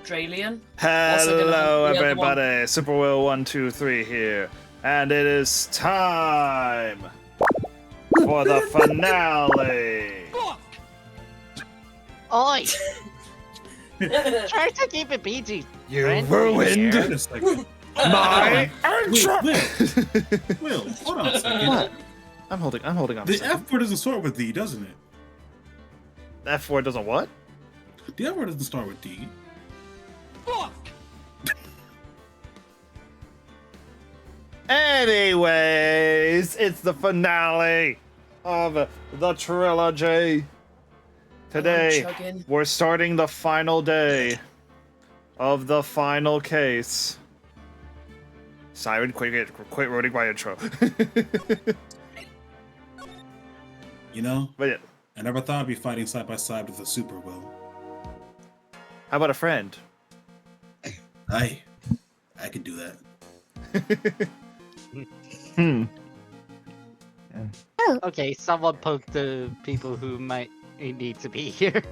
Dralian. Hello, the other one. everybody. Super Will 123 here, and it is time for the finale. Oi! Try to keep it PG. You Friend, ruined here. Wait a second. my intro. Will, hold on a second. What? I'm holding on. The F word doesn't start with D, doesn't it? F word doesn't what? The F word doesn't start with D. Anyways, it's the finale of the trilogy. Today, chugging. we're starting the final day of the final case. Siren, quit ruining my intro. You know, But yeah, I never thought I'd be fighting side by side with a Super Will. how about a friend? I could do that. Okay, someone poke the people who might need to be here.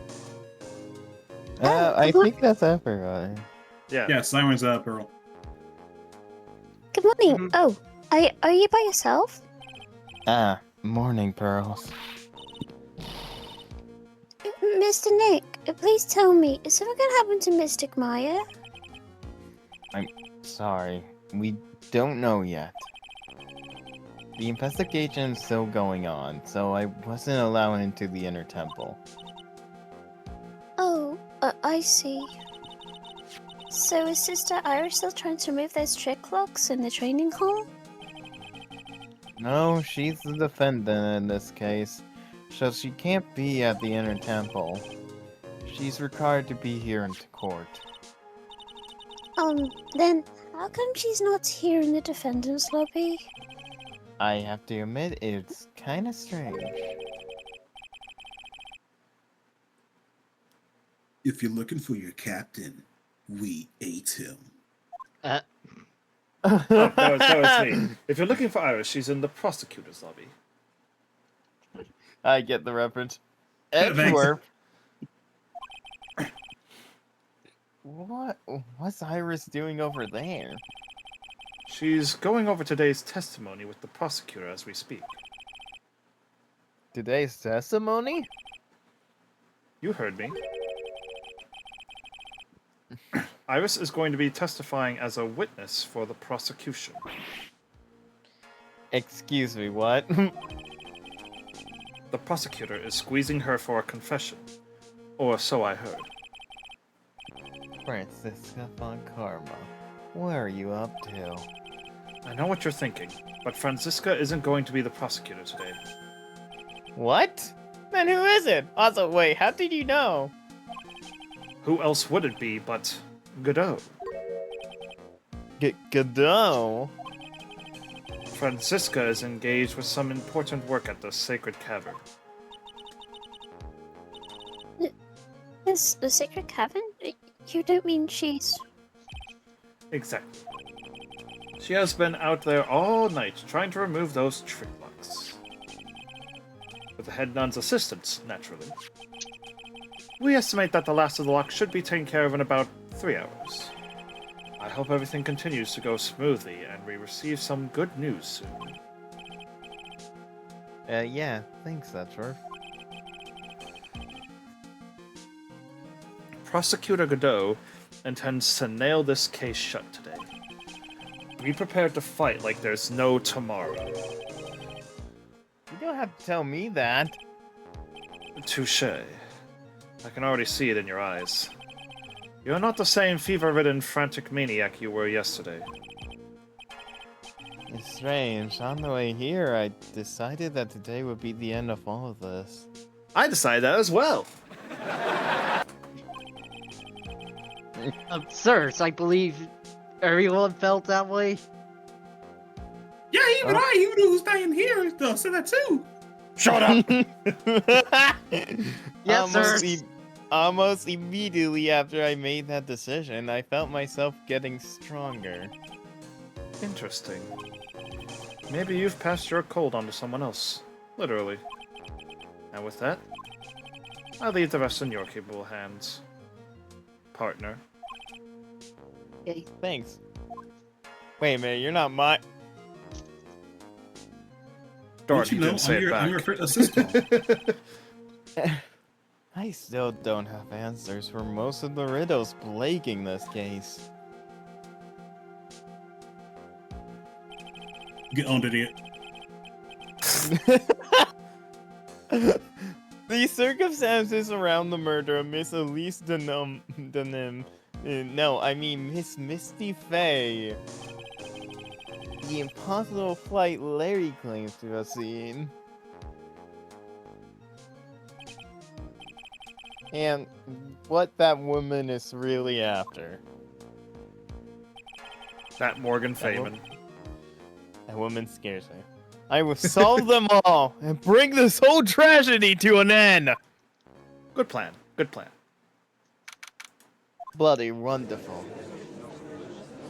I think that's everybody. Yeah. Yeah, Siren's up, Earl. Good morning. Mhm. Oh, are you by yourself? Morning, Pearls. Mr. Nick, please tell me, is something gonna happen to Mystic Maya? Sorry, we don't know yet. The investigation is still going on, so I wasn't allowed into the inner temple. Oh, I see. So is Sister Iris still trying to remove those trick locks in the training hall? No, she's the defendant in this case, so she can't be at the inner temple. She's required to be here in court. Then how come she's not here in the defendant's lobby? I have to admit, it's kinda strange. If you're looking for your captain, we ate him. Oh, that was me. If you're looking for Iris, she's in the prosecutor's lobby. I get the reference. Thanks. Edgeworth. What's Iris doing over there? She's going over today's testimony with the prosecutor as we speak. Today's testimony? You heard me. Iris is going to be testifying as a witness for the prosecution. Excuse me, what? The prosecutor is squeezing her for a confession. Or so I heard. Francisca von Karma, what are you up to? I know what you're thinking, but Francisca isn't going to be the prosecutor today. What? Then who is it? Also, wait, how did you know? Who else would it be but Godot? Godot? Francisca is engaged with some important work at the Sacred Cavern. The Sacred Cavern? You don't mean she's... Exactly. She has been out there all night trying to remove those trick locks. With the head nun's assistance, naturally. We estimate that the last of the locks should be taken care of in about 3 hours. I hope everything continues to go smoothly and we receive some good news soon. Yeah, thanks, Edgeworth. Prosecutor Godot intends to nail this case shut today. Be prepared to fight like there's no tomorrow. You don't have to tell me that. Touche. I can already see it in your eyes. You're not the same fever-ridden, frantic maniac you were yesterday. It's strange. On the way here, I decided that today would be the end of all of this. I decided that as well. Sirs, I believe everyone felt that way. Yeah, even I knew who's staying here said that too. Shut up! Yes, almost, sir. almost immediately after I made that decision, I felt myself getting stronger. Interesting. Maybe you've passed your cold on to someone else. Literally. And with that, I'll leave the rest in your capable hands. Partner. Yay. Thanks. Wait a minute, you're not my. Darn, Don't you he know, didn't say it I'm your back. assistant. I still don't have answers for most of the riddles plaguing this case. Get owned, idiot. The circumstances around the murder of Miss Elise Denim. No, I mean Miss Misty Fay. The impossible flight Larry claims to have seen. And what that woman is really after. That Morgan That wo- Freeman. That woman scares me. I will solve them all and bring this whole tragedy to an end. Good plan. Good plan. Bloody wonderful.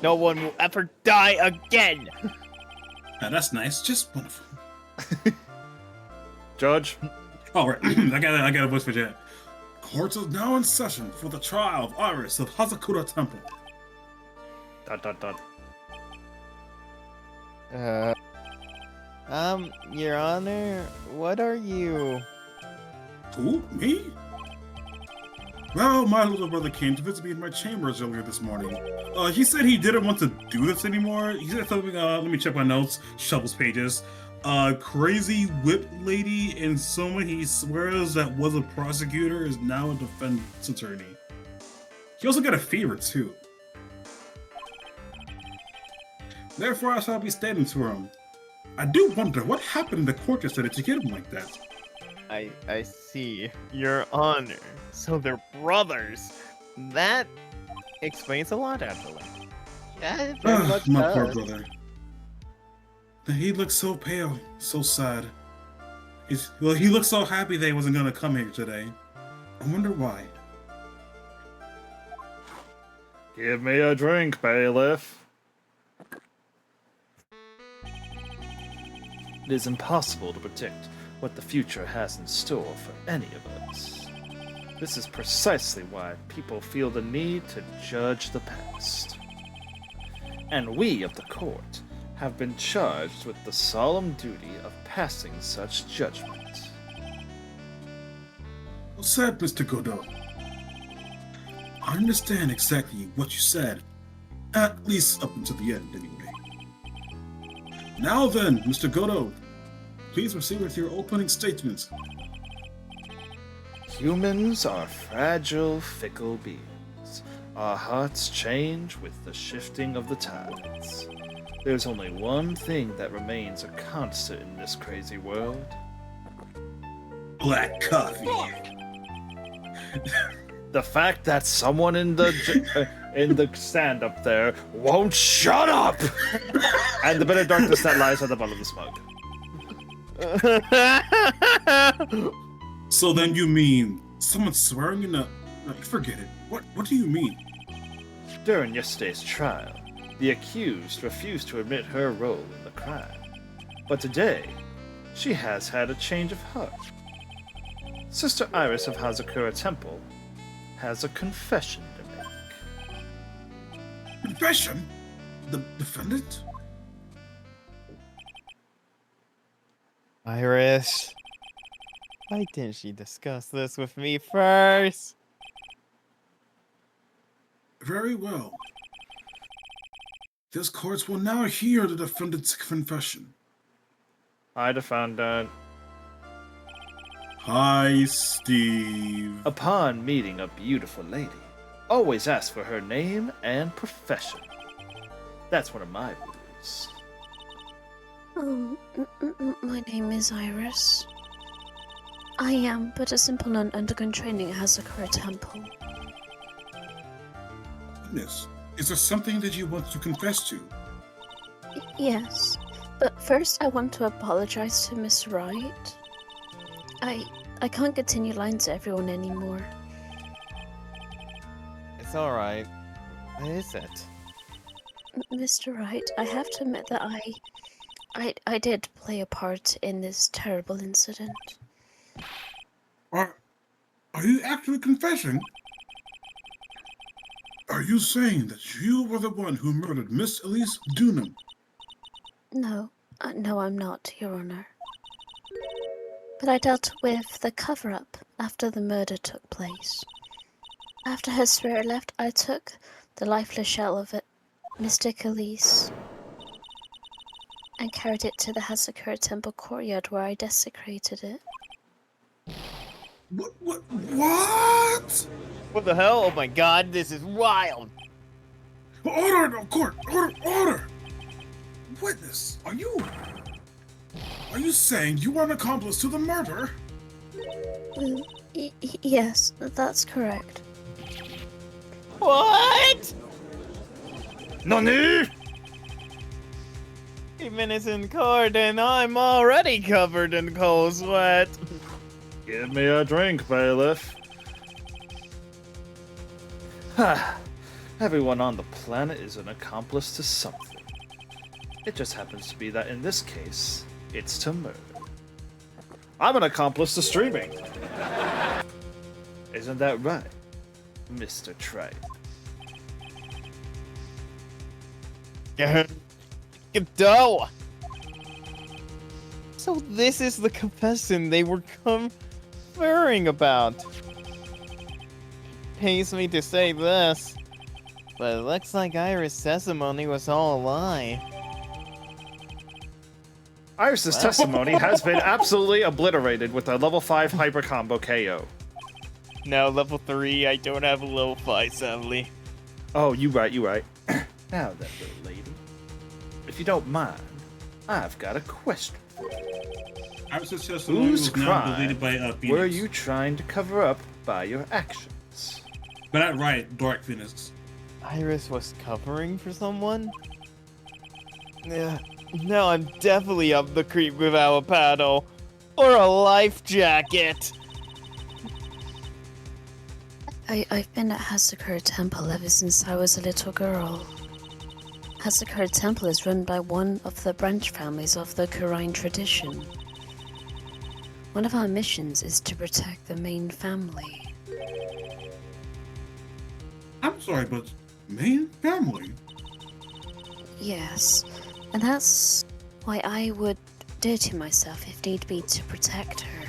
No one will ever die again. Now, that's nice. Just wonderful. Judge, Oh, right. I got a voice for that. Court is now in session for the trial of Iris of Hazakura Temple. ... Your Honor, what are you? Who? Me? Well, my little brother came to visit me in my chambers earlier this morning. He said he didn't want to do this anymore. He said something, let me check my notes, shovels pages. Crazy whip lady and someone he swears that was a prosecutor is now a defense attorney. He also got a fever, too. Therefore, I shall be stating to him. I do wonder what happened in the court yesterday to get him like that. I see. Your Honor. So they're brothers. That explains a lot, actually. Yeah, it very much My poor does. brother. He looked so pale, so sad. He looked so happy that he wasn't gonna come here today. I wonder why. give me a drink, bailiff. It is impossible to predict what the future has in store for any of us. This is precisely why people feel the need to judge the past. And we of the court have been charged with the solemn duty of passing such judgment. Well said, Mr. Godot. I understand exactly what you said, at least up until the end, anyway. Now then, Mr. Godot, please proceed with your opening statement. Humans are fragile, fickle beings. Our hearts change with the shifting of the tides. There's only one thing that remains a constant in this crazy world. Black coffee. The fact that someone in the stand up there won't shut up, and the bit of darkness that lies at the bottom of the smoke. So then you mean someone swearing in a... No, forget it. What do you mean? During yesterday's trial, the accused refused to admit her role in the crime. But today, she has had a change of heart. Sister Iris of Hazakura Temple has a confession to make. Confession? The defendant? Iris. Why didn't she discuss this with me first? Very well. This court will now hear the defendant's confession. I found out. Hi, Steve. Upon meeting a beautiful lady, always ask for her name and profession. That's one of my rules. My name is Iris. I am but a simple nun undergoing training at Hazakura Temple. Goodness, is there something that you want to confess to? Yes, but first I want to apologize to Miss Wright. I can't continue lying to everyone anymore. It's alright. What is it? Mr. Wright, I have to admit that I did play a part in this terrible incident. Are you actually confessing? Are Are you saying that you were the one who murdered Miss Elise Dunham? No, no, I'm not, Your Honor. But I dealt with the cover-up after the murder took place. After her spirit left, I took the lifeless shell of it, Mystic Elise, and carried it to the Hazakura Temple courtyard where I desecrated it. What? What the hell? Oh my god, this is wild! Order in the court! Order! Witness, are you saying you are an accomplice to the murder? Yes, that's correct. What? Nani? Even it's in court and I'm already covered in cold sweat. Give me a drink, bailiff. Ha! Everyone on the planet is an accomplice to something. It just happens to be that in this case, it's to murder. I'm an accomplice to streaming. Isn't that right, Mr. Tripe? Go. So this is the confession they were conferring about. Pains me to say this, but it looks like Iris' testimony was all a lie. Iris' testimony has been absolutely obliterated with a level 5 hyper combo KO. No, level 3, I don't have a level 5, sadly. Oh, you right. Now then, little lady. If you don't mind, I've got a question. Iris' testimony Whose was now deleted by crime Phoenix. were you trying to cover up by your actions? But not right, Dark Phoenix. Iris was covering for someone? Yeah. Now I'm definitely up the creek without a paddle. Or a life jacket. I've been at Hazakura Temple ever since I was a little girl. Hazakura Temple is run by one of the branch families of the Kurine tradition. One of our missions is to protect the main family. I'm sorry, but main family? Yes, and that's why I would dirty myself if need be to protect her.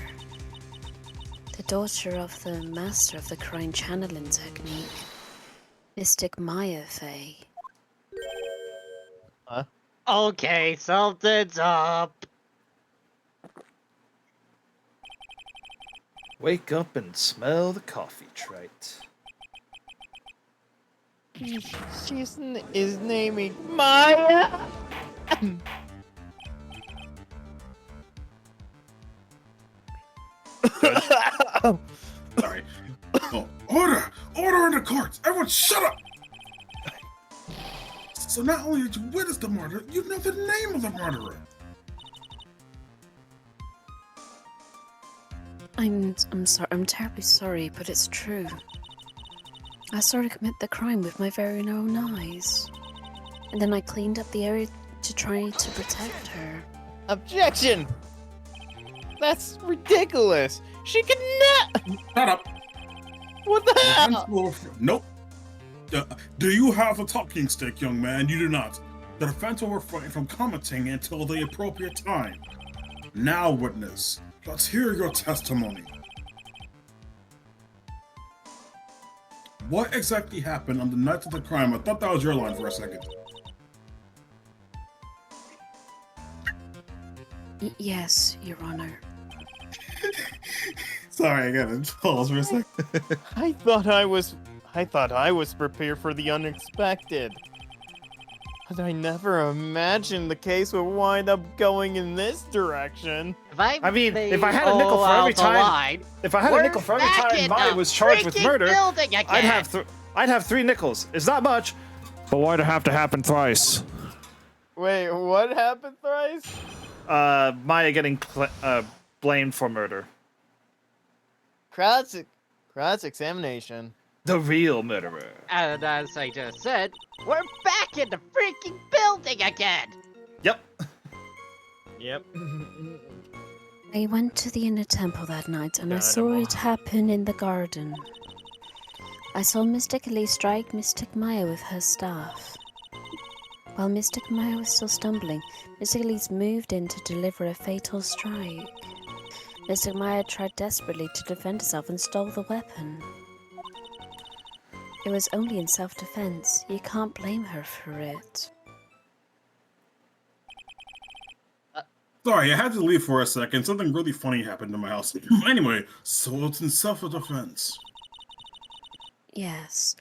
The daughter of the master of the Kurine channeling technique, Mystic Maya Faye. Okay, something's up. Wake up and smell the coffee, Trite. She's is naming Maya. Sorry. Oh, order! Order in the courts! Everyone shut up! So not only did you witness the murder, you know the name of the murderer! I'm sorry. I'm terribly sorry, but it's true. I saw her commit the crime with my very own eyes, and then I cleaned up the area to try to protect her. Objection! That's ridiculous. She could not. Shut up! What the hell? Nope. Do you have a talking stick, young man? You do not. The defense will refrain from commenting until the appropriate time. Now, witness, let's hear your testimony. What exactly happened on the night of the crime? I thought that was your line for a second. Yes, Your Honor. Sorry, I gotta pause for a second. I thought I was prepared for the unexpected. But I never imagined the case would wind up going in this direction. I mean, if I had a nickel for every time, Maya was charged with murder, I'd have 3 nickels. It's not much, but why'd it have to happen thrice? Wait, what happened thrice? Maya getting blamed for murder. Cross-examination. The real murderer. And as I just said, we're back in the freaking building again! Yep. Yep. I went to the inner temple that night and I Yeah, saw it happen in the garden. I saw Mystic Elise strike Mystic Maya with her staff. While Mystic Maya was still stumbling, Mystic Elise moved in to deliver a fatal strike. Mystic Maya tried desperately to defend herself and stole the weapon. It was only in self-defense. You can't blame her for it. Sorry, I had to leave for a second. Something really funny happened in my house. Anyway, so it's in self-defense. Yes.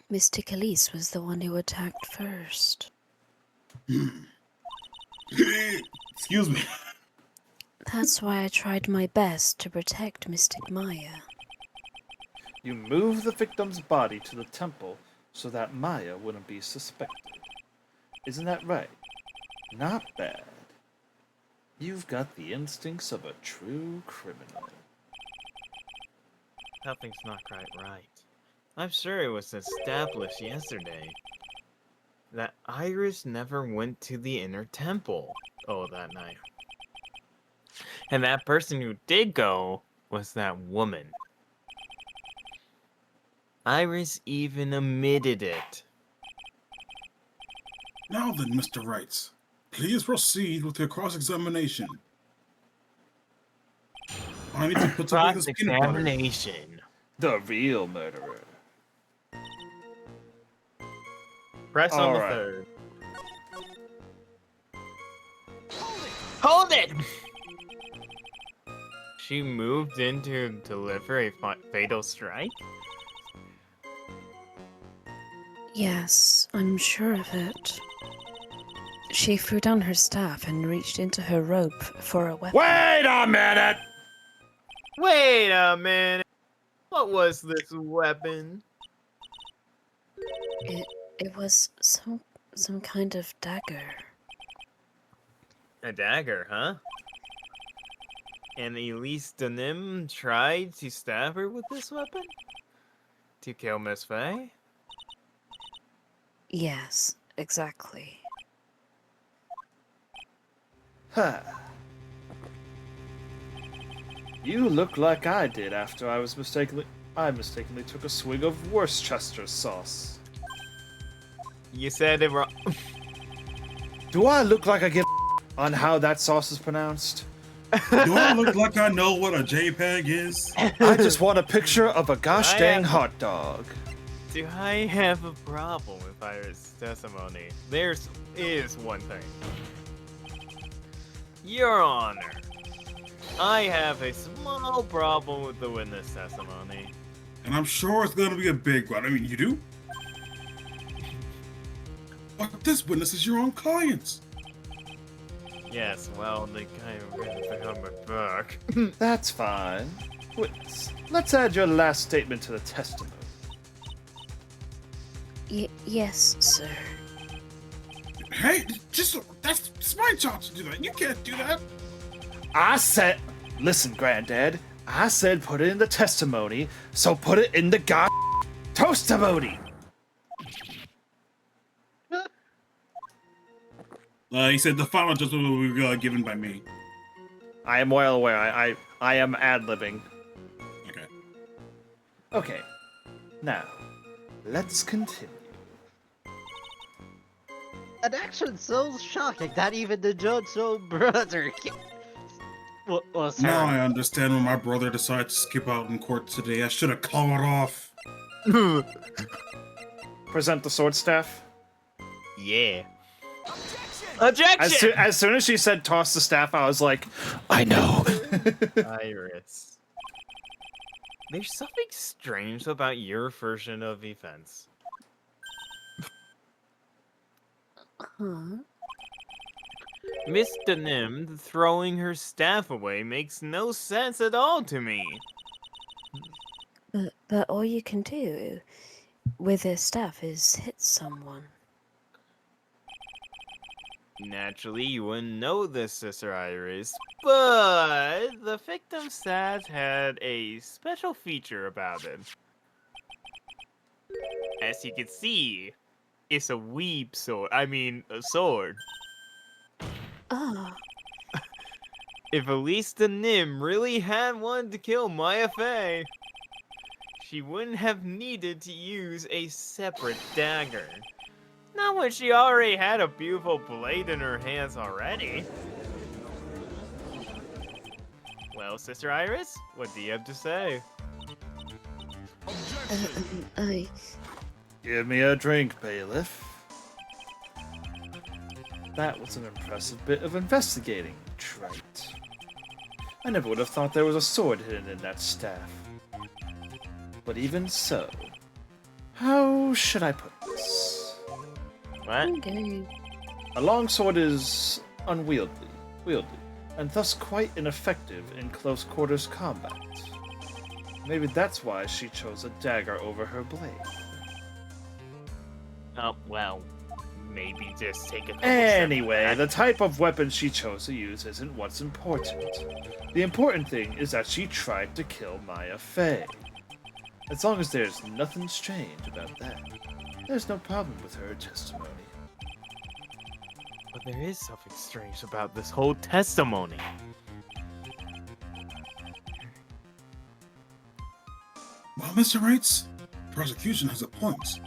Mystic Elise was the one who attacked first. Excuse me. That's why I tried my best to protect Mystic Maya. You move the victim's body to the temple so that Maya wouldn't be suspected. Isn't that right? Not bad. You've got the instincts of a true criminal. Something's not quite right. I'm sure it was established yesterday that Iris never went to the inner temple that night. And that person who did go was that woman. Iris even admitted it. Now then, Mr. Wrights, please proceed with your cross-examination. I need to put away this peanut butter. Cross-examination. The real murderer. Press on the Alright. third. Hold it! She moved in to deliver a fatal strike? Yes, I'm sure of it. She threw down her staff and reached into her robe for a weapon. Wait a minute! Wait a minute. What was this weapon? It was some kind of dagger. A dagger, huh? And Elise Denim tried to stab her with this weapon? To kill Miss Faye? Yes, exactly. Huh. You look like I did after I mistakenly took a swig of Worcestershire sauce. You said it wrong. Do I look like I give on how that sauce is pronounced? Do I look like I know what a JPEG is? I just want a picture of a gosh I dang am- hot dog. Do I have a problem with Iris' testimony? There is one thing. Your Honor, I have a small problem with the witness testimony. And I'm sure it's going to be a big one. I mean, you do? But this witness is your own client. Yes, well, they kind of really behind my back. That's fine. Witness, let's add your last statement to the testimony. Yes, sir. Hey, that's my job to do that. You can't do that. I said, listen, Granddad, I said put it in the testimony, so put it in the god toastimony. He said the final judgment will be given by me. I am well aware. I am ad-libbing. Okay. Okay. Now, let's continue. An action so shocking that even the judge's own brother was Now hurt. I understand when my brother decided to skip out in court today. I should have called it off. Present the sword staff. Yeah. Objection! As soon as she said toss the staff, I was like, I know. Iris. There's something strange about your version of events. Huh? Miss Denim throwing her staff away makes no sense at all to me. But all you can do with a staff is hit someone. Naturally, you wouldn't know this, Sister Iris, but the victim's staff had a special feature about it. As you can see, it's a weeb sword. I mean, a sword. Ah, If Elise the Nim really had wanted to kill Maya Fey, she wouldn't have needed to use a separate dagger. Not when she already had a beautiful blade in her hands already. Well, Sister Iris, what do you have to say? I. Give me a drink, bailiff. That was an impressive bit of investigating, Trite. I never would have thought there was a sword hidden in that staff. But even so, how should I put this? What? Okay. A longsword is unwieldy, and thus quite ineffective in close quarters combat. Maybe that's why she chose a dagger over her blade. Oh, well, maybe just take a couple Anyway, steps the back. type of weapon she chose to use isn't what's important. The important thing is that she tried to kill Maya Fey. As long as there's nothing strange about that, there's no problem with her testimony. But there is something strange about this whole testimony. Well, Mr. Wrights, prosecution has a point.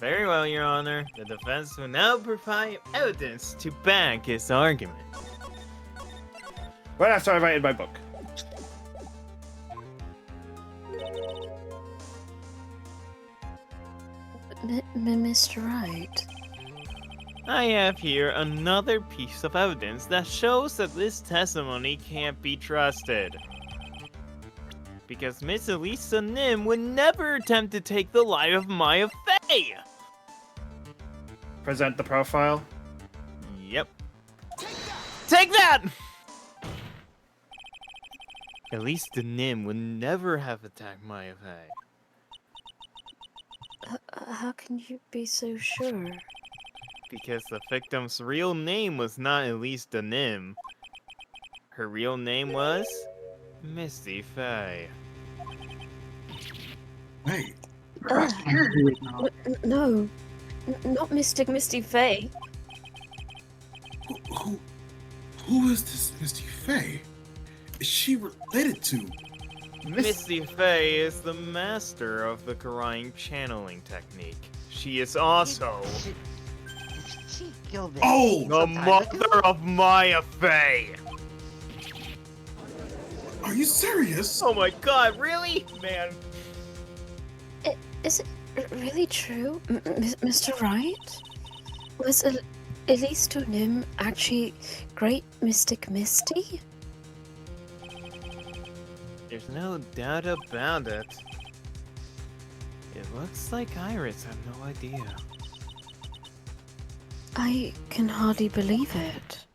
Very well, Your Honor. The defense will now provide evidence to back its argument. Right after I write in my book. Mr. Wright. I have here another piece of evidence that shows that this testimony can't be trusted. Because Miss Elisa Nim would never attempt to take the life of Maya Fey! Present the profile. Yep. Take that! At least the Nim would never have attacked Maya Fey. How can you be so sure? Because the victim's real name was not Elise the Nim. Her real name was Misty Fey. Wait, No, not Mystic Misty Fey. who is this Misty Fey? Is she related to? Misty Fey is the master of the Karaing channeling technique. She is also Did she kill this? Oh! the mother of Maya Fey! Are you serious? Oh my god, really? Man. Is it really true, Mr. Wright? Was Elise Nim actually Great Mystic Misty? There's no doubt about it. It looks like Iris had no idea. I can hardly believe it.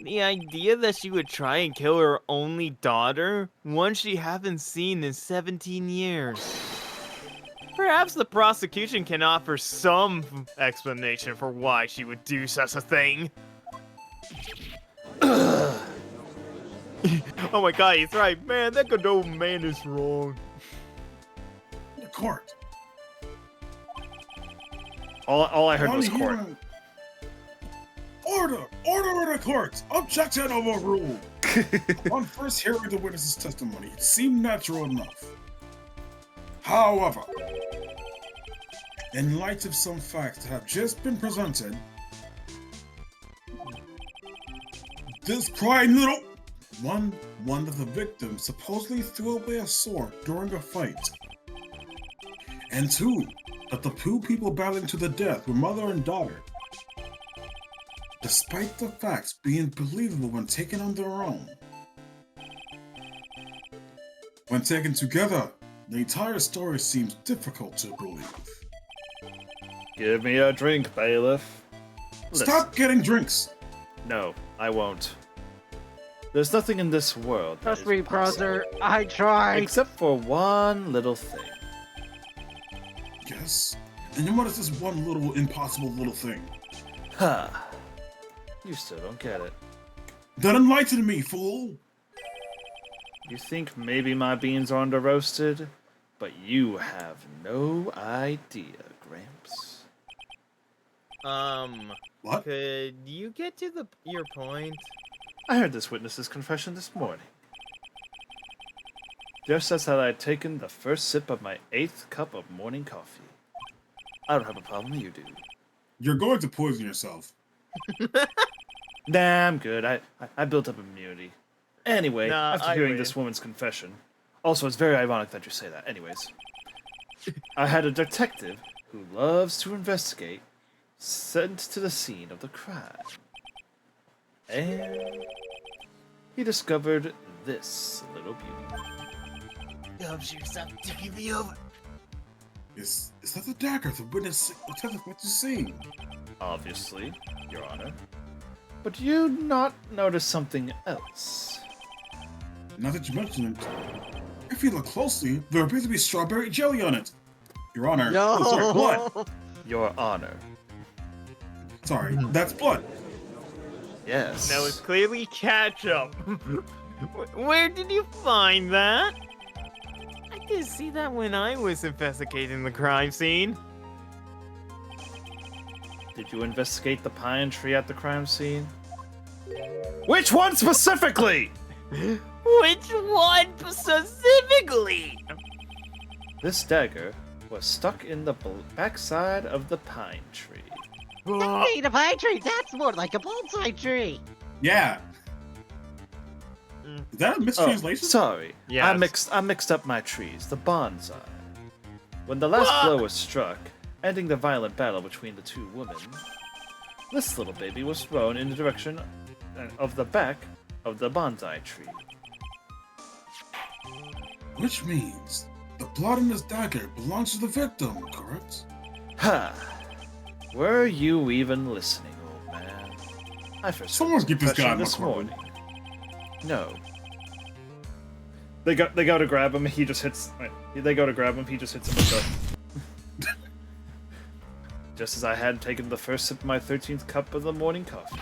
The idea that she would try and kill her only daughter, one she haven't seen in 17 years. Perhaps the prosecution can offer some explanation for why she would do such a thing. Oh my god, he's right. Man, that good old man is wrong. The court. All I heard was On court. hearing- Order! Order in the court! Objection overruled! On first hearing the witness's testimony, it seemed natural enough. However, in light of some facts that have just been presented, this crying little one of the victims supposedly threw away a sword during a fight, and two, that the two people battling to the death were mother and daughter. Despite the facts being believable when taken on their own, when taken together, the entire story seems difficult to believe. Give me a drink, bailiff. Listen. Stop getting drinks! No, I won't. There's nothing in this world that Trust is me, possible, brother. I tried. except for one little thing. Yes? And then what is this one little impossible little thing? Ha! You still don't get it. Then enlighten me, fool! You think maybe my beans are under roasted, but you have no idea, Gramps. What? Could you get to your point? I heard this witness's confession this morning. just as I had taken the first sip of my 8th cup of morning coffee. I don't have a problem, you do. You're going to poison yourself. Nah, I'm good. I built up immunity. Anyway, Nah, after I hearing win. this woman's confession, also it's very ironic that you say that. Anyways, I had a detective who loves to investigate sent to the scene of the crime, and he discovered this little beauty. Loves yourself to me over. Is that the dagger the witness what you see? Obviously, Your Honor. But do you not notice something else? Now that you mention it, if you look closely, there appears to be strawberry jelly on it. Your Honor. No. Oh, sorry, blood. Your Honor. Sorry, that's blood. Yes. Now it's clearly ketchup. Where did you find that? I didn't see that when I was investigating the crime scene. Did you investigate the pine tree at the crime scene? Which one specifically? Which one specifically? This dagger was stuck in the backside of the pine tree. That ain't a pine tree. That's more like a bonsai tree. Yeah. Mm. Is that a Oh, mistranslation? sorry. Yes. I mixed up my trees. The bonsai. When the last blow was struck, ending the violent battle between the two women, this little baby was thrown in the direction of the back of the bonsai tree. Which means the blood in this dagger belongs to the victim, correct? Ha! Were you even listening, old man? I first heard Someone get this guy in confession this my courtroom. morning. No. They go to grab him. He just hits. They go to grab him. He just hits him with the. Just as I had taken the first sip of my 13th cup of the morning coffee.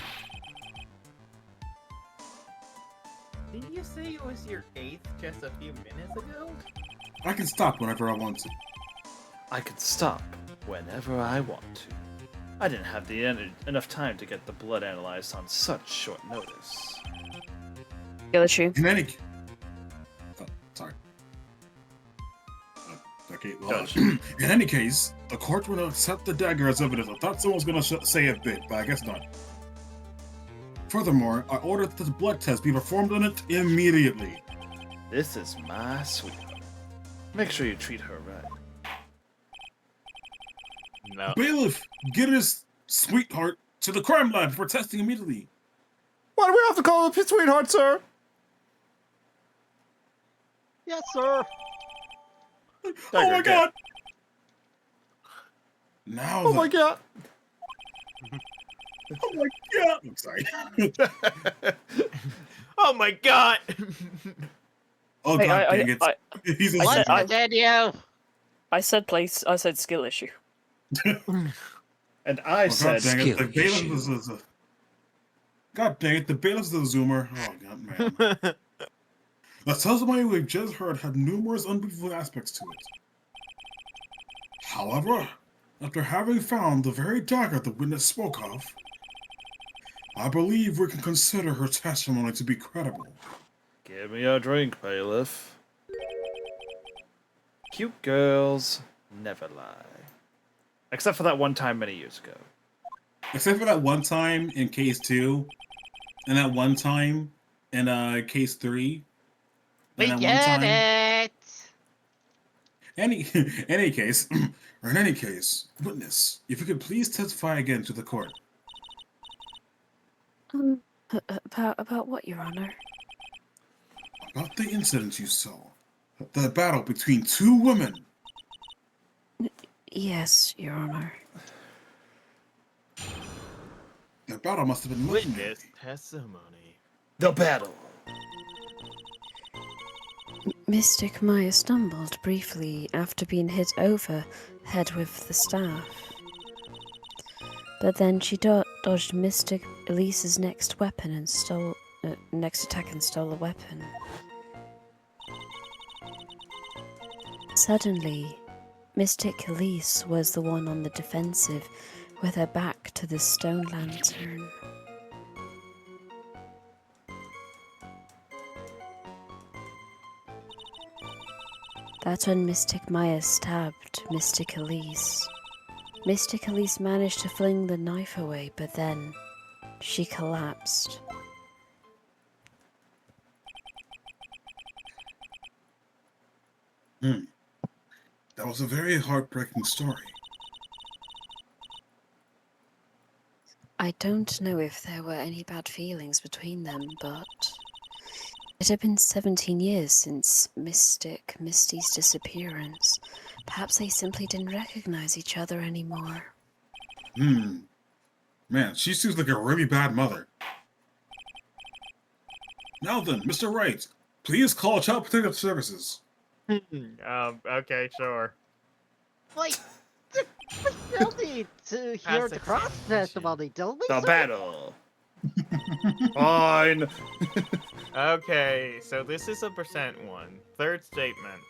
Did you say it was your 8th just a few minutes ago? I can stop whenever I want to. I could stop whenever I want to. I didn't have enough time to get the blood analyzed on such short notice. Skill In any... Oh, sorry. Okay, well, Judge. in any case, the court will accept the dagger as evidence. I thought someone was going to say a bit, but I guess not. Furthermore, I ordered that the blood test be performed on it immediately. This is my sweetheart. Make sure you treat her right. No. Bailiff, get his sweetheart to the crime lab for testing immediately. Why do we have to call him sweetheart, sir? Yes, sir. Oh Dagger, my get. god! Now Oh my god! Oh my god! I'm sorry. Oh my god! Oh Hey, god dang it. He's a I What's said- the dead you? I said place. I said skill issue. And I Oh, said, god dang it. The skill bailiff issue. is a... God dang it, the bailiff's the zoomer. Oh god, man. The testimony we've just heard had numerous unbelievable aspects to it. However, after having found the very dagger the witness spoke of, I believe we can consider her testimony to be credible. give me a drink, bailiff. Cute girls never lie. Except for that one time many years ago. Except for that one time in case 2, and that one time in case 3. We And that one get time... it. Any case, or in any case, witness, if you could please testify again to the court. About what, Your Honor? About the incident you saw. The battle between 2 women. Yes, Your Honor. The battle must have been Witness legendary. testimony. The battle. Mystic Maya stumbled briefly after being hit over head with the staff. But then she dodged Mystic Elise's next weapon and next attack and stole the weapon. Suddenly, Mystic Elise was the one on the defensive with her back to the stone lantern. That's when Mystic Maya stabbed Mystic Elise. Mystic Elise managed to fling the knife away, but then she collapsed. That was a very heartbreaking story. I don't know if there were any bad feelings between them, but it had been 17 years since Misty's disappearance. Perhaps they simply didn't recognize each other anymore. Man, she seems like a really bad mother. Now then, Mr. Wright, please call Child Protective Services. Okay, sure. Like, we still need to hear the cross testimony, don't we? The sir? battle. Fine. Okay, so this is a percent one. Third statement.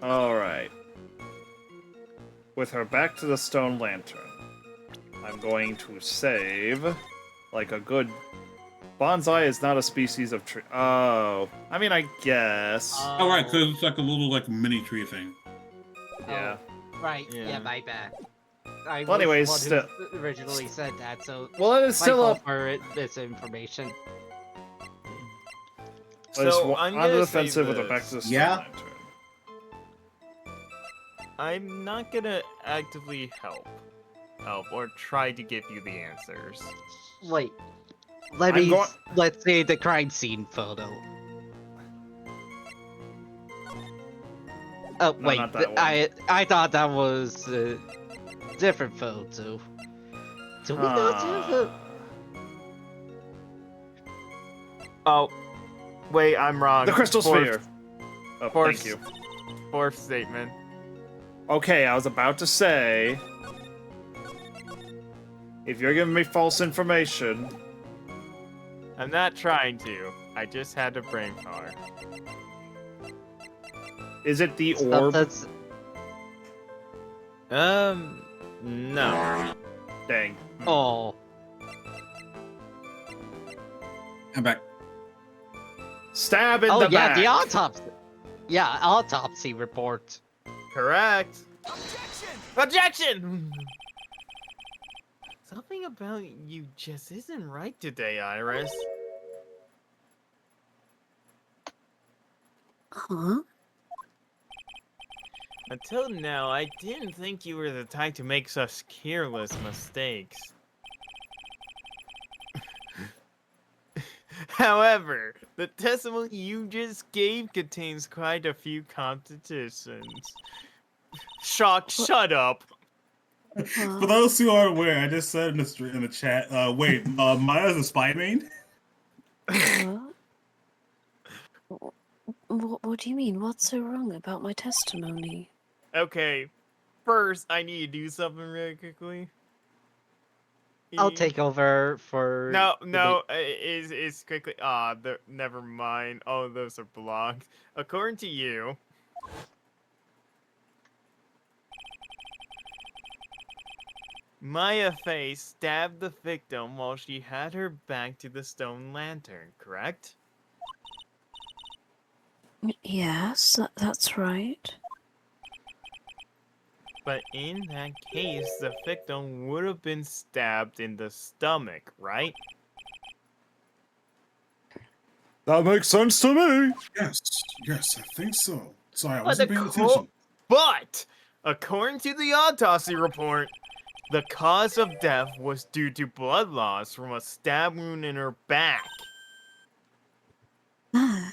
All right. With her back to the stone lantern, I'm going to save like a good. Bonsai is not a species of tree. Oh, I mean, I guess. All right, because it's like a little like mini tree thing. Yeah. Right, Yeah. yeah, my bad. I Well, anyways, was the one who originally said that, so Well, it is my still fault up. for this information. But it's So on I'm the gonna say defensive with the back to the this. stone Yeah. lantern. I'm not gonna actively help or try to give you the answers. Wait, I'm let's see the crime scene photo. Oh No, wait, not that one. I thought that was a different photo. Do we not have a... Oh, wait, I'm wrong. The crystal sphere. Oh, fourth- thank you. Fourth statement. Okay, I was about to say, if you're giving me false information, I'm not trying to. I just had a brain power. is it the orb? That's... No. Dang. Oh, I'm back. Stab in oh the yeah, back. the autopsy. Yeah, autopsy report. Correct. Objection! Something about you just isn't right today, Iris. Huh? Until now, I didn't think you were the type to make such careless mistakes. However, the testimony you just gave contains quite a few contradictions. Shut up! For those who aren't aware, I just said in the chat. Wait, Maya's a spy main? What do you mean? What's so wrong about my testimony? Okay, first, I need to do something really quickly. I'll take over for... No, is quickly. Never mind. All of those are blocked. According to you, Maya Fey stabbed the victim while she had her back to the stone lantern, correct? Yes, that's right. But in that case, the victim would have been stabbed in the stomach, right? That makes sense to me. Yes, I think so. Sorry, I But wasn't paying the attention. But, according to the autopsy report, the cause of death was due to blood loss from a stab wound in her back. Ah,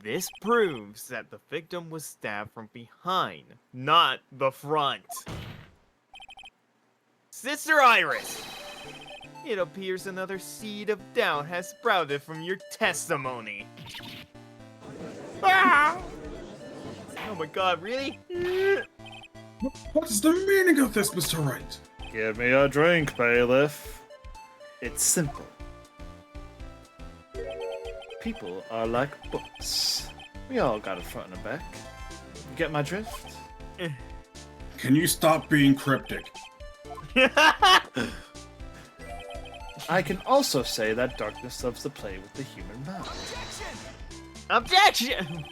This proves that the victim was stabbed from behind, not the front. Sister Iris, it appears another seed of doubt has sprouted from your testimony. Ah! Oh my god, really? What is the meaning of this, Mr. Wright? Give me a drink, bailiff. It's simple. People are like books. We all got a front and a back. You get my drift? Can you stop being cryptic? I can also say that darkness loves to play with the human mind. Objection!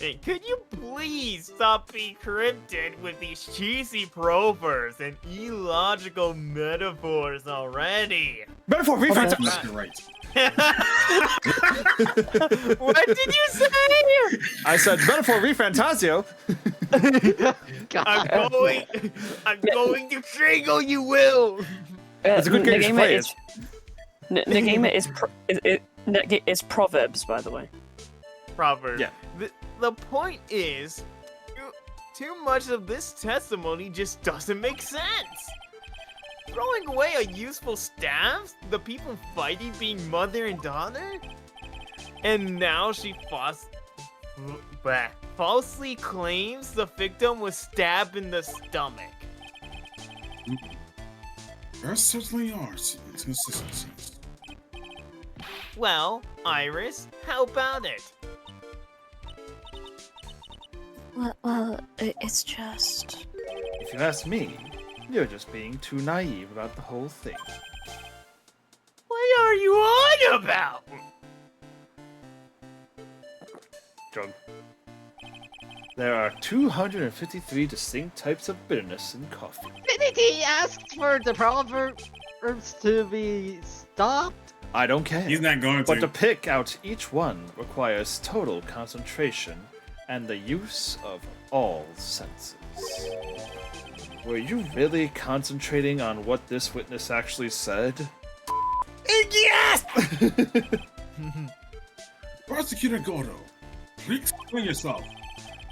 Hey, could you please stop being cryptic with these cheesy proverbs and illogical metaphors already? Metaphor Oh, that's refantasio. Mr. Right. What did you say? I said metaphor refantasio. God. I'm going to strangle you, Will. It's a good game to play. Nagima is Proverbs, by the way. Proverb. Yeah. The point is, too much of this testimony just doesn't make sense. Throwing away a useful staff, the people fighting being mother and daughter, and now she falsely claims the victim was stabbed in the stomach. There certainly are some inconsistencies. Well, Iris, how about it? Well, it's just. If you ask me, you're just being too naive about the whole thing. What are you on about? Drug. There are 253 distinct types of bitterness in coffee. Didn't he ask for the proverbs to be stopped? I don't care. He's not going But to to. pick out each one requires total concentration and the use of all senses. Were you really concentrating on what this witness actually said? Yes! Prosecutor Gordo, please explain yourself.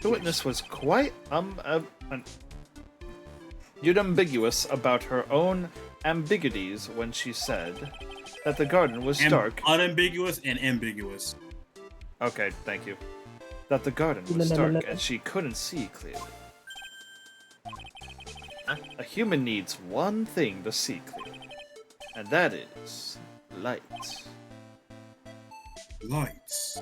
The witness was quite unambiguous about her own ambiguities when she said that the garden was dark. Unambiguous and ambiguous. Okay, thank you. That the garden was dark and she couldn't see clearly. A human needs one thing to see clearly, and that is light. Lights.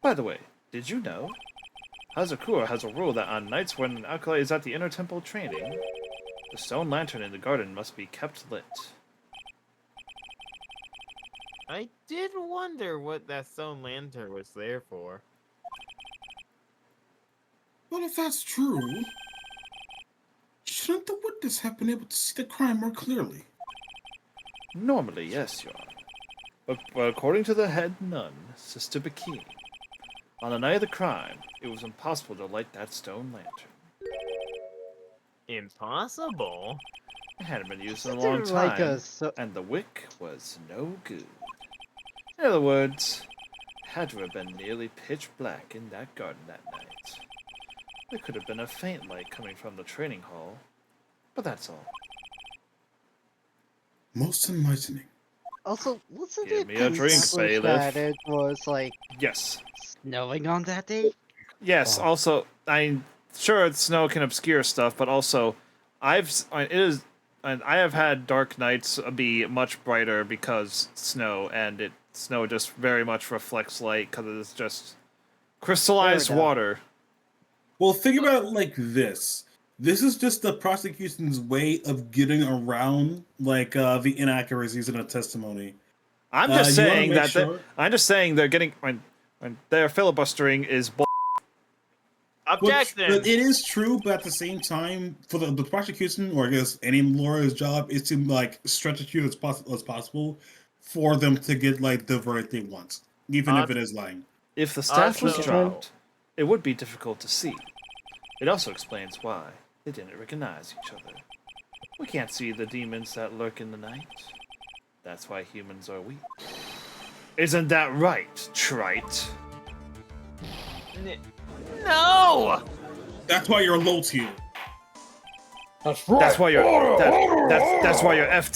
By the way, did you know? Hazakura has a rule that on nights when an acolyte is at the inner temple training, the stone lantern in the garden must be kept lit. I did wonder what that stone lantern was there for. Well, if that's true, shouldn't the witness have been able to see the crime more clearly? Normally, yes, Your Honor. But according to the head nun, Sister Bikini, on the night of the crime, it was impossible to light that stone lantern. Impossible? It hadn't been used in a Isn't long there like time, a and the wick was no good. In other words, it had to have been nearly pitch black in that garden that night. There could have been a faint light coming from the training hall, but that's all. Most enlightening. Also, wasn't Give it me a drink, established bailiff. that it was like Yes. snowing on that day? Yes, Oh. also, I'm sure snow can obscure stuff, but also, I have had dark nights be much brighter because snow, and snow just very much reflects light because it's just crystallized Fair enough. water. Well, think about it like this. This is just the prosecution's way of getting around, like, the inaccuracies in a testimony. I'm You just wanna saying make that sure- I'm just saying they're getting when their filibustering is bull. Objection! But it is true, but at the same time, for the prosecution, or I guess any lawyer's job, is to like stretch it as possible for them to get like the verdict they want, even if it is lying. If the staff was Also- dropped, it would be difficult to see. It also explains why they didn't recognize each other. We can't see the demons that lurk in the night. That's why humans are weak. Isn't that right, trite? No! That's why you're low tier. That's why you're that's why you're F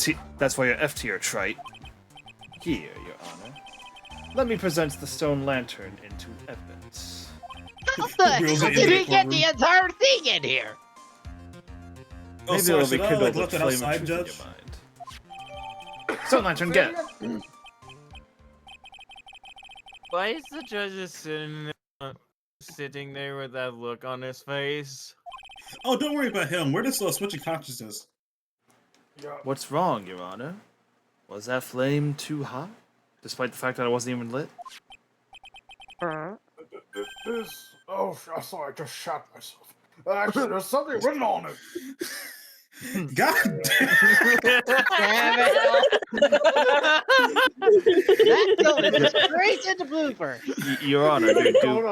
tier, trite. Here, Your Honor. Let me present the stone lantern into evidence. How the Wheels hell in did the we get the courtroom. entire thing in here? Oh, Maybe sorry, it'll should I, rekindle like, the left it flame outside, of truth in Judge? your mind. Stone lantern, get! Why is the judge just sitting there with that look on his face? Oh, don't worry about him. We're just switching consciousness. What's wrong, Your Honor? Was that flame too hot? Despite the fact that it wasn't even lit? This. Oh, sorry, I just shot myself. Actually, there's something written on it. God damn. Damn it! That going just straight into blooper. Your Honor, Your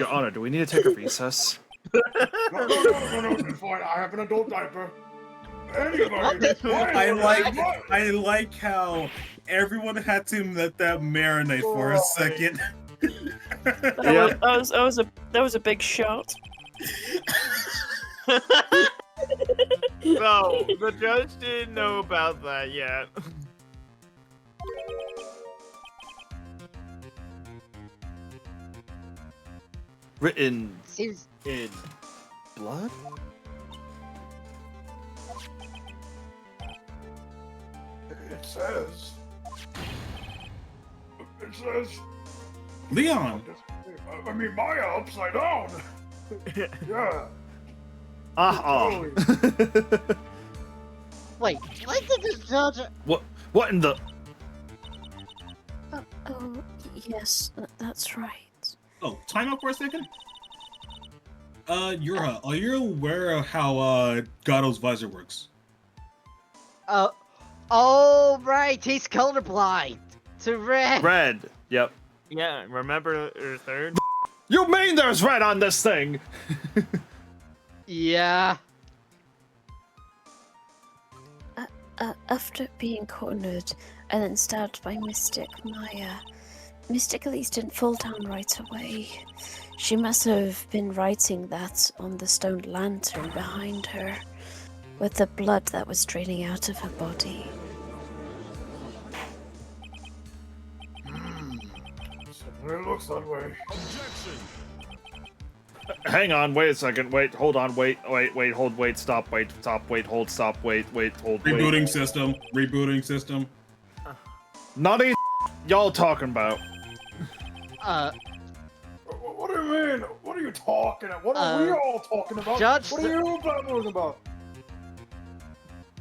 Honor, do we need to take a recess? No, it's fine. I have an adult diaper. Anybody? I like how everyone had to let that marinate for a second. That was a big shot. No, the judge didn't know about that yet. Written Seems in blood? It says. Leon! I mean, Maya upside down. Yeah. wait. When did the judge? What in the? Oh, yes, that's right. Oh, time out for a second. Yura, are you aware of how Gatto's visor works? Oh right, he's colorblind to red. Red. Yep. Yeah, remember your third? You mean there's red on this thing? Yeah. After being cornered and then stabbed by Mystic, Mystic Elise didn't fall down right away. She must have been writing that on the stone lantern behind her, with the blood that was draining out of her body. It looks that way. Hang on, wait a second. Wait, hold on, wait, hold, wait, stop, wait, hold, stop, wait, hold, Rebooting system. Rebooting system. Nutty y'all talking about? What do you mean? What are you talking about? What are we all talking about? Judge, what are you babbling about?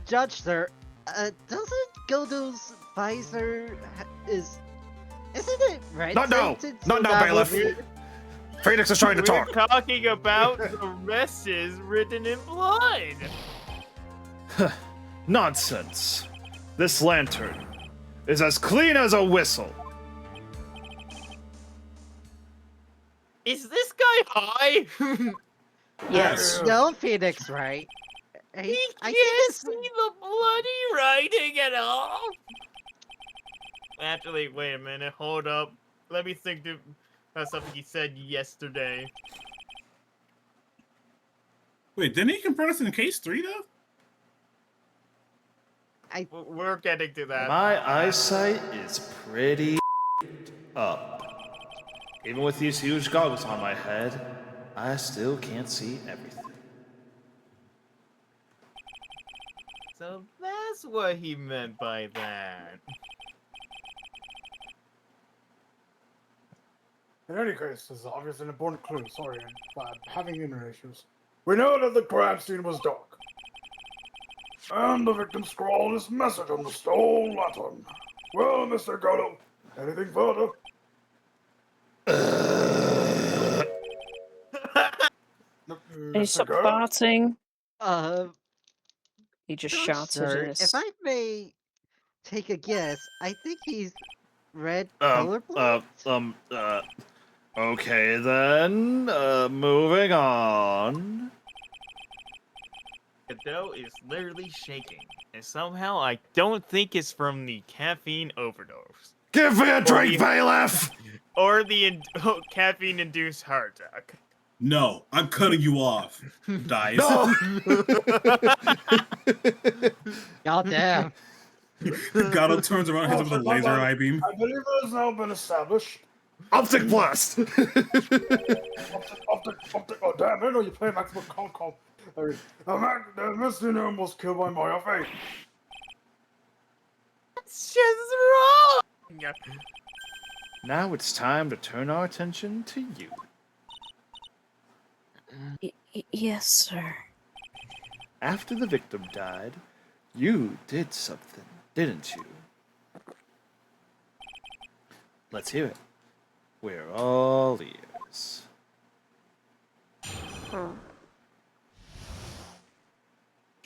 Judge, sir, doesn't Godo's visor isn't it red? No, tinted, no, so that bailiff. would be- Phoenix is trying to We're talk. talking about the messes written in blood. Nonsense. This lantern is as clean as a whistle. Is this guy high? Yes. No, Phoenix, right? He I think can't it's see the bloody writing at all. Actually, wait a minute. Hold up. Let me think about something he said yesterday. Wait, didn't he confront us in case 3 though? We're getting to that. My eyesight is pretty up. Even with these huge goggles on my head, I still can't see everything. So that's what he meant by that. In any case, this is obviously an important clue. Sorry, I'm having internet issues. We know that the crime scene was dark. And the victim scrawled his message on the stone lantern. Well, Mr. Goto, anything further? And he stopped farting. He just Judge, shouted sir, in his... if I may take a guess, I think he's red colorblind. Okay then, moving on. The dough is literally shaking, and somehow I don't think it's from the caffeine overdose. Give me a drink, bailiff! Or the caffeine-induced heart attack. No, I'm cutting you off. Dies. No! God damn. Gatto turns around and hits him with a laser eye beam. I believe it has now been established. Optic blast! Optic, oh damn, I know you play maximum calm. The Mr. Gnome was killed by Maya Fate. It's just wrong! Now it's time to turn our attention to you. Yes, sir. After the victim died, you did something, didn't you? Let's hear it. We're all ears.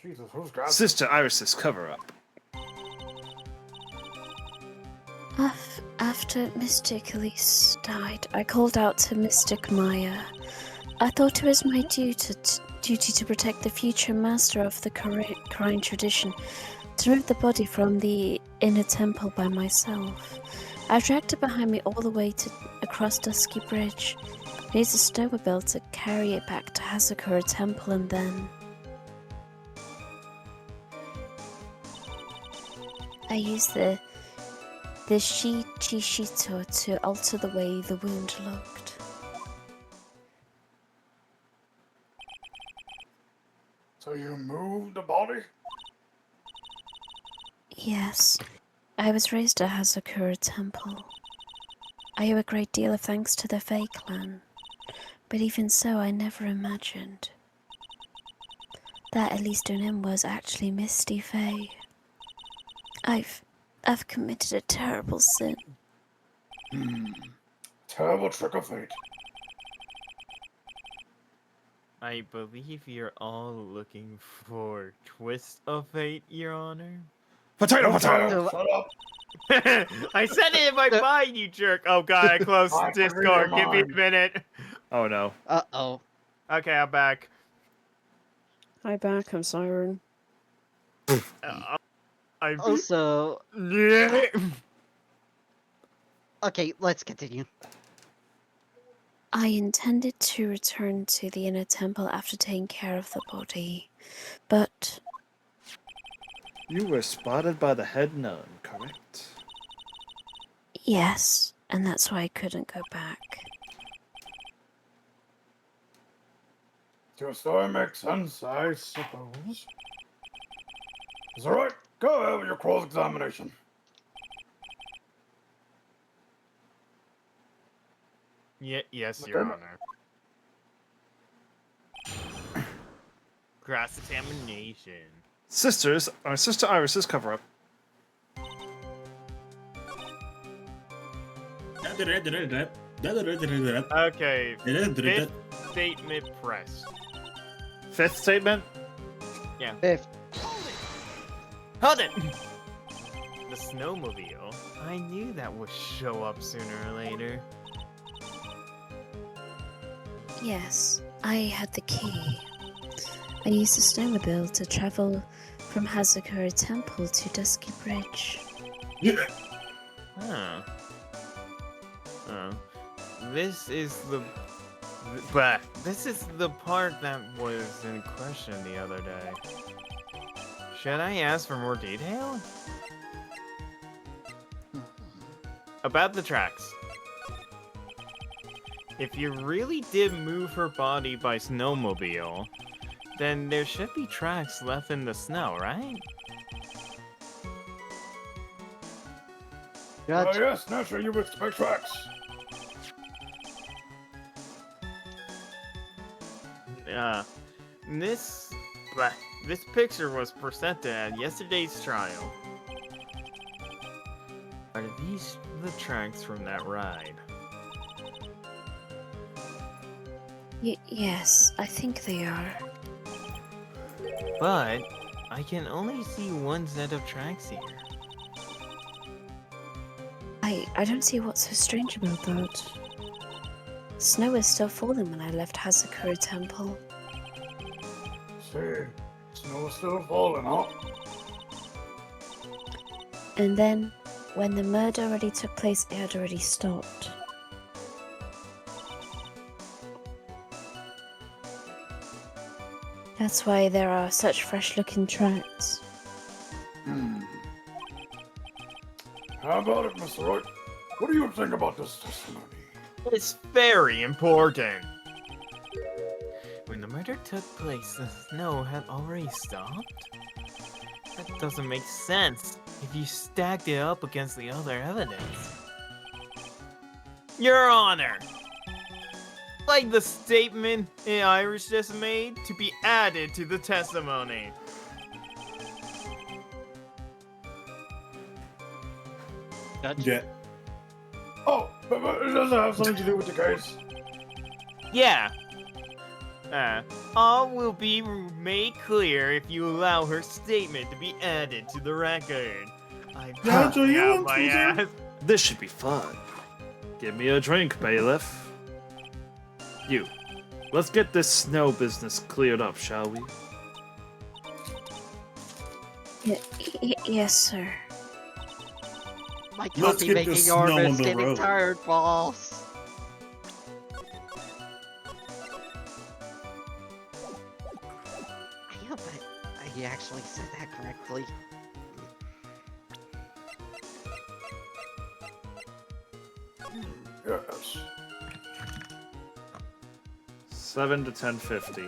Jesus, who's got Sister Iris's cover-up. After Mystic Elise died, I called out to Mystic Maya. I thought it was my duty to protect the future master of the Crying tradition, to remove the body from the inner temple by myself. I dragged it behind me all the way across Dusky Bridge. I used a snowmobile to carry it back to Hazakura Temple, and then I used the Shito to alter the way the wound looked. So you moved the body? Yes, I was raised at Hazakura Temple. I owe a great deal of thanks to the Fae clan, but even so, I never imagined that Elise Dunim was actually Misty Fae. I've committed a terrible sin. Terrible trick of fate. I believe you're all looking for Twist of Fate, Your Honor. Potato, potato! Shut up! I said it in my mind, you jerk! Oh god, I closed I can read Discord. your Give me a mind. minute. Oh no. Uh-oh. Okay, I'm back. Hi back, I'm Siren. I'm... Also, Yeah. okay, let's continue. I intended to return to the inner temple after taking care of the body, but You were spotted by the head nun, correct? yes, and that's why I couldn't go back. Your story makes sense, I suppose. Is that right? Go ahead with your cross-examination. Yes, Your Okay. Honor. Cross-examination. Sister Iris's cover-up. Okay, fifth statement press. Fifth statement. Fifth. Hold it! The snowmobile. I knew that would show up sooner or later. Yes, I had the key. I used the snowmobile to travel from Hazakura Temple to Dusky Bridge. Huh. Oh. This is the... But this is the part that was in question the other day. Should I ask for more detail? About the tracks. If you really did move her body by snowmobile, then there should be tracks left in the snow, right? Judge, Yes, naturally you would expect tracks. This picture was presented at yesterday's trial. Are these the tracks from that ride? Yes, I think they are. But I can only see one set of tracks here. I don't see what's so strange about that. Snow is still falling when I left Hazakura Temple. See, snow's still falling, huh? And then, when the murder already took place, it had already stopped. That's why there are such fresh-looking tracks. How about it, Mr. Wright? What do you think about this testimony? It's very important. When the murder took place, the snow had already stopped? That doesn't make sense if you stacked it up against the other evidence. Your Honor! Like the statement Irish just made to be added to the testimony. Judge. Yeah. Oh, But it doesn't have something to do with the case. Yeah. All will be made clear if you allow her statement to be added to the record. I Dad, are you out on my Twitter? ass. This should be fun. Give me a drink, bailiff. You. Let's get this snow business cleared up, shall we? Yes, sir. My Let's coffee get making this snow on arm is the getting road. tired, boss. I hope I actually said that correctly. Yes. 7 to 1050.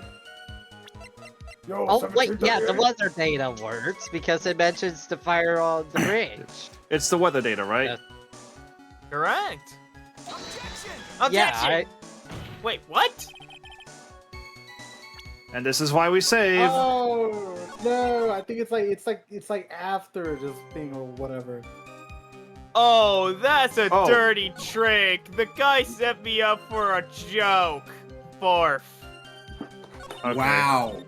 Yo, Oh, wait, yeah, the 1738. weather data works because it mentions the fire on the bridge. It's the weather data, right? Yeah. Correct. Yeah, Objection! Wait, what? And this is why we save. Oh no! I think it's like after this thing or whatever. Oh, that's a Oh. dirty trick. The guy set me up for a joke. Barf. Okay. Wow.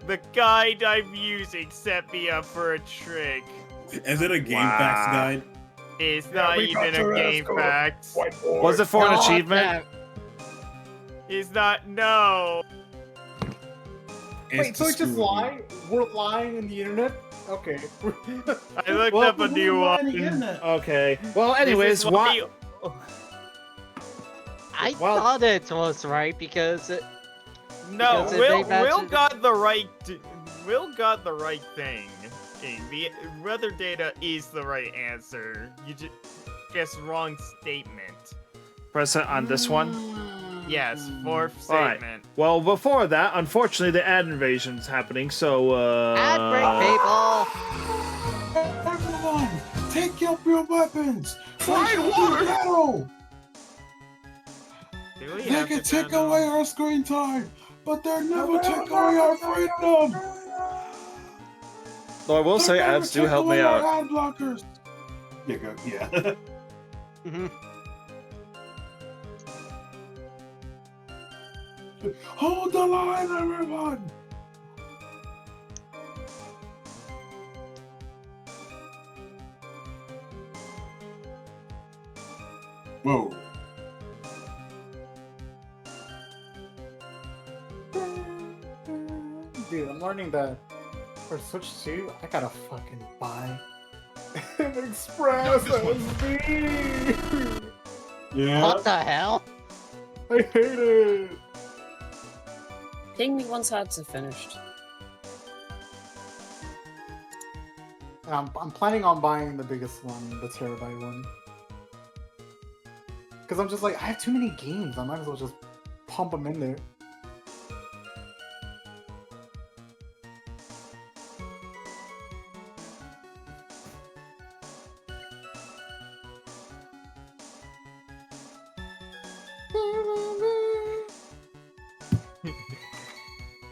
The guide I'm using set me up for a trick. Is it a game Wow. facts guide? It's Yeah, not we got even your a ass game covered. facts. White boy. Was it for an God achievement? It's not, no. Wait, so it's just screwy. lying? We're lying in the internet? Okay. I looked Well, up a new one. Okay. Well, This anyways, is why why? you- I Well- thought it was right because it, No, Because if Will they match it- got the right. Will got the right thing. The weather data is the right answer. You just wrong statement. Press it on this one. Yes, fourth All right. statement. Well, before that, unfortunately, the ad invasion's happening. So, ad break, people. Everyone, take up your weapons. Fight water battle. Do we They have can to take turn away on- our screen time, but they'll never take away our freedom. Though I will They'll say, never ads do take help me away our out. ad blockers. Yeah. Hold the line, everyone. Whoa. Dude, I'm learning that for Switch 2, I gotta fucking buy an Express SD! Yeah. What the hell? I hate it! Ping me once ads are finished. I'm planning on buying the biggest one, the terabyte one. Because I'm just like, I have too many games, I might as well just pump them in there.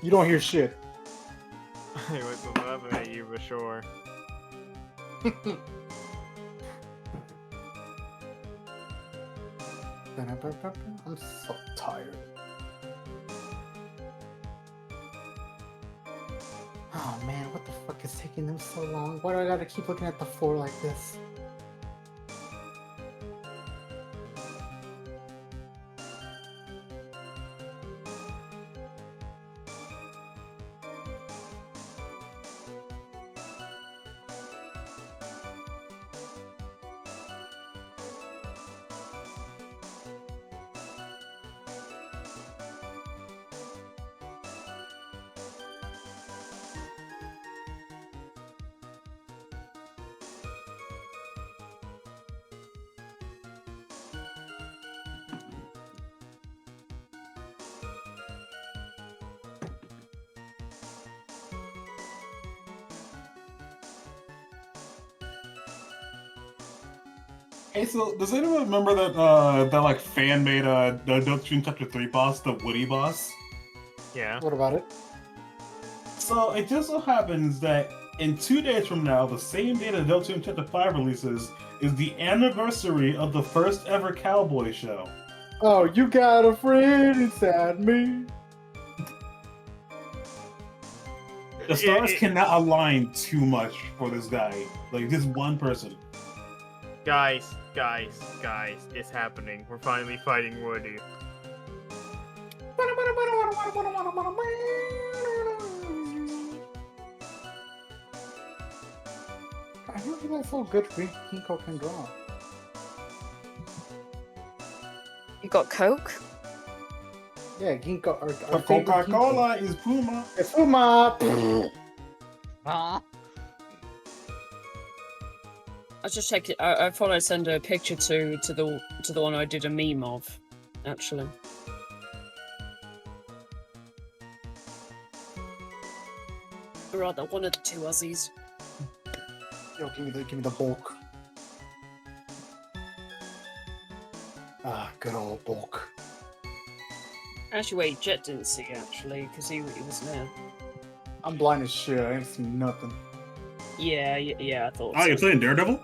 You don't hear shit. I was laughing at you for sure. I'm so tired. Oh man, what the fuck is taking them so long? Why do I gotta keep looking at the floor like this? Hey, so does anyone remember that that like fan made the Don't Stream Chapter 3 boss, the Woody boss? Yeah. What about it? So it just so happens that in 2 days from now, the same day that Deltarune Chapter 5 releases, is the anniversary of the first ever Cowboy show. Oh, you got a friend inside me. The stars cannot align too much for this guy. Like, this one person. Guys, it's happening. We're finally fighting Woody. I don't think that's so good Ginkgo can draw. You got Coke? Yeah, Ginkgo. Our Coca-Cola is Puma. It's Puma! Huh? I just checked it. I thought I'd send a picture to the one I did a meme of, actually. Or rather, one of the two Aussies. Yo, give me the bulk. Ah, good old bulk. Actually, wait, Jet didn't see actually, because he was there. I'm blind as shit. I ain't seen nothing. Yeah, I thought. Oh, so. you're playing Daredevil?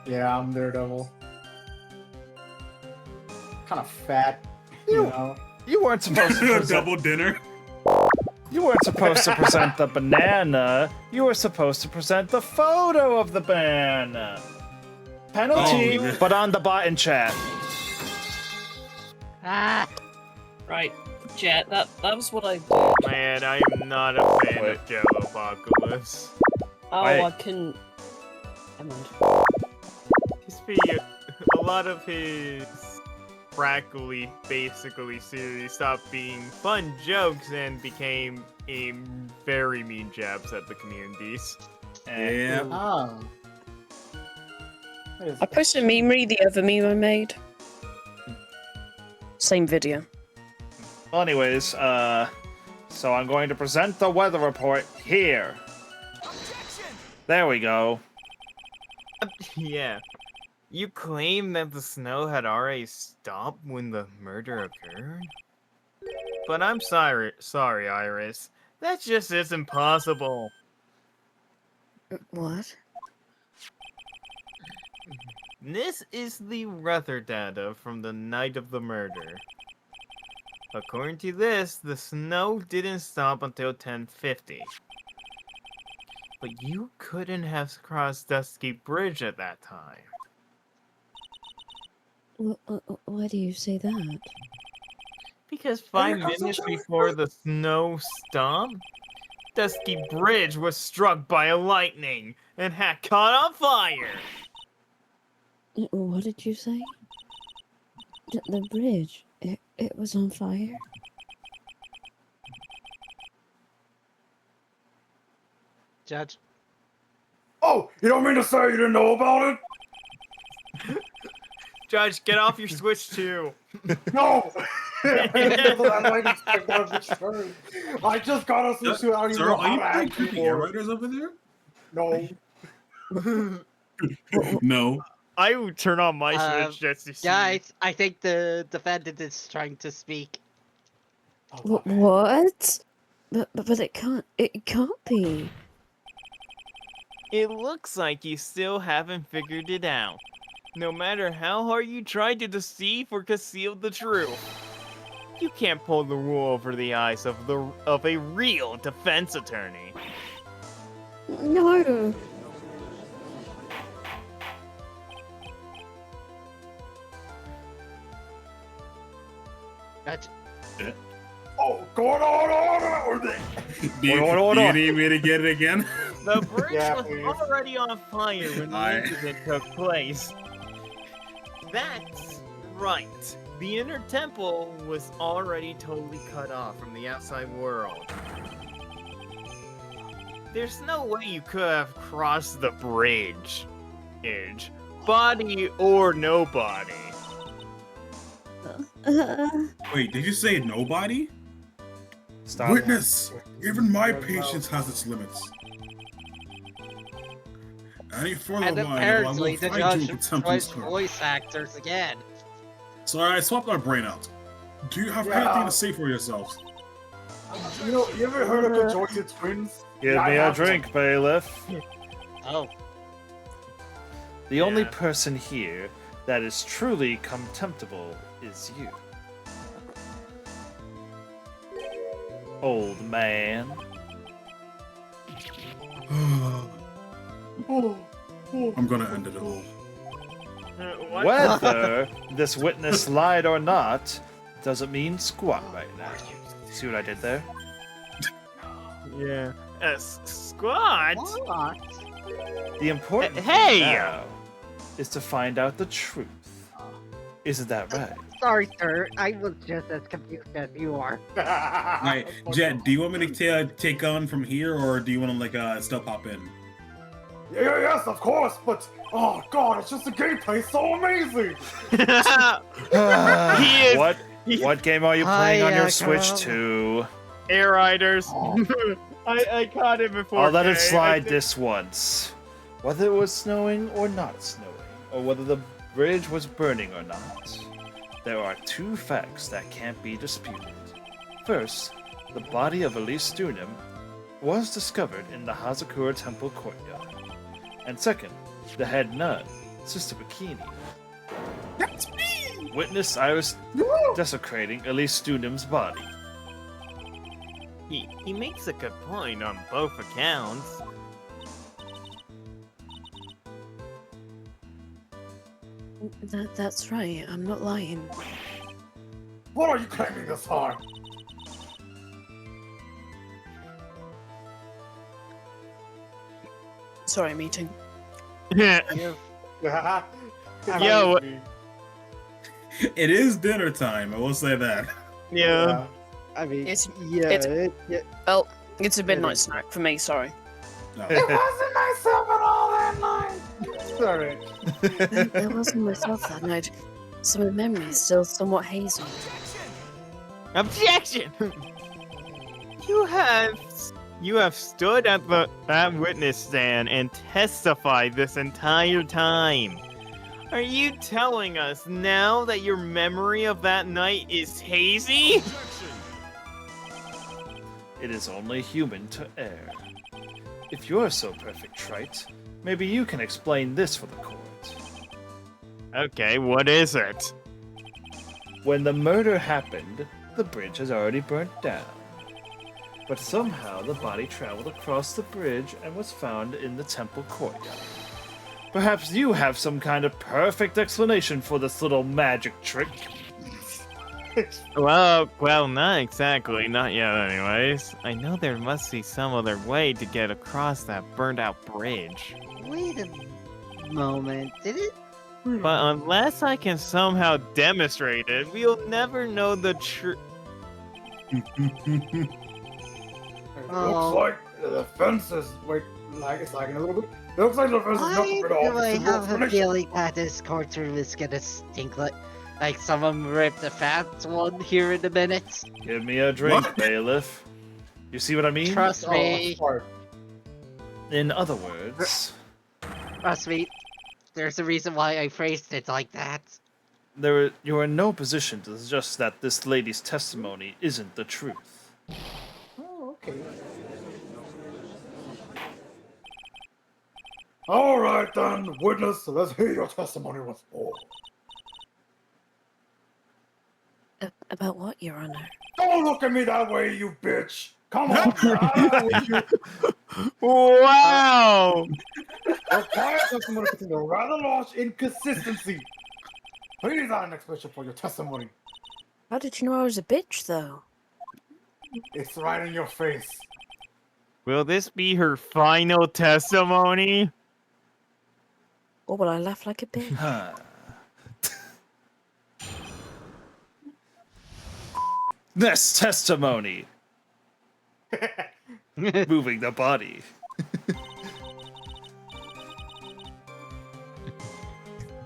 Yeah, I'm Daredevil. Kind of fat, you know. You weren't supposed to present, Double dinner. you weren't supposed to present the banana. You were supposed to present the photo of the banana. Penalty, Oh, yeah. but on the bot in chat. Ah! Right, Jet. That was what I did. Man, I am not a fan of Jello Apocalypse. Oh, Wait. I can. Never mind. A lot of his practically, basically series stopped being fun jokes and became a very mean jabs at the communities. Yeah. Ah. I posted a meme the other meme I made. Same video. Well, anyways, so I'm going to present the weather report here. There we go. Yeah. You claim that the snow had already stopped when the murder occurred? But I'm sorry, Iris. That just isn't possible. What? This is the weather data from the night of the murder. According to this, the snow didn't stop until 10:50. But you couldn't have crossed Dusky Bridge at that time. Why do you say that? Because 5 minutes before the snow stopped, Dusky Bridge was struck by a lightning and had caught on fire. What did you say? The bridge. It was on fire? Judge. Oh, you don't mean to say you didn't know about it? Judge, get off your Switch 2. No! I just got us into it. I don't even Sir, know are how you to playing act creepy air anymore. riders over there? No. No. I would turn on my Switch just to see. Guys, I think the defendant is trying to speak. What? But it can't. It can't be. It looks like you still haven't figured it out. No matter how hard you try to deceive or conceal the truth, you can't pull the wool over the eyes of a real defense attorney. No. Judge. Oh, going on. Do you need me to get it again? The bridge Yeah, was please. already on fire when the Aye. incident took place. That's right. The inner temple was already totally cut off from the outside world. There's no way you could have crossed the bridge. Body or no body. Wait, did you say nobody? Stop. Witness! Even my patience has its limits. Any further And while, I apparently will the find you judge with contempt was and scorn. voice actors again. So I swapped my brain out. Do you have Yeah. anything to say for yourselves? You ever heard of conjoined twins? Give Yeah, I me a have drink, bailiff. Oh, The only Yeah. person here that is truly contemptible is you. Old man. Oh, I'm gonna end it all. What? Whether this witness lied or not doesn't mean squat right now. See what I did there? Yeah. Squad? what? The important Hey! thing now is to find out the truth. Isn't that right? Sorry, sir. I was just as confused as you are. Alright, Jet, do you want me to take on from here, or do you want to still pop in? Yes, of course, but oh god, it's just the gameplay so amazing. He is- What game are you playing on your Hiya, Switch girl. 2? Air Riders. I caught it before. I'll let it slide this once. Whether it was snowing or not snowing, or whether the bridge was burning or not, there are two facts that can't be disputed. First, the body of Elise Stunum was discovered in the Hazakura Temple courtyard. And second, the head nun, Sister Bikini. That's me! Witness Iris desecrating Elise Stunum's body. He makes a good point on both accounts. That's right. I'm not lying. What are you claiming this hard? Sorry, meeting. Yeah. Yo. It is dinner time, I will say that. Yeah. I mean, It's- yeah, it's- yeah. Well, it's a midnight It is. snack for me. Sorry. No. It wasn't myself at all that night. Sorry. There wasn't myself that night, so my memory is still somewhat hazy. Objection! You have stood at that witness stand and testified this entire time. Are you telling us now that your memory of that night is hazy? It is only human to err. If you're so perfect, Trite, maybe you can explain this for the court. Okay, what is it? When the murder happened, the bridge has already burnt down. But somehow the body traveled across the bridge and was found in the temple courtyard. Perhaps you have some kind of perfect explanation for this little magic trick. Well, not exactly. Not yet, anyways. I know there must be some other way to get across that burned-out bridge. Wait a moment. Did it? But unless I can somehow demonstrate it, we'll never know the truth. Looks like the fence is it's lagging a little bit. It looks like the fence is not Why at all. do I It's a have a explanation. feeling that this courtroom is gonna stink like someone ripped a fat one here in a minute? Give me a drink, What? bailiff. You see what I mean? Trust Oh, me. sorry. In other words, Trust me. There's a reason why I phrased it like that. you are in no position to suggest that this lady's testimony isn't the truth. Oh, okay. All right then, witness. Let's hear your testimony once more. About what, Your Honor? Don't look at me that way, you bitch. Come on. Ah, with you. Wow! Your prior testimony contained a rather large inconsistency. Please add an explanation for your testimony. How did you know I was a bitch, though? It's right in your face. Will this be her final testimony? Or will I laugh like a bitch? Huh. This testimony! Moving the body.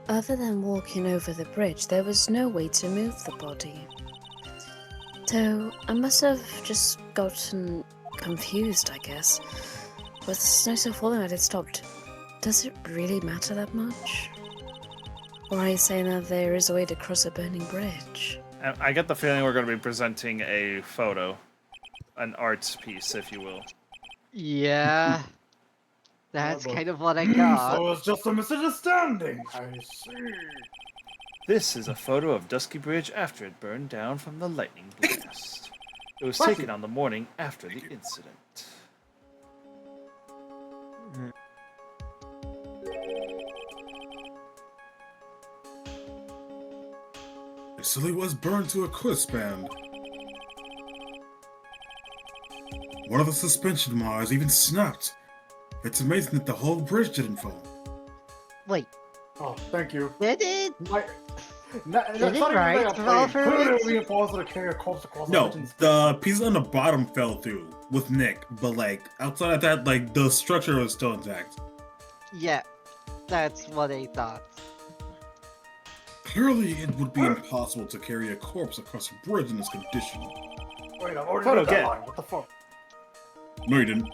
Other than walking over the bridge, there was no way to move the body. So I must have just gotten confused, I guess. With the snow so falling that it stopped, does it really matter that much? Or are you saying that there is a way to cross a burning bridge? I get the feeling we're going to be presenting a photo. an art piece, if you will. Yeah. That's but- kind of what I got. So it's just a misunderstanding. I see. This is a photo of Dusky Bridge after it burned down from the lightning blast. It was taken on the morning after the incident. It silly was burned to a crisp, and one of the suspension wires even snapped. It's amazing that the whole bridge didn't fall. Wait, Oh, thank you. did it? My, that's Did it not even right, like a plane. Developer? Could it be impossible to carry a corpse across No, mountains? the piece on the bottom fell through with Nick, but like outside of that, like the structure was still intact. Yeah, that's what I thought. Clearly, it would be impossible to carry a corpse across a bridge in this condition. Wait, I've already Photo read that get. line. What the fuck? No, you didn't.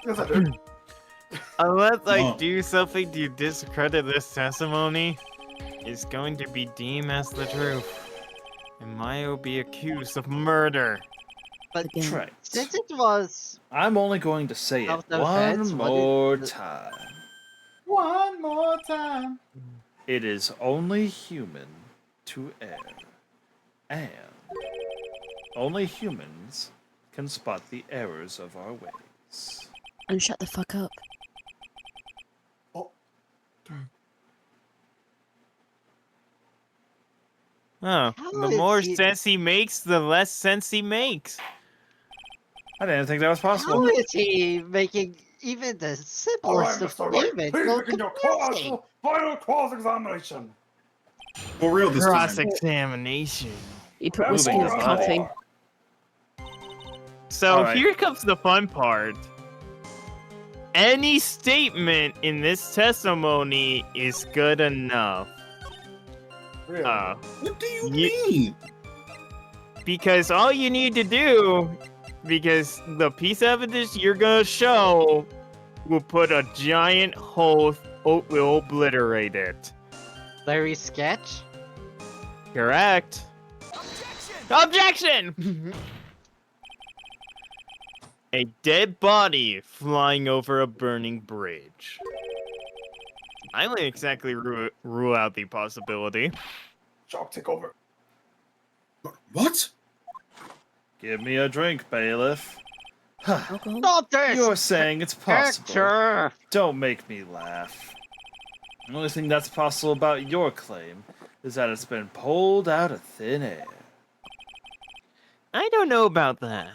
Yes, I did. Unless I Oh. do something to discredit this testimony, it's going to be deemed as the truth. And Maya will be accused of murder. But Again. Right. since it was I'm only going to say it Self-defense, one what more is- time. One more time. It is only human to err. And only humans can spot the errors of our ways. And shut the fuck up. Oh, How the is more he- sense he makes, the less sense he makes. I didn't think that was how possible. is he making even the Alright, simplest Mr. of Wright, statements please so begin your confusing? final cross-examination. For real this time. Cross-examination. You put Moving whiskey with on. coffee. So Alright. here comes the fun part. Any statement in this testimony is good enough. Really? What do you Ye- mean? Because all you need to do, because the piece of evidence you're gonna show will put a giant hole, will obliterate it. Larry sketch? Correct. Objection! A dead body flying over a burning bridge. I wouldn't exactly rule out the possibility. Shock, take over. What? Give me a drink, bailiff. Alcohol? Not this You're saying it's possible. picture! Don't make me laugh. The only thing that's possible about your claim is that it's been pulled out of thin air. I don't know about that.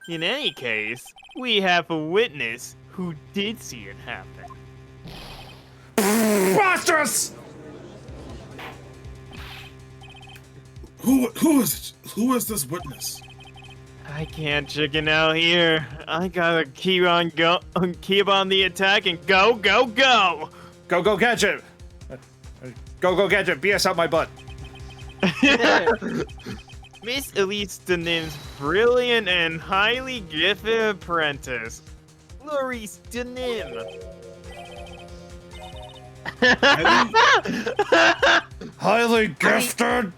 In any case, we have a witness who did see it happen. Preposterous! Who is it? Who is this witness? I can't chicken out here. I gotta keep on the attack and go, go, go! Go, Gadget! Go, Gadget, BS out my butt. Miss Elise Denim's brilliant and highly gifted apprentice, Maurice Denim. Highly gifted!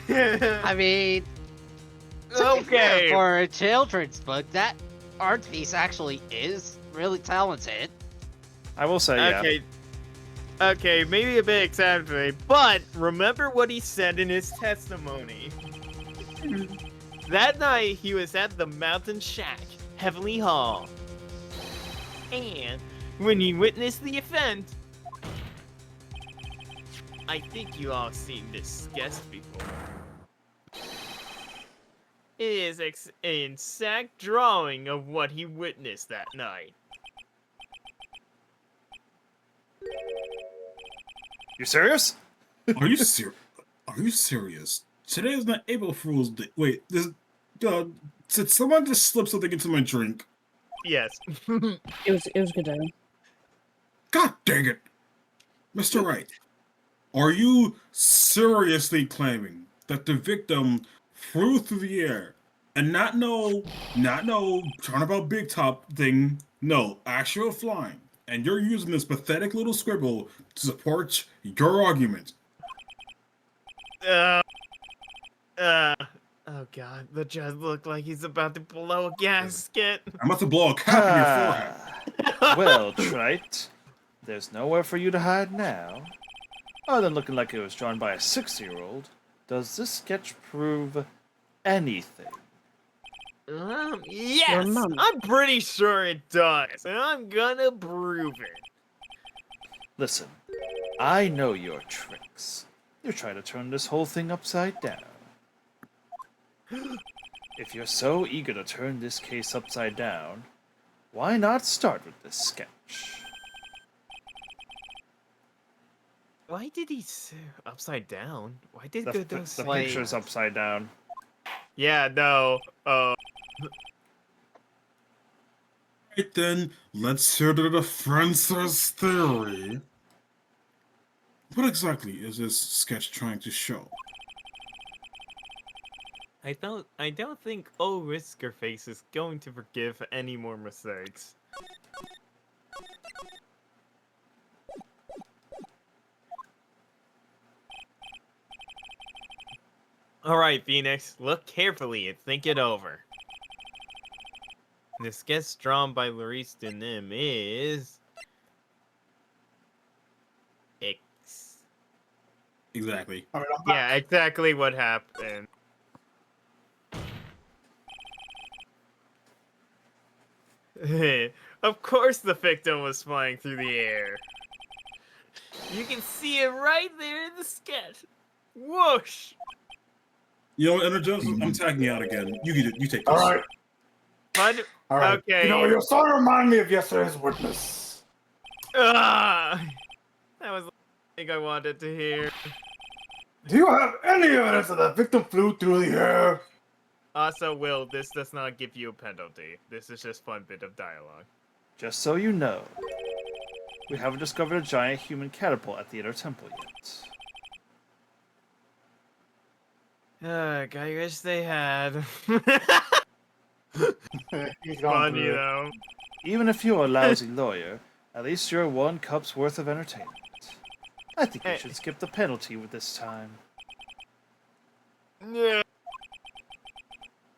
I mean, to be fair, Okay. for a children's book, that art piece actually is really talented. I will say, yeah. Okay, maybe a bit exaggerated, but remember what he said in his testimony. That night, he was at the Mountain Shack, Heavenly Hall. And when he witnessed the event, I think you all seen this sketch before. It is an exact drawing of what he witnessed that night. You serious? Are you serious? Are you serious? Today is not April Fool's Day. Wait, this, did someone just slip something into my drink? Yes. It was good. Owen. God dang it, Mr. Wright! Are you seriously claiming that the victim flew through the air and not no turnabout big top thing? No, actual flying. And you're using this pathetic little scribble to support your argument. Oh god, the judge looked like he's about to blow a gasket. I'm about to blow a cap in your forehead. Well, Trite, there's nowhere for you to hide now. Other than looking like it was drawn by a 6-year-old, does this sketch prove anything? Yes! mum. I'm pretty sure it does, and I'm gonna prove it. Listen, I know your tricks. You're trying to turn this whole thing upside down. If you're so eager to turn this case upside down, why not start with this sketch? Why did he say upside down? Why did The, Godot the say picture's that? upside down. Yeah, no. Right then, let's hear the defense's theory. What exactly is this sketch trying to show? I don't think old Whiskerface is going to forgive any more mistakes. Alright, Phoenix, look carefully and think it over. The sketch drawn by Laurice Denim is... X. Exactly. I mean, Yeah, exactly what happened. Of course the victim was flying through the air. You can see it right there in the sketch. Whoosh! You know what, Energize? I'm tagging you out again. You take this. all right, But, all right. okay. You know, you're starting to remind me of yesterday's witness. Ah, that was the thing I wanted to hear. Do you have any evidence that the victim flew through the air? Also, Will, this does not give you a penalty. This is just fun bit of dialogue. Just so you know, we haven't discovered a giant human catapult at the inner temple yet. Ugh, I wish they had. He's gone Funny through it. though. Even if you're a lousy lawyer, at least you're 1 cup's worth of entertainment. I think you Hey. should skip the penalty with this time. Yeah.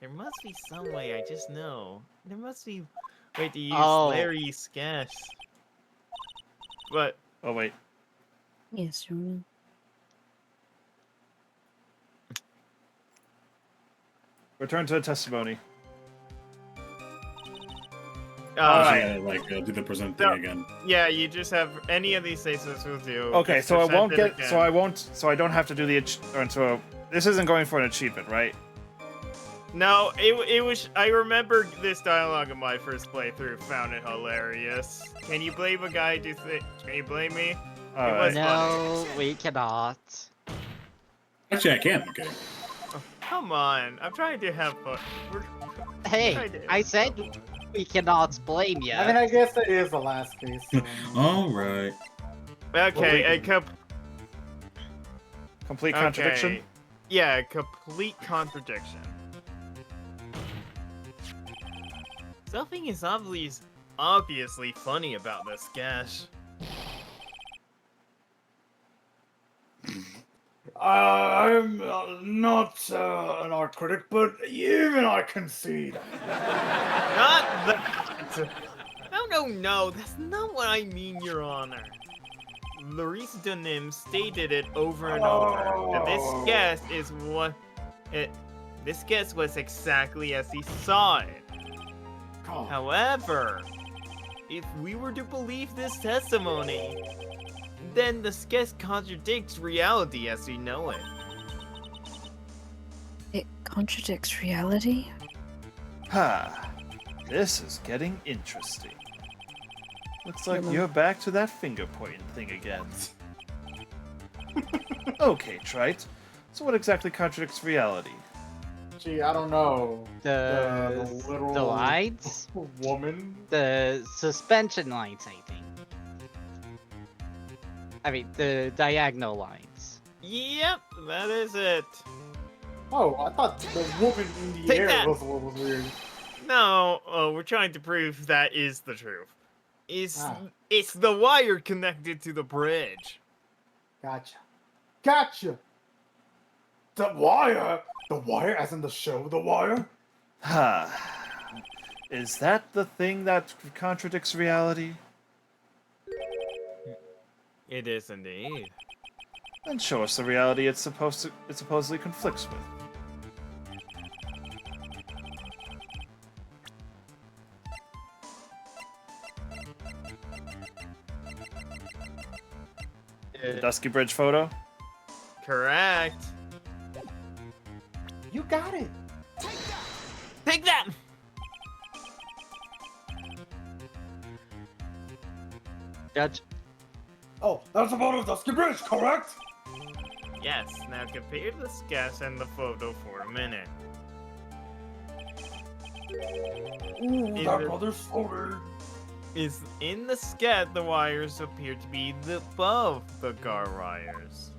There must be some way, I just know. There must be way to use Oh. Larry's sketch. But, Oh wait, Yes, Your Honor. return to the testimony. alright. Do the present thing No. again. Yeah, you just have any of these statements will do. Okay, Just so I present won't it get, again. so I don't have to do the, this isn't going for an achievement, right? No, it was. I remember this dialogue in my first playthrough. Found it hilarious. Can you blame a guy to think? Can you blame me? Alright. No, we cannot. Actually, I can. Okay. Come on, I'm trying to have fun. Hey, I said we cannot blame you. I mean, I guess that is the last case. So. All right. Okay, a Complete contradiction? Okay. Yeah, a complete contradiction. Something is obviously funny about this sketch. I'm not an art critic, but even I concede. Not that. No, that's not what I mean, Your Honor. Laurice Denim stated it over and over that this sketch is what this sketch was exactly as he saw it. Oh, However, if we were to believe this testimony, then the sketch contradicts reality as we know it. It contradicts reality? Ha! This is getting interesting. Looks like Hello. you're back to that finger pointing thing again. Okay, Trite. So what exactly contradicts reality? gee, I don't know. The literal lines? woman. The suspension lines, I think. I mean, the diagonal lines. Yep, that is it. Oh, I thought the woman in the Take air that. was what was weird. No, we're trying to prove that is the truth. Ah. It's the wire connected to the bridge. Gotcha. Gotcha. The Wire? The Wire as in the show The Wire? Is that the thing that contradicts reality? It is indeed. Then show us the reality it supposedly conflicts with. The Dusky Bridge photo? Correct. You got it! Take that! Judge. Oh, that's about a Dusky Bridge, correct? Yes, now compare the sketch and the photo for a minute. Ooh, Is that it- brother's so weird. Is in the sket, the wires appear to be above the car wires.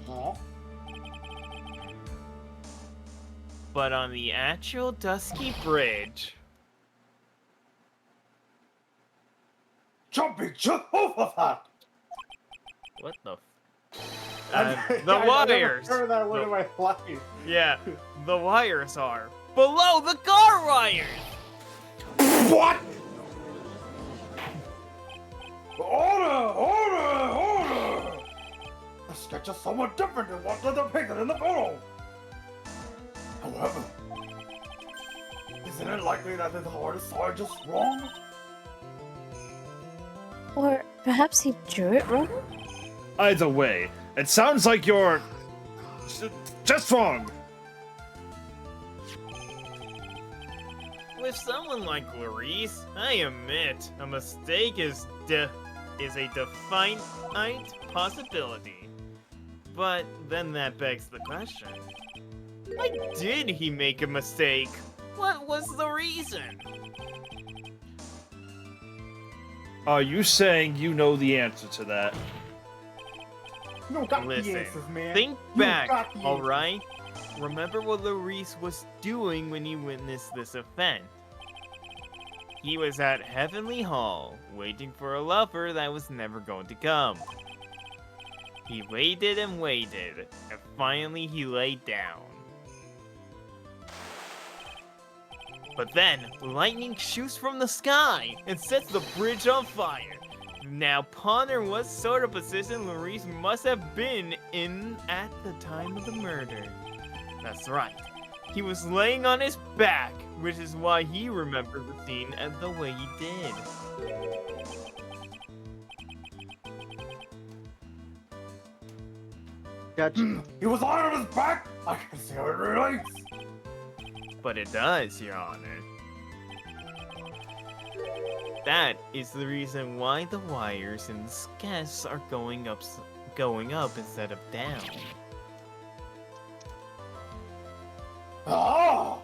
Uh-huh. But on the actual Dusky Bridge, Jumping just over that! what the? I The never wires. heard that word in my life. Yeah, the wires are below the car wires. What? Order! The sketch is somewhat different than what's depicted in the photo. However, isn't it likely that the artists are just wrong? Or perhaps he drew it wrong? Either way, it sounds like you're just wrong. With someone like Clarice, I admit a mistake is a definite possibility. But then that begs the question: why did he make a mistake? What was the reason? Are you saying you know the answer to that? You got Listen, the answers, man. Think You back, got the answers. alright? Remember what Larice was doing when he witnessed this event. He was at Heavenly Hall, waiting for a lover that was never going to come. He waited and waited, and finally he laid down. But then, lightning shoots from the sky and sets the bridge on fire. Now ponder what sort of position Larice must have been in at the time of the murder. That's right. He was laying on his back, which is why he remembered the scene and the way he did. Judge. He was lying on his back. I can see how it relates. But it does, Your Honor. That is the reason why the wires in the sketch are going up instead of down. Ah!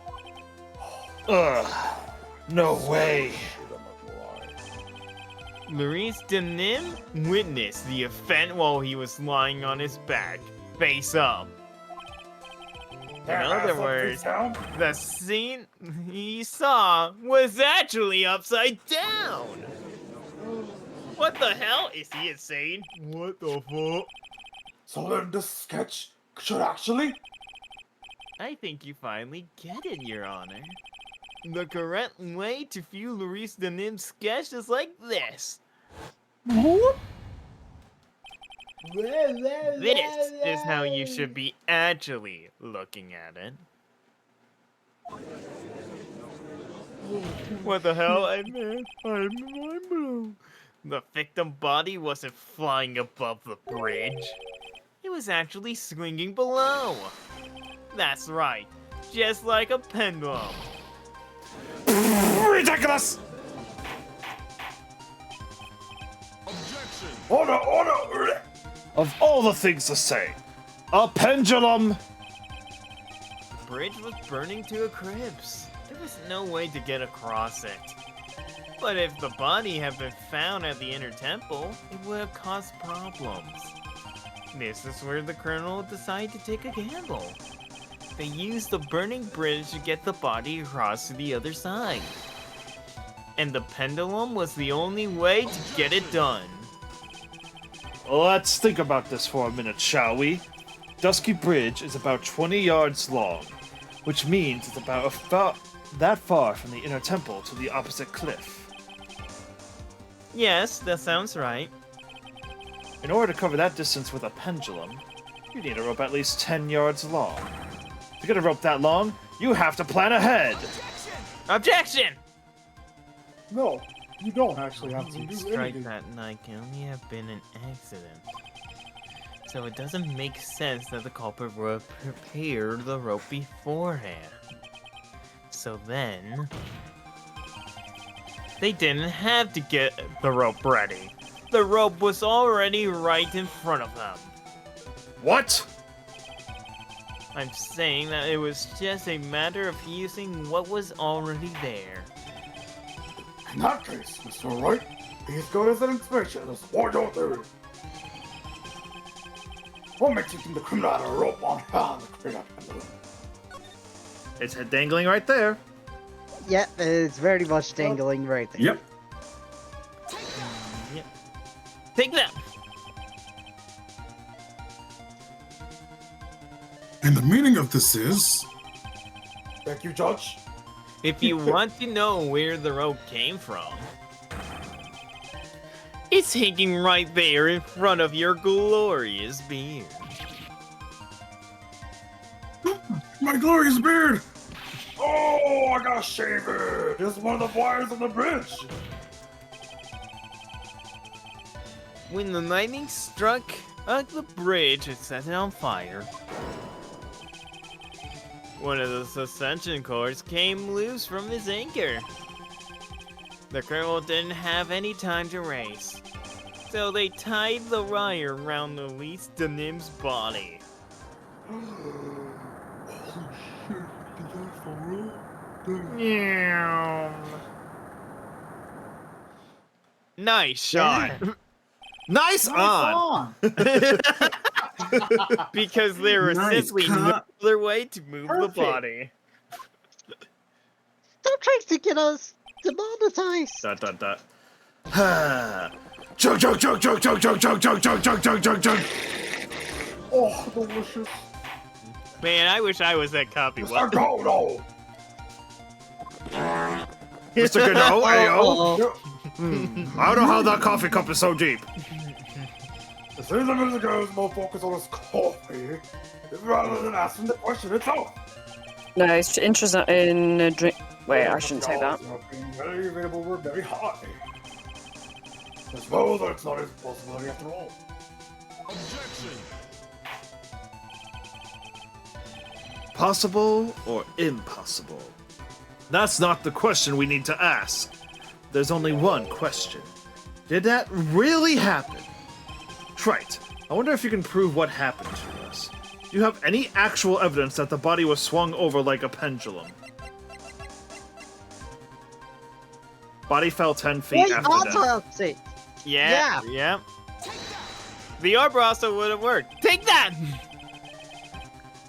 Ugh. No way. Maurice Denim witnessed the event while he was lying on his back, face up. In other words, the scene he saw was actually upside down. What the hell? Is he insane? What the fuck? So then the sketch should actually... I think you finally get it, Your Honor. The correct way to view Larice Denim's sketch is like this. This is how you should be actually looking at it. What the hell? I'm blown. The victim body wasn't flying above the bridge. It was actually swinging below. That's right, just like a pendulum. Ridiculous! Order! Of all the things to say, a pendulum. The bridge was burning to a crisp. There was no way to get across it. But if the body had been found at the inner temple, it would have caused problems. This is where the colonel decided to take a gamble. They used the burning bridge to get the body across to the other side. And the pendulum was the only way to get it done. Let's think about this for a minute, shall we? Dusky Bridge is about 20 yards long, which means it's about that far from the inner temple to the opposite cliff. Yes, that sounds right. In order to cover that distance with a pendulum, you need a rope at least 10 yards long. To get a rope that long, you have to plan ahead! Objection! No, you don't actually have to The do strike anything. that night can only have been an accident. So it doesn't make sense that the culprit would prepare the rope beforehand. So then... they didn't have to get the rope ready. The rope was already right in front of them. What? I'm saying that it was just a matter of using what was already there. In that case, Mr. Wright, please go to the inspection and support your theory. What makes you think the criminal had a rope on hand to create a pendulum? It's head dangling right there. Yep, it's very much dangling right there. Yep. Yep. Take that! And the meaning of this is... Thank you, Judge. If you want to know where the rope came from, it's hanging right there in front of your glorious beard. My glorious beard! Oh, I gotta shave it. This is one of the wires on the bridge. When the lightning struck the bridge, it set it on fire. One of the suspension cords came loose from his anchor. The criminal didn't have any time to race, so they tied the wire around Elise Denim's body. Nice shot. Nice on! Because there was Nice simply no cut. other way to move the body. Stop trying to get us demonetized. Dot dot dot. Chug chug chug chug chug chug chug chug chug chug chug chug chug. Oh, delicious. Man, I wish I was that copy. Mr. Godo. Mr. Godot, ayo. Uh-oh. I don't know how that coffee cup is so deep. It seems like Mr. Godo is more focused on his coffee rather than asking the question itself. No, it's interested in a drink. Wait, I shouldn't say that. Being very available, we're very high. I suppose that's not his possibility after all. Possible or impossible? That's not the question we need to ask. There's only one question. Did that really happen? Trite, I wonder if you can prove what happened to us. Do you have any actual evidence that the body was swung over like a pendulum? Body fell 10 feet Wait, after death. autopsy. Yeah. The orb also would have worked. Take that!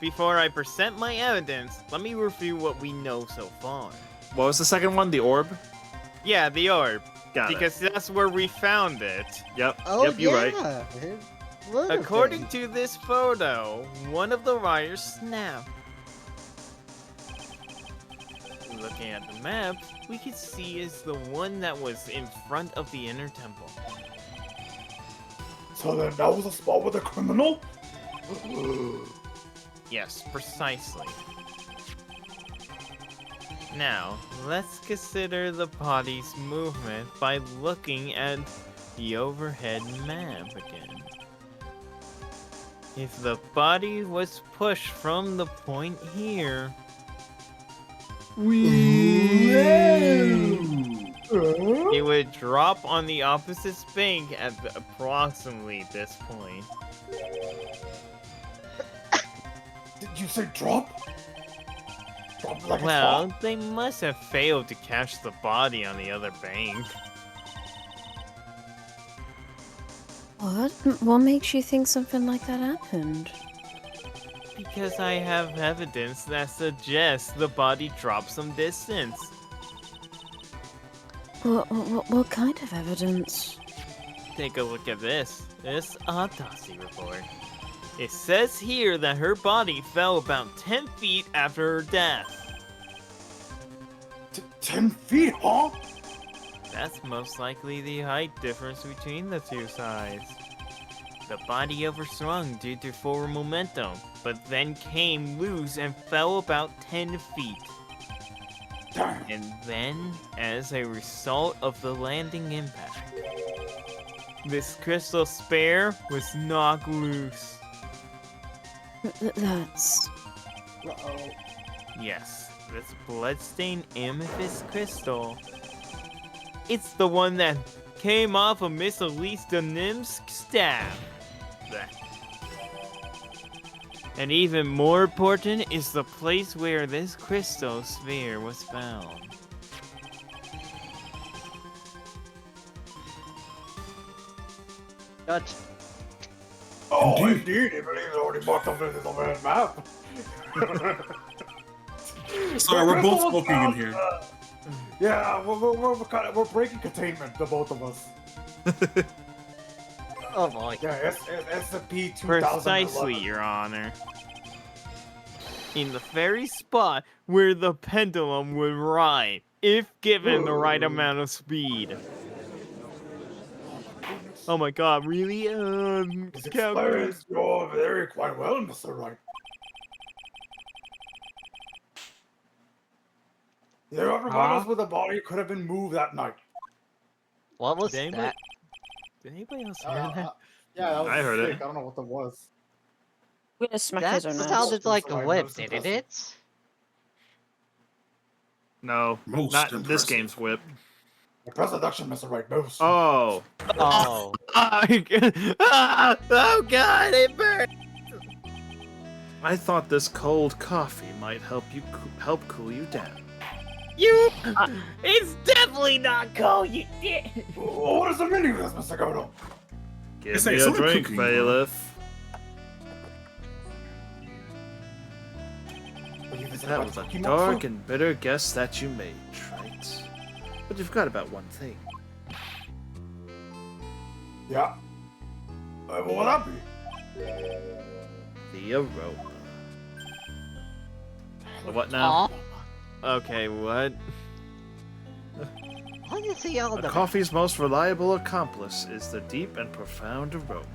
Before I present my evidence, let me review what we know so far. What was the second one? The orb? Yeah, the orb. Got Because that's where we found it. it. Yep. Oh, yep, you're right. yeah. It would have According been. to this photo, one of the wires snapped. Looking at the map, we can see is the one that was in front of the inner temple. So then that was a spot with a criminal? Yes, precisely. Now, let's consider the body's movement by looking at the overhead map again. If the body was pushed from the point here, it would drop on the opposite bank at approximately this point. Did you say drop? Drop like a Well, spot? they must have failed to catch the body on the other bank. What? What makes you think something like that happened? Because I have evidence that suggests the body dropped some distance. What kind of evidence? Take a look at this. This autopsy report. It says here that her body fell about 10 feet after her death. 10 feet, huh? That's most likely the height difference between the two sides. The body overswung due to forward momentum, but then came loose and fell about 10 feet. Damn. And then, as a result of the landing impact, this crystal spare was knocked loose. That's... Uh-oh. Yes, this bloodstained amethyst crystal. It's the one that came off of Miss Elise Denim's staff. Blech. And even more important is the place where this crystal sphere was found. Gotcha. Oh, indeed, he believes already marked off this on the map. Sorry, we're both smoking in here. Yeah, we're breaking containment, the both of us. Oh boy. Yeah, SCP 2011. Precisely, Your Honor. In the very spot where the pendulum would ride, if given the right amount of speed. Oh my god, really? This explains your theory quite well, Mr. Wright. Whoever got us with the body could have been moved that night. What was Did anybody- that? Did anybody else hear that? Yeah, that was I heard it. sick. I don't know what that was. We're gonna smack That his own ass. sounded like a Sorry, whip, most didn't impressive. it? No, Most not this impressive. game's whip. The production, Mr. Wright, most. Oh, Oh. Oh god, it burns! I thought this cold coffee might help cool you down. You! It's definitely not cold, you did! What is the meaning of this, Mr. Godo? Give It's me like a someone drink, cooking, bailiff. Believe it's That about was a Pokemon dark food? and bitter guess that you made, Trite. But you've got about one thing. Yeah. What would that be? The aroma. What now? Okay, what? What is he on A the coffee's most reliable accomplice is the deep and profound aroma.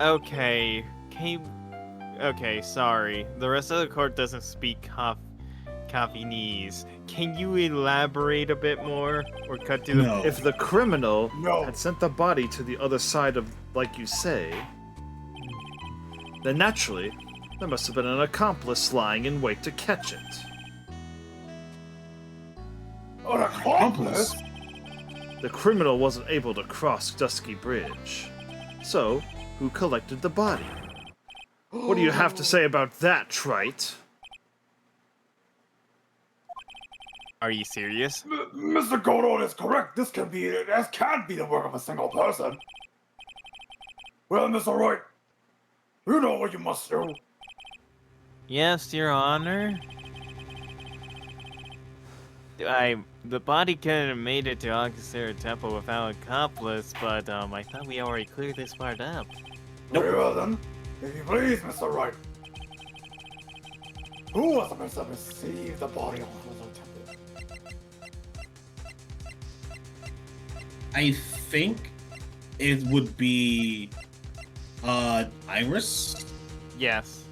Okay, okay, sorry. The rest of the court doesn't speak Coffeenese. Can you elaborate a bit more? Or cut to the... No. If the criminal No. had sent the body to the other side of, like you say, then naturally, there must have been an accomplice lying in wait to catch it. An accomplice? The criminal wasn't able to cross Dusky Bridge. So, who collected the body? What do you have to say about that, Trite? Are you serious? Mr. Godot is correct. This can't be the work of a single person. Well, Mr. Wright, you know what you must do. Yes, Your Honor. The body couldn't have made it to Alcacera Temple without accomplice, but I thought we already cleared this part up. Very well then. If you please, Mr. Wright. Who was the person to receive the body of Alcazar Temple? I think it would be Iris. Yes.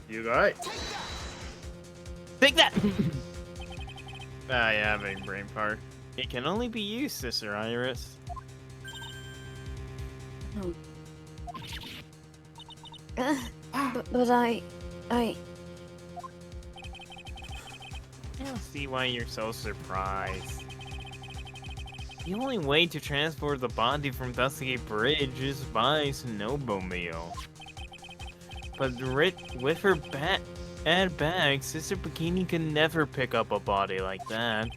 You right. Take that! Yeah, big brain fart. It can only be you, Sister Iris. But I... I don't see why you're so surprised. The only way to transport the body from Dusky Bridge is by snowmobile. But with her bag, Sister Bikini can never pick up a body like that.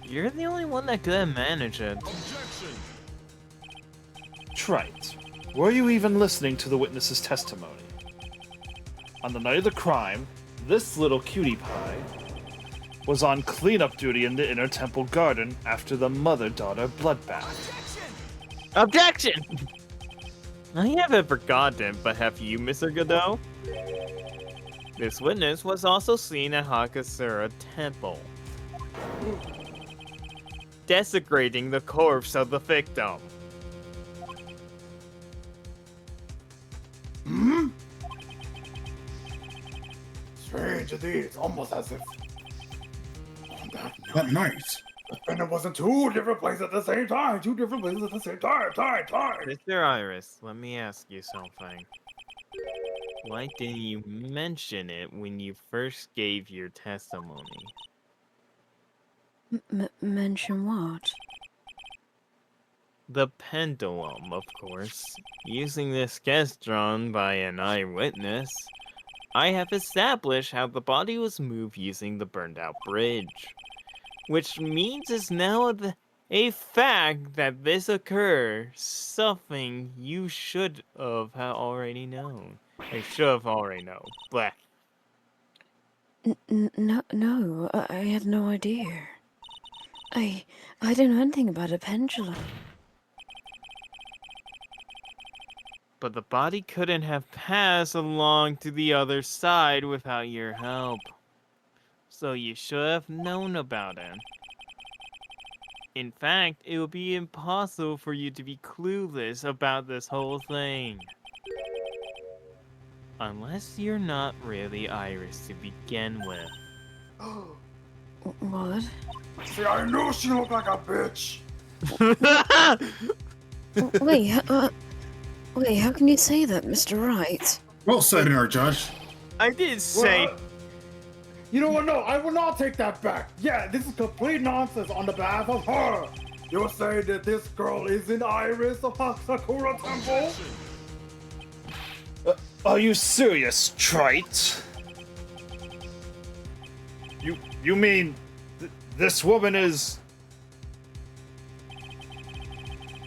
You're the only one that could manage it. Trite. Were you even listening to the witness's testimony? On the night of the crime, this little cutie pie was on cleanup duty in the inner temple garden after the mother-daughter bloodbath. Objection! I haven't forgotten, but have you, Mr. Godot? This witness was also seen at Hakasura Temple, desecrating the corpse of the victim. Hmm? Strange indeed. It's almost as if on That night. the defendant was in two different places at the same time. Two different places at the same time. Mr. Iris, let me ask you something. Why didn't you mention it when you first gave your testimony? Mention what? The pendulum, of course. Using the sketch drawn by an eyewitness, I have established how the body was moved using the burned out bridge. Which means it's now a fact that this occurred, something you should have already known. I should have already known. Blah. No, I had no idea. I didn't know anything about a pendulum. But the body couldn't have passed along to the other side without your help. So you should have known about it. In fact, it would be impossible for you to be clueless about this whole thing. Unless you're not really Iris to begin with. What? See, I knew she looked like a bitch. Wait, how can you say that, Mr. Wright? Well said, Inner Judge. I did say... What? You know what? No, I will not take that back. Yeah, this is complete nonsense on the behalf of her. You're saying that this girl is an Iris of Sakura Temple? Are you serious, trite? You mean this woman is?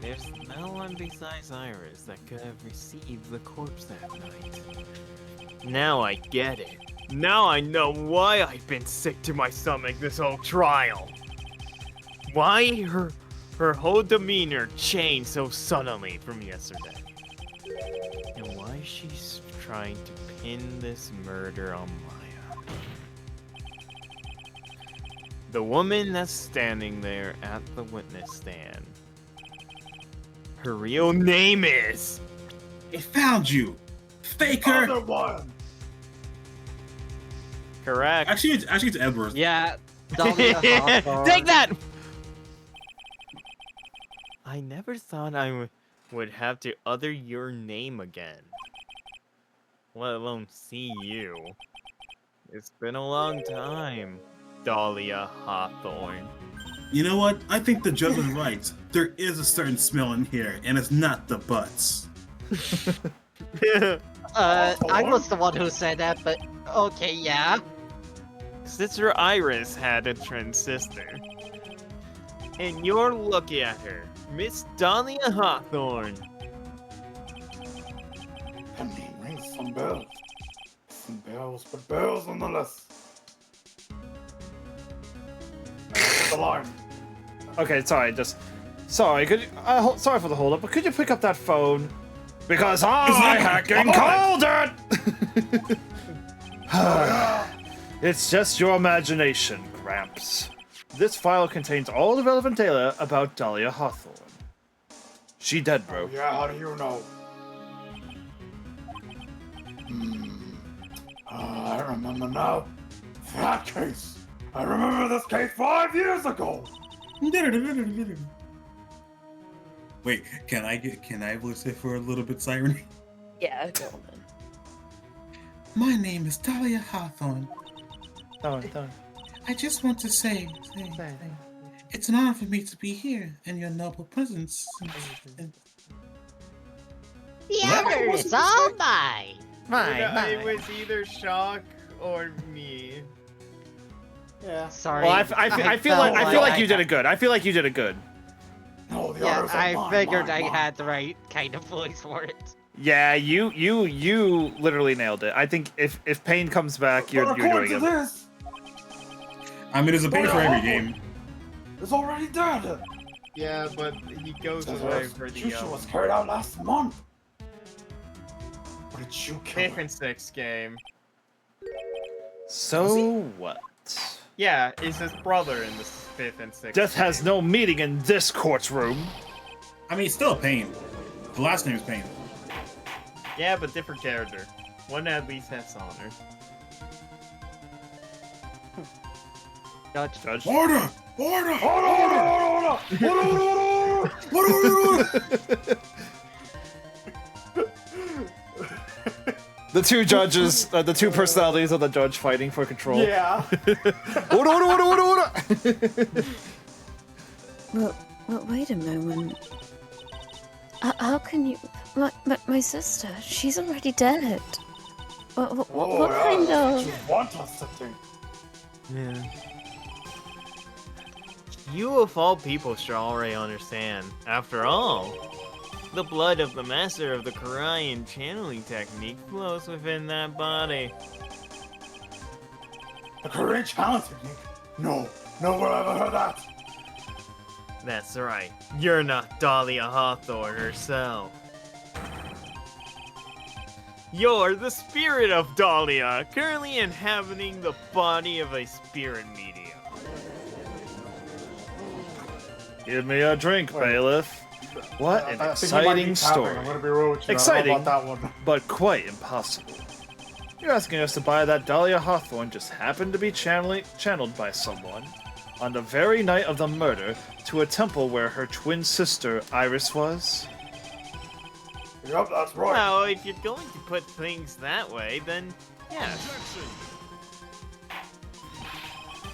There's no one besides Iris that could have received the corpse that night. Now I get it. Now I know why I've been sick to my stomach this whole trial. Why her whole demeanor changed so suddenly from yesterday. And why she's trying to pin this murder on Maya. The woman that's standing there at the witness stand. Her real name is... It found you! Faker! Other one. Correct. Actually, it's Edward. Yeah, Dahlia Hawthorne. Take that! I never thought I would have to utter your name again. Let alone see you. It's been a long time, Dahlia Hawthorne. You know what? I think the judge was right. There is a certain smell in here, and it's not the butts. I was the one who said that, but okay, yeah. Sister Iris had a twin sister. And you're looking at her, Miss Dahlia Hawthorne. That name rings some bells. Some bells, but bells nonetheless. The line. Okay, sorry. Sorry. Could you, sorry for the hold up, but could you pick up that phone? Because I hacking called it. It's just your imagination, Gramps. This file contains all the relevant data about Dahlia Hawthorne. She dead, bro. Yeah, how do you know? I remember now. That case. I remember this case 5 years ago. Wait, can I voice it for a little bit, Siren? Yeah, go on then. My name is Dahlia Hawthorne. Don't. I just want to say, it's an honor for me to be here in your noble presence. The honor is all mine. It was either Shock or me. Yeah. Sorry. Well, I feel like you did it good. I feel like you did it good. No, the Yeah, honors are I mine, figured mine, I mine. had the right kind of voice for it. Yeah, you literally nailed it. I think if Pain comes back, you're doing according to it. this, I mean, there's a pay for every game. it's already dead. Yeah, but he goes away for the execution was carried out last month. What did you kill 5th and 6th game. So what? Yeah, it's his brother in the 5th and 6th. Death has game. no meaning in this courtroom. I mean, still Pain. The last name is Pain. Yeah, but different character. One at least has honor. Judge. Judge. Order! Order! Hold on, hold on. The two judges, the two personalities of the judge fighting for control. Yeah. Order, order, order, order, order! Well, wait a moment. How can you... My sister, she's already dead. What kind of... You want us to think? Yeah. You of all people should already understand. After all, the blood of the master of the Korean channeling technique flows within that body. The Korean challenge technique? No, nowhere ever heard that. That's right. You're not Dahlia Hawthorne herself. You're the spirit of Dahlia, currently inhabiting the body of a spirit medium. Give me a drink, bailiff. What an I think you might be exciting tapping, story. I'm gonna be real with you. Exciting. I don't know about that one. But quite impossible. You're asking us to buy that Dahlia Hawthorne just happened to be channeled by someone on the very night of the murder to a temple where her twin sister Iris was? Yep, that's right. Well, if you're going to put things that way, then yeah.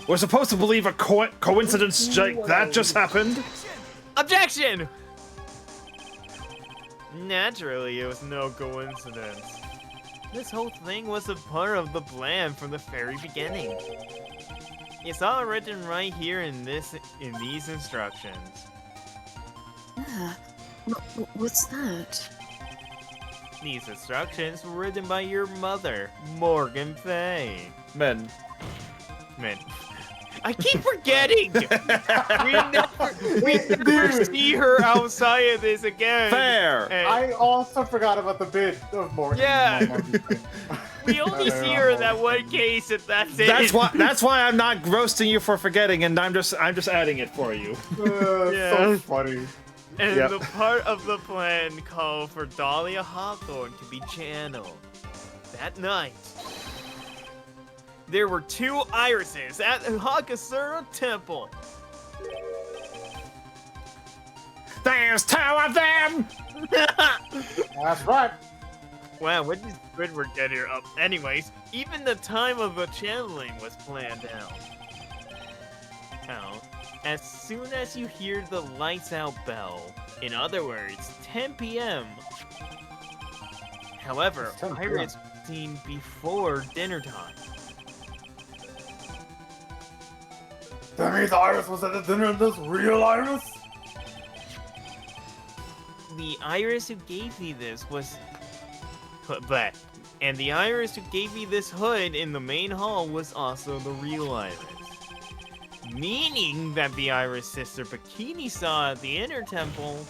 We're supposed to believe a coincidence like that just happened? Objection! Naturally, it was no coincidence. This whole thing was a part of the plan from the very beginning. It's all written right here in these instructions. Ah, what's that? These instructions were written by your mother, Morgan Fay. Men. Man, I keep forgetting! we never see her outside of this again. Fair! And I also forgot about the bid of Morgan. Yeah. we only see her in that one case, and that's it. That's why I'm not roasting you for forgetting, and I'm just adding it for you. Yeah. So funny. And Yep. the part of the plan called for Dahlia Hawthorne to be channeled. That night, there were 2 irises at the Hakasura Temple. There's 2 of them! That's right. Wow, what did Squidward get here up? Anyways, even the time of the channeling was planned out. Now, as soon as you hear the lights out bell, in other words, 10 p.m. However, It's 10 p.m. Iris was seen before dinner time. That means Iris was at the dinner of this real Iris? The Iris who gave me this was... But, and the Iris who gave me this hood in the main hall was also the real Iris. Meaning that the Iris sister Bikini saw at the inner temple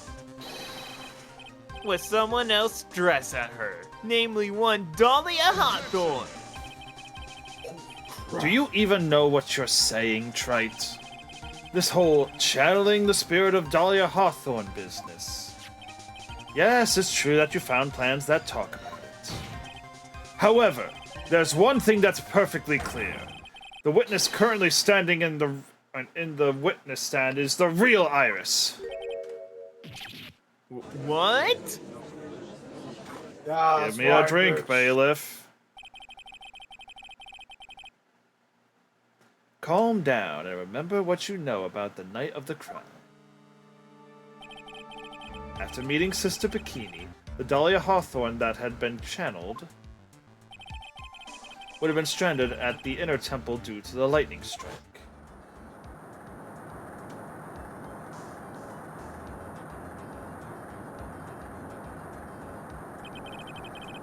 was someone else dressed at her, namely one Dahlia Hawthorne. Do you even know what you're saying, Trite? This whole channeling the spirit of Dahlia Hawthorne business. Yes, it's true that you found plans that talk about it. However, there's one thing that's perfectly clear. The witness currently standing in the witness stand is the real Iris. What? Yeah, Give that's me right, a drink, bitch. bailiff. Calm down and remember what you know about the night of the crime. After meeting Sister Bikini, the Dahlia Hawthorne that had been channeled would have been stranded at the inner temple due to the lightning strike.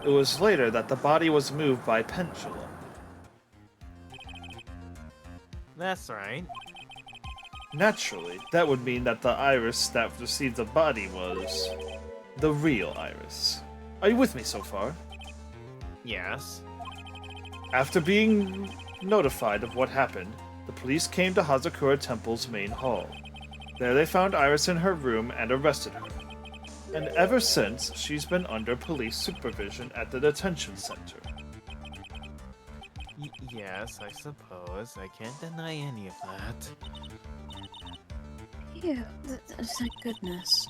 It was later that the body was moved by pendulum. That's right. Naturally, that would mean that the Iris that received the body was the real Iris. Are you with me so far? Yes. After being notified of what happened, the police came to Hazakura Temple's main hall. There they found Iris in her room and arrested her. And ever since, she's been under police supervision at the detention center. Yes, I suppose. I can't deny any of that. Phew, thank goodness.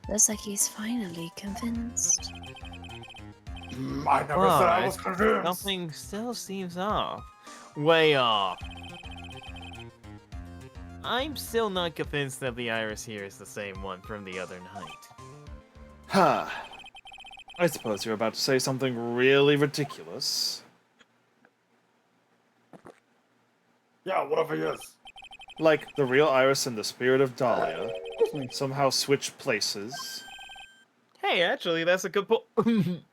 Looks like he's finally convinced. I never said I was But convinced. something still seems off. Way off. I'm still not convinced that the Iris here is the same one from the other night. Ha! I suppose you're about to say something really ridiculous. Yeah, whatever he is. Like the real Iris and the spirit of Dahlia somehow switched places. Hey, actually, that's a good point.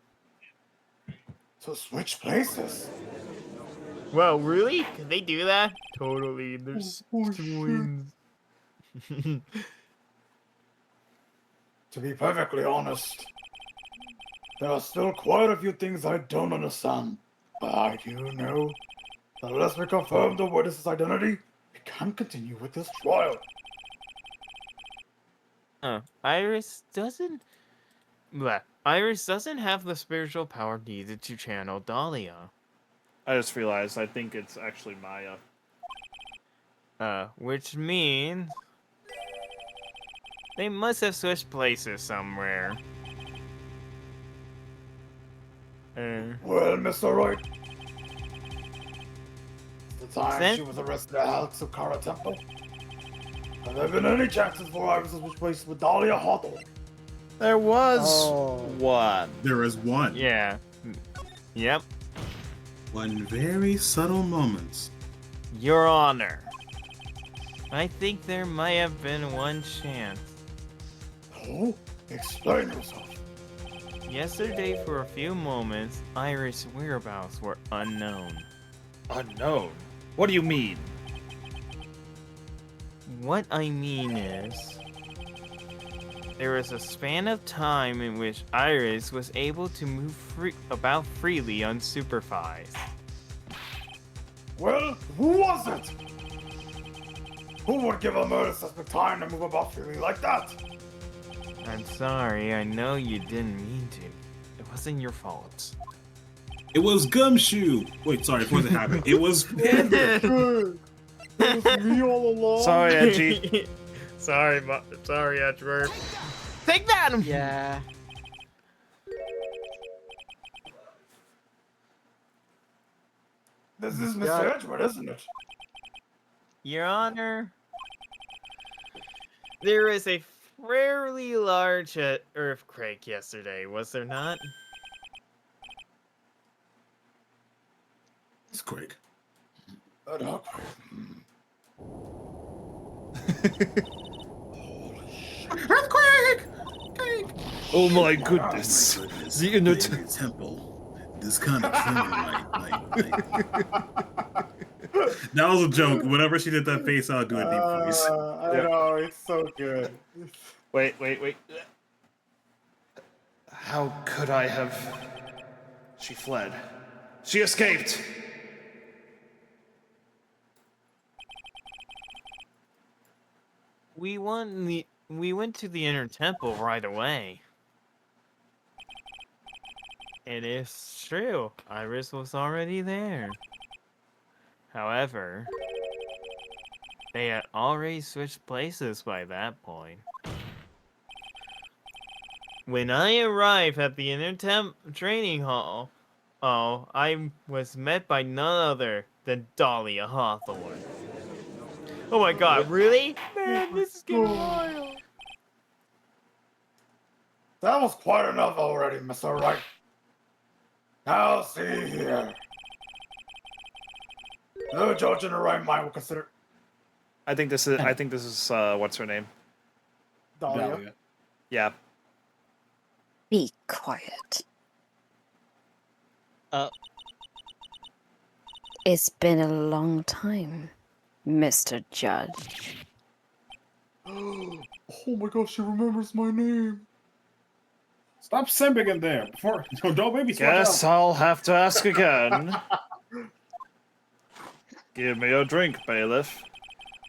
So switch places. Well, really? Can they do that? Totally. There's twins. To be perfectly honest, there are still quite a few things I don't understand. But I do know that unless we confirm the witness's identity, we can't continue with this trial. Iris doesn't. Bleh. Iris doesn't have the spiritual power needed to channel Dahlia. I just realized I think it's actually Maya. Which means they must have switched places somewhere. Well, Mr. Wright, the time Then- she was arrested at Halexakara Temple, have there been any chances for Iris to switch places with Dahlia Hawthorne? There was Oh. one. There is one. Yeah. Yep. One very subtle moment. Your Honor. I think there might have been one chance. Oh, explain yourself. Yesterday, for a few moments, Iris' whereabouts were unknown. Unknown? What do you mean? What I mean is, there was a span of time in which Iris was able to move about freely unsupervised. Well, who was it? Who would give a murder suspect time to move about freely like that? I'm sorry, I know you didn't mean to. It wasn't your fault. It was Gumshoe. Wait, sorry, before that happened. It was Panda. Good. It was me all along. Sorry, Edgy. sorry, Edward. Take that! Yeah. This is Mr. Yeah. Edgewood, isn't it? Your Honor, there was a fairly large earthquake yesterday, was there not? It's quick. An awkward. Earthquake! Oh my goodness. The inner The temple. This kind of tremor That was a joke. Whenever she did that face, I'll do a deep voice. I know, it's so good. Wait. How could I have... She fled. She escaped! We went to the inner temple right away. It is true, Iris was already there. However, they had already switched places by that point. When I arrived at the inner training hall, I was met by none other than Dahlia Hawthorne. Oh my god, really? Man, this is getting wild. That was quite enough already, Mr. Wright. Now see here. No judge in the right mind will consider I think this is what's her name? Dahlia. Yeah. Be quiet. It's been a long time, Mr. Judge. Oh my gosh, she remembers my name. Stop simping in there. Before don't make me switch Guess out. I'll have to ask again. Give me your drink, bailiff.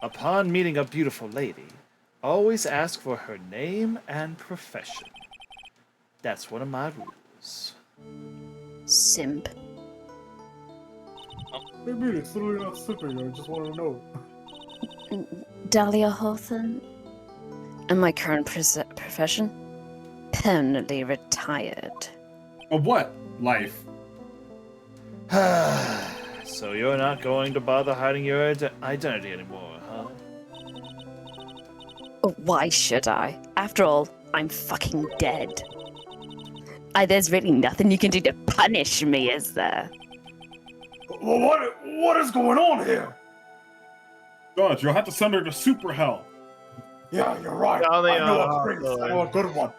Upon meeting a beautiful lady, always ask for her name and profession. That's one of my rules. Simp. What do you mean? It's literally not sipping. I just want to know. Dahlia Hawthorne. And my current profession? Permanently retired. Of what? Life. So you're not going to bother hiding your identity anymore, huh? Why should I? After all, I'm fucking dead. There's really nothing you can do to punish me, is there? Well, what is going on here? God, you'll have to send her to super hell. Yeah, you're right. Dahlia I know a prince. I Hawthorne. know a good one.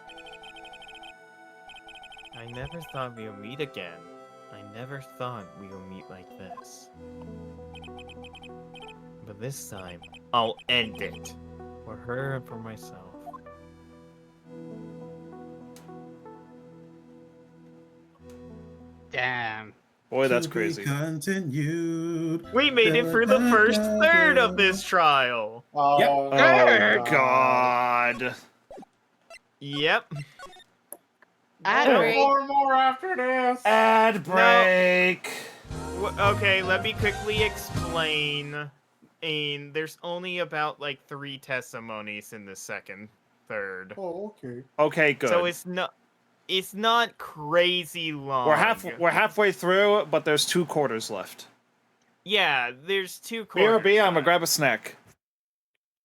I never thought we would meet again. I never thought we would meet like this. But this time, I'll end it. For her and for myself. Damn. Boy, that's To be crazy. Continued. We made it through the first third of this trial! Oh, Oh, God. Yep. Ad more after this. Ad break. Okay, let me quickly explain. And there's only about like 3 testimonies in the second third. Oh, okay. Okay, good. So it's not crazy long. We're halfway through, but there's 2 quarters left. Yeah, there's 2 quarters. BRB, I'm gonna grab a snack.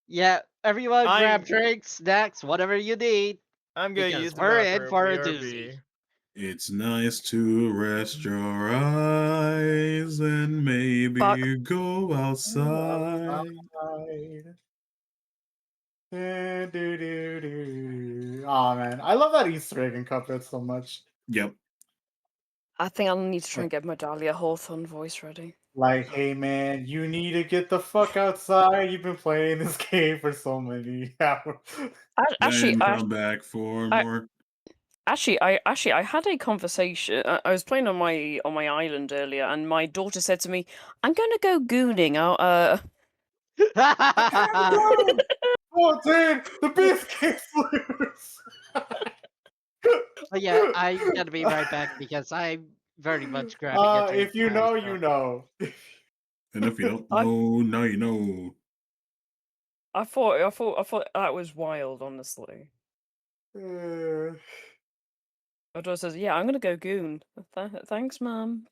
Yeah, everyone I'm- grab drinks, snacks, whatever you need. I'm gonna Because use the we're in bathroom, for a BRB. doozy. It's nice to rest your eyes and maybe Fuck. go outside. Oh man, I love that Easter egg in Cuphead so much. Yep. I think I'll need to try and get my Dahlia Hawthorne voice ready. Like, hey man, you need to get the fuck outside. You've been playing this game for so many hours. Actually, Then come back for I- more. I had a conversation. I was playing on my island earlier, and my daughter said to me, "I'm going to go gooning." 14! The beast keeps loose! But yeah, I'm gonna be right back because I'm very much grabbing a drink. If you know, you know. And if you don't I- know, now you know. I thought that was wild. Honestly, Uh, my daughter says, "Yeah, I'm going to go goon." Thanks, Mum.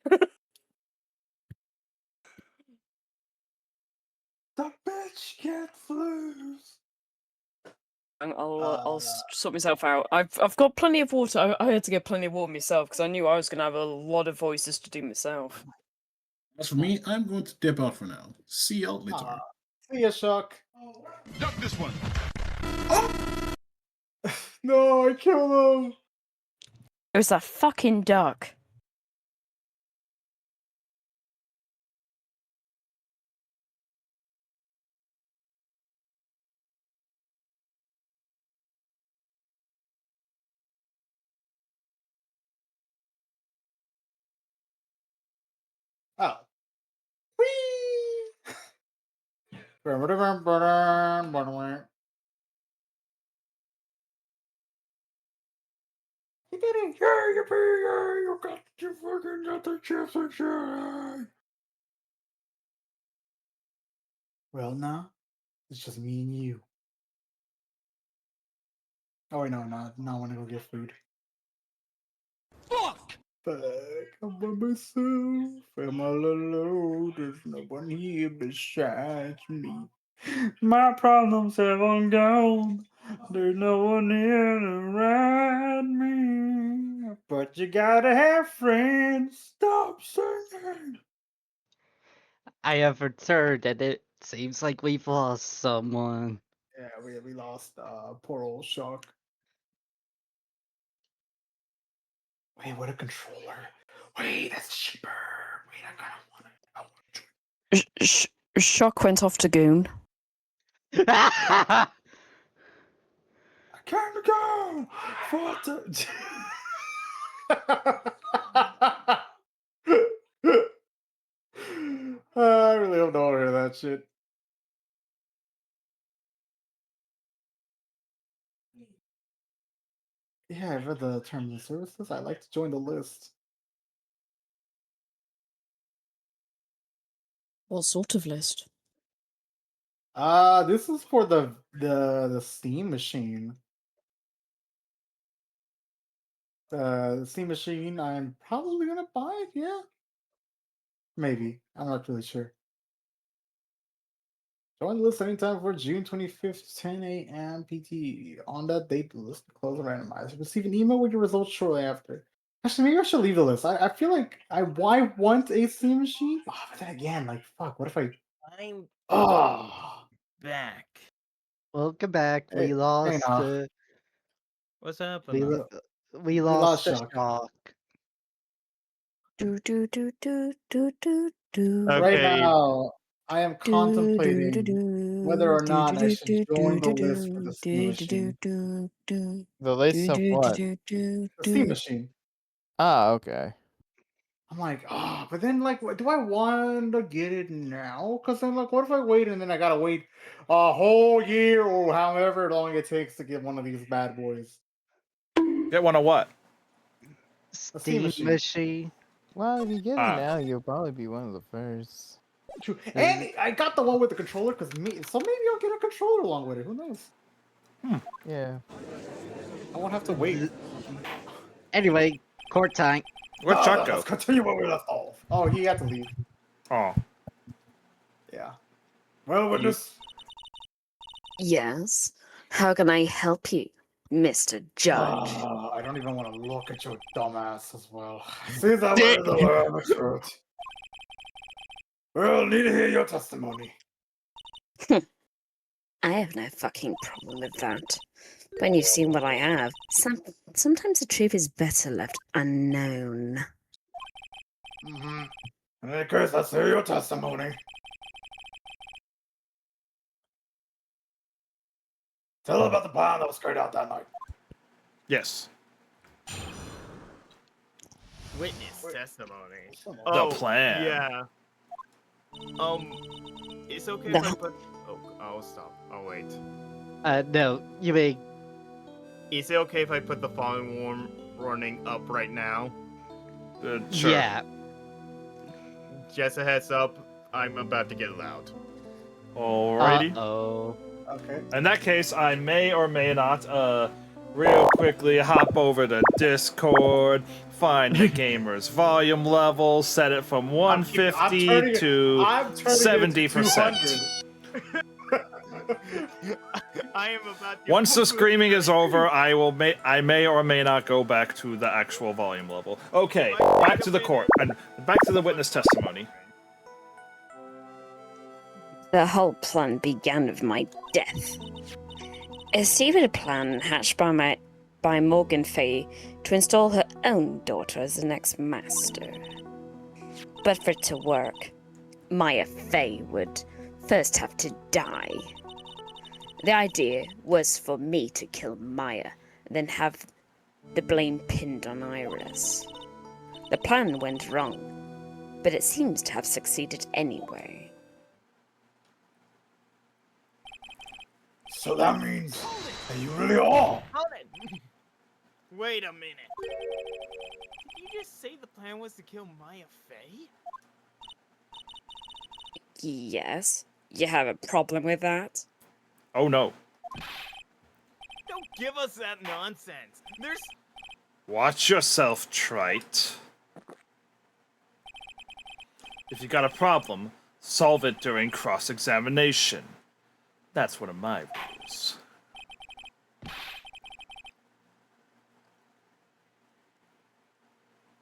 the bitch gets loose! I'll sort myself out. I've got plenty of water. I had to get plenty of water myself because I knew I was going to have a lot of voices to do myself. As for me, I'm going to dip out for now. See y'all later. See ya, Shock. Duck this one. No, I killed him! It was that fucking duck. Oh. Whee! You didn't hear you, you got you fucking got the chips and shit. Well, now it's just me and you. Oh wait, no, not I want to go get food. Fuck! Fuck, I'm by myself. I'm all alone. There's no one here besides me. My problems have all gone. There's no one here to ride me. But you gotta have friends. Stop singing. I have returned, and it seems like we've lost someone. Yeah, we lost poor old Shock. Wait, what a controller. Wait, that's cheaper. Wait, I kind of want it. I want it. Shock went off to goon. Candy Girl! What the... I really don't want to hear that shit. Yeah, I've read the terms and services. I'd like to join the list. What sort of list? This is for the Steam machine. The Steam machine I'm probably gonna buy, yeah. Maybe. I'm not really sure. Join the list anytime for June 25th, 10 a.m. PT. On that date, the list will close and randomize. Receive an email with your results shortly after. Actually, maybe I should leave the list. I feel like I want a Steam machine. Oh, but then again, like, fuck, what if I... I'm Oh, back. Welcome back. hey, We hey, lost. nah. What's We happening? lo- we We lost lost the Shock. shock. Do do do do do do do. Right Okay. now, I am Do do do contemplating whether or do not I do should do join the do list for the Steam do do do machine. do do. The list Do of do what? do do The Steam do. machine. Ah, okay. I'm like, oh, but then, like, do I want to get it now? Because then, like, what if I wait and then I gotta wait a whole year or however long it takes to get one of these bad boys? Get one of what? A Steam Steam machine. machine. Well, if you get it Ah. now, you'll probably be one of the first. True. And I got the one with the controller because so maybe I'll get a controller along with it. Who knows? Yeah. I won't have to wait. Anyway, court time. Where'd Chuck go? Let's continue where we left off. Oh, he had to leave. Oh. Yeah. Well, witness. Yes. How can I help you, Mr. Judge? I don't even want to look at your dumbass as well. Seems that way the way of truth. Well, need to hear your testimony. I have no fucking problem with that. When you've seen what I have, sometimes the truth is better left unknown. Mm-hmm. In any case, let's hear your testimony. Tell about the plan that was carried out that night. Yes. Witness testimony. The plan. Yeah. It's okay The if I h- put. Oh, I'll stop. Oh wait. No, you mean Is it okay if I put the falling warning up right now? Sure. yeah. Just a heads up. I'm about to get loud. Alrighty. Oh. Okay. In that case, I may or may not, real quickly hop over to Discord, find the gamer's volume level, set it from 150 to I'm turning it to 70%. 200. I am about to. Once the screaming is over, I may or may not go back to the actual volume level. Okay, back to the court and back to the witness testimony. The whole plan began with my death. A secret plan hatched by Morgan Fay to install her own daughter as the next master. But for it to work, Maya Fay would first have to die. The idea was for me to kill Maya, and then have the blame pinned on Iris. The plan went wrong, but it seems to have succeeded anyway. So that means that you really are. Hold it. Wait a minute. Did you just say the plan was to kill Maya Fay? Yes? You have a problem with that? Oh no. Don't give us that nonsense. There's. Watch yourself, trite. If you got a problem, solve it during cross-examination. That's one of my rules.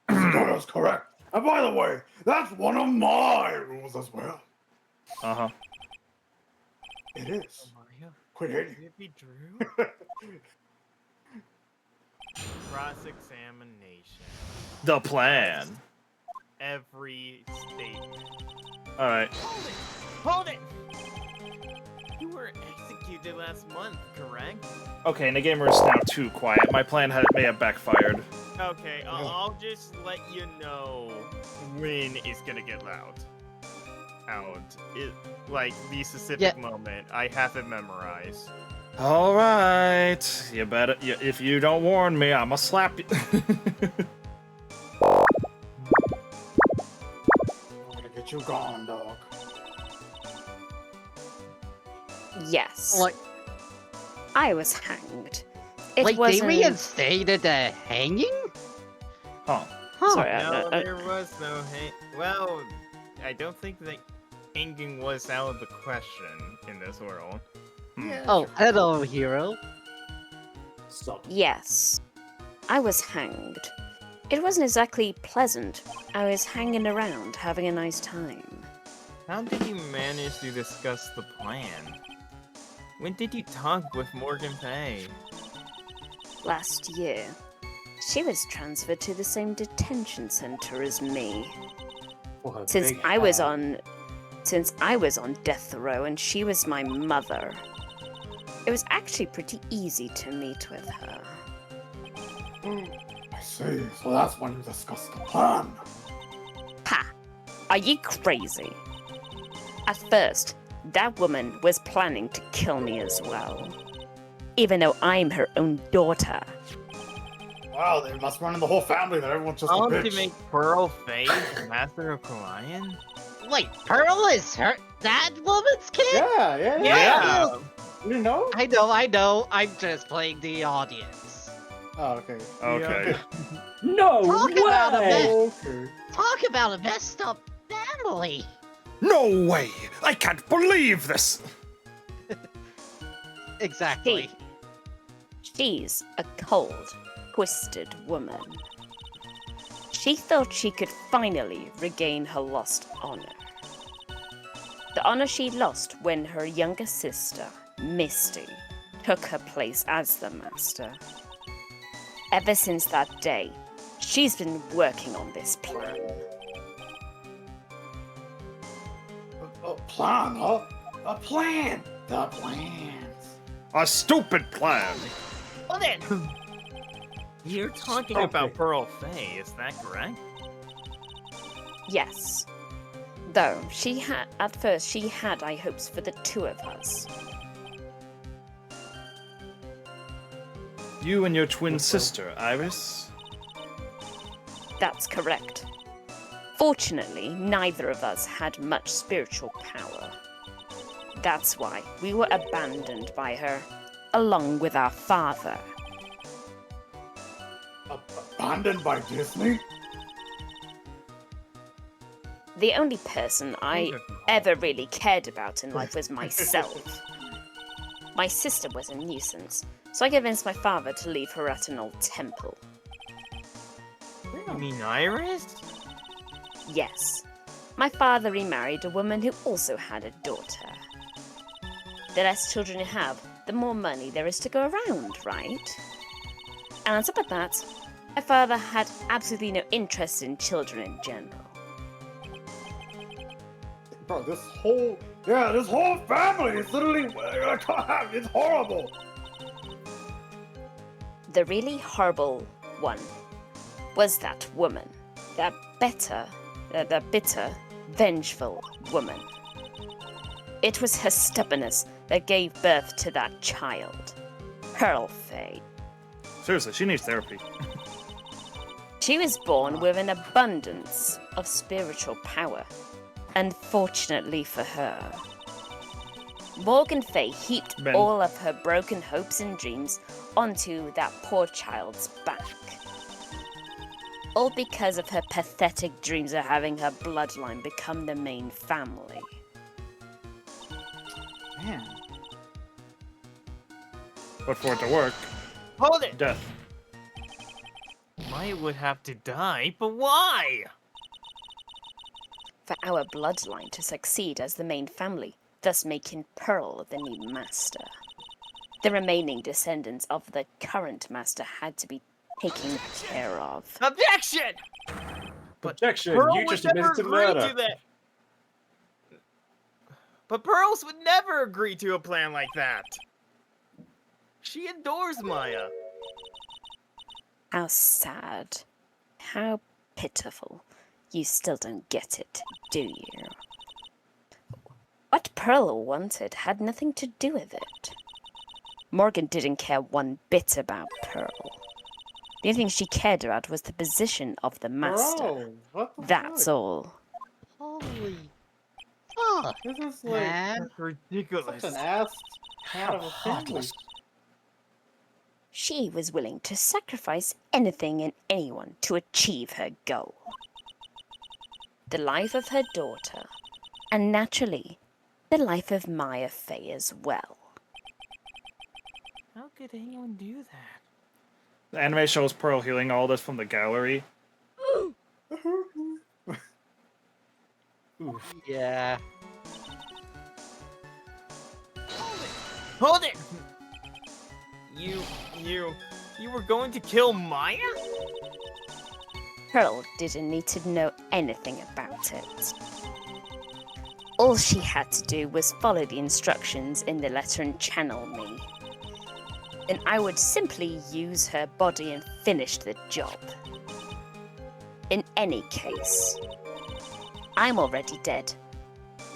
That is correct. And by the way, that's one of my rules as well. Uh-huh. It is. Mario, Quit hating. could it be Drew? Cross-examination. The plan. Every statement. Alright. Hold it! You were executed did last month, correct? Okay, and the gamer is now too quiet. My plan may have backfired. Okay, I'll just let you know when it's gonna get loud. Like the specific moment. I have it memorized. All right, you better. If you don't warn me, I'ma slap you. I'm gonna get you gone, dog. Yes. Like, I was hanged. It like they wasn't... reinstated the hanging? Huh? Sorry, No, there was no well, I don't think the hanging was out of the question in this world. Oh, hello, hero. Stop. Yes. I was hanged. It wasn't exactly pleasant. I was hanging around, having a nice time. How did you manage to discuss the plan? When did you talk with Morgan Fay? Last year. She was transferred to the same detention center as me. Since I was on death row and she was my mother. It was actually pretty easy to meet with her. I see. So that's when you discussed the plan. Ha! Are you crazy? At first, that woman was planning to kill me as well. Even though I'm her own daughter. Wow, they must run in the whole family that everyone's just a To bitch. make Pearl Fay Master of Orion? Wait, Pearl is her that woman's kid? Yeah. You didn't know? I know. I'm just playing the audience. Oh, okay. Okay. No Talk about a way! Okay. Talk about a messed up family. No way! I can't believe this. Exactly. She's a cold, twisted woman. She thought she could finally regain her lost honor. The honor she lost when her younger sister, Misty, took her place as the master. Ever since that day, she's been working on this plan. A plan, huh? A plan. The plans. A stupid plan. Well then, you're talking about Pearl Fay, is that correct? Yes. Though, at first she had high hopes for the two of us. You and your twin sister, Iris? That's correct. Fortunately, neither of us had much spiritual power. That's why we were abandoned by her, along with our father. Abandoned by Disney? The only person I ever really cared about in life was myself. My sister was a nuisance, so I convinced my father to leave her at an old temple. You mean Iris? Yes, my father remarried a woman who also had a daughter. The less children you have, the more money there is to go around, right? And on top of that, my father had absolutely no interest in children in general. Bro, this whole family is literally, it's horrible. The really horrible one was that woman, that bitter, vengeful woman. It was her stubbornness that gave birth to that child, Pearl Fay. Seriously, she needs therapy. She was born with an abundance of spiritual power. Unfortunately for her, Morgan Fay heaped Ben. all of her broken hopes and dreams onto that poor child's back. All because of her pathetic dreams of having her bloodline become the main family. Man. But for it to work, Hold it! death. Maya would have to die, but why? For our bloodline to succeed as the main family, thus making Pearl the new master. The remaining descendants of the current master had to be taken care of. Objection! But Objection, Pearl you would just never admitted to agree murder. to that. But Pearls would never agree to a plan like that. She adores Maya. How sad. How pitiful. You still don't get it, do you? What Pearl wanted had nothing to do with it. Morgan didn't care one bit about Pearl. The only thing she cared about was the position of the master. Bro, what the That's fuck? all. Holy fuck, This is like man. That's ridiculous. such an ass kind of a family. She was willing to sacrifice anything and anyone to achieve her goal. The life of her daughter, and naturally, the life of Maya Fey as well. How could anyone do that? The anime shows Pearl healing all this from the gallery. Oof. Yeah. Hold it! You were going to kill Maya? Pearl didn't need to know anything about it. All she had to do was follow the instructions in the letter and channel me. Then I would simply use her body and finish the job. In any case, I'm already dead,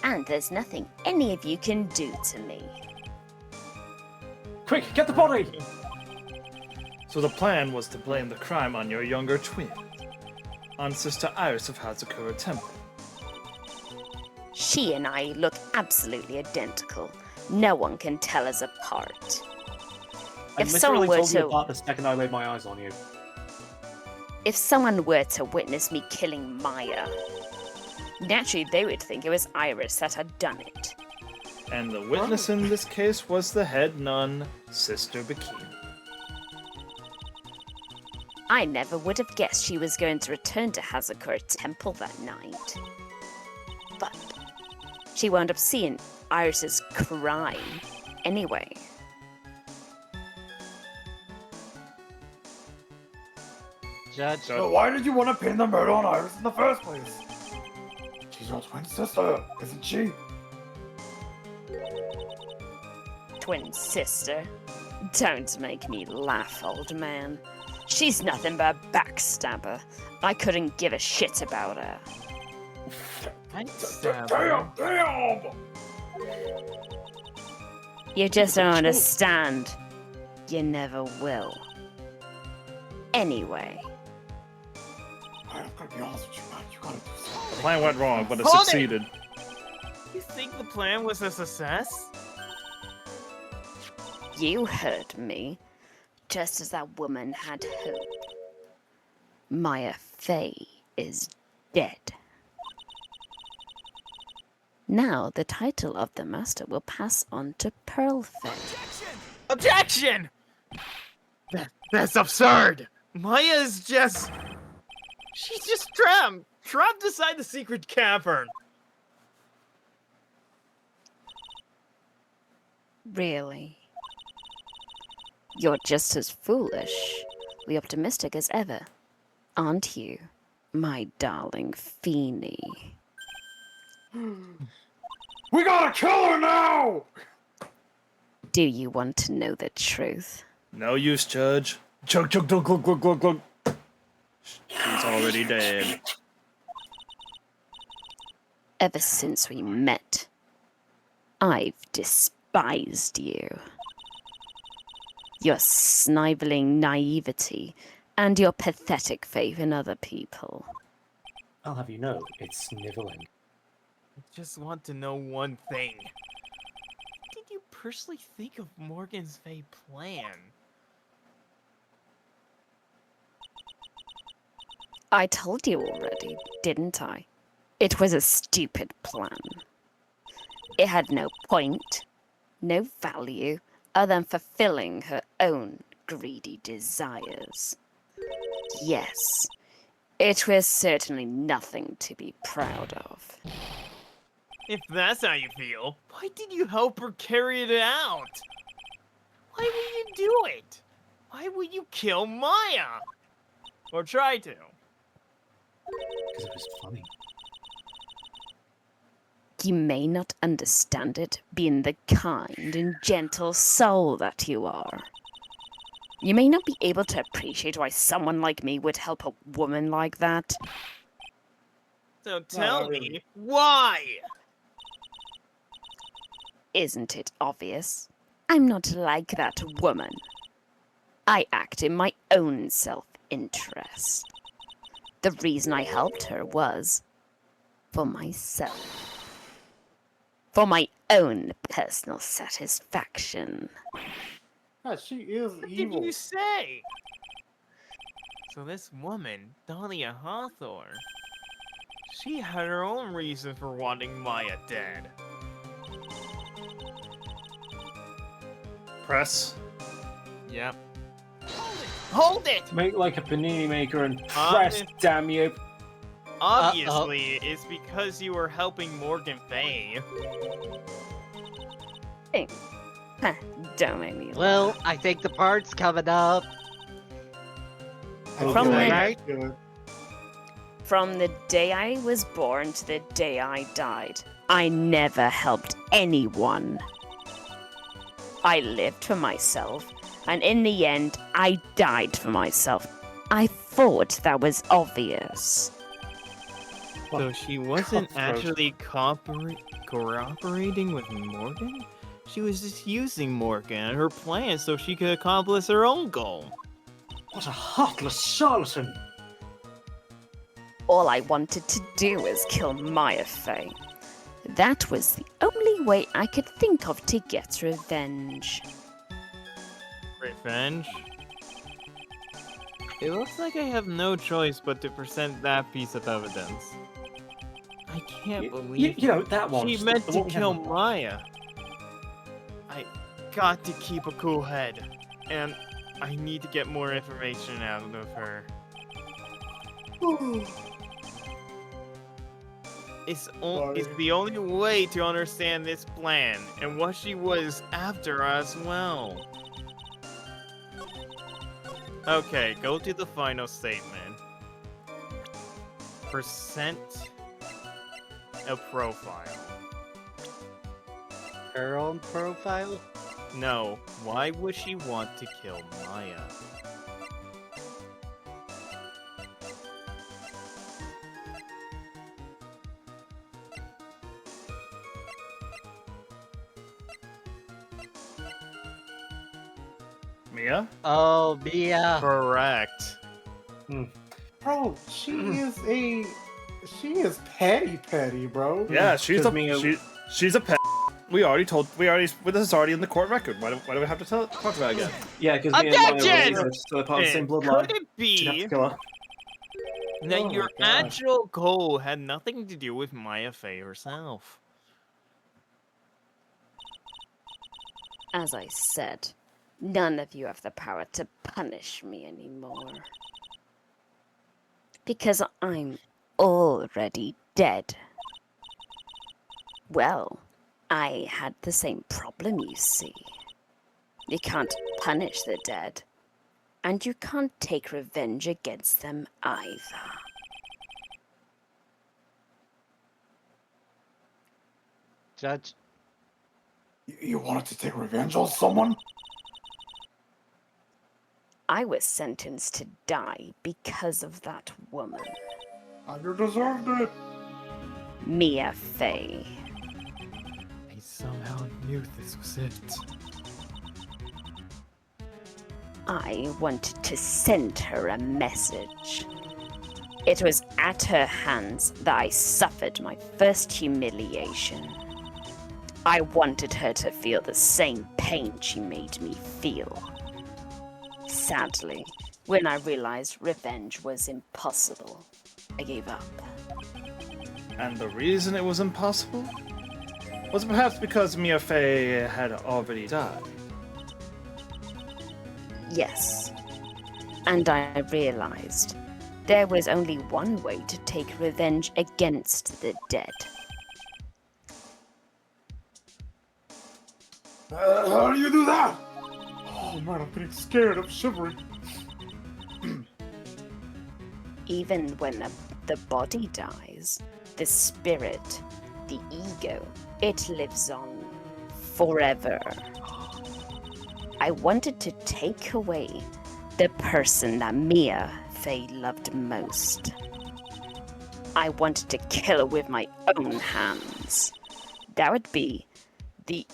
and there's nothing any of you can do to me. Quick, get the body! So the plan was to blame the crime on your younger twin, on Sister Iris of Hazakura Temple. She and I look absolutely identical. No one can tell us apart. I If someone literally were told you to apart the second I laid my eyes on you. If someone were to witness me killing Maya, naturally they would think it was Iris that had done it. And the witness in this case was the head nun, Sister Bikini. I never would have guessed she was going to return to Hazakura Temple that night. But she wound up seeing Iris's crime anyway. Judge. So why did you want to pin the murder on Iris in the first place? She's your twin sister, isn't she? Twin sister. Don't make me laugh, old man. She's nothing but a backstabber. I couldn't give a shit about her. Damn, damn! You just don't understand. You never will. Anyway, I'm gonna be honest with you, man. You gotta do The something. plan went wrong, but it Hold it! succeeded. You think the plan was a success? you heard me, just as that woman had hoped. Maya Fey is dead. Now the title of the master will pass on to Pearl Fey. Objection! That's absurd! Maya's just... She's just trapped inside the secret cavern. Really? You're just as foolishly optimistic as ever, aren't you, my darling Feeny? We gotta kill her now! Do you want to know the truth? No use, Judge. Chug, chug, glug, glug, glug, glug, glug. She's already dead. Ever since we met, I've despised you. Your sniveling naivety and your pathetic faith in other people. I'll have you know, it's sniveling. I just want to know one thing. What did you personally think of Morgan's Fey plan? I told you already, didn't I? It was a stupid plan. It had no point, no value, other than fulfilling her own greedy desires. Yes, it was certainly nothing to be proud of. If that's how you feel, why did you help her carry it out? Why would you do it? Why would you kill Maya? Or try to? Because it was funny. You may not understand it, being the kind and gentle soul that you are. You may not be able to appreciate why someone like me would help a woman like that. So not tell really. me, why? Isn't it obvious? I'm not like that woman. I act in my own self-interest. The reason I helped her was for myself. For my own personal satisfaction. God, she is What evil. did you say? So this woman, Dahlia Hawthorne, she had her own reason for wanting Maya dead. Press. Yep. Hold it! Make like a panini maker and press, Honest- damn you. Obviously, it's because you were helping Morgan Fay. Huh, don't make me laugh. Well, I think the part's coming up. From Okay, when- Right? good. From the day I was born to the day I died, I never helped anyone. I lived for myself, and in the end, I died for myself. I thought that was obvious. So she wasn't Cutthroat. actually cooperating with Morgan? She was just using Morgan and her plan so she could accomplish her own goal. What a heartless charlatan. All I wanted to do was kill Maya Fey. That was the only way I could think of to get revenge. Revenge? It looks like I have no choice but to present that piece of evidence. I can't believe You know, that one. she just meant the to one we kill had- Maya. I got to keep a cool head, and I need to get more information out of her. It's the only way to understand this plan and what she was after as well. Okay, go to the final statement. Present a profile. Her own profile? No, why would she want to kill Maya? Mia? Oh, Mia. Correct. Bro, she is petty, bro. Yeah, she's a Mia- she's a pet. This is already in the court record. Why do we have to talk about it again? Yeah, because me and Maya Objection! were still part of the same And bloodline. could it She'd have be to kill her. that Oh your my God. actual goal had nothing to do with Maya Fey herself? As I said, none of you have the power to punish me anymore. Because I'm already dead. Well, I had the same problem, you see. You can't punish the dead, and you can't take revenge against them either. Judge. You wanted to take revenge on someone? I was sentenced to die because of that woman, And you deserved it. Mia Fey. I somehow knew this was it. I wanted to send her a message. It was at her hands that I suffered my first humiliation. I wanted her to feel the same pain she made me feel. Sadly, when I realized revenge was impossible, I gave up. And the reason it was impossible was perhaps because Mia Fey had already died. Yes. And I realized there was only one way to take revenge against the dead. How do you do that? Oh man, I'm getting scared. I'm shivering. Even when the body dies, the spirit, the ego, it lives on forever. I wanted to take away the person that Mia Fey loved most. I wanted to kill her with my own hands. That would be the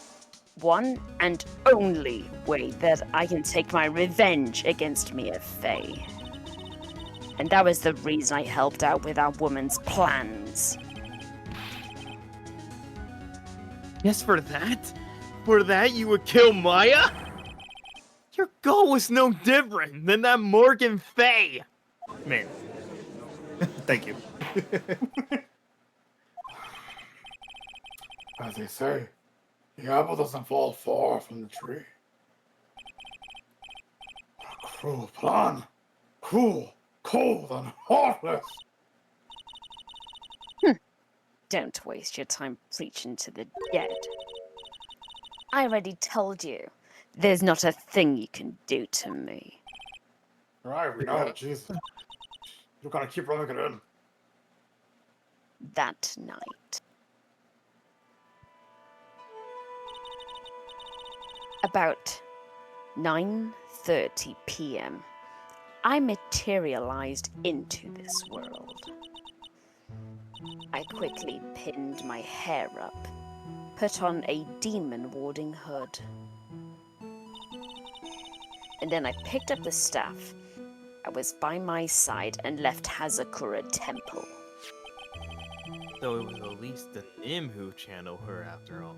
one and only way that I can take my revenge against Mia Fey. And that was the reason I helped out with our woman's plans. Yes, for that? For that you would kill Maya? Your goal was no different than that Morgan Fay. Man. Thank you. As they say, the apple doesn't fall far from the tree. A cruel plan. Cruel, cold, and heartless. Don't waste your time preaching to the dead. I already told you, there's not a thing you can do to me. Right, we know, jeez. You gotta keep rubbing it in. That night. About 9:30 p.m., I materialized into this world. I quickly pinned my hair up, put on a demon-warding hood. And then I picked up the staff. I was by my side and left Hazakura Temple. So it was at least the Nim who channeled her after all.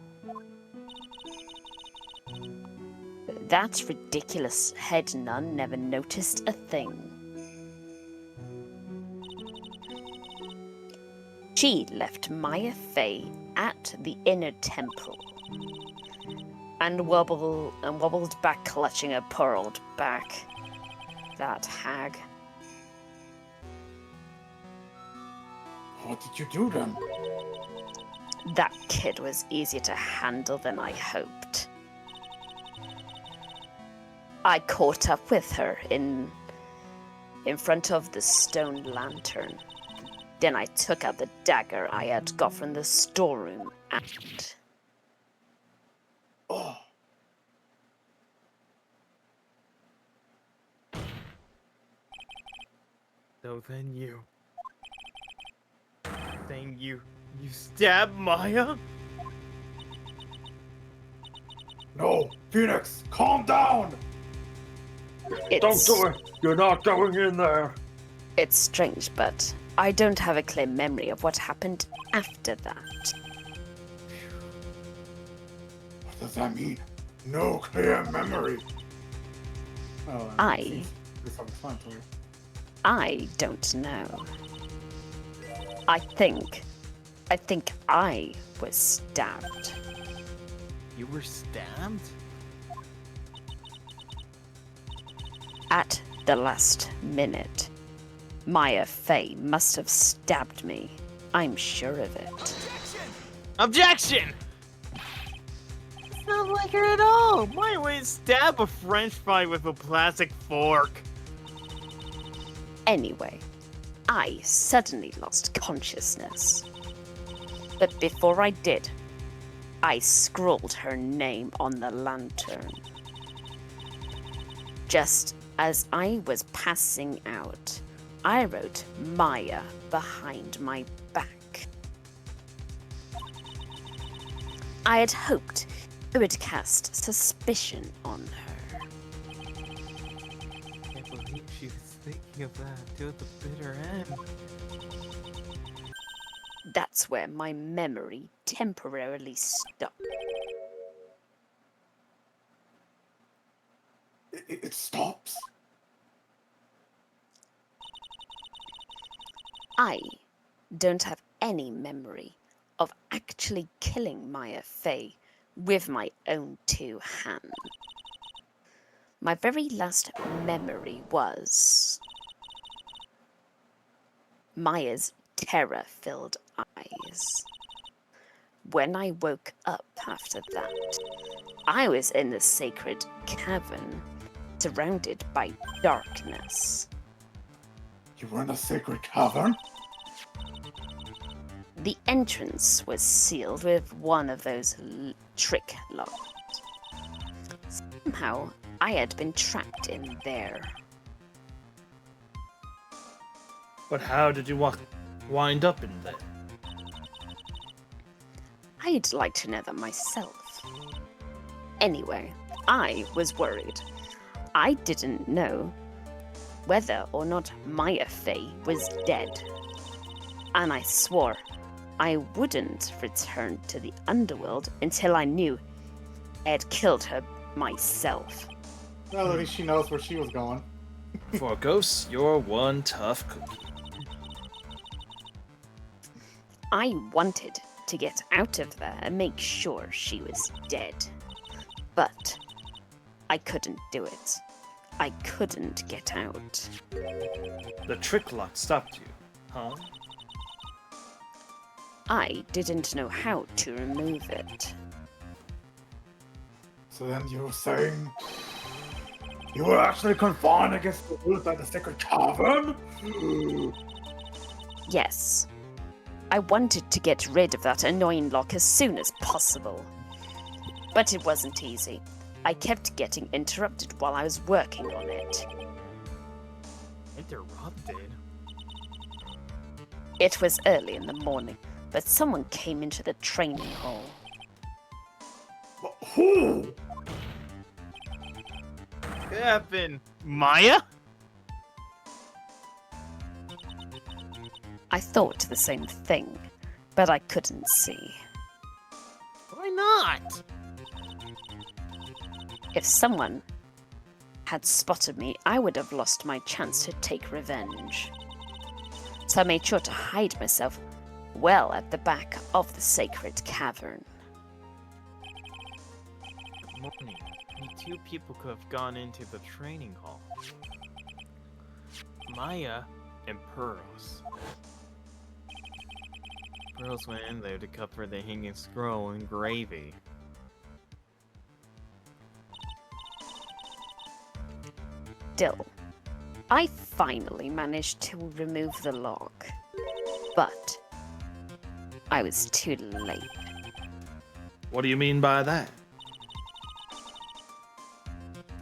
That ridiculous head nun never noticed a thing. She left Maya Fey at the inner temple and wobbled back, clutching her poor old back. That hag. What did you do then? That kid was easier to handle than I hoped. I caught up with her in front of the stone lantern. Then I took out the dagger I had got from the storeroom and... Oh, So then you stabbed Maya? no, Phoenix, calm down! Don't do it! You're not going in there! It's strange, but I don't have a clear memory of what happened after that. What does that mean? No clear memory. Oh, I self-explanatory. I don't know. I think I was stabbed. You were stabbed? At the last minute. Maya Fey must have stabbed me. I'm sure of it. Objection! It's not like her at all. Maya wouldn't stab a French fry with a plastic fork. Anyway, I suddenly lost consciousness. But before I did, I scrawled her name on the lantern. Just as I was passing out, I wrote Maya behind my back. I had hoped it would cast suspicion on her. I can't believe she was thinking of that till the bitter end. That's where my memory temporarily stopped. It stops? I don't have any memory of actually killing Maya Fey with my own two hands. My very last memory was Maya's terror-filled eyes. When I woke up after that, I was in the sacred cavern, surrounded by darkness. You were in a sacred cavern? The entrance was sealed with one of those trick locks. Somehow, I had been trapped in there. But how did you wind up in there? I'd like to know that myself. Anyway, I was worried. I didn't know whether or not Maya Fey was dead. And I swore I wouldn't return to the underworld until I knew I'd killed her myself. Well, at least she knows where she was going. For a ghost, you're one tough cookie. I wanted to get out of there and make sure she was dead. But I couldn't do it. I couldn't get out. The trick lock stopped you, huh? I didn't know how to remove it. So then you were saying you were actually confined against the rules of the sacred cavern? Yes. I wanted to get rid of that annoying lock as soon as possible. But it wasn't easy. I kept getting interrupted while I was working on it. Interrupted? It was early in the morning, but someone came into the training hall. But who? Kevin! Maya? I thought the same thing, but I couldn't see. Why not? If someone had spotted me, I would have lost my chance to take revenge. So I made sure to hide myself well at the back of the sacred cavern. Morning. Only 2 people could have gone into the training hall. Maya and Pearls. Pearls went in there to cover the hanging scroll in gravy. Still, I finally managed to remove the lock. But I was too late. What do you mean by that?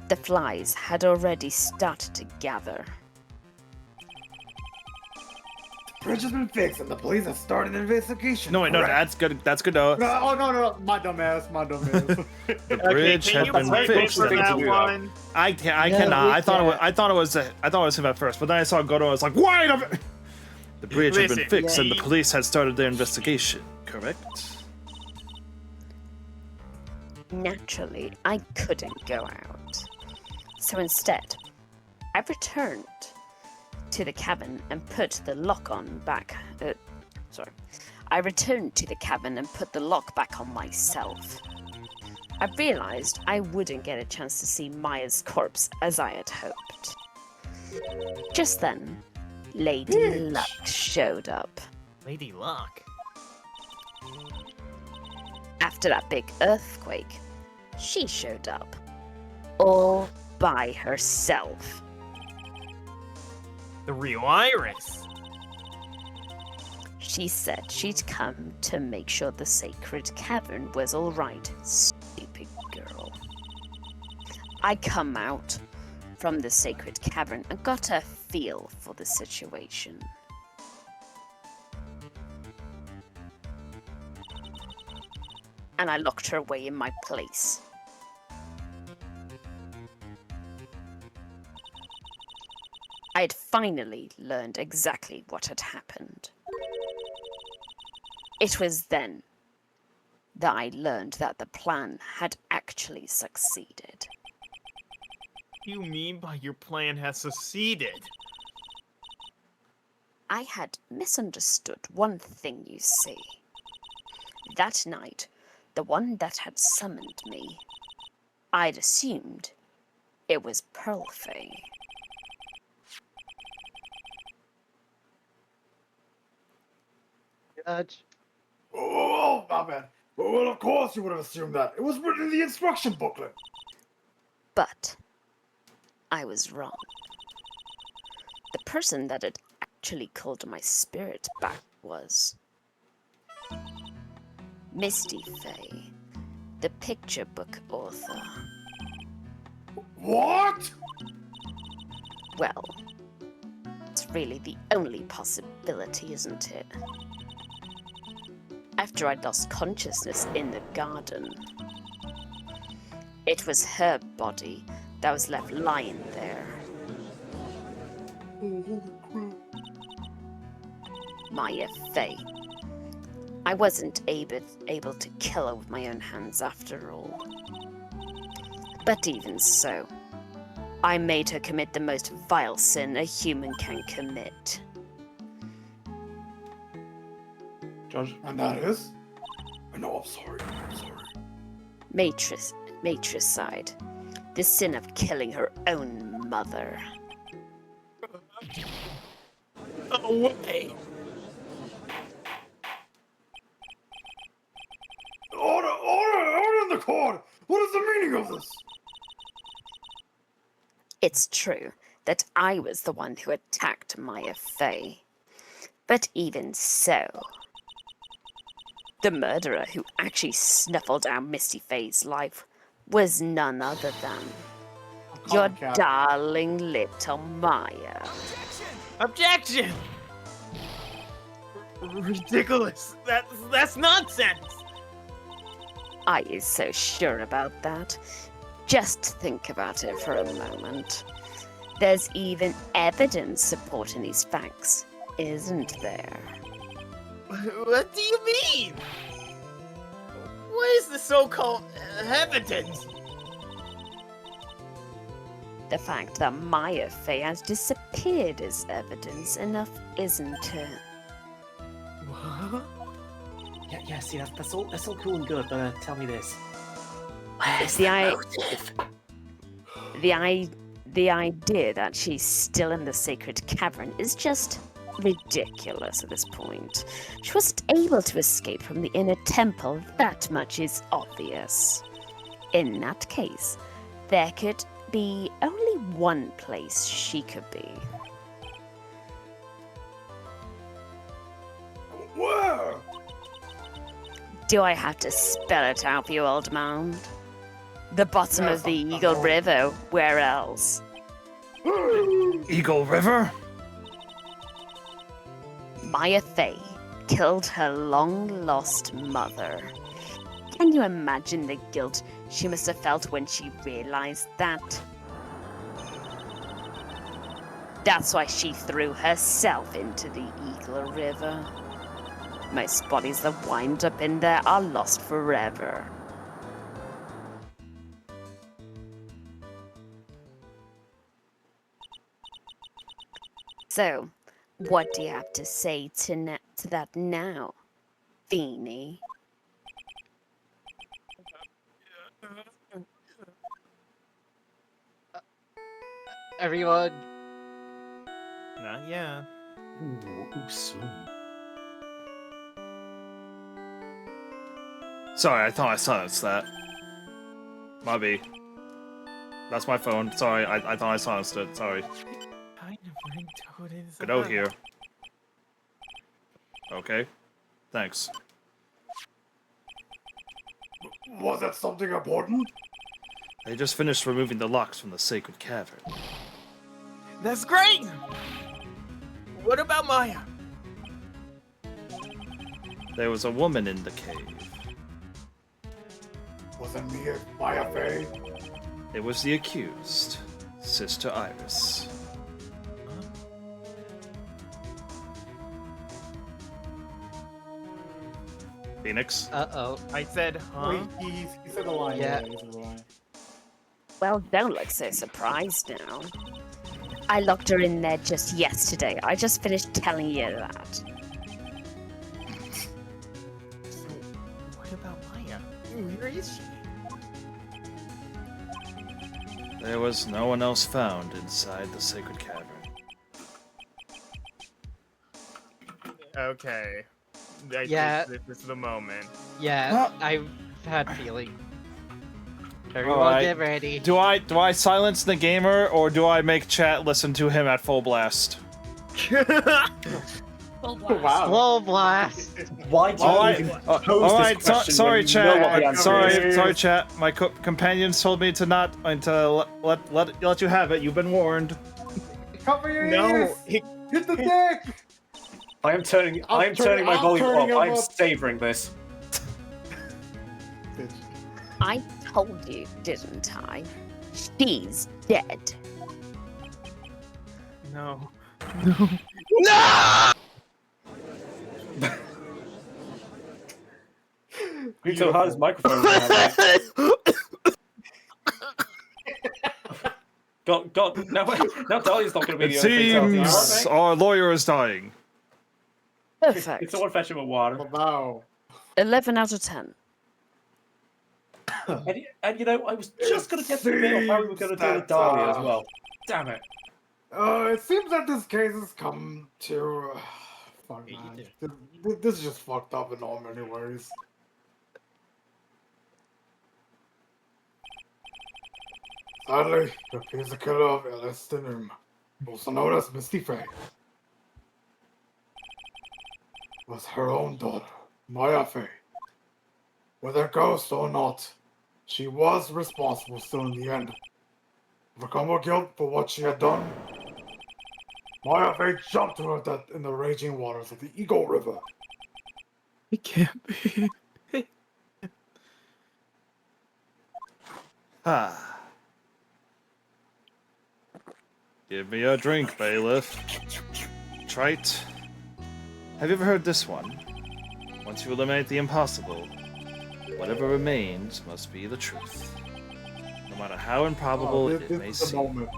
The flies had already started to gather. The bridge has been fixed and the police have started an investigation. No, wait, no, Correct. that's good. That's good. No, No, oh, no, my dumb ass. the bridge can has you been wait fixed. for and that it's- one? I No, cannot. we I thought it was him at first, but then I saw Godo. I was like, wait a minute. The bridge had been Listen, fixed, and the yeah, police had started their investigation. Correct. Naturally, I couldn't go out. So instead, I returned to the cabin and put the lock on back. I returned to the cabin and put the lock back on myself. I realized I wouldn't get a chance to see Maya's corpse as I had hoped. Just then, Lady Luck showed up. Lady Luck. After that big earthquake, she showed up. All by herself. The real Iris. She said she'd come to make sure the sacred cavern was alright. Stupid girl. I come out from the sacred cavern and got a feel for the situation. And I locked her away in my place. I had finally learned exactly what had happened. It was then that I learned that the plan had actually succeeded. You mean by your plan has succeeded? I had misunderstood one thing, you see. That night, the one that had summoned me, I'd assumed it was Pearlfey. Judge. Oh, my bad. Well, of course you would have assumed that. It was written in the instruction booklet. But I was wrong. The person that had actually called my spirit back was Misty Fey, the picture book author. What? Well, it's really the only possibility, isn't it? After I'd lost consciousness in the garden, it was her body that was left lying there. Maya Fey. I wasn't able to kill her with my own hands after all. But even so, I made her commit the most vile sin a human can commit. Judge? And that is? No, I'm sorry. Matricide. The sin of killing her own mother. Oh, wait. Order in the court! What is the meaning of this? It's true that I was the one who attacked Maya Fey. But even so, the murderer who actually snuffled out Misty Fey's life was none other than your darling little Maya. Objection! Ridiculous. That's nonsense. Are you so sure about that? Just think about it for a moment. There's even evidence supporting these facts, isn't there? What do you mean? What is the so-called evidence? The fact that Maya Fey has disappeared is evidence enough, isn't it? What? Yeah, see, that's all cool and good, but tell me this. It's the idea that she's still in the sacred cavern is just ridiculous at this point. She wasn't able to escape from the inner temple, that much is obvious. In that case, there could be only one place she could be. Where? Do I have to spell it out for you, old man? The bottom of the Eagle River, where else? Eagle River? Maya Fey killed her long-lost mother. Can you imagine the guilt she must have felt when she realized that? That's why she threw herself into the Eagle River. Most bodies that wind up in there are lost forever. So, what do you have to say to that now, Feeny? Everyone, Not yet. Ooh, soon. Sorry, I thought I silenced that. Might be. That's my phone. Sorry, I thought I silenced it. Sorry. Kind of ringtone is Get out that? here. Okay. Thanks. Was that something important? They just finished removing the locks from the sacred cavern. That's great! What about Maya? There was a woman in the cave. Was it me, Maya Fey? It was the accused, Sister Iris. Phoenix? uh-oh. I said, huh? He said a line. Yeah. He said a line. Well, don't look so surprised now. I locked her in there just yesterday. I just finished telling you that. So, what about Maya? Where is she? There was no one else found inside the sacred cavern. Okay. I Yeah. think this is the moment. Yeah, I've had feeling. Everyone Alright. get ready. Do I silence the gamer or do I make chat listen to him at full blast? Wow. Slow blast. Why do you Alright, even all pose right. this question Sorry, when you know what the chat. answer is? Sorry, chat. My companions told me to not to let you have it. You've been warned. Cover your No, ears! Hit the dick! I am turning my turning volume him up. I'm up. savoring this. I told you, didn't I? She's dead. no. You so hard his microphone. God, now Dahlia's not going to be It the only fatality. seems our lawyer is dying. Perfect. It's someone fetch him a water. Wow. 11 out of 10. And you know, I was just going to get the bit of how we were going to do with Dahlia as well. Damn it. It seems that this case has come to. Fuck, man. This is just fucked up in all many ways. Sadly, it appears the killer of Alice Dinham, also known as Misty Faye, was her own daughter, Maya Faye. Whether ghost or not, she was responsible still in the end. Overcome her guilt for what she had done, Maya Faye jumped to her death in the raging waters of the Eagle River. It can't be. Ah. Give me a drink, bailiff. Trite. Have you ever heard this one? Once you eliminate the impossible, whatever remains must be the truth. No matter how improbable it may is the seem. moment.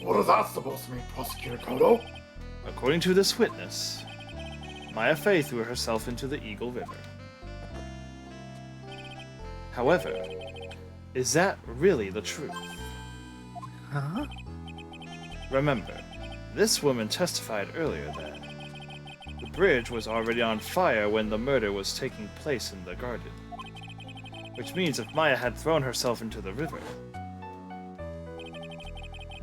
What is that supposed to mean, Prosecutor Kodo? According to this witness, Maya Faye threw herself into the Eagle River. However, is that really the truth? Huh? Remember, this woman testified earlier that the bridge was already on fire when the murder was taking place in the garden. Which means if Maya had thrown herself into the river,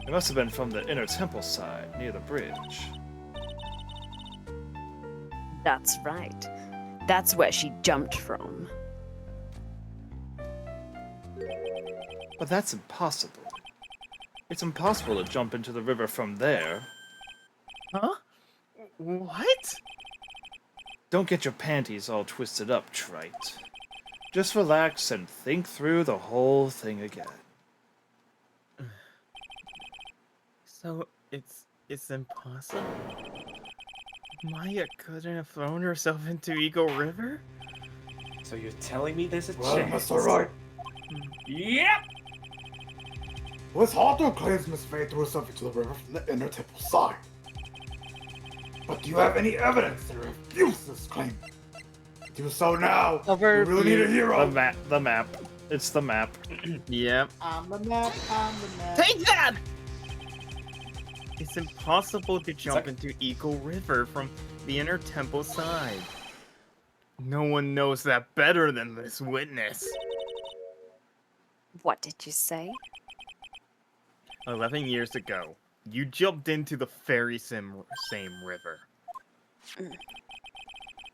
it must have been from the inner temple side, near the bridge. That's right. That's where she jumped from. But that's impossible. It's impossible to jump into the river from there. Huh? What? Don't get your panties all twisted up, Trite. Just relax and think through the whole thing again. So it's impossible. Maya couldn't have thrown herself into Eagle River? So you're telling me there's a Well, chance? Mr. Wright, Yep! Liz Hawthorne claims Miss Faye threw herself into the river from the inner temple side. But do you have any evidence to refute this claim? Do so now. Over You really need a hero. The map. It's the map. Yep. I'm the map. Take that! It's impossible to jump that- into Eagle River from the inner temple side. No one knows that better than this witness. What did you say? 11 years ago, you jumped into the same river.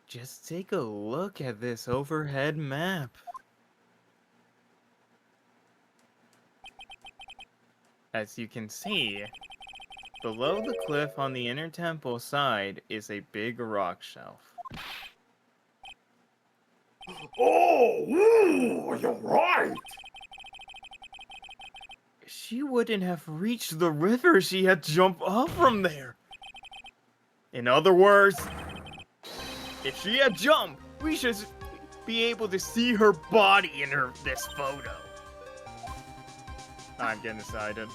Just take a look at this overhead map. As you can see, below the cliff on the inner temple side is a big rock shelf. Oh, ooh, you're right. She wouldn't have reached the river she had jumped up from there. In other words, if she had jumped, we should be able to see her body in this photo. I'm getting excited.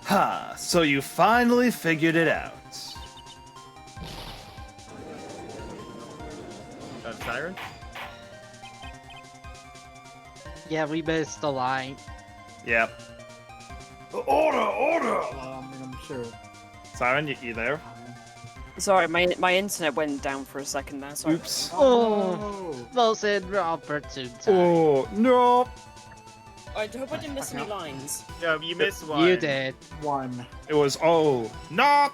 Ha! So you finally figured it out. Siren? Yeah, we missed the line. Yep. Order. I'm sure. Siren, you there? Sorry, my internet went down for a second there. Sorry. Oops. Oh, most inopportune time. Oh, no! I hope I didn't miss any lines. No, you missed one. You did. One. It was no.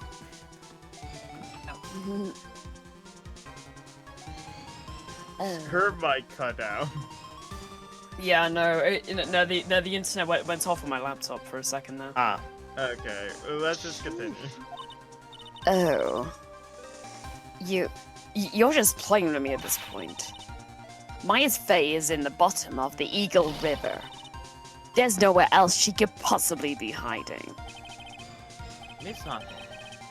Her mic cut out. Yeah, no, the internet went off on my laptop for a second there. Ah, Okay, well, let's just continue. Oh. You're just playing with me at this point. Maya's Fae is in the bottom of the Eagle River. There's nowhere else she could possibly be hiding. Miss Hawthorne,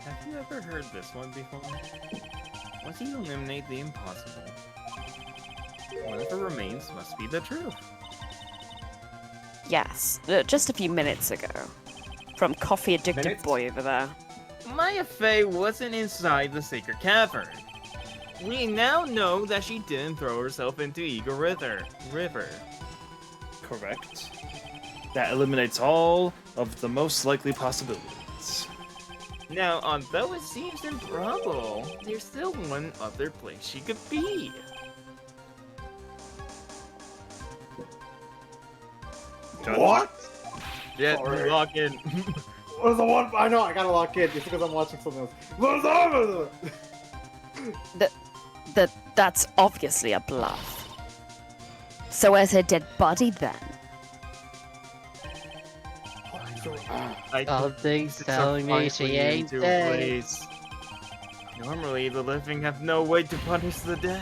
have you ever heard this one before? Once you eliminate the impossible, whatever remains must be the truth. Yes, just a few minutes ago. From Coffee Addicted Minutes? Boy over there. Maya Fey wasn't inside the sacred cavern. We now know that she didn't throw herself into Eagle River. correct. That eliminates all of the most likely possibilities. Now, although it seems improbable, there's still one other place she could be. What? Yeah, Sorry. lock in. What is the one? I know, I gotta lock in just because I'm watching something else. What is that? That's obviously a bluff. So where's her dead body then? I Something's think telling me she finally ain't into a dead. place. Normally, the living have no way to punish the dead.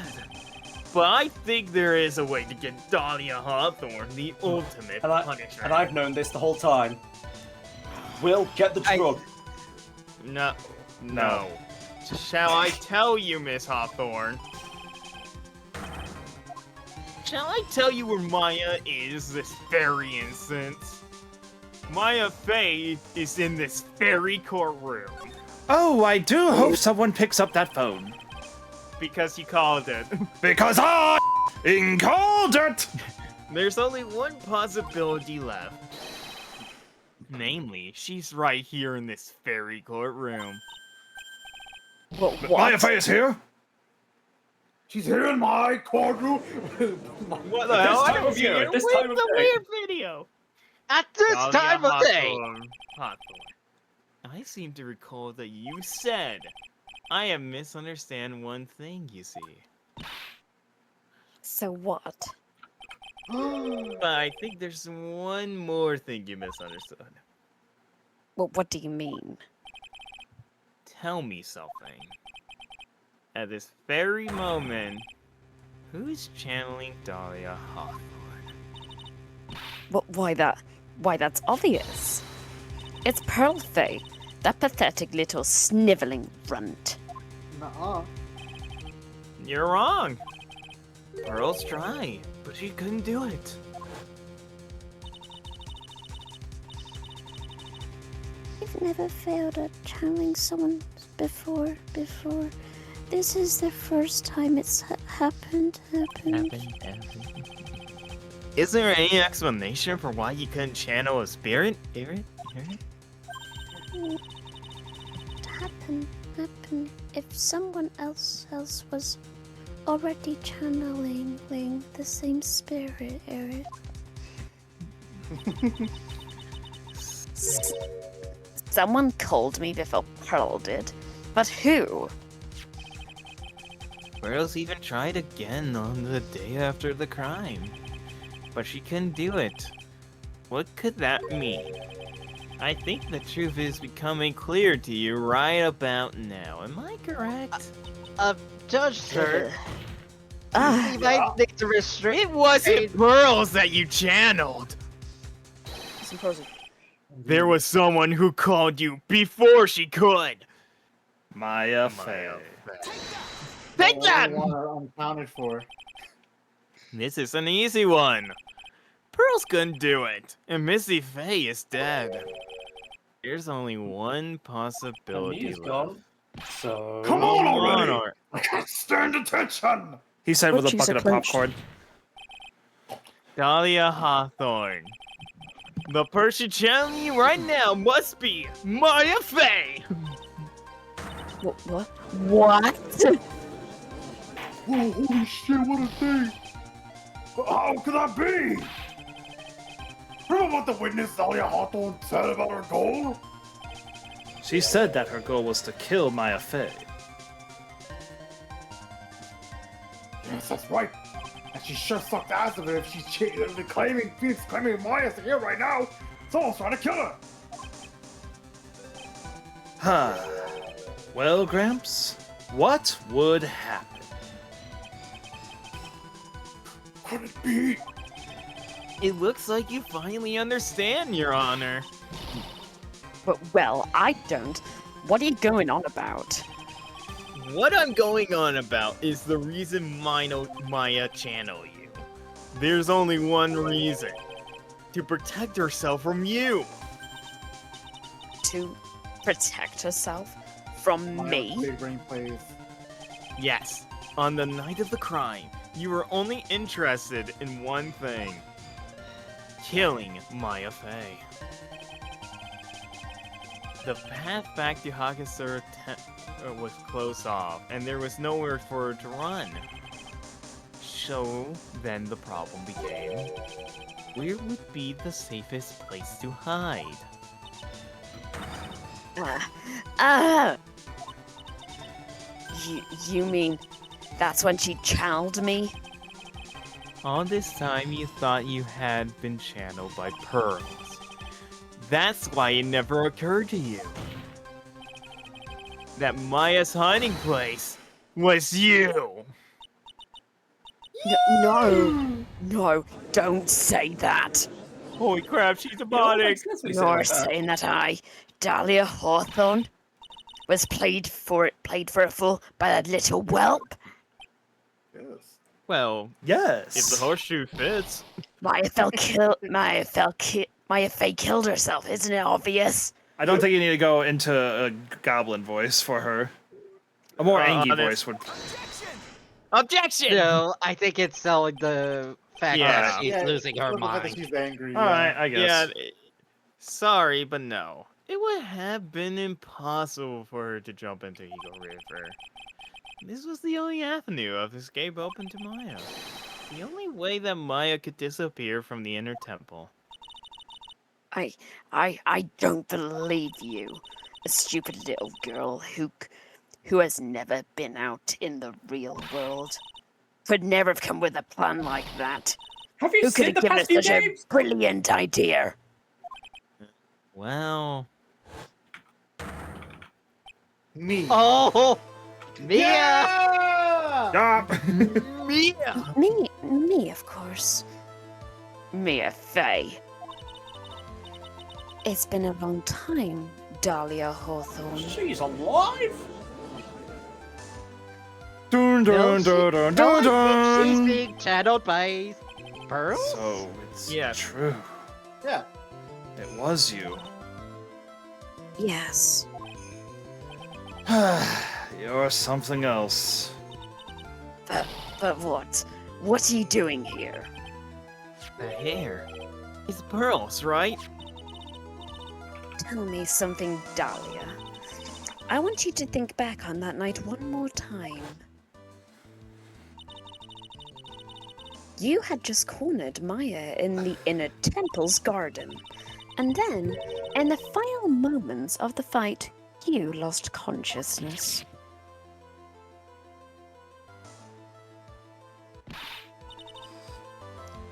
But I think there is a way to get Dahlia Hawthorne, the ultimate punisher. And I've known this the whole time. We'll get the drug. No. Shall I tell you, Miss Hawthorne? Shall I tell you where Maya is this very instance? Maya Fey is in this very courtroom. Oh, I do hope someone picks up that phone. Because you called it. Because I called it! There's only one possibility left. Namely, she's right here in this very courtroom. What? Maya Fey is here? She's here in my courtroom. What the This hell? time of year, this time of the day. weird video. At this Dahlia time of day! Hawthorne. I seem to recall that you said I have misunderstand one thing, you see. So what? But I think there's one more thing you misunderstood. Well, what do you mean? Tell me something. At this very moment, who's channeling Dahlia Hawthorne? Why, that's obvious. It's Pearl Faye, that pathetic little sniveling runt. Nuh-uh. You're wrong. Pearl's trying, but she couldn't do it. I've never failed at channeling someone before. This is the first time it's happened. Is there any explanation for why you couldn't channel a spirit? It happened. If someone else was already channeling the same spirit, Eric. Someone called me before Pearl did. But who? Pearl's even tried again on the day after the crime. But she couldn't do it. What could that mean? I think the truth is becoming clear to you right about now. Am I correct? Judge, sir. Ah, You might need to restrict. It wasn't Pearls that you channeled! There was someone who called you before she could! Maya Fey. Take that! Unaccounted for. This is an easy one. Pearls couldn't do it, and Missy Faye is dead. There's only one And possibility he's left. gone. So. Come on already! Honor. I can't stand attention! He said with a Butchie's bucket a of clinch. popcorn. Dahlia Hawthorne. The person channeling you right now must be Maya Fey! what? Whoa, holy shit, what a thing! How could that be? know what the witness Dahlia Hawthorne said about her goal? She said that her goal was to kill Maya Fey. Yes, that's right. And she sure sucked ass of it if she's claiming Maya's here right now. Someone's trying to kill her. Huh. Well, Gramps, what would happen? Could it be? It looks like you finally understand, Your Honor. But, well, I don't. What are you going on about? What I'm going on about is the reason Maya channel you. There's only one reason. To protect herself from you. To protect herself from me? Big brain plays. Yes, on the night of the crime, you were only interested in one thing. Killing Maya Fey. The path back to Hakasur was closed off, and there was nowhere for her to run. So then the problem became, where would be the safest place to hide? You mean that's when she channeled me? All this time you thought you had been channeled by pearls. That's why it never occurred to you that Maya's hiding place was you! No, don't say that. Holy crap, she's a You know, it body! makes sense when you say it You're like that. saying that I, Dahlia Hawthorne, was played for a fool by that little whelp? Yes. Well, Yes. if the horseshoe fits. Maya Fey killed herself, isn't it obvious? I don't think you need to go into a goblin voice for her. A more angry honest- voice would. Objection! No, I think it's selling the fact that Yeah. she's losing her Look at the fact that mind. she's angry. All right, I guess. Yeah, sorry, but no. It would have been impossible for her to jump into Eagle River. This was the only avenue of escape open to Maya. The only way that Maya could disappear from the inner temple. I don't believe you. A stupid little girl who has never been out in the real world. Could never have come with a plan like that. Have you Who could seen have the given us past few such a games? brilliant idea? Well, Me. Oh! Mia! Yeah! Mia! Me, of course. Mia Fey. It's been a long time, Dahlia Hawthorne. She's alive? Dun dun dun dun dun She's dun. being channeled by Pearl? So it's Yeah. true. Yeah. It was you. Yes. You're something else. But what? What are you doing here? The hair. It's pearls, right? Tell me something, Dahlia. I want you to think back on that night one more time. You had just cornered Maya in the inner temple's garden. And then, in the final moments of the fight, you lost consciousness.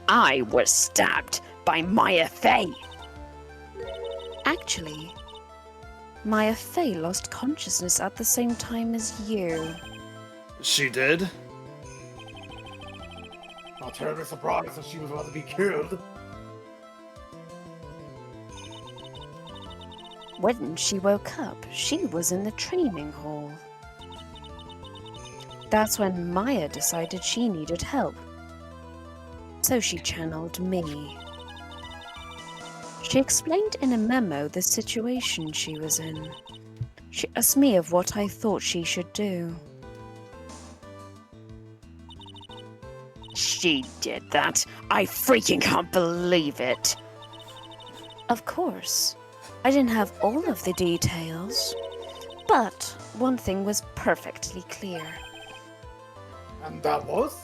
I was stabbed by Maya Fey. Actually, Maya Fey lost consciousness at the same time as you. She did? Not terribly surprised that she was about to be killed. When she woke up, she was in the training hall. That's when Maya decided she needed help. So she channeled me. She explained in a memo the situation she was in. She asked me of what I thought she should do. She did that. I freaking can't believe it. Of course, I didn't have all of the details, but one thing was perfectly clear. And that was?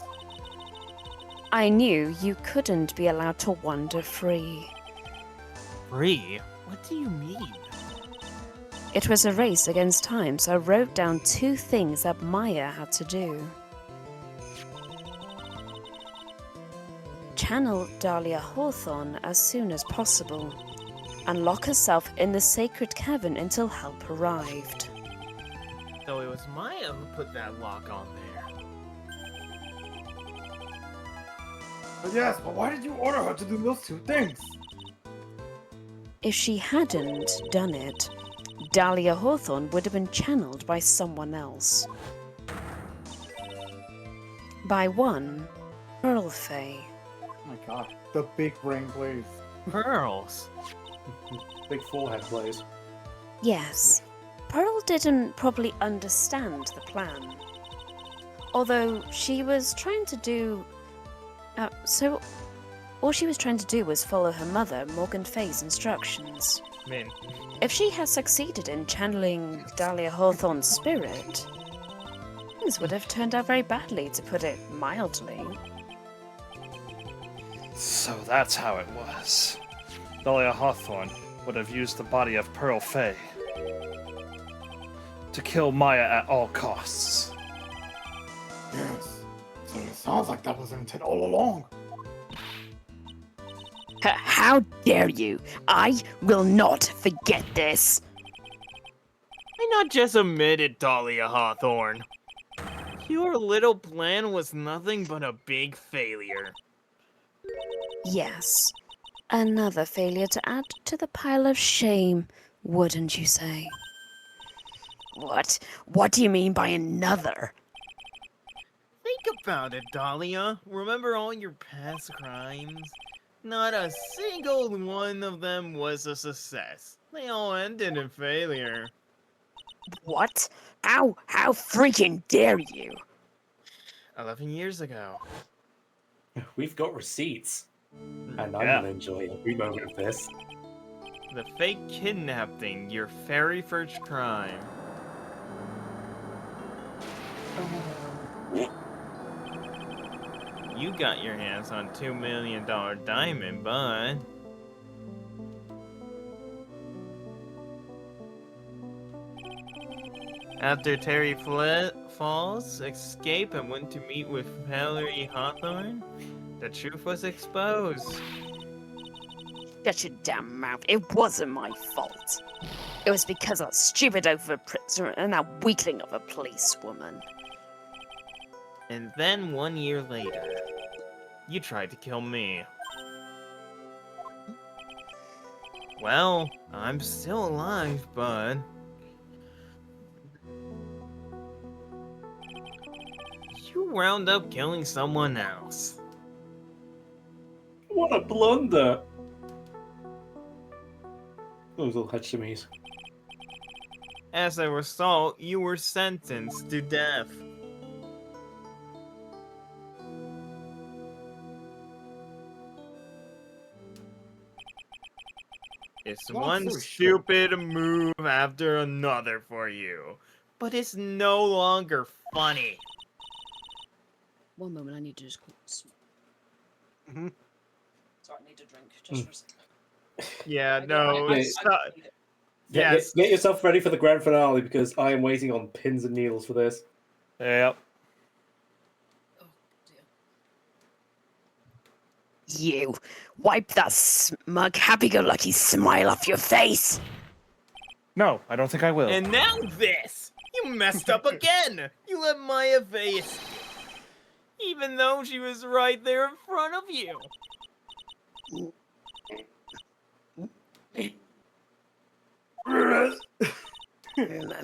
I knew you couldn't be allowed to wander free. Free? What do you mean? It was a race against time, so I wrote down 2 things that Maya had to do. Channel Dahlia Hawthorne as soon as possible, and lock herself in the sacred cavern until help arrived. So it was Maya who put that lock on there. But yes, but why did you order her to do those 2 things? If she hadn't done it, Dahlia Hawthorne would have been channeled by someone else. By one, Pearl Faye. Oh my god. The big brain, please. Pearls? Big forehead, please. Yes, Pearl didn't probably understand the plan. Although she was trying to do... all she was trying to do was follow her mother, Morgan Faye's instructions. Min. If she had succeeded in channeling Dahlia Hawthorne's spirit, things would have turned out very badly, to put it mildly. So that's how it was. Dahlia Hawthorne would have used the body of Pearl Faye to kill Maya at all costs. Yes. So it sounds like that was her intent all along. How dare you! I will not forget this! Why not just admit it, Dahlia Hawthorne? Your little plan was nothing but a big failure. Yes, another failure to add to the pile of shame, wouldn't you say? What? What do you mean by another? Think about it, Dahlia. Remember all your past crimes? Not a single one of them was a success. They all ended in failure. What? How freaking dare you? 11 years ago. We've got receipts. And I'm Yeah. gonna enjoy every moment of this. The fake kidnapping, your very first crime. You got your hands on $2 million diamond, but... After Terry Falls escaped and went to meet with Valerie Hawthorne, the truth was exposed. Shut your damn mouth. It wasn't my fault. It was because of that stupid over-prisoner and that weakling of a policewoman. And then 1 year later, you tried to kill me. Well, I'm still alive, but... you wound up killing someone else. What a blunder! Those little Hachimis. As a result, you were sentenced to death. It's Long one story stupid move after another for you, but it's no longer funny. One moment, I need to just... Mhm. Sorry, I need a drink, just for a second. Yeah, no, Yeah. stop. Get, Yes. get yourself ready for the grand finale because I am waiting on pins and needles for this. Yep. Oh, dear. You, wipe that smug, happy-go-lucky smile off your face! No, I don't think I will. And now this! You messed up again! You let Maya Faye escape, even though she was right there in front of you.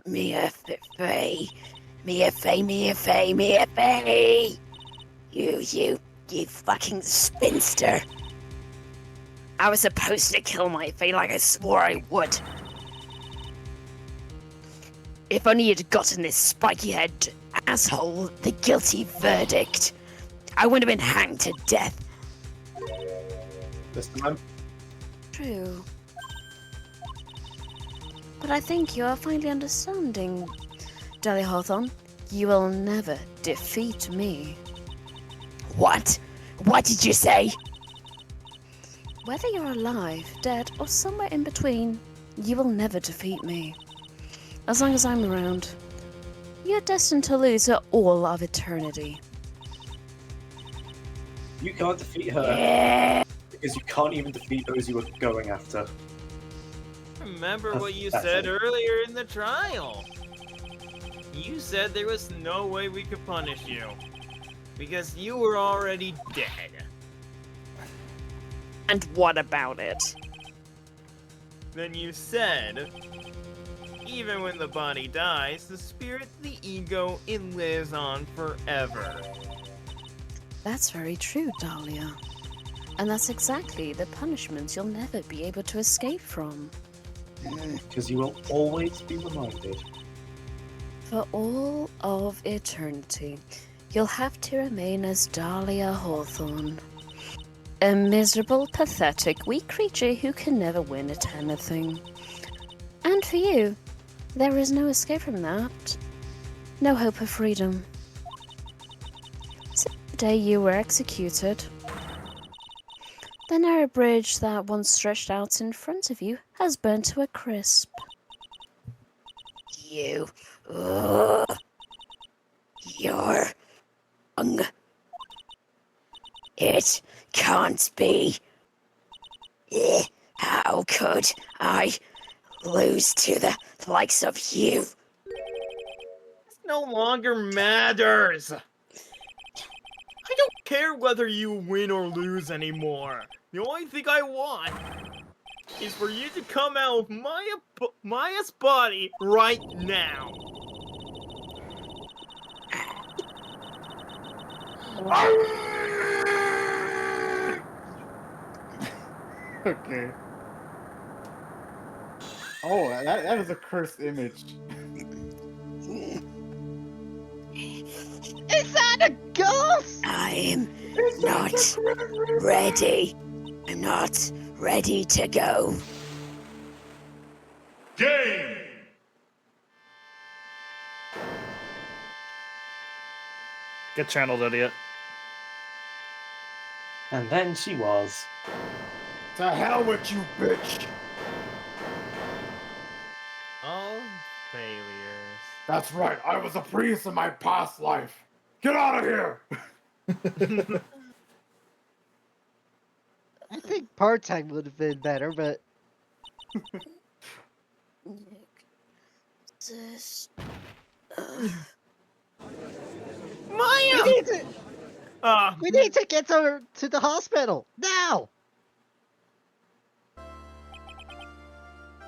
Mia Faye. Mia Faye, Mia Faye, Mia Faye! You fucking spinster. I was supposed to kill my Faye like I swore I would. If only you'd gotten this spiky-head asshole the guilty verdict, I would have been hanged to death. This time. True. But I think you are finally understanding. Dahlia Hawthorne, you will never defeat me. What? What did you say? Whether you're alive, dead, or somewhere in between, you will never defeat me. As long as I'm around, you're destined to lose at all of eternity. You can't defeat her because you can't even defeat those you were going after. Remember what you said earlier in the trial. You said there was no way we could punish you. Because you were already dead. And what about it? Then you said, even when the body dies, the spirit, the ego, it lives on forever. That's very true, Dahlia. And that's exactly the punishment you'll never be able to escape from. Because you will always be reminded. For all of eternity, you'll have to remain as Dahlia Hawthorne. A miserable, pathetic, weak creature who can never win at anything. And for you, there is no escape from that. No hope of freedom. Since the day you were executed, the narrow bridge that once stretched out in front of you has burnt to a crisp. You. You're. It can't be. How could I lose to the likes of you? It no longer matters. I don't care whether you win or lose anymore. The only thing I want is for you to come out of Maya's body right now. Okay. Oh, that is a cursed image. Is that a ghost? I'm not ready. I'm not ready to go. Game! Get channeled, idiot. And then she was. To hell with you, bitch! All failures. That's right, I was a priest in my past life. Get out of here! I think part-time would have been better, but... This... Maya! We need to get her to the hospital, now!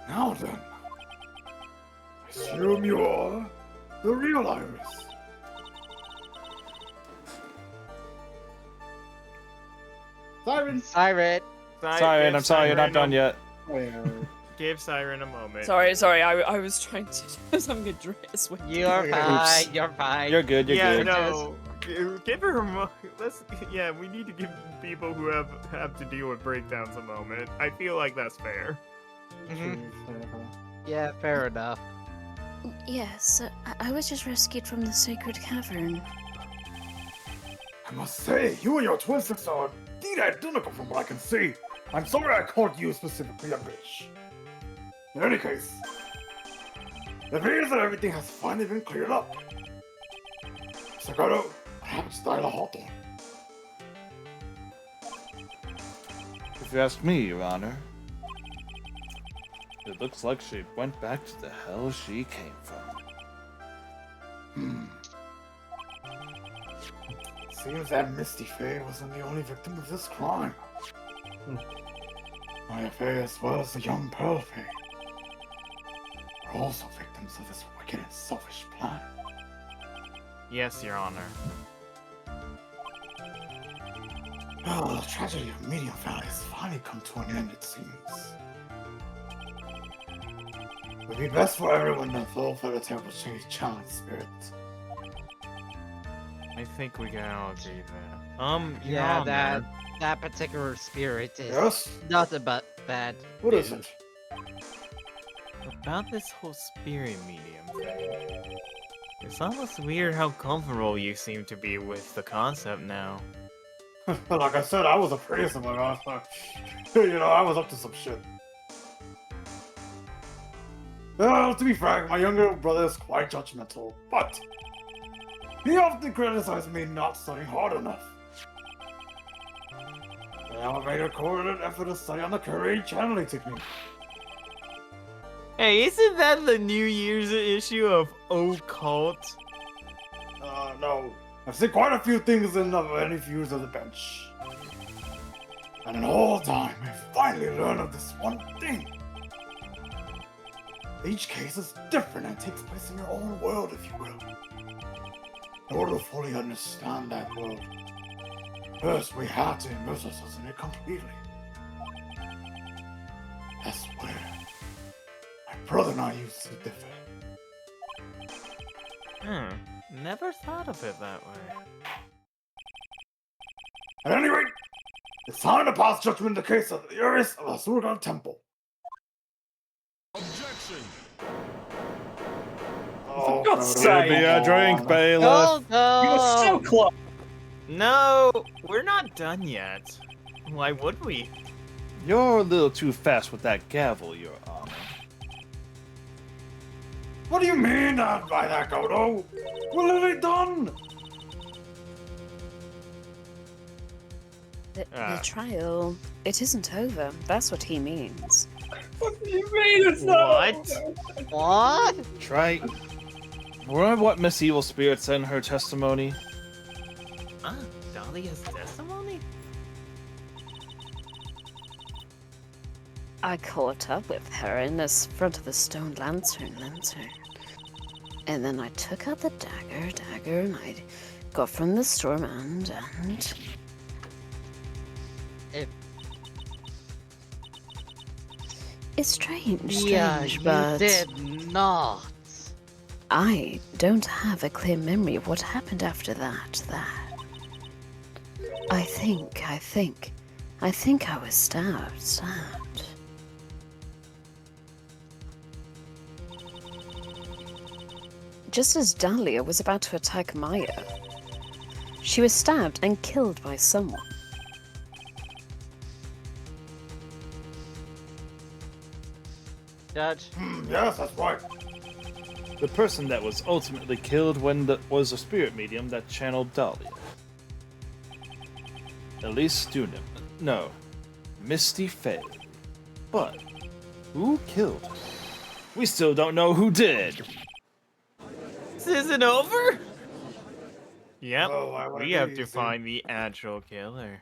Now then, I assume you are the real Iris. Siren! Siren! Siren, I'm sorry, you're not done yet. Give Siren a moment. Sorry, I was trying to do something dress with You're fine, you're fine. You're good, you're Yeah, good. no. Give her a moment. Yeah, we need to give people who have to deal with breakdowns a moment. I feel like that's fair. Yeah, fair enough. Yes, I was just rescued from the sacred cavern. I must say, you and your twin sister are indeed identical from what I can see. I'm sorry I called you specifically a bitch. In any case, it appears that everything has finally been cleared up. Sakato, what happened to Dahlia Hawthorne? If you ask me, Your Honor, it looks like she went back to the hell she came from. Seems that Misty Faye wasn't the only victim of this crime. Maya Faye, as well as the young Pearl Faye, are also victims of this wicked and selfish plan. Yes, Your Honor. Oh, the tragedy of Medium Valley has finally come to an end, it seems. It would be best for everyone to fall for the terrible challenge spirit. I think we can all agree that. Your Yeah, Honor. that particular spirit is Yes? nothing but bad. What is it? About this whole spirit medium thing. It's almost weird how comfortable you seem to be with the concept now. Like I said, I was a priest, and I was up to some shit. Well, to be frank, my younger brother is quite judgmental, but he often criticizes me not studying hard enough. I made a coordinated effort to study on the Korean channeling technique. Hey, isn't that the New Year's issue of Occult? No. I've seen quite a few things in the many views of the bench. And in all time, I finally learned of this one thing. Each case is different and takes place in your own world, if you will. In order to fully understand that world, first we have to immerse ourselves in it completely. That's where my brother and I used to differ. Never thought of it that way. At any rate, it's time to pass judgment in the case of the Uris of the Surgan Temple. Objection! Oh, God's God, sake. Give me a drink, on. bailiff. You're so close! No, we're not done yet. Why would we? You're a little too fast with that gavel, Your Honor. What do you mean by that, Godo? We're literally done! The trial, it isn't over. That's what he means. What do you mean it's not? What? What? Try. Remember what Miss Evil Spirit said in her testimony? Dahlia's testimony? I caught up with her in the front of the stone lantern. And then I took out the dagger, and I got from the storm and... It's strange, Yeah, strange, you but did not. I don't have a clear memory of what happened after that. I think I was stabbed. Just as Dahlia was about to attack Maya, she was stabbed and killed by someone. Judge. Yes, that's right. The person that was ultimately killed was a spirit medium that channeled Dahlia. Elise Stunim. No. Misty Faye. But who killed her? We still don't know who did. This isn't over? Yep, Oh, why would it we be have to easy? find the actual killer.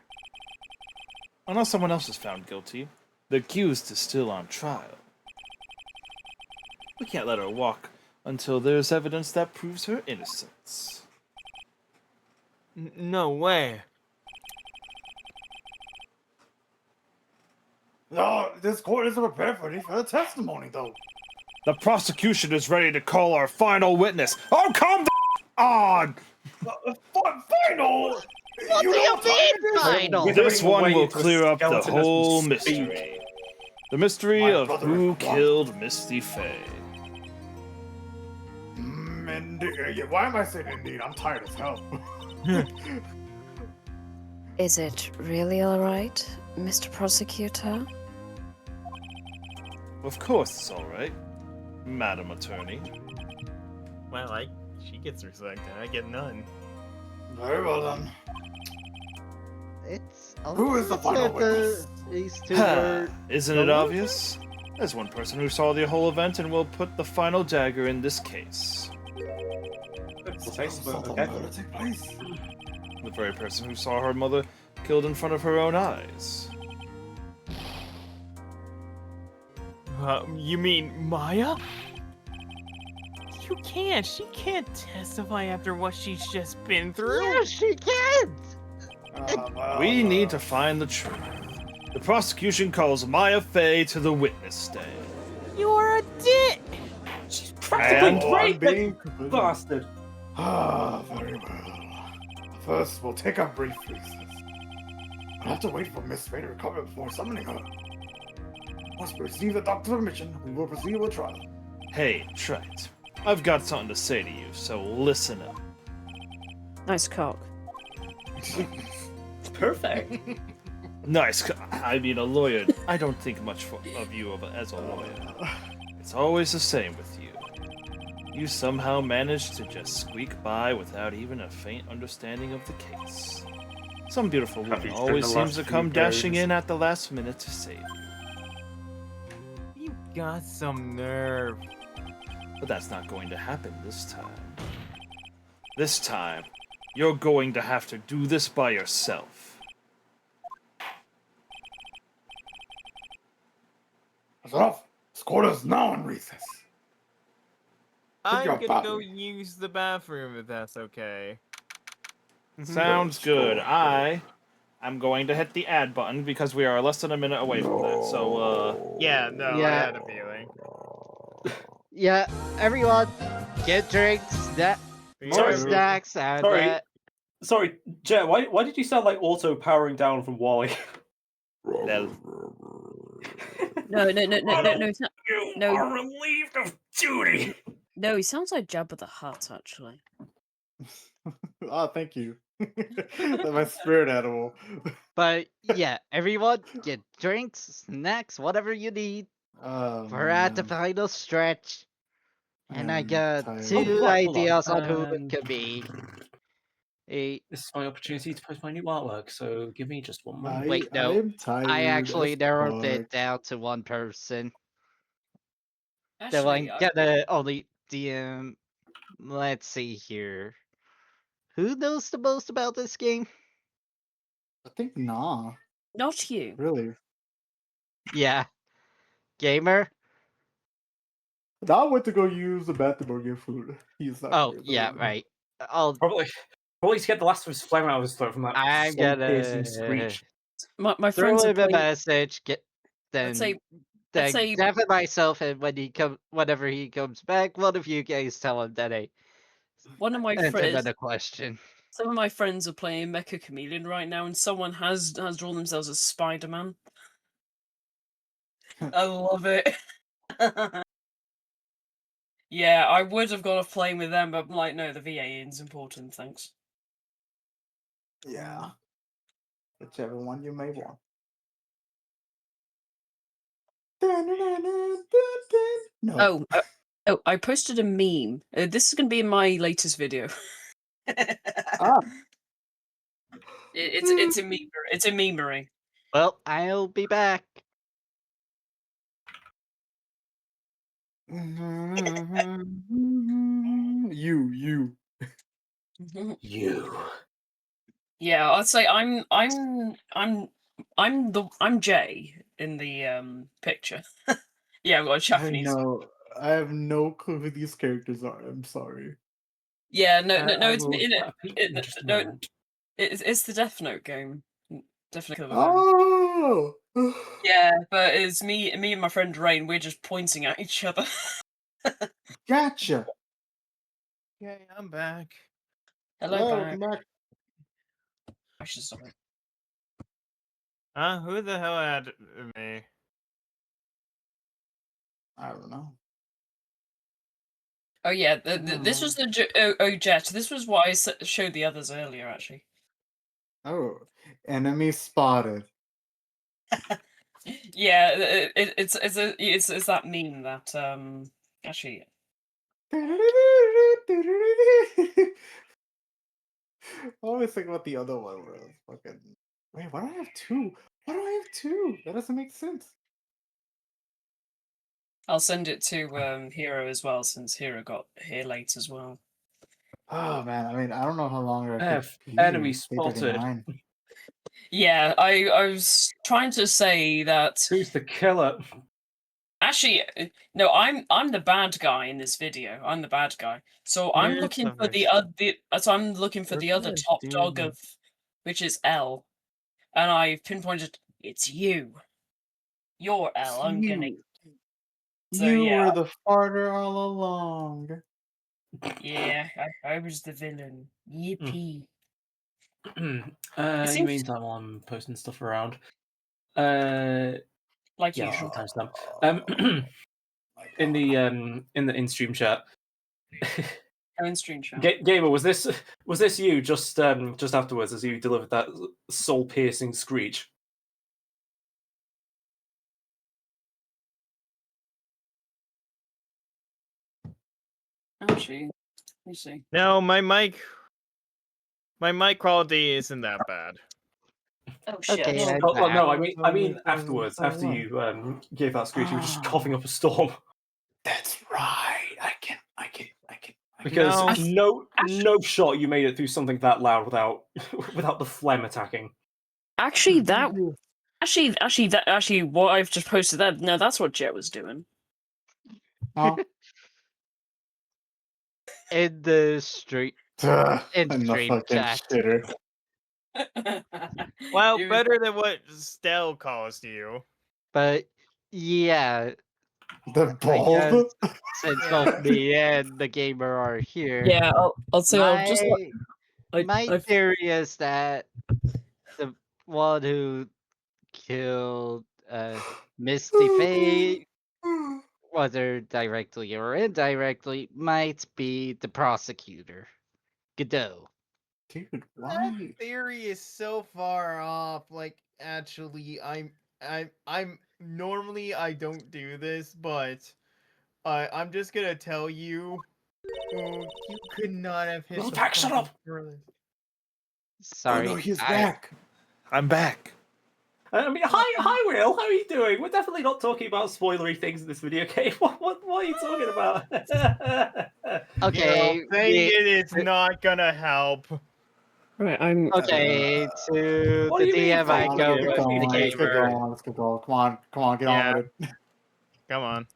Unless someone else is found guilty, the accused is still on trial. We can't let her walk until there's evidence that proves her innocence. No way. No, this court isn't prepared for any further testimony, though. The prosecution is ready to call our final witness. Oh, come the on! Final? What do you mean, final? This Giving one away will to a clear up the skeleton as we whole speak. mystery. The mystery My of brother who is killed Misty Faye. Indeed. Why am I saying indeed? I'm tired as hell. Is it really alright, Mr. Prosecutor? Of course it's alright, Madam Attorney. Well, she gets respect, and I get none. Very well then. It's Who is the final witness? These two Ha! were... Isn't it obvious? There's one person who saw the whole event and will put the final dagger in this case. Something Okay. gonna take place. The very person who saw her mother killed in front of her own eyes. You mean Maya? You can't. She can't testify after what she's just been through. Yeah, she can't! We need to find the truth. The prosecution calls Maya Fey to the witness stand. You're a dick! She's practically And- great, being that bastard. Very well. First, we'll take a brief recess. I'll have to wait for Miss Fay to recover before summoning her. Once we receive the doctor's permission, we will proceed with trial. Hey, Trent. I've got something to say to you, so listen up. Nice cock. perfect. Nice. I mean, a lawyer. I don't think much of you as a lawyer. It's always the same with you. You somehow manage to just squeak by without even a faint understanding of the case. Some beautiful woman Having spent always the seems last to few come dashing days- in at the last minute to save you. You got some nerve. But that's not going to happen this time. This time, you're going to have to do this by yourself. That's enough. This court is now in recess. I'm job, gonna go Bobby. use the bathroom if that's okay. Sounds good. I'm going to hit the add button because we are less than a minute away from that. So, Yeah, no, I Yeah. had a feeling. Yeah, everyone, get drinks, more Sorry. snacks, and Sorry. Sorry, Jet, why did you sound like auto powering down from Wally? well, No, it's not. You No. are relieved of duty. No, he sounds like Jabba the Hutt, actually. Oh, thank you. That's my spirit animal. But yeah, everyone, get drinks, snacks, whatever you need. We're at the Man, final stretch, and I I'm got tired. Oh, two hold on. ideas on who it could be. This is my opportunity to post my new artwork, so give me just one moment. Wait, I no. am tired. I actually as narrowed it fuck. down to one person. So Actually, I'm gonna only DM. Let's see here. Who knows the most about this game? I think nah. not you. Really. Yeah, gamer. Now I went to go use the bathroom or get food. He's not Oh here. yeah, right. I'll. Probably to get the last of his phlegm out of his throat from that I'm soul-piercing gonna screech. My throw friends are him a playing. message. I'd say Then say- tap it myself, and whenever he comes back, one of you guys tell him that I one of my sent him friends. a question. Some of my friends are playing Mecha Chameleon right now, and someone has drawn themselves as Spider-Man. I love it. Yeah, I would have gone off playing with them, but I'm like, no, the VA is important, thanks. Yeah. Whichever one you may want. No. Oh, I posted a meme. This is going to be in my latest video. Ah. It's a meme. It's a memery. Well, I'll be back. You. You. Yeah, I'd say I'm Jay in the picture. Yeah, I've got a I Japanese. know. I have no clue who these characters are. I'm sorry. Yeah, no, I it's will in let a peek in just a moment. it's the Death Note game. Death Note. Oh. Yeah, but it's me and my friend Rain. We're just pointing at each other. Gotcha. Okay, I'm back. Hello, Welcome back. back. I should stop it. Huh? Who the hell had me? I don't know. Oh yeah, this was the Jet. This was why I showed the others earlier. Actually. Oh, enemy spotted. Yeah, it's that meme that actually. I always think about the other one where it's fucking. Wait, why do I have two? Why do I have two? That doesn't make sense. I'll send it to Hero as well, since Hero got here late as well. Oh man, I mean, I don't know how long I could F, be. enemy Day spotted. 39. Yeah, I was trying to say that. Who's the killer? Actually, no, I'm the bad guy in this video. I'm the bad guy. So I'm Here's looking the for the mission. so I'm looking for We're the other gonna top do dog this. of, which is L, and I pinpointed it's you. You're L. I'm gonna. So You yeah, were the farter all along. yeah, I was the villain. Yippee! In It the seems meantime, while I'm posting stuff around. like Yeah, usual. timestamp. In the in stream chat, Going stream shot. Gamer, was this you just afterwards as you delivered that soul piercing screech? Oh, gee. Let me see. No, my mic quality isn't that bad. Oh shit. Okay, I'm Oh, no, back. I mean afterwards, after you gave that screech, you were just coughing up a storm. That's right. I can. Because No. no shot you made it through something that loud without without the phlegm attacking. Actually, what I've just posted there. No, that's what Jet was doing. Huh? In the street, in I'm a stream fucking chat. shitter. Well, You- better than what Stell caused you. But yeah, The I bald. guess since both me and the gamer are here, Yeah, I'll say I'll my just my I've theory is that the one who killed Misty Faye, whether directly or indirectly, might be the prosecutor, Godot. Dude, That why? theory is so far off. Like, actually, I'm normally I don't do this, but I'm just gonna tell you, you could not have hit Little the pack, shut fucking up! furthest. Oh Sorry, no, he's back. I'm back. I mean, hi, Will. How are you doing? We're definitely not talking about spoilery things in this video game. What are you talking about? Okay, Saying it is not gonna help. right. I'm okay. To What the do you mean, DM, I fucking go idiot? with What do you the mean, Let's get gamer. going. Let's get going. Come on, get Yeah. on with it. Come on.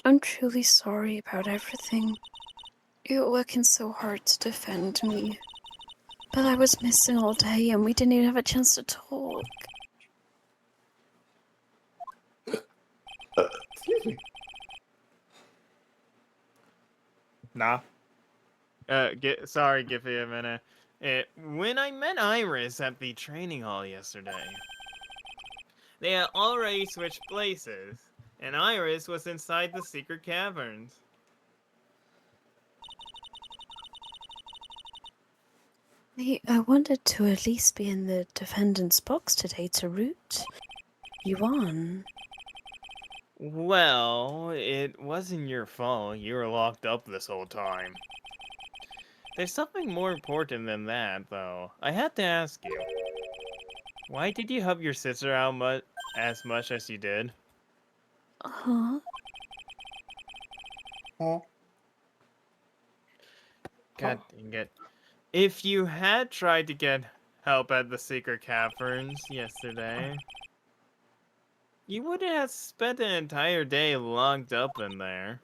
I'm truly sorry about everything. You're working so hard to defend me. But I was missing all day and we didn't even have a chance to talk. Excuse me. Nah. Sorry, give me a minute. When I met Iris at the training hall yesterday, they had already switched places, and Iris was inside the secret caverns. I wanted to at least be in the defendant's box today to root you on. Well, it wasn't your fault. You were locked up this whole time. There's something more important than that, though. I had to ask you. Why did you help your sister out as much as you did? Huh? Oh, God dang it. If you had tried to get help at the secret caverns yesterday, you wouldn't have spent an entire day locked up in there.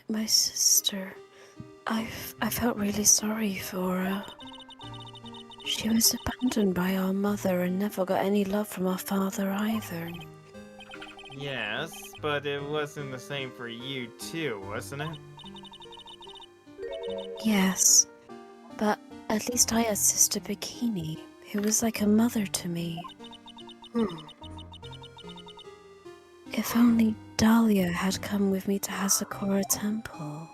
My sister. I felt really sorry for her. She was abandoned by our mother and never got any love from our father either. Yes, but it wasn't the same for you too, wasn't it? Yes, but at least I had Sister Bikini, who was like a mother to me. If only Dahlia had come with me to Hasakura Temple.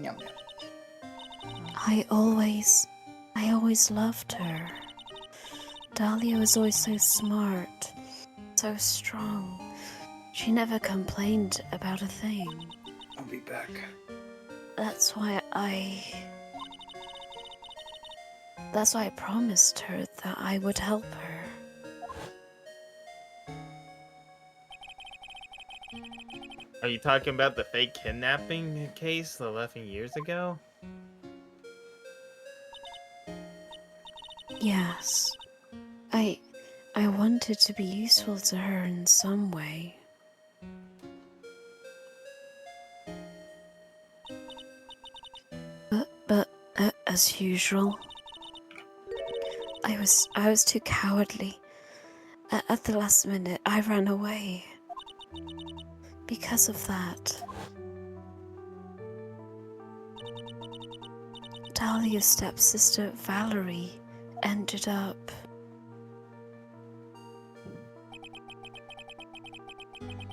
yum. I always loved her. Dahlia was always so smart, so strong. She never complained about a thing. I'll be back. That's why I promised her that I would help her. Are you talking about the fake kidnapping case 11 years ago? Yes. I wanted to be useful to her in some way. But as usual, I was too cowardly. At the last minute, I ran away. Because of that, Dahlia's stepsister Valerie ended up.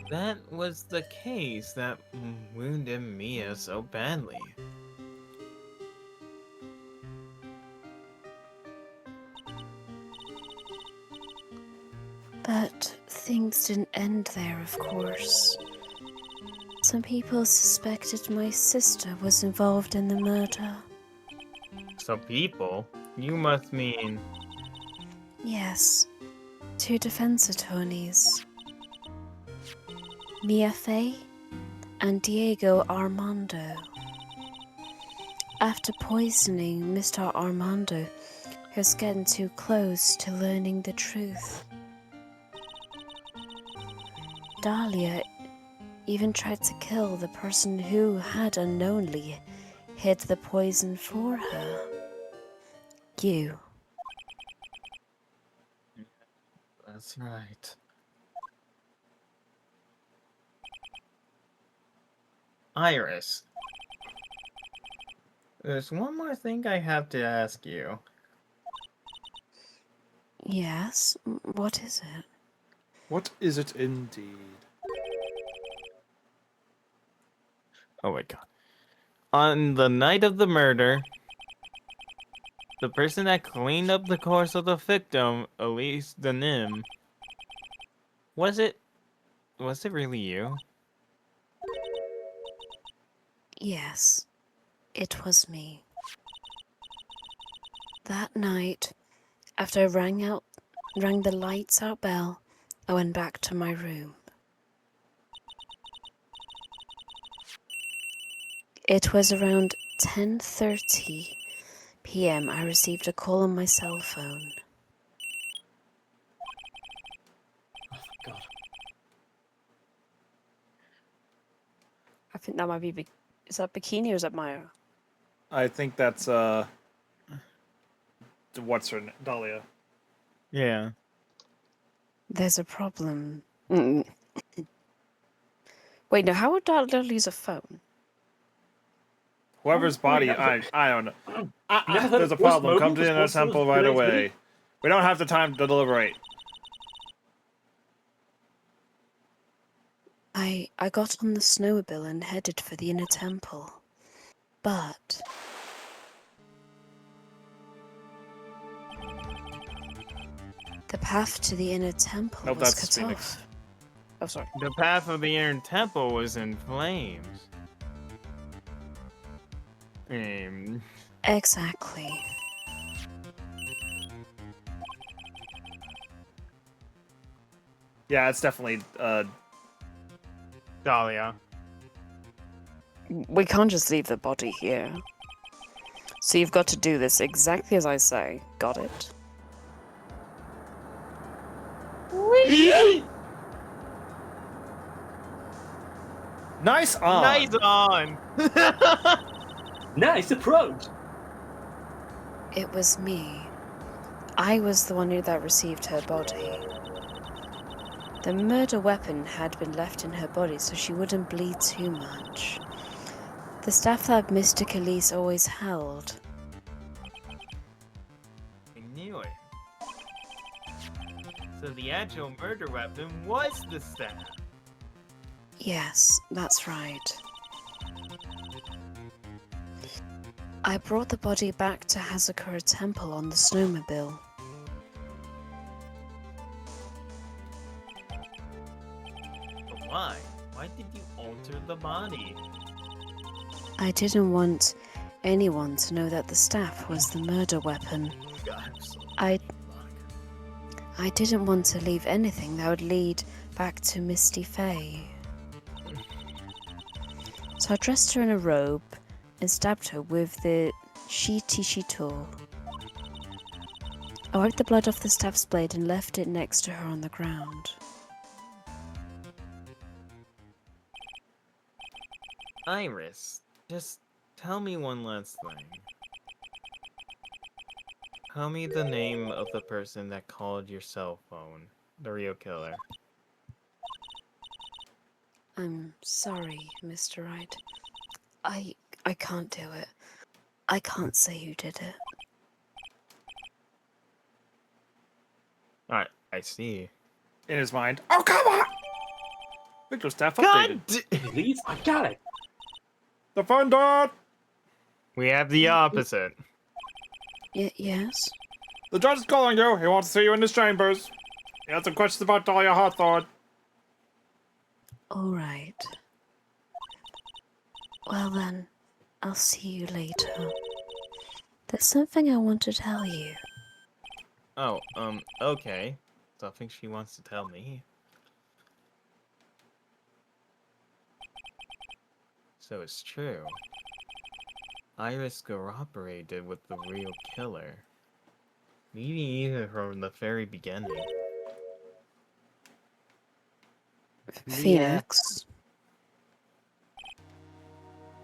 that was the case that wounded Mia so badly. But things didn't end there, of course. Some people suspected my sister was involved in the murder. Some people? You must mean... Yes, 2 defense attorneys. Mia Fey and Diego Armando. After poisoning Mr. Armando, he was getting too close to learning the truth. Dahlia even tried to kill the person who had unknowingly hid the poison for her. You. That's right. Iris. There's one more thing I have to ask you. Yes? What is it? What is it indeed? Oh my god. On the night of the murder, the person that cleaned up the corpse of the victim, Elise Denim, was it really you? Yes, it was me. That night, after I rang the lights out bell, I went back to my room. It was around 10:30 p.m. I received a call on my cell phone. Oh, God. I think that might be. Is that Bikini or is that Maya? I think that's what's her name? Dahlia. Yeah. There's a problem. Wait, no. How would Dahlia use a phone? Whoever's body, I don't know. Never heard There's a of Ghost problem. Mode. Come to the inner What's temple right today's away. video? We don't have the time to deliberate. I got on the snowmobile and headed for the inner temple. But the path to the inner temple Nope, was that's cut Phoenix. off. Oh, sorry. The path of the inner temple was in flames. Exactly. Yeah, it's definitely Dahlia. We can't just leave the body here. So you've got to do this exactly as I say. Got it? nice on. Nice on! Nice approach. It was me. I was the one that received her body. The murder weapon had been left in her body so she wouldn't bleed too much. The staff that Mystic Elise always held. I knew it. So the actual murder weapon was the staff. Yes, that's right. I brought the body back to Hazakura Temple on the snowmobile. But why? Why did you alter the body? I didn't want anyone to know that the staff was the murder weapon. God, I'm so I didn't want to leave anything that would lead back to Misty Faye. So I dressed her in a robe and stabbed her with the Shitishito. I wiped the blood off the staff's blade and left it next to her on the ground. Iris, just tell me one last thing. Tell me the name of the person that called your cell phone, the real killer. I'm sorry, Mr. Wright. I can't do it. I can't say who did it. Alright, I see. In his mind. Oh, come on! Victor staff God! updated. Please, I got it. Defender! We have the opposite. Yes? The judge is calling you. He wants to see you in his chambers. He has some questions about Dahlia Hawthorne. Alright. Well then, I'll see you later. There's something I want to tell you. Oh, okay. Something she wants to tell me. So it's true. Iris cooperated with the real killer. Maybe even from the very beginning. Phoenix.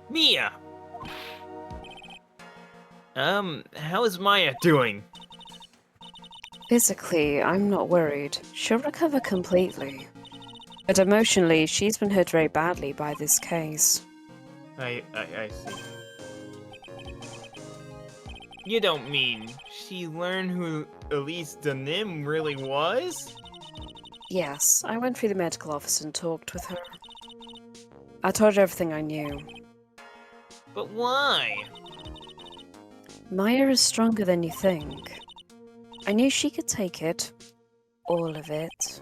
Mia! How is Maya doing? Physically, I'm not worried. She'll recover completely. But emotionally, she's been hurt very badly by this case. I see. You don't mean she learned who Elise Denim really was? Yes, I went through the medical office and talked with her. I told her everything I knew. But why? Maya is stronger than you think. I knew she could take it. All of it.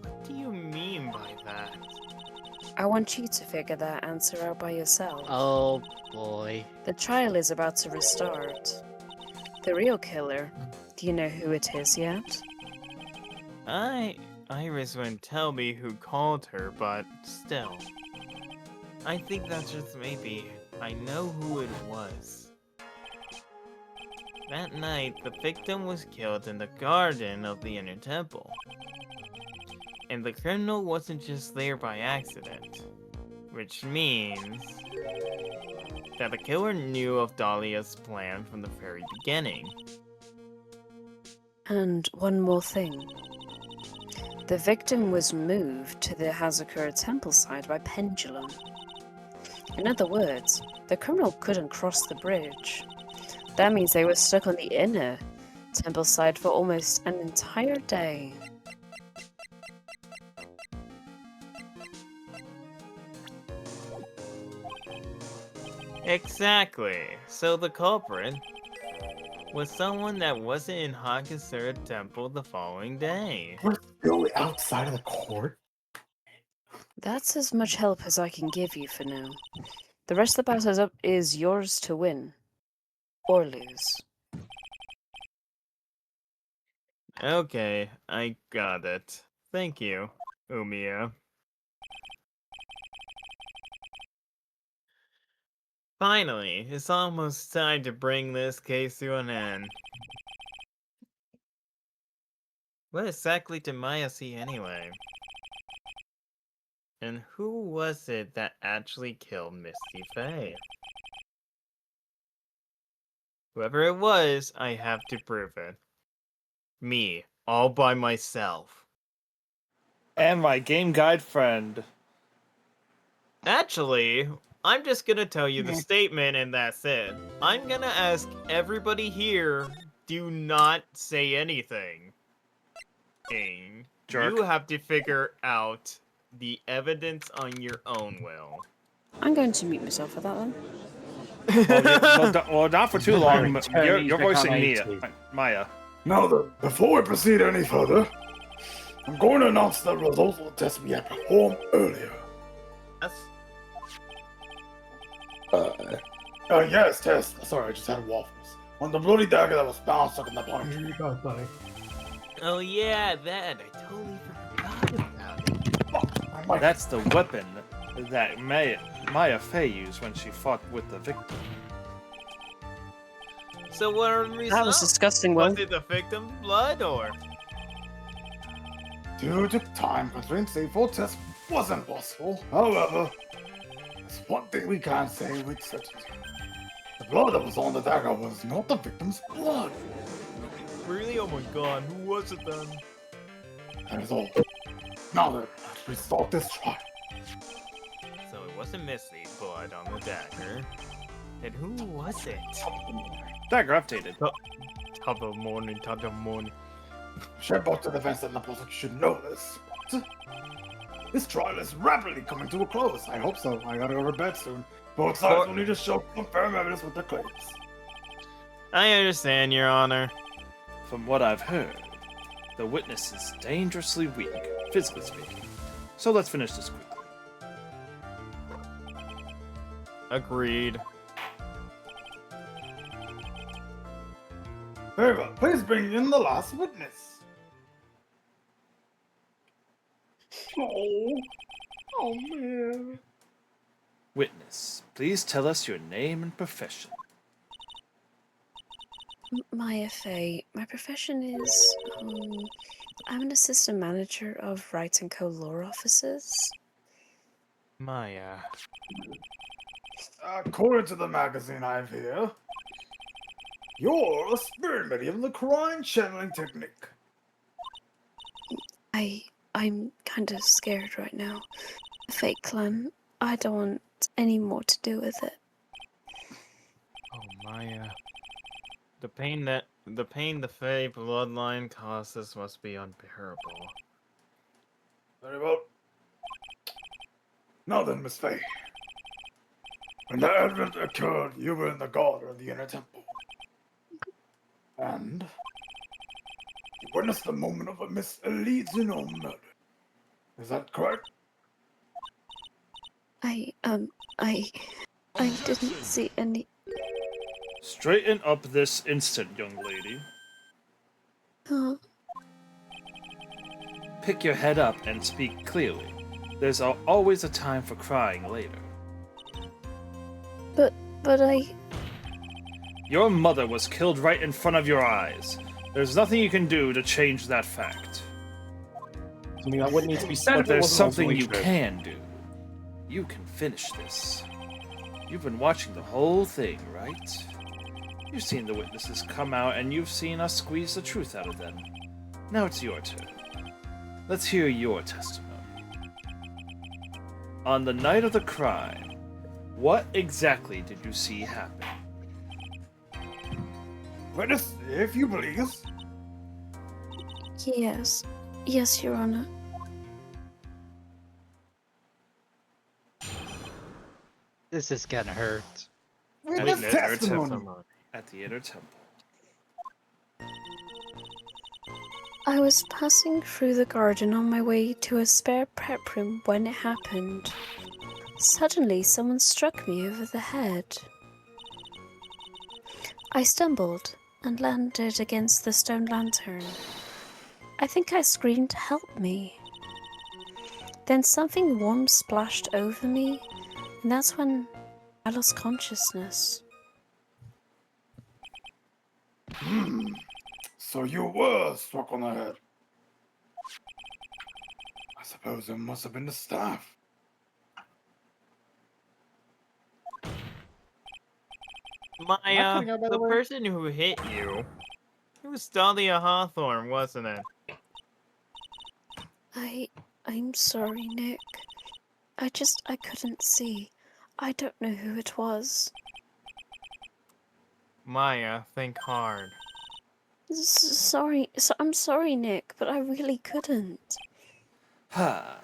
What do you mean by that? I want you to figure that answer out by yourself. Oh boy. The trial is about to restart. The real killer, do you know who it is yet? Iris wouldn't tell me who called her, but still. I think that's just maybe. I know who it was. That night, the victim was killed in the garden of the inner temple. And the criminal wasn't just there by accident. Which means that the killer knew of Dahlia's plan from the very beginning. And one more thing. The victim was moved to the Hazakura temple side by pendulum. In other words, the criminal couldn't cross the bridge. That means they were stuck on the inner temple side for almost an entire day. Exactly. So the culprit was someone that wasn't in Hakasura Temple the following day. We're still outside of the court? That's as much help as I can give you for now. The rest of the battle is yours to win. Or lose. Okay, I got it. Thank you, Umiya. Finally, it's almost time to bring this case to an end. What exactly did Maya see anyway? And who was it that actually killed Misty Faye? Whoever it was, I have to prove it. Me, all by myself. And my game guide friend. Actually, I'm just gonna tell you the statement and that's it. I'm gonna ask everybody here, do not say anything. Jerk. You have to figure out the evidence on your own will. I'm going to mute myself for that one. Well, not for too long. Chinese You're voicing become 80. Maya. Now, before we proceed any further, I'm going to announce the results of the test we had performed earlier. Yes, test. Sorry, I just had waffles. On the bloody dagger that was found stuck in the punch. Here you go, buddy. Oh yeah, that. I totally forgot about it. That's the weapon that Maya Fey used when she fought with the victim. So what are the results? That was disgusting, Will. Was it the victim's blood or? Due to time constraints, a full test wasn't possible. However, there's one thing we can say with certainty. The blood that was on the dagger was not the victim's blood. Really? Oh my god, who was it then? That is all. Now then, let's restart this trial. So it wasn't Misty's blood on the dagger. Then who was it? Dagger updated. Top of morning. Shed both to the defense and the prosecution should know this. This trial is rapidly coming to a close. I hope so. I gotta go to bed soon. Both sides will need to show some firm evidence with their claims. I understand, Your Honor. From what I've heard, the witness is dangerously weak, physically speaking. So let's finish this quickly. Agreed. Very well. Please bring in the last witness. Oh, oh man. Witness, please tell us your name and profession. Maya Fey. My profession is, I'm an assistant manager of Wright & Co. law offices. Maya. According to the magazine I have here, you're a spirit medium of the crime channeling technique. I'm kind of scared right now. The Fake Clan, I don't want any more to do with it. Oh, Maya. The pain the Fae bloodline causes must be unbearable. Very well. Now then, Miss Fey. When the advent occurred, you were in the guard of the inner temple. And you witnessed the moment of a Miss Elysian murder. Is that correct? I didn't see any. Straighten up this instant, young lady. Huh? Pick your head up and speak clearly. There's always a time for crying later. But I. Your mother was killed right in front of your eyes. There's nothing you can do to change that fact. I mean, that wouldn't need to be said. But if it there's wasn't something ultimately you true. can do. You can finish this. You've been watching the whole thing, right? You've seen the witnesses come out and you've seen us squeeze the truth out of them. Now it's your turn. Let's hear your testimony. On the night of the crime, what exactly did you see happen? Witness, if you please. Yes. Yes, Your Honor. This is gonna hurt. Witness At the inner testimony. temple. At the inner temple. I was passing through the garden on my way to a spare prep room when it happened. Suddenly, someone struck me over the head. I stumbled and landed against the stone lantern. I think I screamed, "Help me!" Then something warm splashed over me, and that's when I lost consciousness. So you were struck on the head. I suppose it must have been the staff. Maya, cutting out, by the the way? person who hit you, it was Dahlia Hawthorne, wasn't it? I'm sorry, Nick. I couldn't see. I don't know who it was. Maya, think hard. I'm sorry, Nick, but I really couldn't. Ha!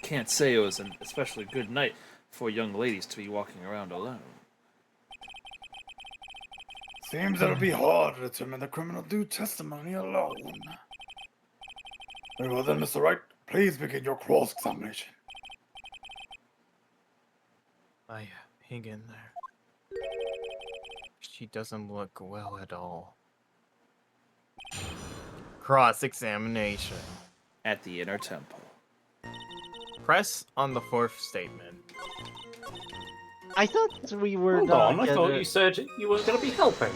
Can't say it was an especially good night for young ladies to be walking around alone. Seems it'll be hard to determine the criminal due testimony alone. Very well then, Mr. Wright, please begin your cross-examination. Maya, hang in there. She doesn't look well at all. Cross-examination. At the inner temple. Press on the fourth statement. I thought we were Hold not on, I thought gonna- you said you weren't going to be helping.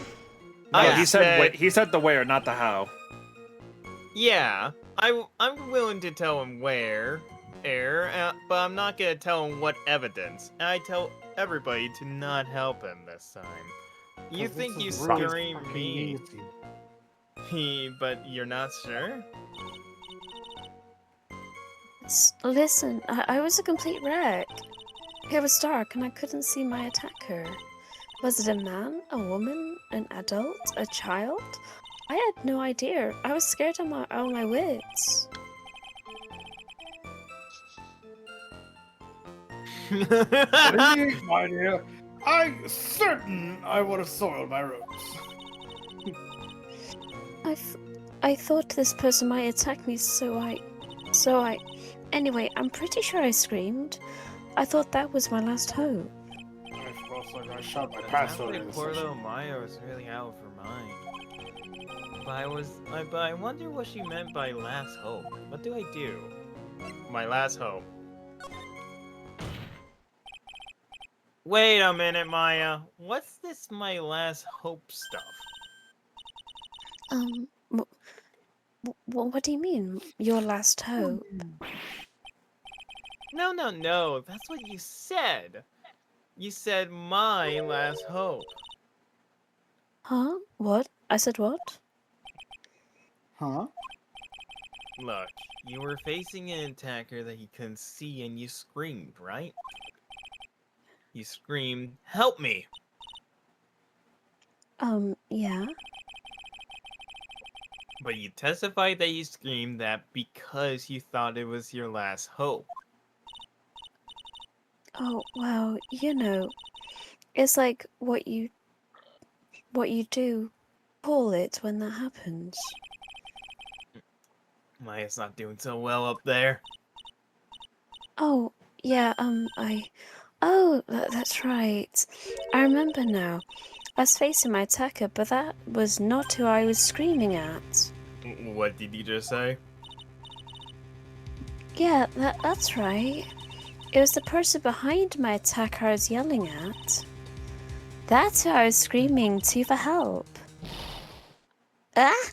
No, I he said the where, not the how. Yeah, I'm willing to tell him where, but I'm not gonna tell him what evidence. And I tell everybody to not help him this time. You 'Cause think this you is really scream fucking me, easy. but you're not sure? Listen, I was a complete wreck. It was dark and I couldn't see my attacker. Was it a man, a woman, an adult, a child? I had no idea. I was scared out of my wits. Please, my dear. Certain I would have soiled my robes. I thought this person might attack me, so I. Anyway, I'm pretty sure I screamed. I thought that was my last hope. I shot my It pants sounds earlier like this poor session. little Maya was really out for mine. But I wonder what she meant by last hope. What do I do? My last hope. Wait a minute, Maya. What's this my last hope stuff? What do you mean? Your last hope? No. That's what you said. You said my last hope. Huh? What? I said what? Huh? Look, you were facing an attacker that he couldn't see and you screamed, right? You screamed, "Help me!" Yeah. But you testified that you screamed that because you thought it was your last hope. Oh, well, it's like what you do, call it when that happens. Maya's not doing so well up there. Oh, yeah, Oh, that's right. I remember now. I was facing my attacker, but that was not who I was screaming at. What did you just say? Yeah, that's right. It was the person behind my attacker I was yelling at. That's who I was screaming to for help. Ah!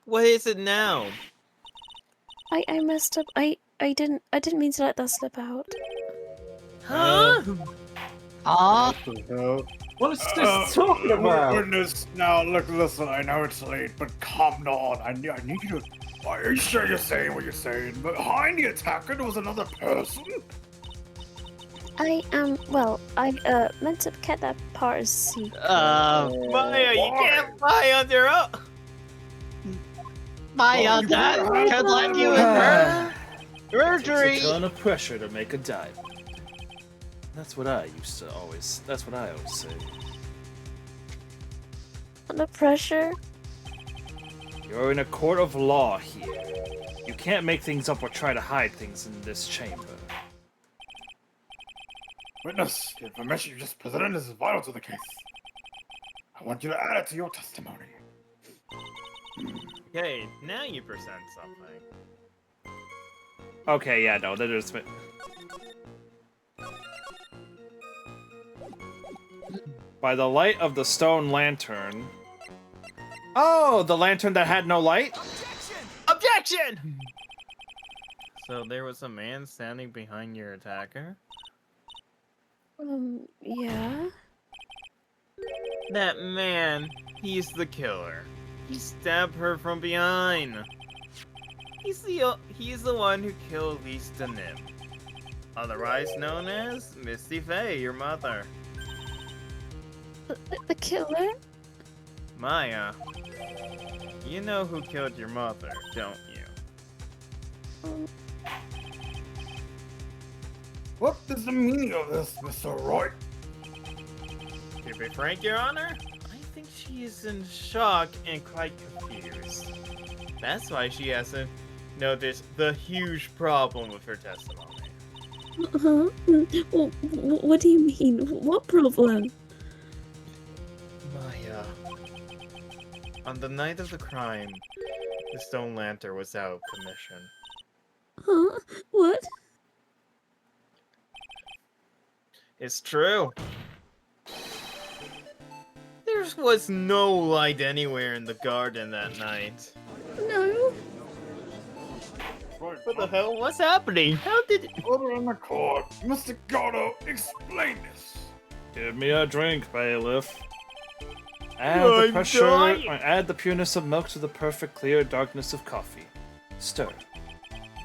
What is it now? I messed up. I didn't mean to let that slip out. Huh? Huh? What the hell? What is this talking about? Goodness, now look, listen. I know it's late, but calm down. I need you to. Are you sure you're saying what you're saying? Behind the attacker, there was another person. I meant to get that part as secret. Maya, you can't lie on your own. Maya, that could land you in surgery. It's a ton of pressure to make a dive. That's what I always say. Under pressure? You're in a court of law here. You can't make things up or try to hide things in this chamber. Witness, the information you just presented is vital to the case. I want you to add it to your testimony. Okay, now you present something. Okay, yeah, no, that is. By the light of the stone lantern. Oh, the lantern that had no light? Objection! So there was a man standing behind your attacker? Yeah. That man, he's the killer. He stabbed her from behind. He's the one who killed Lisa Nim, otherwise known as Misty Faye, your mother. The killer? Maya, you know who killed your mother, don't you? What is the meaning of this, Mr. Roy? To be frank, Your Honor, I think she is in shock and quite confused. That's why she hasn't noticed the huge problem with her testimony. Huh? What do you mean? What problem? Maya, on the night of the crime, the stone lantern was out of commission. Huh? What? It's true. There was no light anywhere in the garden that night. No. What the hell? What's happening? How did... Order in the court. Mr. Gatto, explain this. Give me a drink, bailiff. Add the pressure, add the pureness of milk to the perfect clear darkness of coffee. Stir.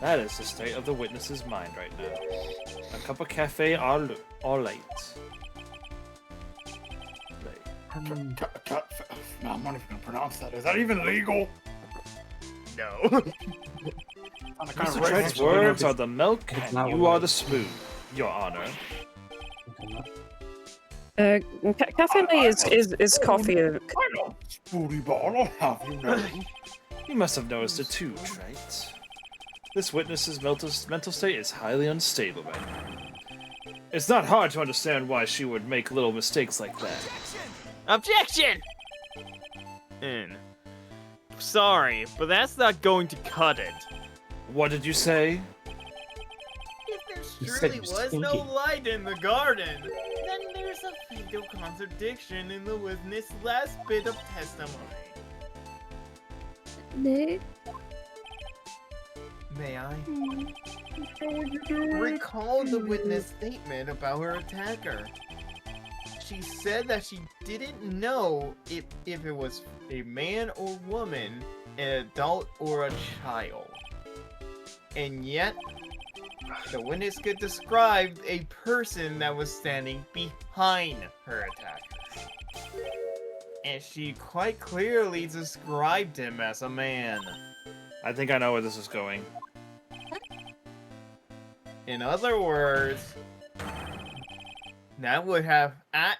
That is the state of the witness's mind right now. A cup of cafe au lait. I'm not even gonna pronounce that. Is that even legal? No. On the kind Mr. of Tright's race- words are the milk, It's and not you what are it the is. spoon, Your Honor. Cafe is coffee. I know, Spooty Ball, I'll have you know. You must have noticed it too, Trite. This witness's mental state is highly unstable right now. It's not hard to understand why she would make little mistakes like that. Objection! Sorry, but that's not going to cut it. What did you say? If there You said surely you was was no thinking. light in the garden, then there's a fatal contradiction in the witness' last bit of testimony. Nick? May I? Recall the witness' statement about her attacker. She said that she didn't know if it was a man or woman, an adult or a child. And yet, the witness could describe a person that was standing behind her attacker. And she quite clearly described him as a man. I think I know where this is going. In other words, that would have that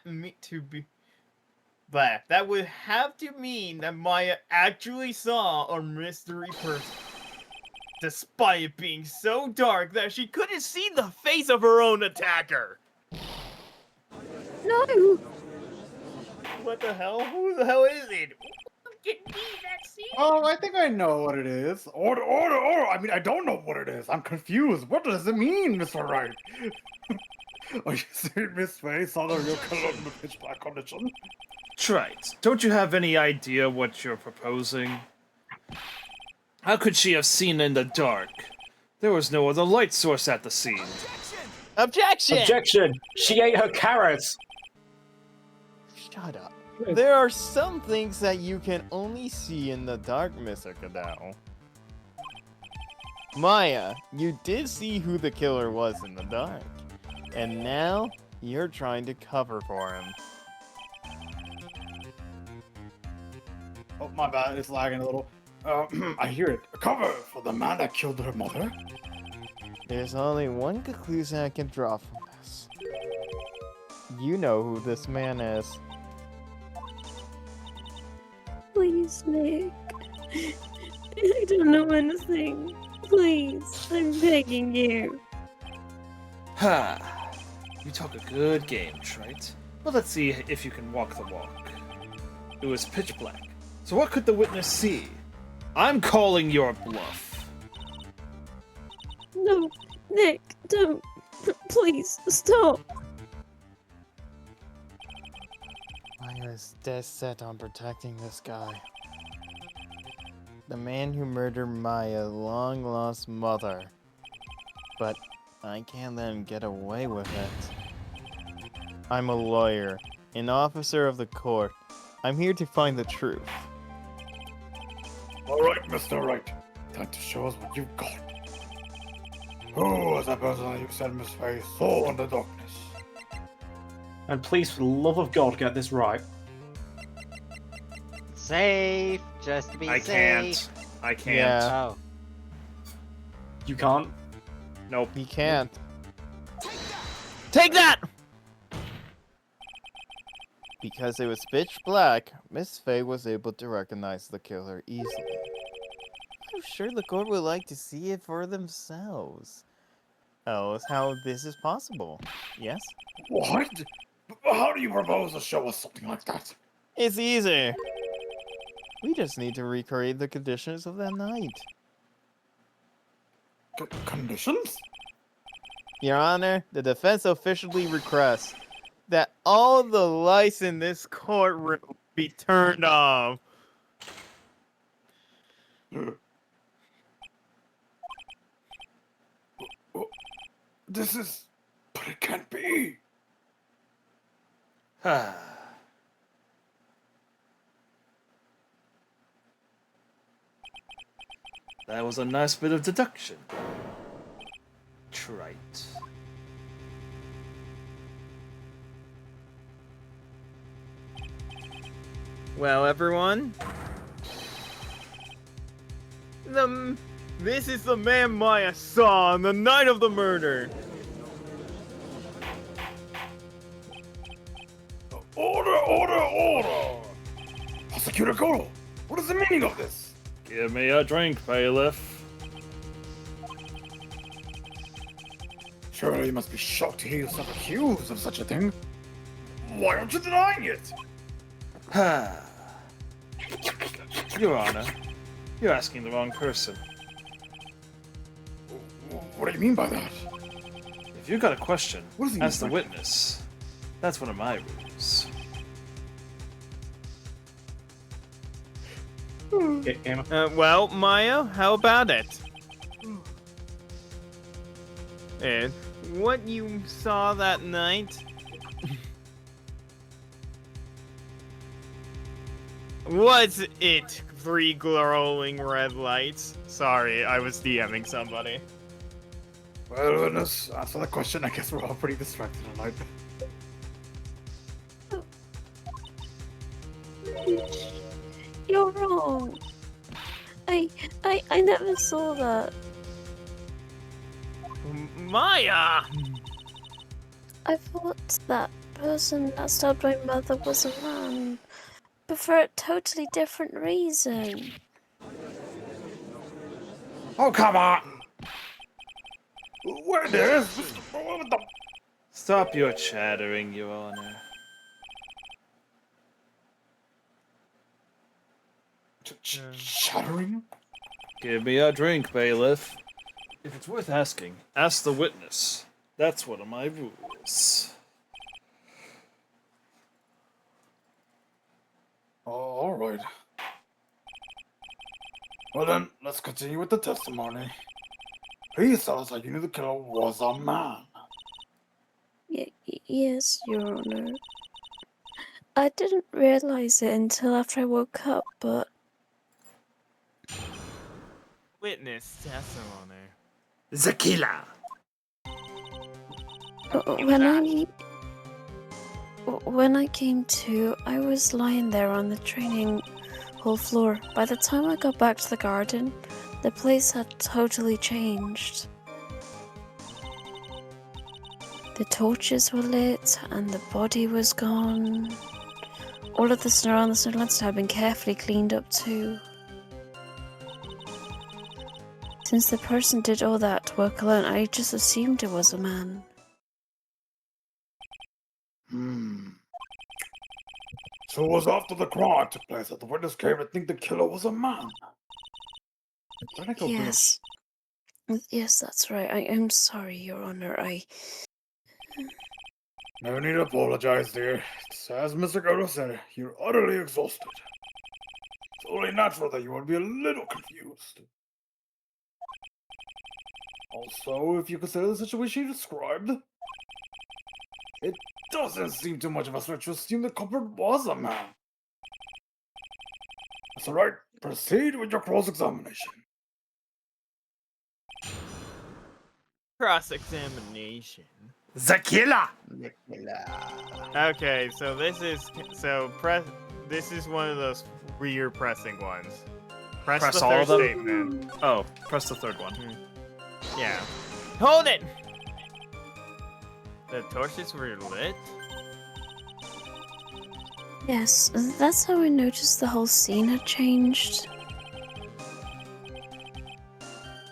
would have to mean that Maya actually saw a mystery person. Despite it being so dark that she couldn't see the face of her own attacker. No! What the hell? Who the hell is it? Oh, I think I know what it is. Order, order, order! I mean, I don't know what it is. I'm confused. What does it mean, Mr. Wright? Are you saying Miss Faye saw the real color in the pitch black condition? Trite, don't you have any idea what you're proposing? How could she have seen in the dark? There was no other light source at the scene. Objection! Objection! She ate her carrots! Shut up. There are some things that you can only see in the dark, Mr. Kadao. Maya, you did see who the killer was in the dark. And now, you're trying to cover for him. Oh, my bad. It's lagging a little. I hear it. Cover for the man that killed her mother. There's only one conclusion I can draw from this. You know who this man is. Please, Nick. I don't know anything. Please, I'm begging you. Ha! You talk a good game, Trite. But let's see if you can walk the walk. It was pitch black. So what could the witness see? I'm calling your bluff. No, Nick, don't. Please, stop. Maya is dead set on protecting this guy. The man who murdered Maya's long-lost mother. But I can't let him get away with it. I'm a lawyer, an officer of the court. I'm here to find the truth. All right, Mr. Wright. Time to show us what you've got. Who was that person that you said Miss Faye saw in the darkness? And please, for the love of God, get this right. Safe, just to be I safe. can't. I can't. Yeah. Oh. You can't. Nope. He can't. Take that! Because it was pitch black, Miss Faye was able to recognize the killer easily. I'm sure the court would like to see it for themselves. Else, how this is possible? Yes? What? How do you propose to show us something like that? It's easy. We just need to recreate the conditions of that night. Conditions? Your Honor, the defense officially requests that all the lights in this courtroom be turned off. This is... But it can't be. Ha. That was a nice bit of deduction. Trite. Well, everyone, the This is the man Maya saw on the night of the murder. Order, order, order! Prosecutor Goro, what is the meaning of this? Give me a drink, bailiff. Surely you must be shocked to hear yourself accused of such a thing. Why aren't you denying it? Your Honor, you're asking the wrong person. What do you mean by that? If you got a question, What does he ask the mean? witness. That's one of my rules. Well, Maya, how about it? And what you saw that night? Was it 3 glowing red lights? Sorry, I was DMing somebody. Well, witness, answer the question. I guess we're all pretty distracted tonight. You're wrong. I never saw that. Maya! I thought that person that stabbed my mother was a man, but for a totally different reason. Oh, come on! Where there is? What the? Stop your chattering, Your Honor. Chattering? Give me a drink, bailiff. If it's worth asking, ask the witness. That's one of my rules. Oh, all right. Well then, let's continue with the testimony. Please tell us how you knew the killer was a man. Yes, Your Honor. I didn't realize it until after I woke up, but Witness testimony. The killer! when I came to, I was lying there on the training hall floor. By the time I got back to the garden, the place had totally changed. The torches were lit and the body was gone. All of the snow on the snowlands had been carefully cleaned up too. Since the person did all that work alone, I just assumed it was a man. So it was after the crime took place that the witness came to think the killer was a man. Yes. Yes, that's right. I am sorry, Your Honor. No need to apologize, dear. It's as Mr. Goto said, you're utterly exhausted. It's only natural that you would be a little confused. Also, if you consider the situation you described, it doesn't seem too much of a stretch to assume the culprit was a man. That's alright. Proceed with your cross-examination. Cross-examination. The killer! Okay, so this is one of those weird pressing ones. Press the all third of them? statement. Oh, press the third one. Yeah. Hold it! The torches were lit? Yes, that's how I noticed the whole scene had changed.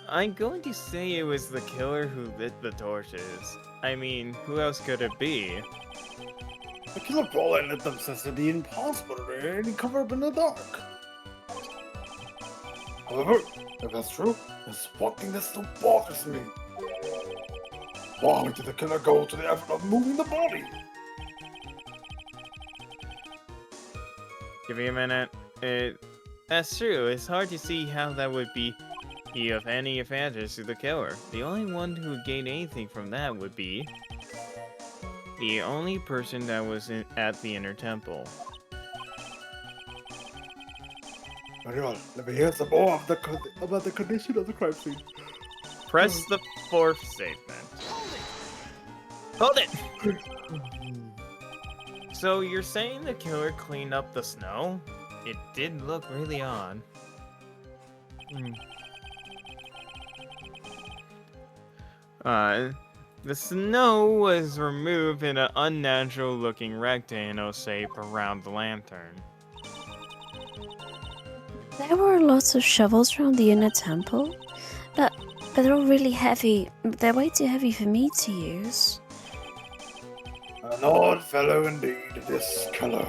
I'm going to say it was the killer who lit the torches. I mean, who else could it be? The killer probably lit them since it'd be impossible to wear any cover up in the dark. However, if that's true, there's one thing that still bothers me. Why did the killer go to the effort of moving the body? Give me a minute. That's true. It's hard to see how that would be of any advantage to the killer. The only one who would gain anything from that would be the only person that was at the inner temple. Very well. Let me hear some more about the condition of the crime scene. Press the fourth statement. Hold it! So you're saying the killer cleaned up the snow? It did look really odd. The snow was removed in an unnatural-looking rectangle shape around the lantern. There were lots of shovels around the inner temple, but they're all really heavy. They're way too heavy for me to use. An odd fellow indeed, this color.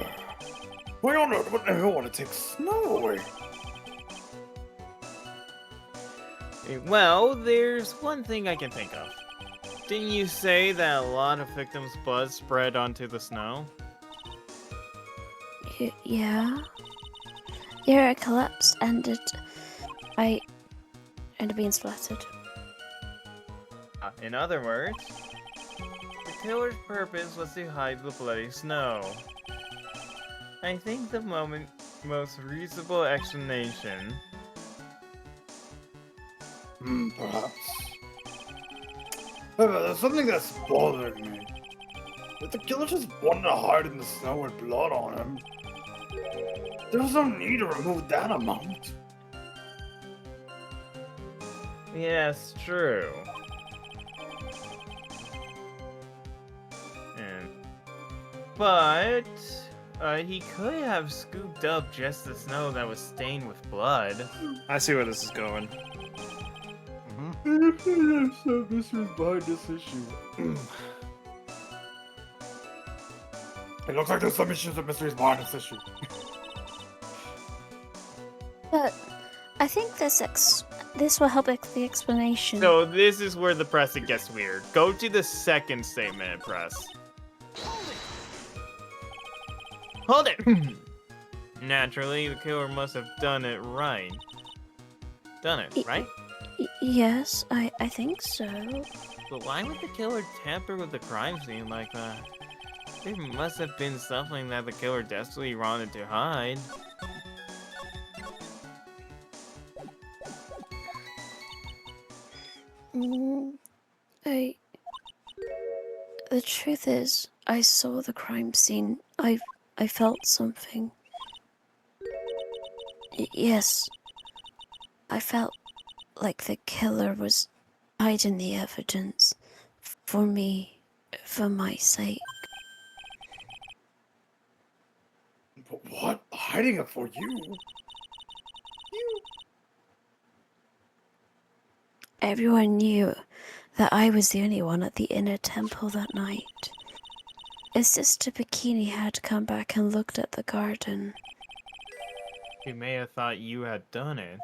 Why on earth would ever want to take snow away? Well, there's one thing I can think of. Didn't you say that a lot of victims' blood spread onto the snow? Yeah. Yeah, it collapsed and I ended up being splattered. In other words, the killer's purpose was to hide the bloody snow. I think the most reasonable explanation. Perhaps. However, there's something that's bothering me. If the killer just wanted to hide in the snow with blood on him, there's no need to remove that amount. Yes, true. But he could have scooped up just the snow that was stained with blood. I see where this is going. This was behind this issue. It looks like there's some issues with mysteries behind this issue. But I think this will help the explanation. So this is where the pressing gets weird. Go to the second statement and press. Hold it! Naturally, the killer must have done it right. Right? Yes, I think so. But why would the killer tamper with the crime scene like that? There must have been something that the killer desperately wanted to hide. The truth is, I saw the crime scene. I felt something. Yes. I felt like the killer was hiding the evidence for me, for my sake. But what? Hiding it for you? Everyone knew that I was the only one at the inner temple that night. His sister Bikini had come back and looked at the garden. She may have thought you had done it.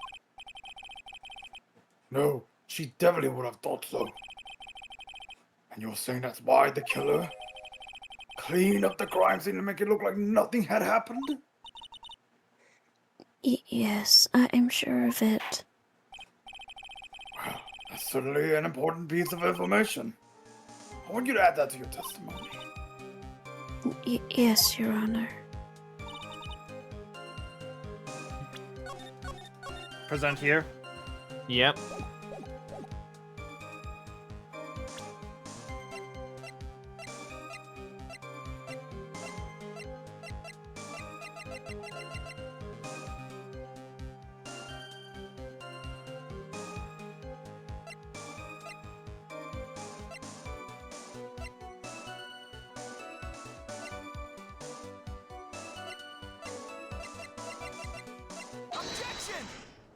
No, she definitely would have thought so. And you're saying that's why the killer cleaned up the crime scene to make it look like nothing had happened? Yes, I'm sure of it. Well, that's certainly an important piece of information. I want you to add that to your testimony. Yes, Your Honor. Present here. Yep.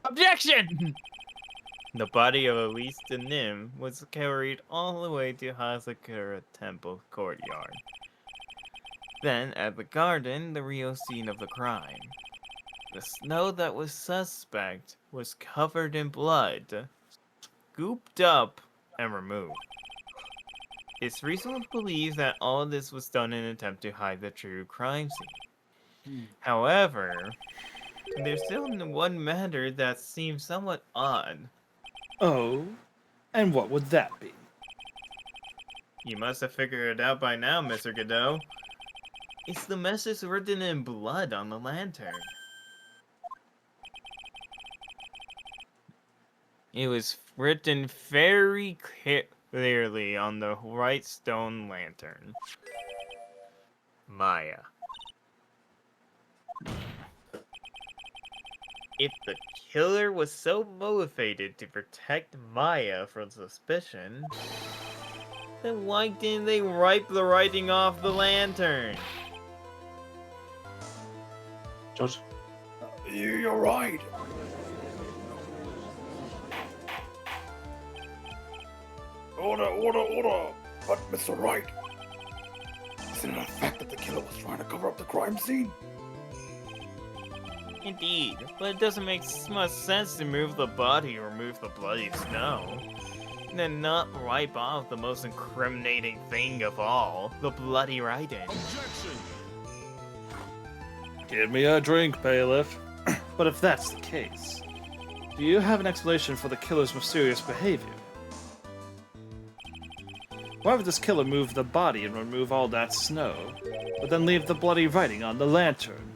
Objection! The body of Elise the Nim was carried all the way to Hazakura Temple courtyard. Then, at the garden, the real scene of the crime. The snow that was suspect was covered in blood, scooped up, and removed. It's reasonable to believe that all of this was done in an attempt to hide the true crime scene. However, there's still one matter that seems somewhat odd. Oh, and what would that be? You must have figured it out by now, Mr. Godot. It's the message written in blood on the lantern. It was written very clearly on the white stone lantern. Maya. If the killer was so motivated to protect Maya from suspicion, then why didn't they wipe the writing off the lantern? Judge? You're right. Order. But, Mr. Wright, isn't it a fact that the killer was trying to cover up the crime scene? Indeed, but it doesn't make much sense to move the body or remove the bloody snow, and then not wipe off the most incriminating thing of all, the bloody writing. Give me a drink, bailiff. But if that's the case, do you have an explanation for the killer's mysterious behavior? Why would this killer move the body and remove all that snow, but then leave the bloody writing on the lantern?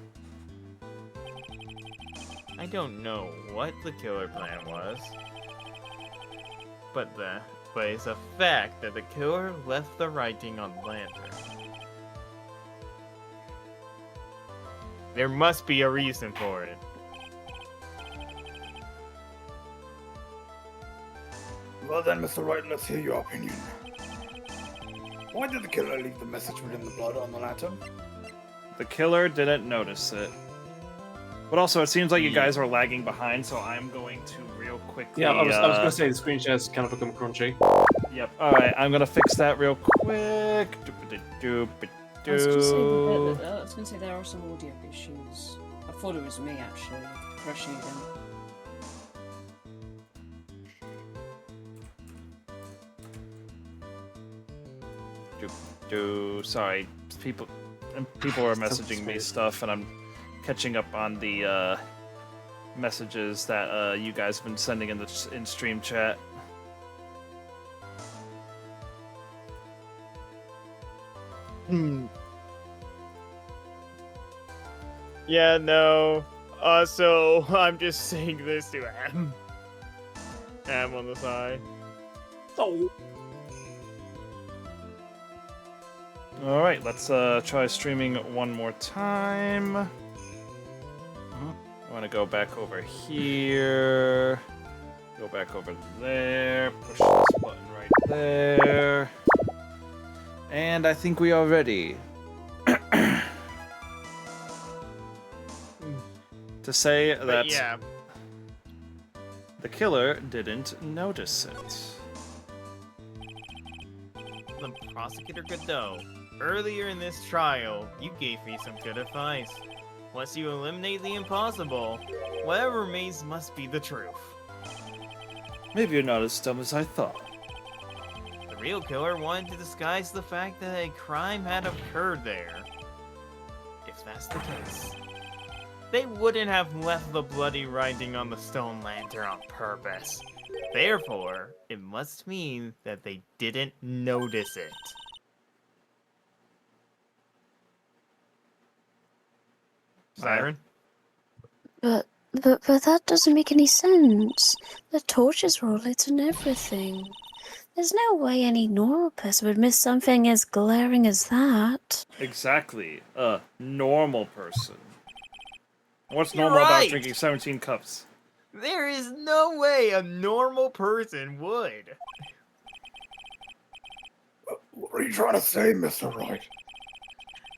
I don't know what the killer plan was, but it's a fact that the killer left the writing on the lantern. There must be a reason for it. Well then, Mr. Wright, let's hear your opinion. Why did the killer leave the message within the blood on the lantern? The killer didn't notice it. But also, it seems like you guys are lagging behind, so I'm going to real quickly... Yeah, I was going to say the screen shares kind of become crunchy. Yep, alright, I'm going to fix that real quick. I was going to say there are some audio issues. I thought it was me actually crushing them. Sorry, people are messaging me stuff, and I'm catching up on the messages that you guys have been sending in stream chat. Yeah, no. So I'm just saying this to Am. Am on the side. Oh. Alright, let's try streaming one more time. I want to go back over here. Go back over there. Push this button right there. And I think we are ready. To say that Yeah. the killer didn't notice it. The prosecutor Godot, earlier in this trial, you gave me some good advice. Once you eliminate the impossible, whatever remains must be the truth. Maybe you're not as dumb as I thought. The real killer wanted to disguise the fact that a crime had occurred there. If that's the case, they wouldn't have left the bloody writing on the stone lantern on purpose. Therefore, it must mean that they didn't notice it. Siren? But that doesn't make any sense. The torches were all lit and everything. There's no way any normal person would miss something as glaring as that. Exactly. A normal person. What's You're normal about right. drinking 17 cups? There is no way a normal person would. What are you trying to say, Mr. Wright?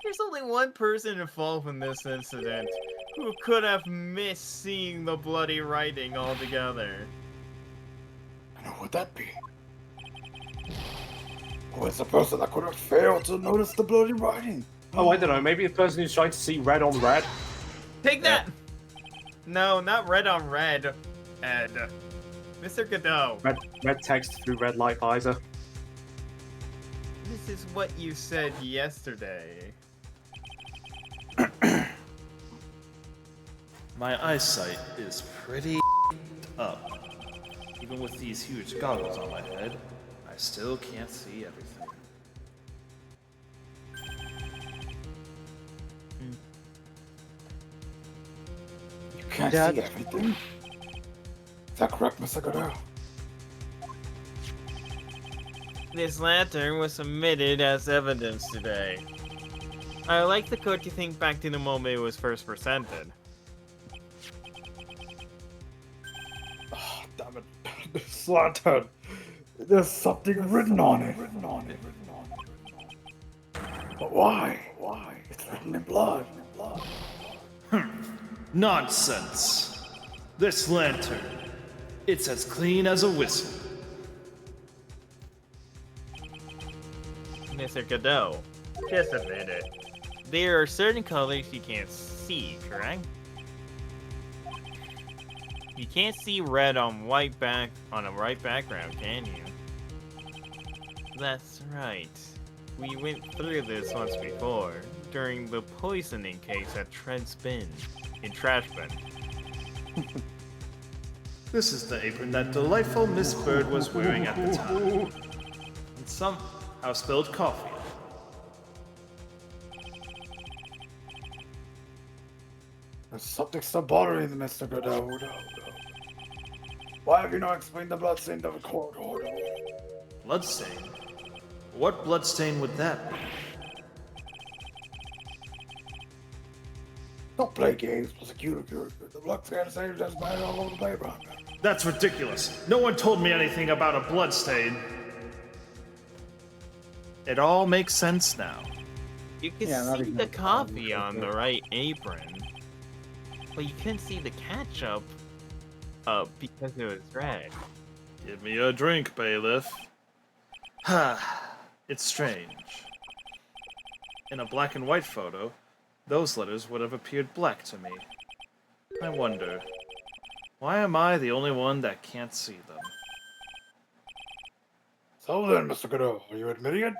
There's only one person involved in this incident who could have missed seeing the bloody writing altogether. And who would that be? Who is the person that could have failed to notice the bloody writing? Oh, I don't know. Maybe the person who's trying to see red on red. Take that! No, not red on red, Ed. Mr. Godot. Red text through red light visor. This is what you said yesterday. My eyesight is pretty up. Even with these huge goggles on my head, I still can't see everything. You can't see everything? Is that correct, Mr. Godot? This lantern was submitted as evidence today. I like the code to think back to the moment it was first presented. Damn it. This lantern. There's something written on it. But why? Why? It's written in blood. Nonsense. This lantern, it's as clean as a whistle. Mr. Godot, just a minute. There are certain colors you can't see, correct? You can't see red on a white background, can you? That's right. We went through this once before, during the poisoning case at Trash Bin. This is the apron that delightful Miss Bird was wearing at the time. And somehow spilled coffee. There's something still bothering the Mr. Godot. Why have you not explained the bloodstain to the court? Bloodstain? What bloodstain would that be? Don't play games, prosecutor. The bloodstain is just bad all over the playground. That's ridiculous. No one told me anything about a bloodstain. It all makes sense now. You can see the coffee on the right apron, but you couldn't see the ketchup because it was red. Give me a drink, bailiff. It's strange. In a black and white photo, those letters would have appeared black to me. I wonder, why am I the only one that can't see them? So then, Mr. Godot, are you admitting it?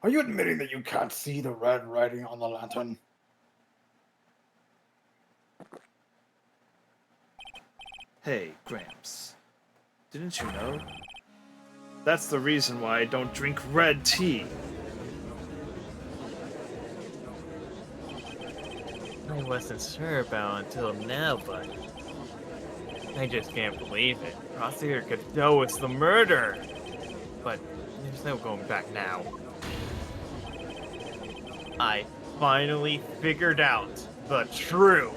Are you admitting that you can't see the red writing on the lantern? Hey, Gramps. Didn't you know? That's the reason why I don't drink red tea. I wasn't sure about until now, but I just can't believe it. Prosecutor Godot is the murderer! But there's no going back now. I finally figured out the truth!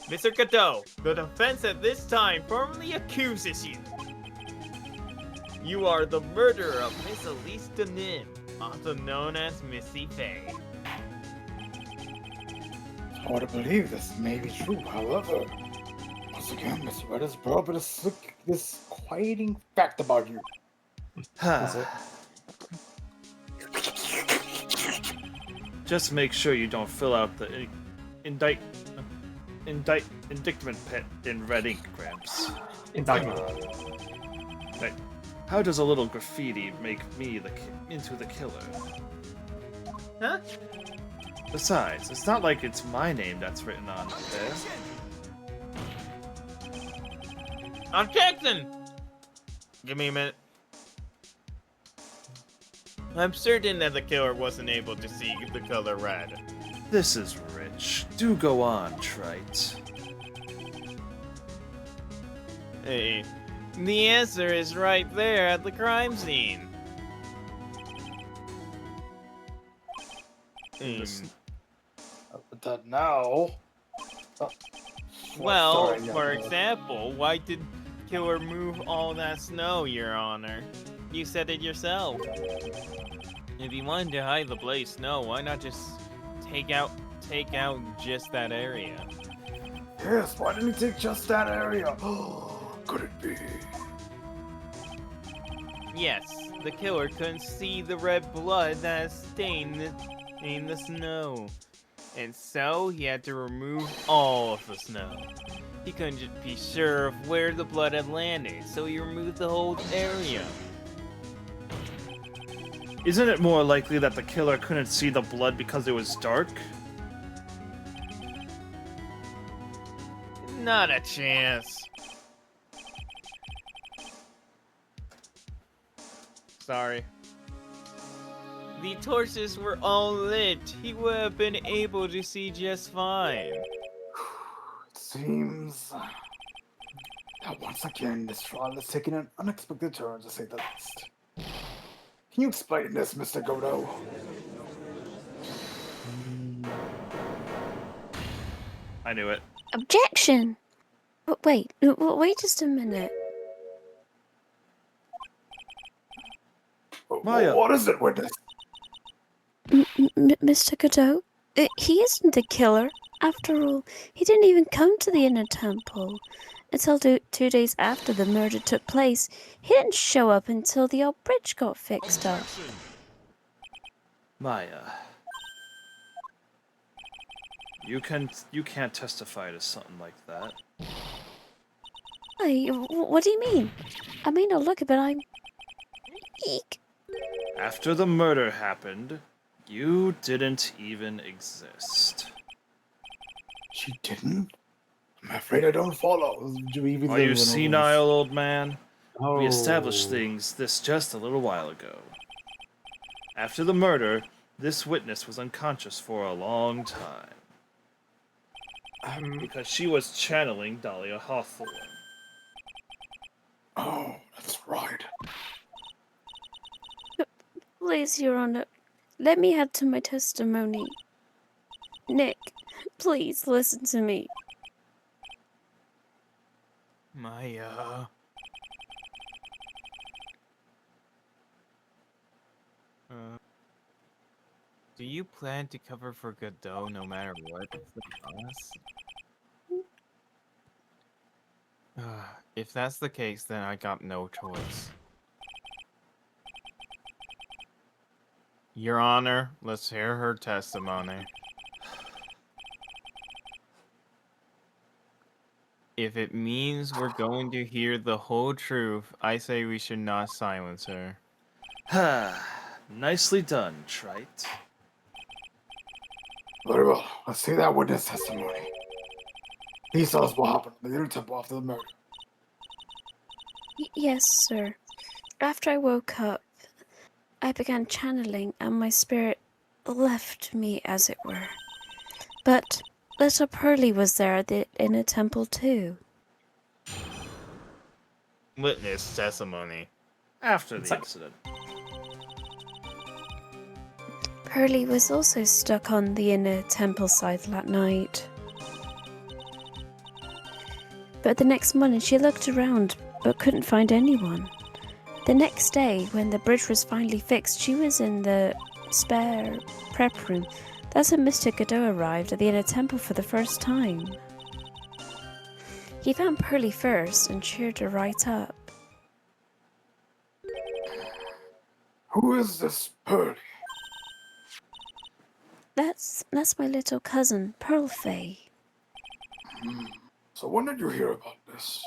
Mr. Godot, the defense at this time firmly accuses you. You are the murderer of Miss Elise Denim, also known as Missy Faye. It's hard to believe this may be true, however. Once again, Mr. Red has brought up this quieting fact about you. Just make sure you don't fill out the indictment pit in red ink, Gramps. Indictment. Right. How does a little graffiti make me into the killer? Huh? Besides, it's not like it's my name that's written on there. Objection! Give me a minute. I'm certain that the killer wasn't able to see the color red. This is rich. Do go on, Trite. Hey, the answer is right there at the crime scene. But that now... Well, sorry, for example, why did killer move all that snow, Your Honor? You said it yourself. If you wanted to hide the blazed snow, why not just take out just that area? Yes, why didn't he take just that area? Could it be? Yes, the killer couldn't see the red blood that stained the snow. And so he had to remove all of the snow. He couldn't just be sure of where the blood had landed, so he removed the whole area. Isn't it more likely that the killer couldn't see the blood because it was dark? Not a chance. Sorry. The torches were all lit. He would have been able to see just fine. It seems that once again this trial is taking an unexpected turn, to say the least. Can you explain this, Mr. Godot? I knew it. Objection! Wait just a minute. Maya. What is it, witness? Mr. Godot? He isn't the killer. After all, he didn't even come to the inner temple. Until 2 days after the murder took place, he didn't show up until the old bridge got fixed up. Maya. You can't testify to something like that. Hey, what do you mean? I may not look it, but I'm... Eek. After the murder happened, you didn't even exist. She didn't? I'm afraid I don't follow. Do we even Are live you in all senile, old man? this? We established Oh. things this just a little while ago. After the murder, this witness was unconscious for a long time. Because she was channeling Dahlia Hawthorne. Oh, that's right. Please, Your Honor, let me add to my testimony. Nick, please listen to me. Maya. Do you plan to cover for Godot no matter what? If that's the case, then I got no choice. Your Honor, let's hear her testimony. If it means we're going to hear the whole truth, I say we should not silence her. Nicely done, Trite. Very well. Let's see that witness testimony. Please tell us what happened in the inner temple after the murder. Yes, sir. After I woke up, I began channeling, and my spirit left me, as it were. But little Pearlie was there at the inner temple too. Witness testimony. After the incident. Pearlie was also stuck on the inner temple side that night. But the next morning she looked around but couldn't find anyone. The next day, when the bridge was finally fixed, she was in the spare prep room. That's when Mr. Godot arrived at the inner temple for the first time. He found Pearlie first and cheered her right up. Who is this Pearlie? That's my little cousin, Pearl Faye. So when did you hear about this?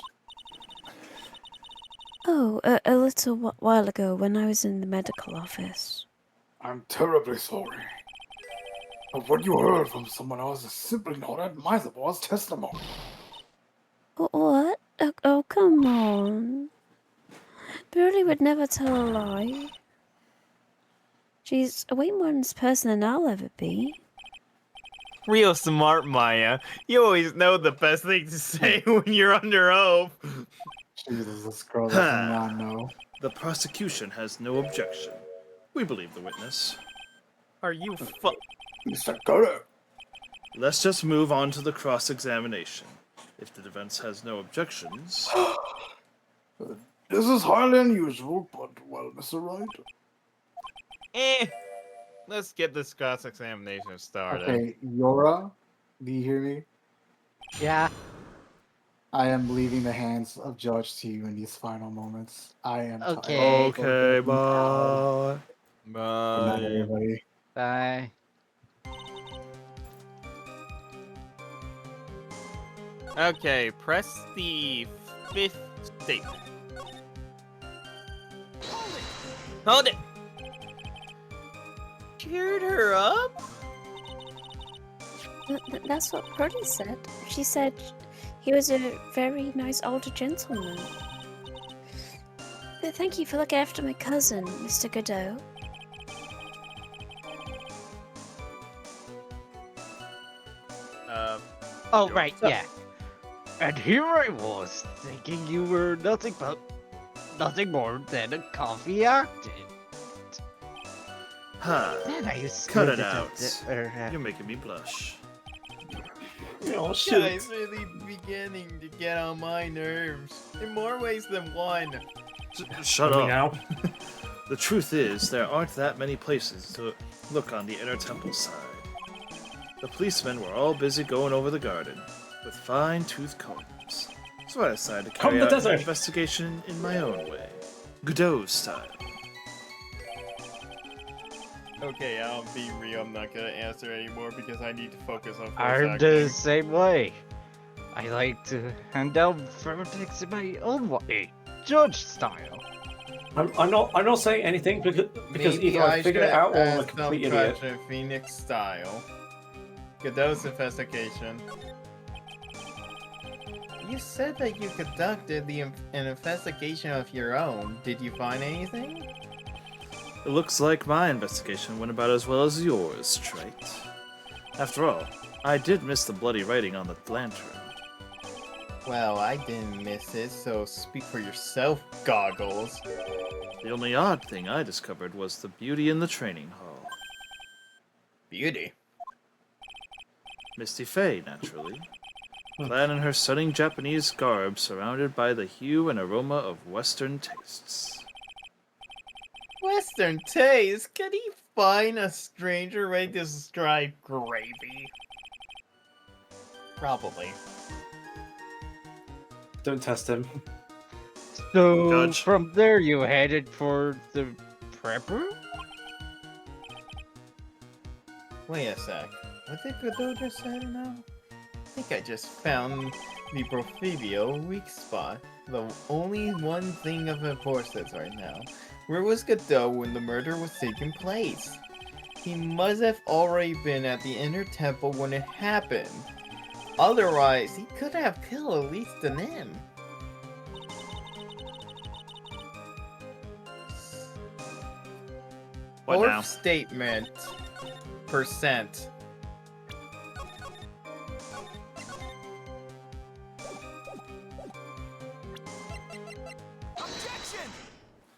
Oh, a little while ago when I was in the medical office. I'm terribly sorry. But what you heard from someone else is simply not admissible as testimony. What? Oh, come on. Pearlie would never tell a lie. She's a way more honest person than I'll ever be. Real smart, Maya. You always know the best thing to say when you're under oath. Jesus, this girl does not know. The prosecution has no objection. We believe the witness. Are you Mr. Godot? Let's just move on to the cross-examination. If the defense has no objections... This is highly unusual, but, well, Mr. Wright. Let's get this cross-examination started. Okay, Yora, do you hear me? Yeah. I am leaving the hands of Judge to you in these final moments. I am Okay. Okay, bye. Good night, everybody. Bye. Okay, press the 5th statement. Hold it! Cheered her up? That's what Pearlie said. She said he was a very nice older gentleman. Thank you for looking after my cousin, Mr. Godot. Oh, right, yeah. And here I was, thinking you were nothing more than a coffee acting. Ha! Man, I Cut it out. You're making me blush. Oh, This shit. guy's really beginning to get on my nerves. In more ways than one. Shut Are we up. now? The truth is, there aren't that many places to look on the inner temple side. The policemen were all busy going over the garden with fine-tooth combs. So I decided to Comb carry the out an desert. investigation in my own way. Godot style. Okay, I'll be real. I'm not gonna answer anymore because I need to focus on voice I'm acting. the same way. I like to hand down verdicts in my own way, judge style. I'm not saying anything because Maybe either I figured it should out or I'm a ask complete some idiot. question, Phoenix style. Godot's investigation. You said that you conducted an investigation of your own. Did you find anything? It looks like my investigation went about as well as yours, Trite. After all, I did miss the bloody writing on the lantern. Well, I didn't miss it, so speak for yourself, Goggles. The only odd thing I discovered was the beauty in the training hall. Beauty? Misty Fey, naturally. Clad in her stunning Japanese garb, surrounded by the hue and aroma of Western tastes. Western taste? Can he find a stranger way to describe gravy? Probably. Don't test him. So Judge. from there you headed for the prep room? Wait a sec. What did Godot just say now? I think I just found the Porphyrio weak spot. The only one thing of importance right now. Where was Godot when the murder was taking place? He must have already been at the inner temple when it happened. Otherwise, he could have killed at least an him. What Fourth now? statement. Percent.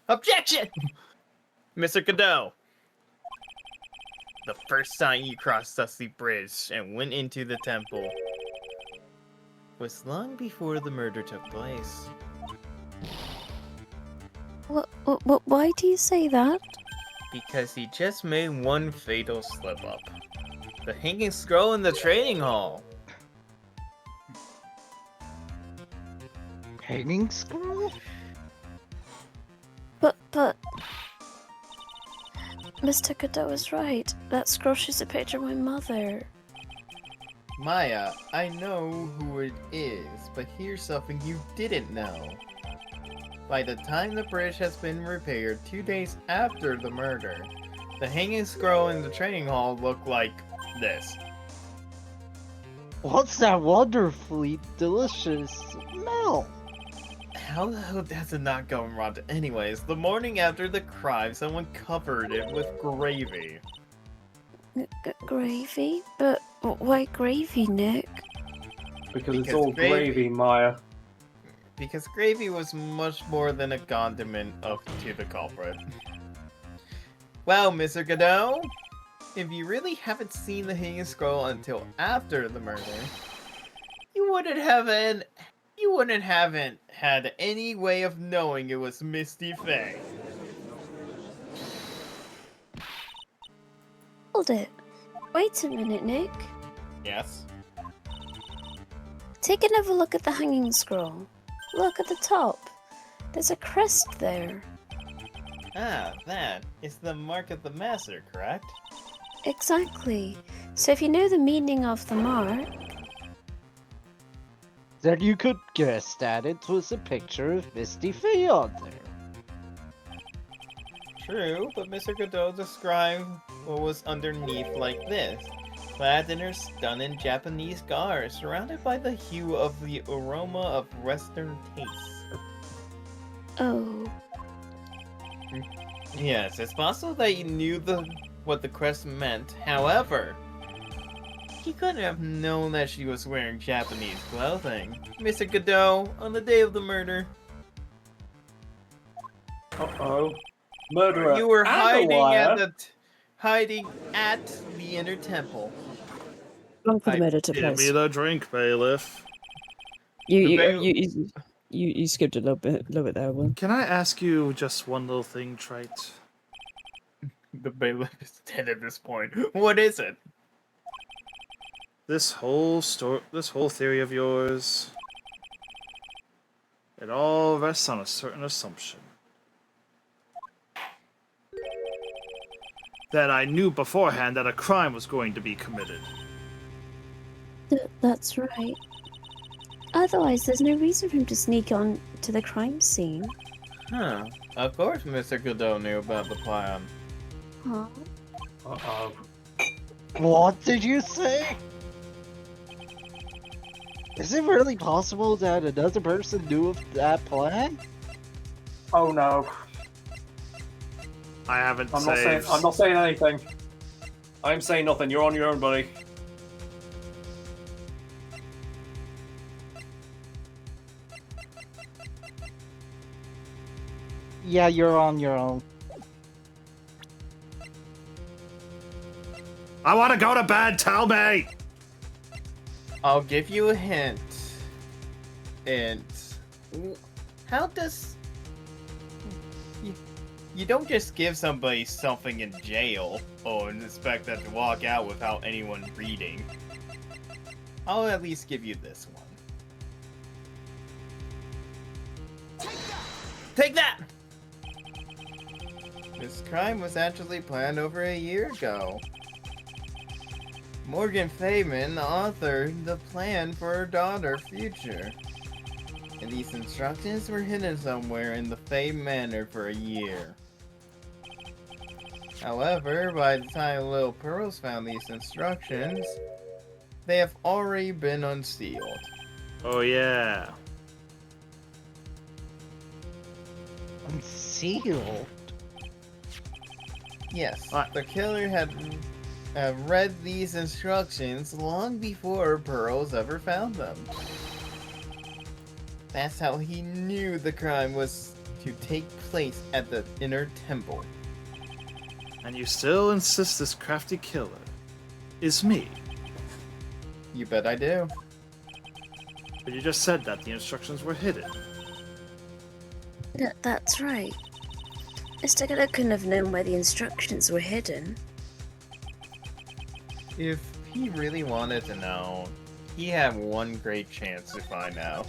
Objection! Mr. Godot. The first time you crossed Dusty Bridge and went into the temple was long before the murder took place. Why do you say that? Because he just made one fatal slip up. The hanging scroll in the training hall. Hanging scroll? But... Mr. Godot is right. That scroll shows a picture of my mother. Maya, I know who it is, but here's something you didn't know. By the time the bridge has been repaired 2 days after the murder, the hanging scroll in the training hall looked like this. What's that wonderfully delicious smell? How the hell has it not gone rotten? Anyways, the morning after the crime, someone covered it with gravy. Gravy? But why gravy, Nick? Because it's Because all gravy, Maya. Because gravy was much more than a condiment to the culprit. Well, Mr. Godot, if you really haven't seen the hanging scroll until after the murder, you wouldn't haven't had any way of knowing it was Misty Fey. Hold it. Wait a minute, Nick. Yes? Take another look at the hanging scroll. Look at the top. There's a crest there. Ah, that is the mark of the master, correct? Exactly. So if you know the meaning of the mark... Then you could guess that it was a picture of Misty Fey on there. True, but Mr. Godot described what was underneath like this. Clad in her stunning Japanese garb, surrounded by the hue of the aroma of Western tastes. Oh. Yes, it's possible that he knew what the crest meant. However, he couldn't have known that she was wearing Japanese clothing. Mr. Godot, on the day of the murder, Uh-oh. Murderer you were and a hiding liar. at hiding at the inner temple. Long for the I- murder took Give me place. the drink, bailiff. You skipped a little bit there, Will. Can I ask you just one little thing, Trite? The bailiff is dead at this point. What is it? This whole theory of yours, it all rests on a certain assumption. That I knew beforehand that a crime was going to be committed. That's right. Otherwise, there's no reason for him to sneak on to the crime scene. Huh. Of course Mr. Godot knew about the plan. Huh? Uh-oh. What did you say? Is it really possible that another person knew of that plan? Oh no. I haven't I'm saved. not saying anything. I'm saying nothing. You're on your own, buddy. Yeah, you're on your own. I want to go to bed, tell me! I'll give you a hint. And how does you don't just give somebody something in jail and expect them to walk out without anyone reading. I'll at least give you this one. Take that! This crime was actually planned over a year ago. Morgan Feynman authored the plan for her daughter's future. And these instructions were hidden somewhere in the Fey Manor for a year. However, by the time Little Pearls found these instructions, they have already been unsealed. Oh yeah. Unsealed? Yes, the killer had read these instructions long before Pearls ever found them. That's how he knew the crime was to take place at the inner temple. And you still insist this crafty killer is me? You bet I do. But you just said that the instructions were hidden. That's right. Mr. Godot couldn't have known where the instructions were hidden. If he really wanted to know, he had one great chance to find out.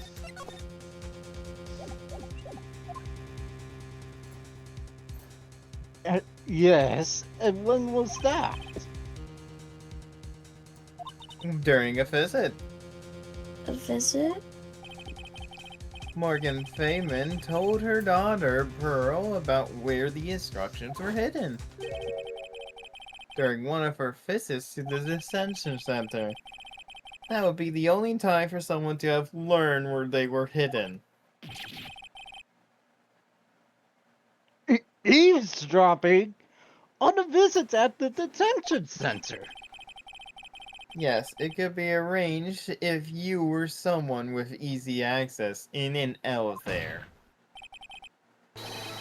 Yes, and when was that? During a visit, A visit? Morgan Feynman told her daughter, Pearl, about where the instructions were hidden. During one of her visits to the detention center. That would be the only time for someone to have learned where they were hidden. Eavesdropping on a visit at the detention center. Yes, it could be arranged if you were someone with easy access in an elevator.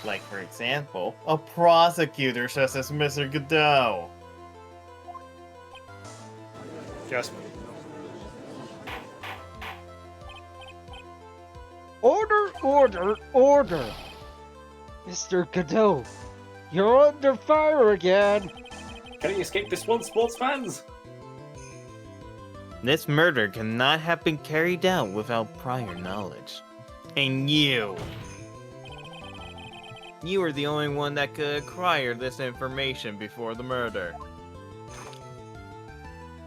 Like, for example, a prosecutor such as Mr. Godot. Just Order, order, order! Mr. Godot, you're under fire again! Can he escape this one, sports fans? This murder cannot have been carried out without prior knowledge. And you were the only one that could acquire this information before the murder.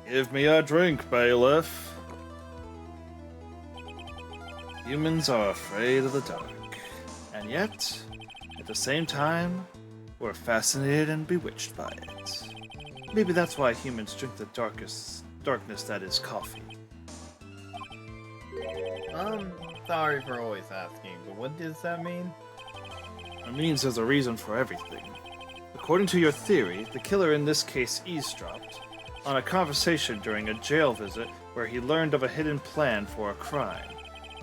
give me a drink, bailiff. Humans are afraid of the dark. And yet, at the same time, we're fascinated and bewitched by it. Maybe that's why humans drink the darkness that is coffee. Sorry for always asking, but what does that mean? It means there's a reason for everything. According to your theory, the killer in this case eavesdropped on a conversation during a jail visit where he learned of a hidden plan for a crime.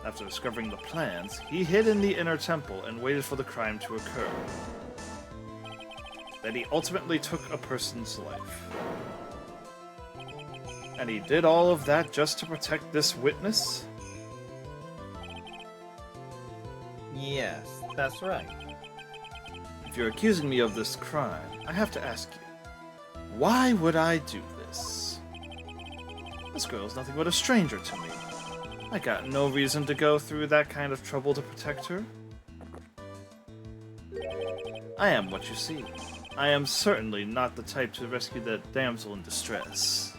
After discovering the plans, he hid in the inner temple and waited for the crime to occur. that he ultimately took a person's life. And he did all of that just to protect this witness? Yes, that's right. If you're accusing me of this crime, I have to ask you, why would I do this? This girl's nothing but a stranger to me. I got no reason to go through that kind of trouble to protect her. I am what you see. I am certainly not the type to rescue the damsel in distress.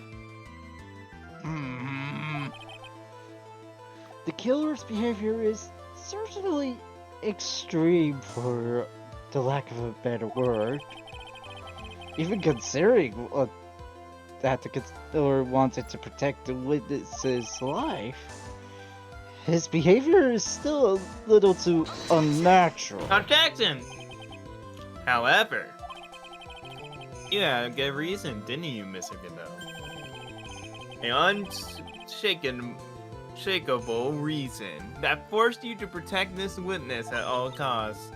The killer's behavior is certainly extreme, for the lack of a better word. Even considering that the killer wanted to protect the witness's life, his behavior is still a little too unnatural. Objection! However, you had a good reason, didn't you, Mr. Godot? An unshakable reason that forced you to protect this witness at all costs.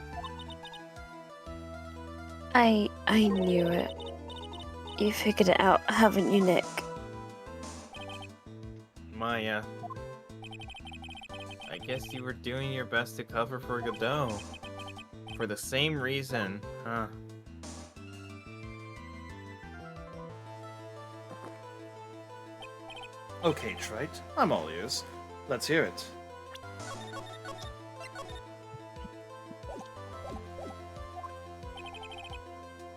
I knew it. You figured it out, haven't you, Nick? Maya, I guess you were doing your best to cover for Godot. For the same reason, huh? Okay, Trite, I'm all ears. Let's hear it.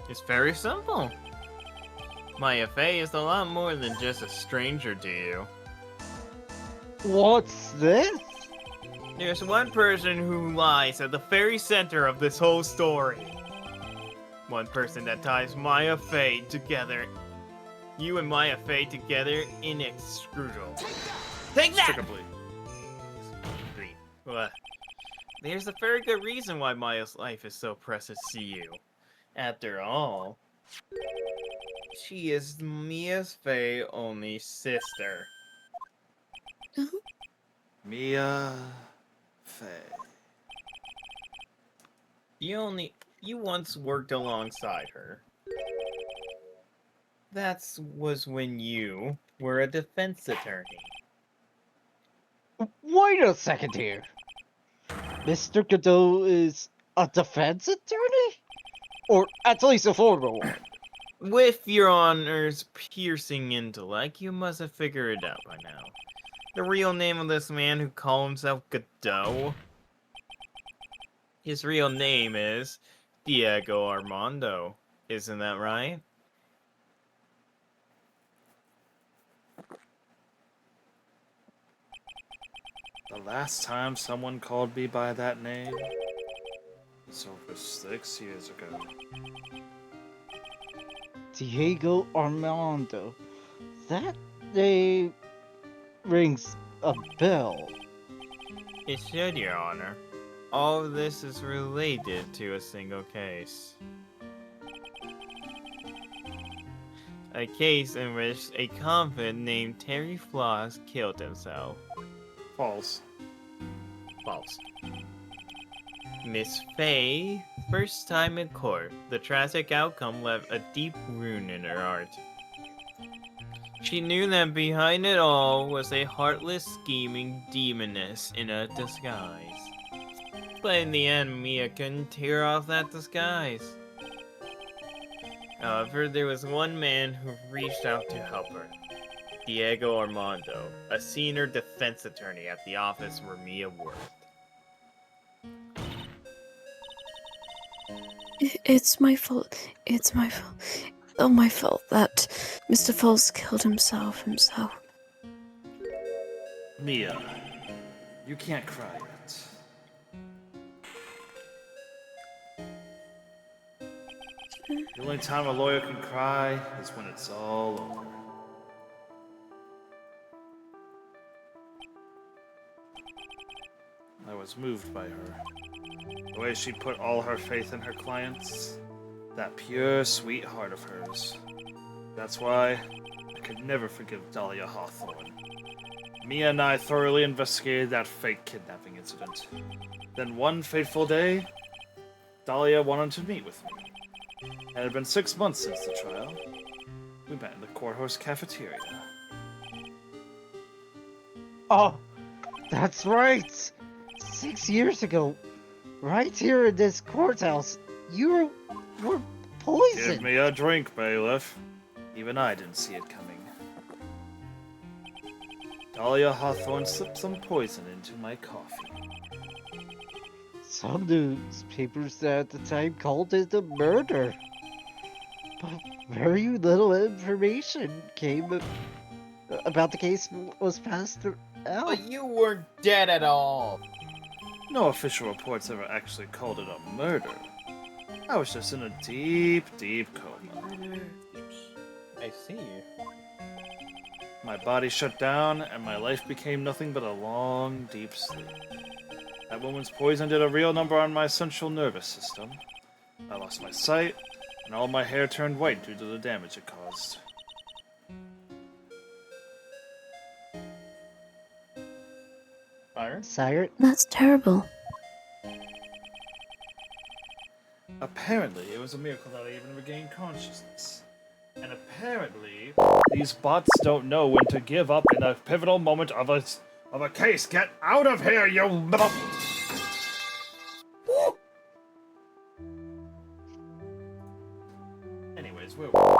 It's very simple. Maya Fey is a lot more than just a stranger to you. What's this? There's one person who lies at the very center of this whole story. One person that ties Maya Fey together. You and Maya Fey together inextricably. Take that! Inextricably. Well, there's a very good reason why Maya's life is so precious to you. After all, she is Mia Fey's only sister. Mia Fey. You once worked alongside her. That was when you were a defense attorney. Wait a second here. Mr. Godot is a defense attorney? Or at least a former one. With your honor's piercing intellect, you must have figured it out by now. The real name of this man who calls himself Godot? His real name is Diego Armando. Isn't that right? The last time someone called me by that name was over 6 years ago. Diego Armando. That name rings a bell. It should, Your Honor. All of this is related to a single case. A case in which a convict named Terry Floss killed himself. False. False. Miss Fey, first time in court, the tragic outcome left a deep wound in her heart. She knew that behind it all was a heartless, scheming demoness in a disguise. But in the end, Mia couldn't tear off that disguise. However, there was one man who reached out to help her. Diego Armando, a senior defense attorney at the office where Mia worked. It's my fault. It's my fault. Oh, my fault that Mr. Falls killed himself. Mia, you can't cry yet. The only time a lawyer can cry is when it's all over. I was moved by her. The way she put all her faith in her clients. That pure, sweet heart of hers. That's why I could never forgive Dahlia Hawthorne. Mia and I thoroughly investigated that fake kidnapping incident. Then one fateful day, Dahlia wanted to meet with me. It had been 6 months since the trial. We met in the courthouse cafeteria. Oh, that's right! 6 years ago, right here in this courthouse, you were poisoned! Give me a drink, bailiff. Even I didn't see it coming. Dahlia Hawthorne slipped some poison into my coffee. Some newspapers at the time called it a murder. But very little information came about the case was passed out. But you weren't dead at all. No official reports ever actually called it a murder. I was just in a deep, deep coma. I see. My body shut down, and my life became nothing but a long, deep sleep. That woman's poison did a real number on my central nervous system. I lost my sight, and all my hair turned white due to the damage it caused. Fire? Sire? That's terrible. Apparently, it was a miracle that I even regained consciousness. And apparently, these bots don't know when to give up in a pivotal moment of a case. Get out of here, you mother... Anyways, where were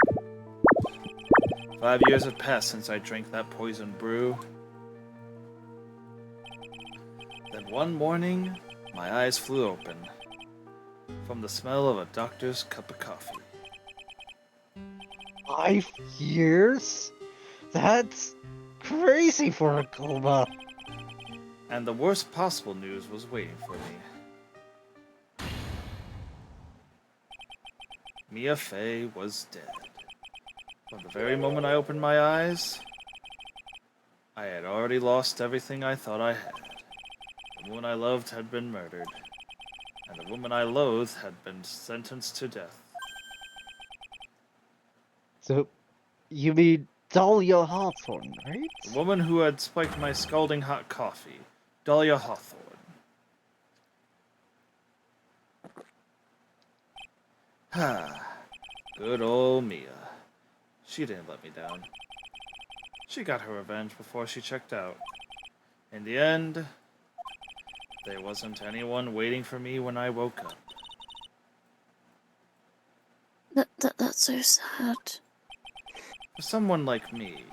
we? 5 years had passed since I drank that poison brew. Then one morning, my eyes flew open from the smell of a doctor's cup of coffee. 5 years? That's crazy for a coma. And the worst possible news was waiting for me. Mia Fey was dead. From the very moment I opened my eyes, I had already lost everything I thought I had. The woman I loved had been murdered, and the woman I loathed had been sentenced to death. So, you mean Dahlia Hawthorne, right? The woman who had spiked my scalding hot coffee, Dahlia Hawthorne. Good old Mia. She didn't let me down. She got her revenge before she checked out. In the end, there wasn't anyone waiting for me when I woke up. That's so sad. For someone like me,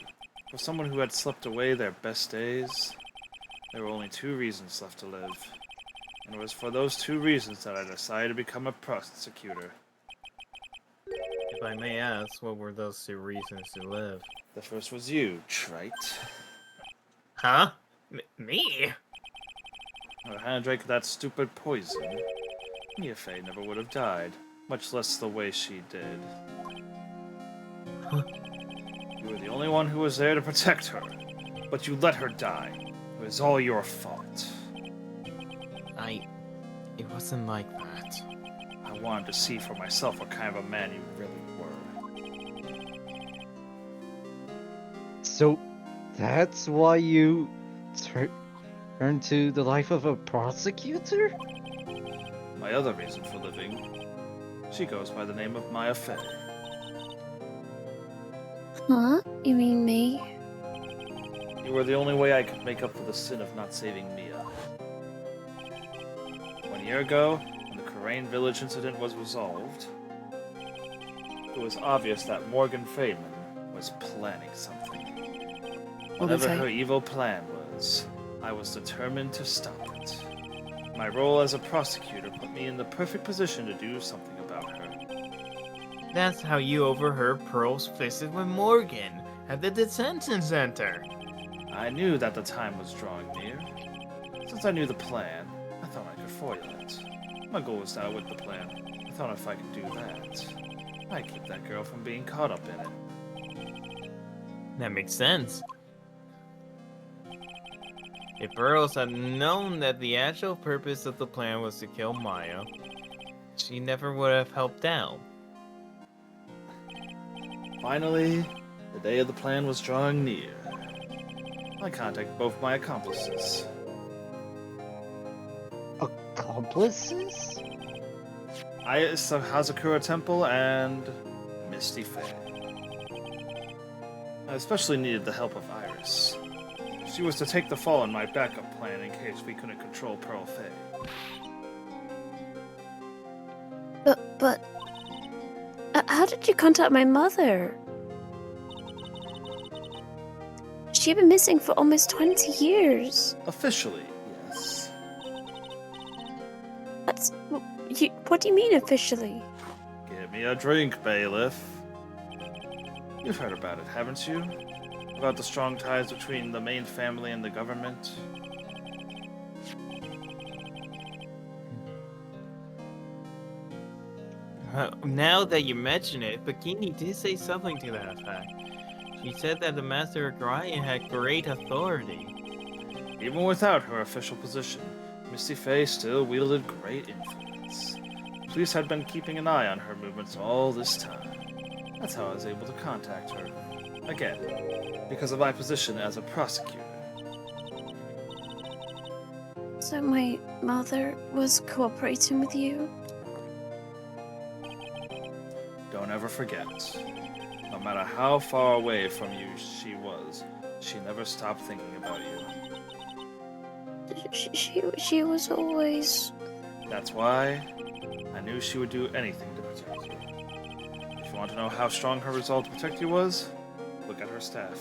for someone who had slept away their best days, there were only 2 reasons left to live. And it was for those 2 reasons that I decided to become a prosecutor. If I may ask, what were those 2 reasons to live? The first was you, trite. Huh? Me? I hadn't drank that stupid poison. Mia Fey never would have died, much less the way she did. Huh? You were the only one who was there to protect her, but you let her die. It was all your fault. It wasn't like that. I wanted to see for myself what kind of a man you really were. So, that's why you turned to the life of a prosecutor? My other reason for living, she goes by the name of Maya Fey. Huh? You mean me? You were the only way I could make up for the sin of not saving Mia. 1 year ago, when the Karain village incident was resolved, it was obvious that Morgan Friedman was planning something. Whatever her evil plan was, I was determined to stop it. My role as a prosecutor put me in the perfect position to do something about her. That's how you overheard Pearl's visit with Morgan at the detention center. I knew that the time was drawing near. Since I knew the plan, I thought I could foil it. My goal was to outwit the plan. I thought if I could do that, I'd keep that girl from being caught up in it. That makes sense. If Burroughs had known that the actual purpose of the plan was to kill Maya, she never would have helped out. Finally, the day of the plan was drawing near. I contacted both my accomplices. Accomplices? Hazakura Temple and Misty Fae. I especially needed the help of Iris. She was to take the fall in my backup plan in case we couldn't control Pearl Fae. But, how did you contact my mother? She'd been missing for almost 20 years. Officially, yes. What do you mean officially? Give me a drink, bailiff. You've heard about it, haven't you? About the strong ties between the main family and the government? Now that you mention it, Bikini did say something to that effect. She said that the Master of Orion had great authority. Even without her official position, Misty Fae still wielded great influence. Police had been keeping an eye on her movements all this time. That's how I was able to contact her. Again, because of my position as a prosecutor. So my mother was cooperating with you? Don't ever forget. No matter how far away from you she was, she never stopped thinking about you. She was always... That's why I knew she would do anything to protect you. If you want to know how strong her resolve to protect you was, look at her staff.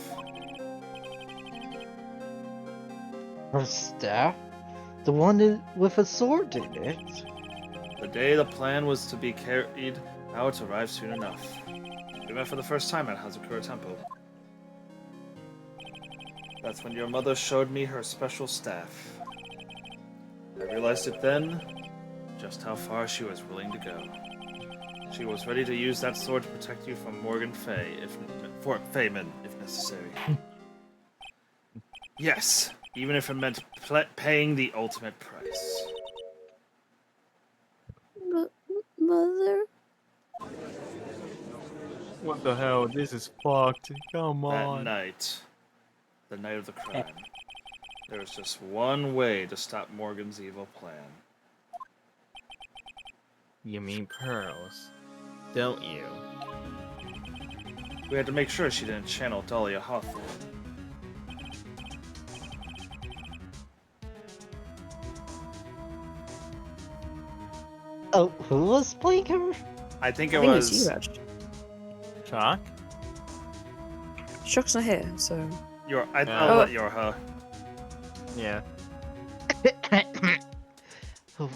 Her staff? The one with a sword in it? The day the plan was to be carried out arrived soon enough. We met for the first time at Hazakura Temple. That's when your mother showed me her special staff. I realized it then, just how far she was willing to go. She was ready to use that sword to protect you from Morgan Fay, for Fayman, if necessary. Yes, even if it meant paying the ultimate price. Mother? What the hell? This is fucked. Come That on. night, the night of the crime, there was just one way to stop Morgan's evil plan. You mean pearls, don't you? We had to make sure she didn't channel Dahlia Hawthorne. Oh, who was playing her? I think I it think was. it's you, actually. Chalk? Shock's not here, so... I'll let Yorha. Yeah.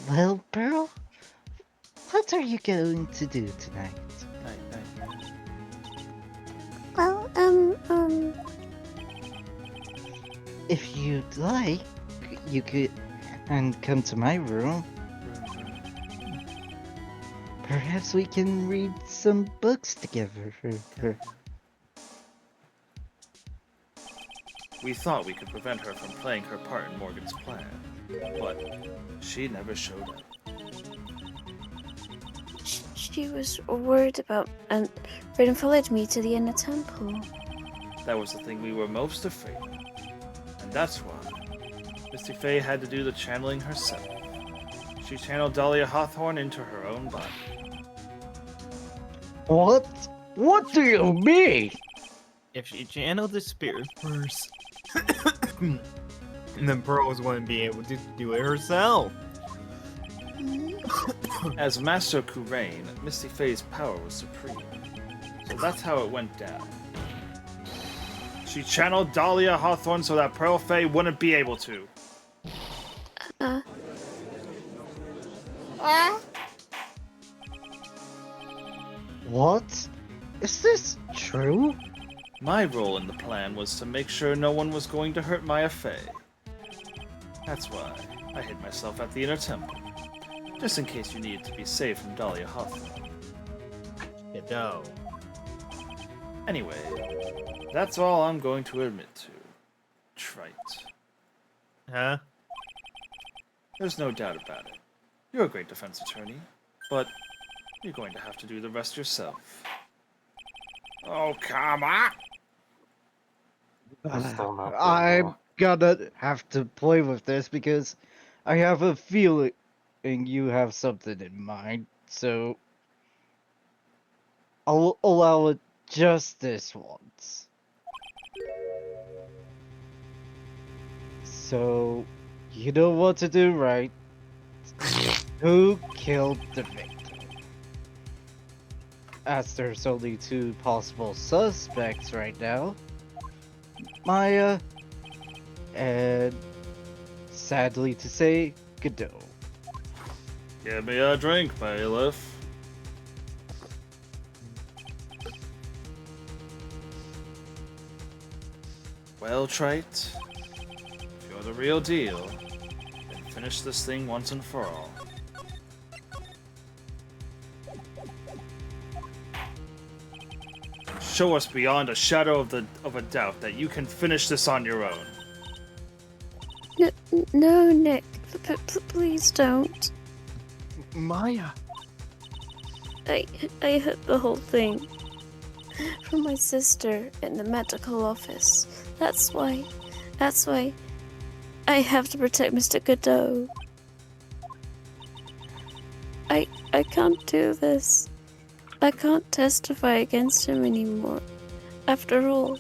Well, Pearl, what are you going to do tonight? Well, If you'd like, you could come to my room. Perhaps we can read some books together. We thought we could prevent her from playing her part in Morgan's plan, but she never showed up. she was worried about and followed me to the inner temple. That was the thing we were most afraid of. And that's why Misty Fae had to do the channeling herself. She channeled Dahlia Hawthorne into her own body. What? What do you mean? If she channeled the spirit first, then Pearls wouldn't be able to do it herself. As Master Kurain, Misty Fae's power was supreme. So that's how it went down. She channeled Dahlia Hawthorne so that Pearl Fae wouldn't be able to. What? Is this true? My role in the plan was to make sure no one was going to hurt Maya Fae. That's why I hid myself at the inner temple, just in case you needed to be saved from Dahlia Hawthorne. You know. Anyway, that's all I'm going to admit to. Trite. Huh? There's no doubt about it. You're a great defense attorney, but you're going to have to do the rest yourself. Oh, come on! I'm gonna have to play with this because I have a feeling you have something in mind. so I'll allow it just this once. So, you know what to do, right? Who killed the victim? As there's only two possible suspects right now, Maya and, sadly to say, Godot. Give me a drink, bailiff. Well, Trite, if you're the real deal, then finish this thing once and for all. Show us beyond a shadow of a doubt that you can finish this on your own. No, Nick. Please don't. Maya. I heard the whole thing from my sister in the medical office. That's why I have to protect Mr. Godot. I can't do this. I can't testify against him anymore. After all,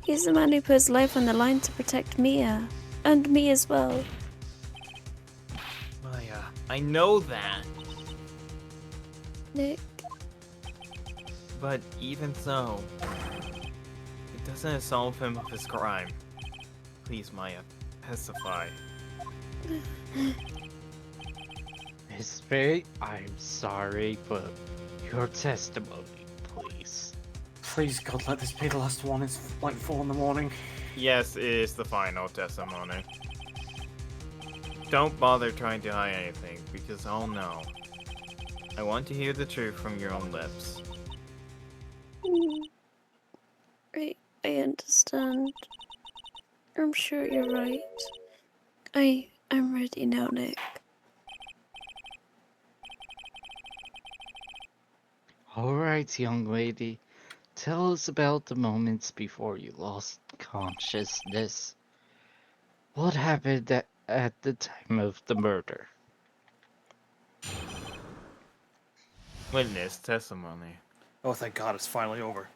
he's the man who put his life on the line to protect Mia. And me as well. Maya, I know that. Nick. But even so, it doesn't absolve him of his crime. Please, Maya, testify. Miss Faye, I'm sorry, but your testimony, please. Please, God, let this be the last one. It's like 4 in the morning. Yes, it is the final testimony. Don't bother trying to hide anything, because I'll know. I want to hear the truth from your own lips. I understand. I'm sure you're right. I'm ready now, Nick. Alright, young lady. Tell us about the moments before you lost consciousness. What happened at the time of the murder? Witness testimony. Oh, thank God, it's finally over.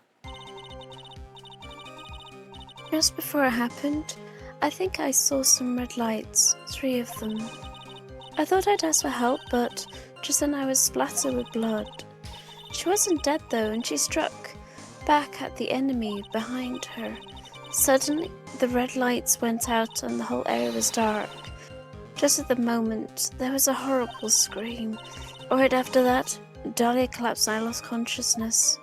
Just before it happened, I think I saw some red lights, 3 of them. I thought I'd ask for help, but just then I was splattered with blood. She wasn't dead though, and she struck back at the enemy behind her. Suddenly, the red lights went out and the whole area was dark. Just at the moment, there was a horrible scream. Right after that, Dahlia collapsed and I lost consciousness.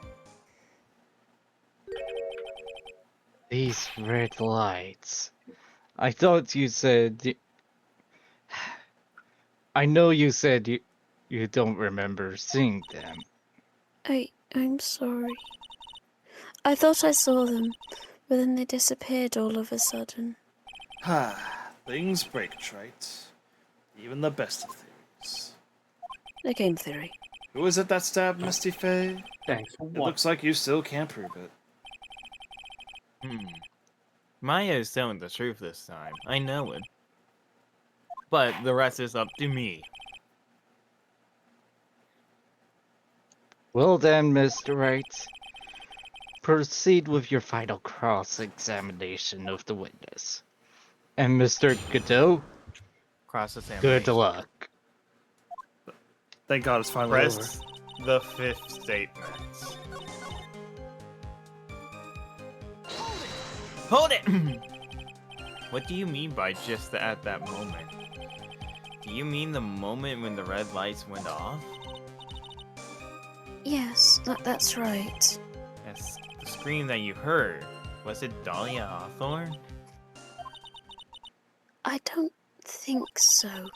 These red lights. I thought you said... I know you said you don't remember seeing them. I'm sorry. I thought I saw them, but then they disappeared all of a sudden. Things break, Trite. Even the best of theories. A game theory. Who was it that stabbed Misty Faye? Thanks. It looks like you still can't prove it. Maya is telling the truth this time. I know it. But the rest is up to me. Well then, Mr. Wright. Proceed with your final cross-examination of the witness. And Mr. Godot, Cross-examination. good luck. Thank God it's finally over. Press the 5th statement. Hold it! What do you mean by just at that moment? Do you mean the moment when the red lights went off? Yes, that's right. That's the scream that you heard. Was it Dahlia Hawthorne? I don't think so.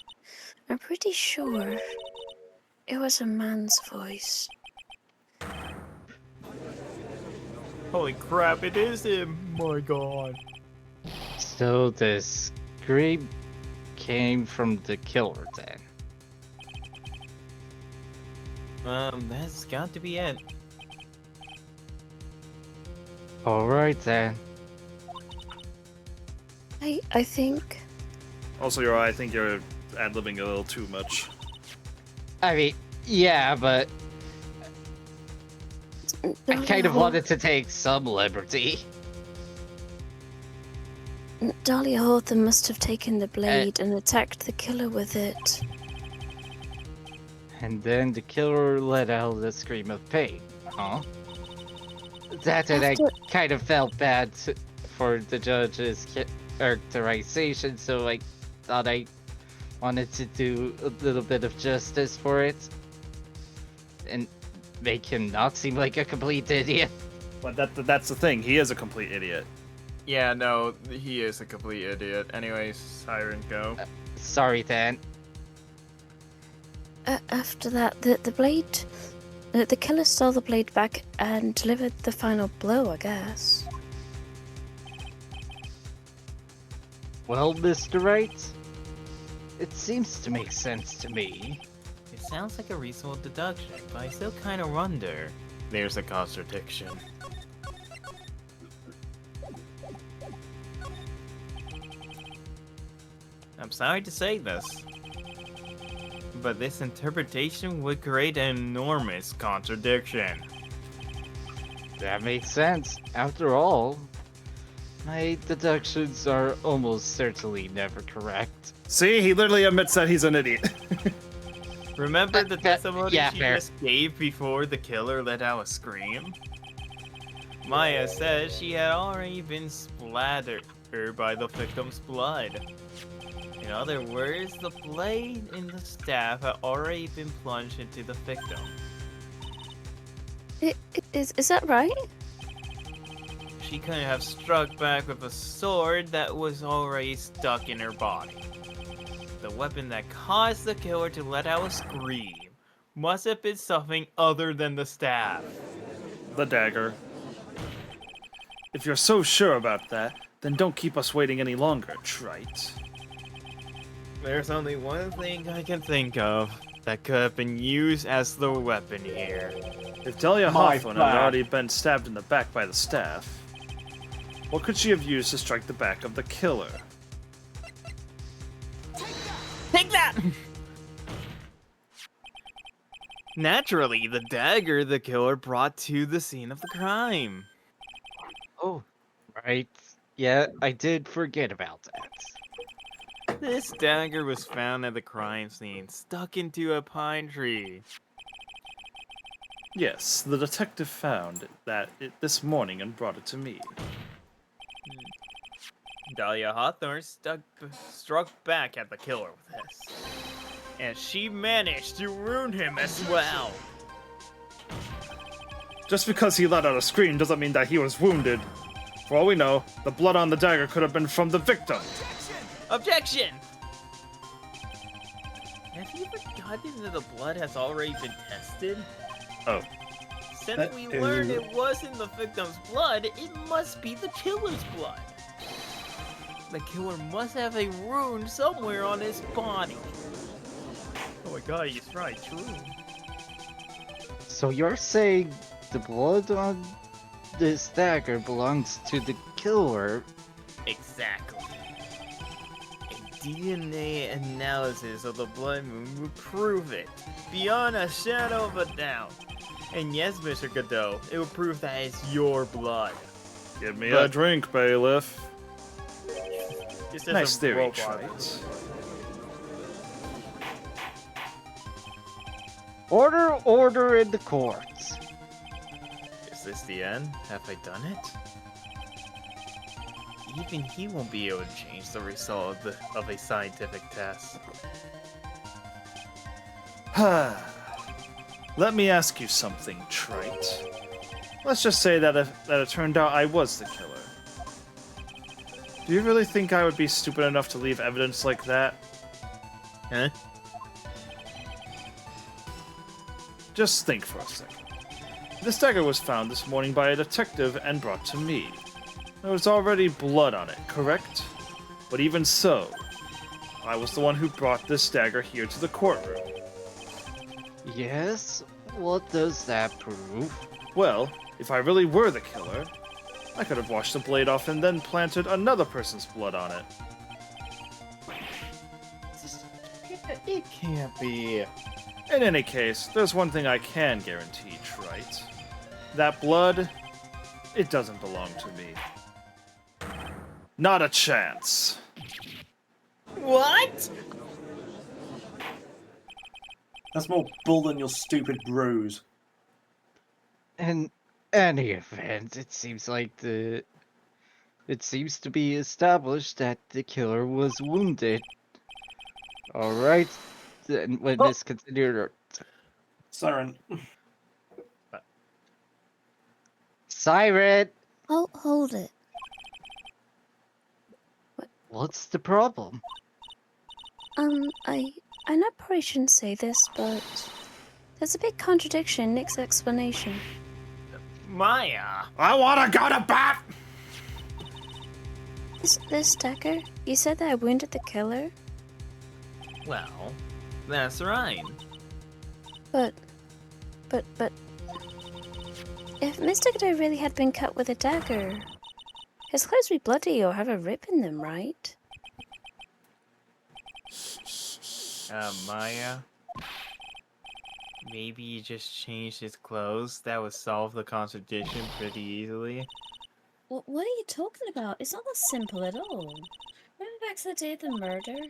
I'm pretty sure it was a man's voice. Holy crap, it is him! My god. So the scream came from the killer then. That's got to be it. Alright then. I think... Also, I think you're ad-libbing a little too much. I mean, Yeah, but I Dahlia kind of Hawth- wanted to take some liberty. Dahlia Hawthorne must have taken the blade and attacked the killer with it. And then the killer let out a scream of pain, huh? That and I After- kind of felt bad for the judge's characterization, so I thought I wanted to do a little bit of justice for it. And make him not seem like a complete idiot. But that's the thing. He is a complete idiot. Yeah, no, he is a complete idiot. Anyways, Siren, go. Sorry, Dan. After that, the blade... the killer stole the blade back and delivered the final blow, I guess. Well, Mr. Wright, it seems to make sense to me. It sounds like a reasonable deduction, but I still kind of wonder. There's a contradiction. I'm sorry to say this, but this interpretation would create an enormous contradiction. That makes sense. After all, my deductions are almost certainly never correct. See, he literally admits that he's an idiot. Remember the testimony yeah, she fair. just gave before the killer let out a scream? Maya said she had already been splattered by the victim's blood. In other words, the blade and the staff had already been plunged into the victim. Is that right? She couldn't have struck back with a sword that was already stuck in her body. The weapon that caused the killer to let out a scream must have been something other than the staff. The dagger. If you're so sure about that, then don't keep us waiting any longer, Trite. There's only one thing I can think of that could have been used as the weapon here. If Dahlia My Hawthorne had back. already been stabbed in the back by the staff, what could she have used to strike the back of the killer? Take that! Naturally, the dagger the killer brought to the scene of the crime. Oh, right. Yeah, I did forget about that. This dagger was found at the crime scene, stuck into a pine tree. Yes, the detective found this morning and brought it to me. Dahlia Hawthorne struck back at the killer with this. And she managed to wound him as well. Just because he let out a scream doesn't mean that he was wounded. For all we know, the blood on the dagger could have been from the victim. Objection! Have you forgotten that the blood has already been tested? Oh. Since That we is- learned it wasn't the victim's blood, it must be the killer's blood. The killer must have a wound somewhere on his body. Oh my god, he's right, true. So you're saying the blood on this dagger belongs to the killer? Exactly. A DNA analysis of the blood moon would prove it, beyond a shadow of a doubt. And yes, Mr. Godot, it will prove that it's your blood. Give me But- a drink, bailiff. It's just Nice a theory, robot. Trite. Order, order in the courts. Is this the end? Have I done it? Even he won't be able to change the result of a scientific test. Let me ask you something, Trite. Let's just say that it turned out I was the killer. Do you really think I would be stupid enough to leave evidence like that? Huh? Just think for a second. This dagger was found this morning by a detective and brought to me. There was already blood on it, correct? But even so, I was the one who brought this dagger here to the courtroom. Yes? What does that prove? Well, if I really were the killer, I could have washed the blade off and then planted another person's blood on it. It can't be. In any case, there's one thing I can guarantee, Trite. That blood, it doesn't belong to me. Not a chance. What? That's more bull than your stupid bruise. In any event, it seems to be established that the killer was wounded. Alright, then witness continued. Siren. Siren! Oh, hold it. What's the problem? I know probably shouldn't say this, but there's a big contradiction in Nick's explanation. Maya! I wanna go to bed! This dagger, you said that I wounded the killer? Well, that's right. But... If Mr. Godot really had been cut with a dagger, his clothes would be bloody or have a rip in them, right? Maya? Maybe you just changed his clothes? That would solve the contradiction pretty easily. What are you talking about? It's not that simple at all. Remember back to the day of the murder?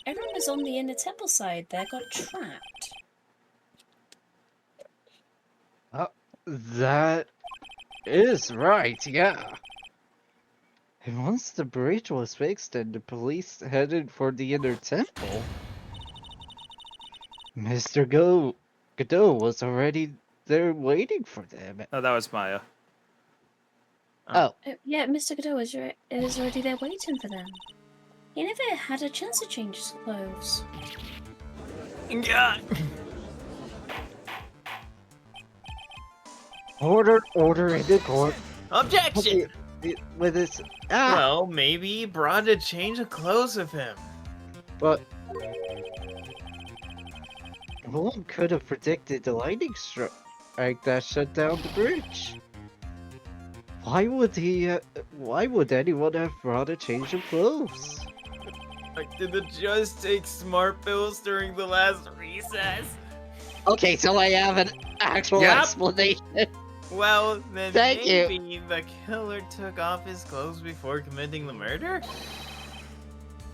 Everyone was on the inner temple side there, got trapped. That is right, yeah. And once the bridge was fixed and the police headed for the inner temple, Mr. Godot was already there waiting for them. Oh, that was Maya. Oh. Yeah, Mr. Godot is already there waiting for them. He never had a chance to change his clothes. Order in the court. Objection! With this. Well, maybe he brought a change of clothes with him. But no one could have predicted the lightning strike that shut down the bridge. Why would anyone have brought a change of clothes? Like, did the judge take smart pills during the last recess? Okay, so I have an actual explanation. Well, then Thank maybe the killer took off his clothes before committing the murder?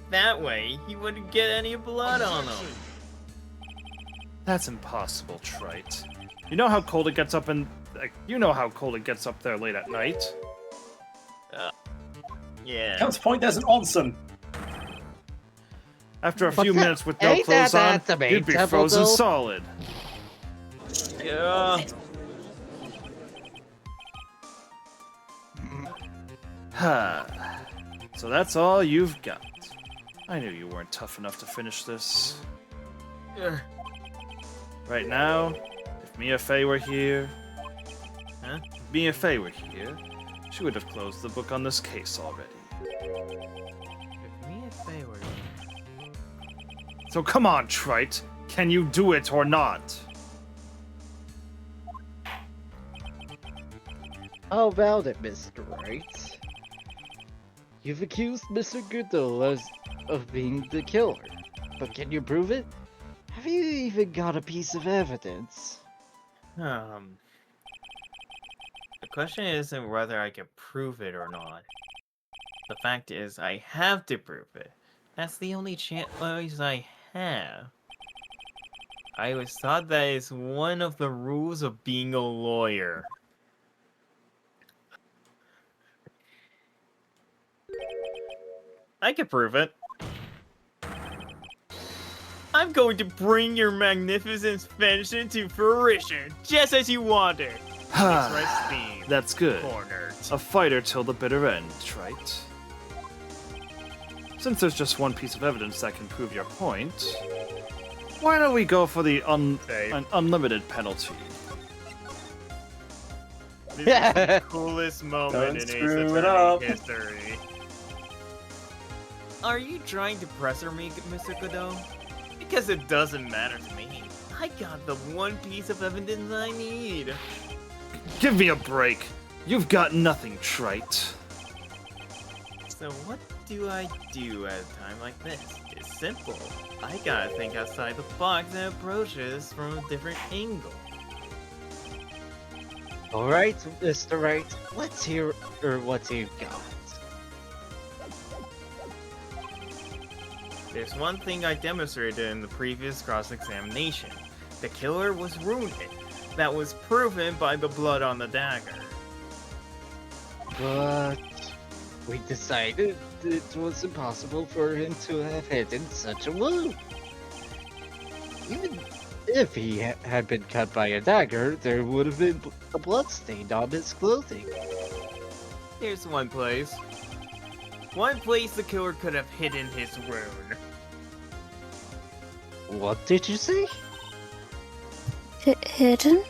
That way, he wouldn't get any blood on him. That's impossible, Trite. You know how cold it gets up there late at night? Yeah. Counterpoint, there's an onsen. After a few minutes with no clothes on, you'd be frozen solid. Yeah. So that's all you've got. I knew you weren't tough enough to finish this. Right now, if Mia Fey were here... If Mia Fey were here, she would have closed the book on this case already. If Mia Fey were here... So come on, Trite. Can you do it or not? How about it, Mr. Wright? You've accused Mr. Godot of being the killer, but can you prove it? Have you even got a piece of evidence? The question isn't whether I can prove it or not. The fact is, I have to prove it. That's the only choice I have. I always thought that is one of the rules of being a lawyer. I can prove it. I'm going to bring your magnificent invention to fruition, just as you wanted. That's good. Cornered. A fighter till the bitter end, Trite. Since there's just one piece of evidence that can prove your point, why don't we go for the an unlimited penalty? This is the coolest moment in Ace Attorney history. Are you trying to pressure me, Mr. Godot? Because it doesn't matter to me. I got the one piece of evidence I need. Give me a break. You've got nothing, Trite. So what do I do at a time like this? It's simple. I gotta think outside the box and approach this from a different angle. Alright, Mr. Right, let's hear what you've got. There's one thing I demonstrated in the previous cross-examination. The killer was wounded. That was proven by the blood on the dagger. But we decided it was impossible for him to have hidden such a wound. Even if he had been cut by a dagger, there would have been a blood stain on his clothing. Here's one place. One place the killer could have hidden his wound. What did you say? Hidden?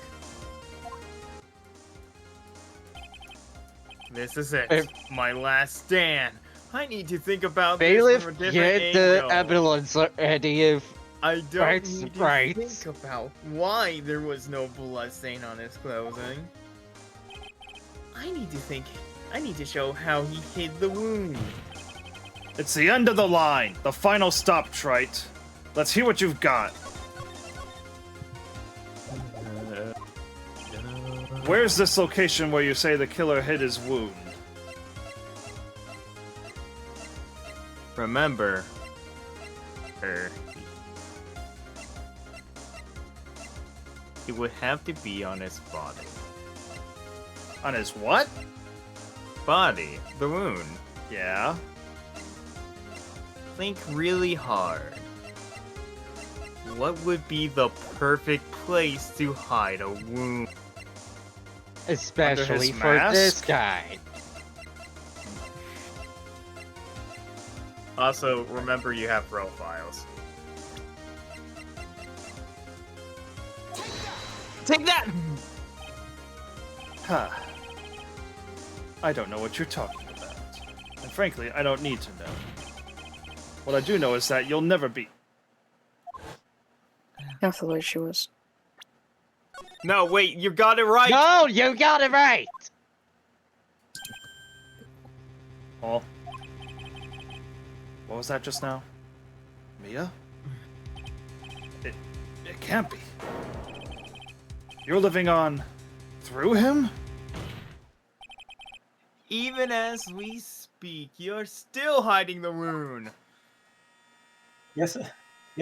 This is it. My last stand. I need to think about Bailiff, this from a different get the angle. ambulance ready if... I don't Right, need to right. think about why there was no blood stain on his clothing. I need to show how he hid the wound. It's the end of the line. The final stop, Trite. Let's hear what you've got. Where's this location where you say the killer hid his wound? Remember, it would have to be on his body. On his what? Body, the wound. Yeah. Think really hard. What would be the perfect place to hide a wound? Especially his for this mask? guy. Also, remember you have profiles. Take that! Huh. I don't know what you're talking about. And frankly, I don't need to know. What I do know is that you'll never be... That's the way she was. No, wait, you got it right! No, you got it right! Oh. What was that just now? Mia? It can't be. You're living on... through him? Even as we speak, you're still hiding the wound. Yes,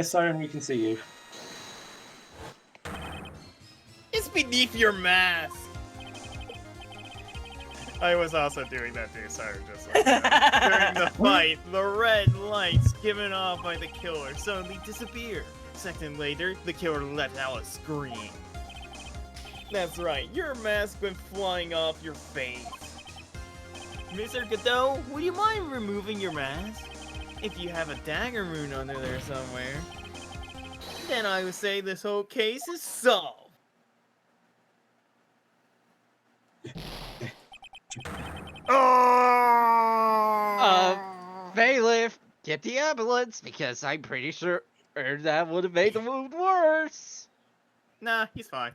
Siren, we can see you. It's beneath your mask. I was also doing that too, sorry, just like that. During the fight, the red lights given off by the killer suddenly disappeared. Second later, the killer let out a scream. That's right, your mask went flying off your face. Mr. Godot, would you mind removing your mask? If you have a dagger wound under there somewhere, then I would say this whole case is solved. Bailiff, get the ambulance, because I'm pretty sure that would have made the wound worse. Nah, he's fine.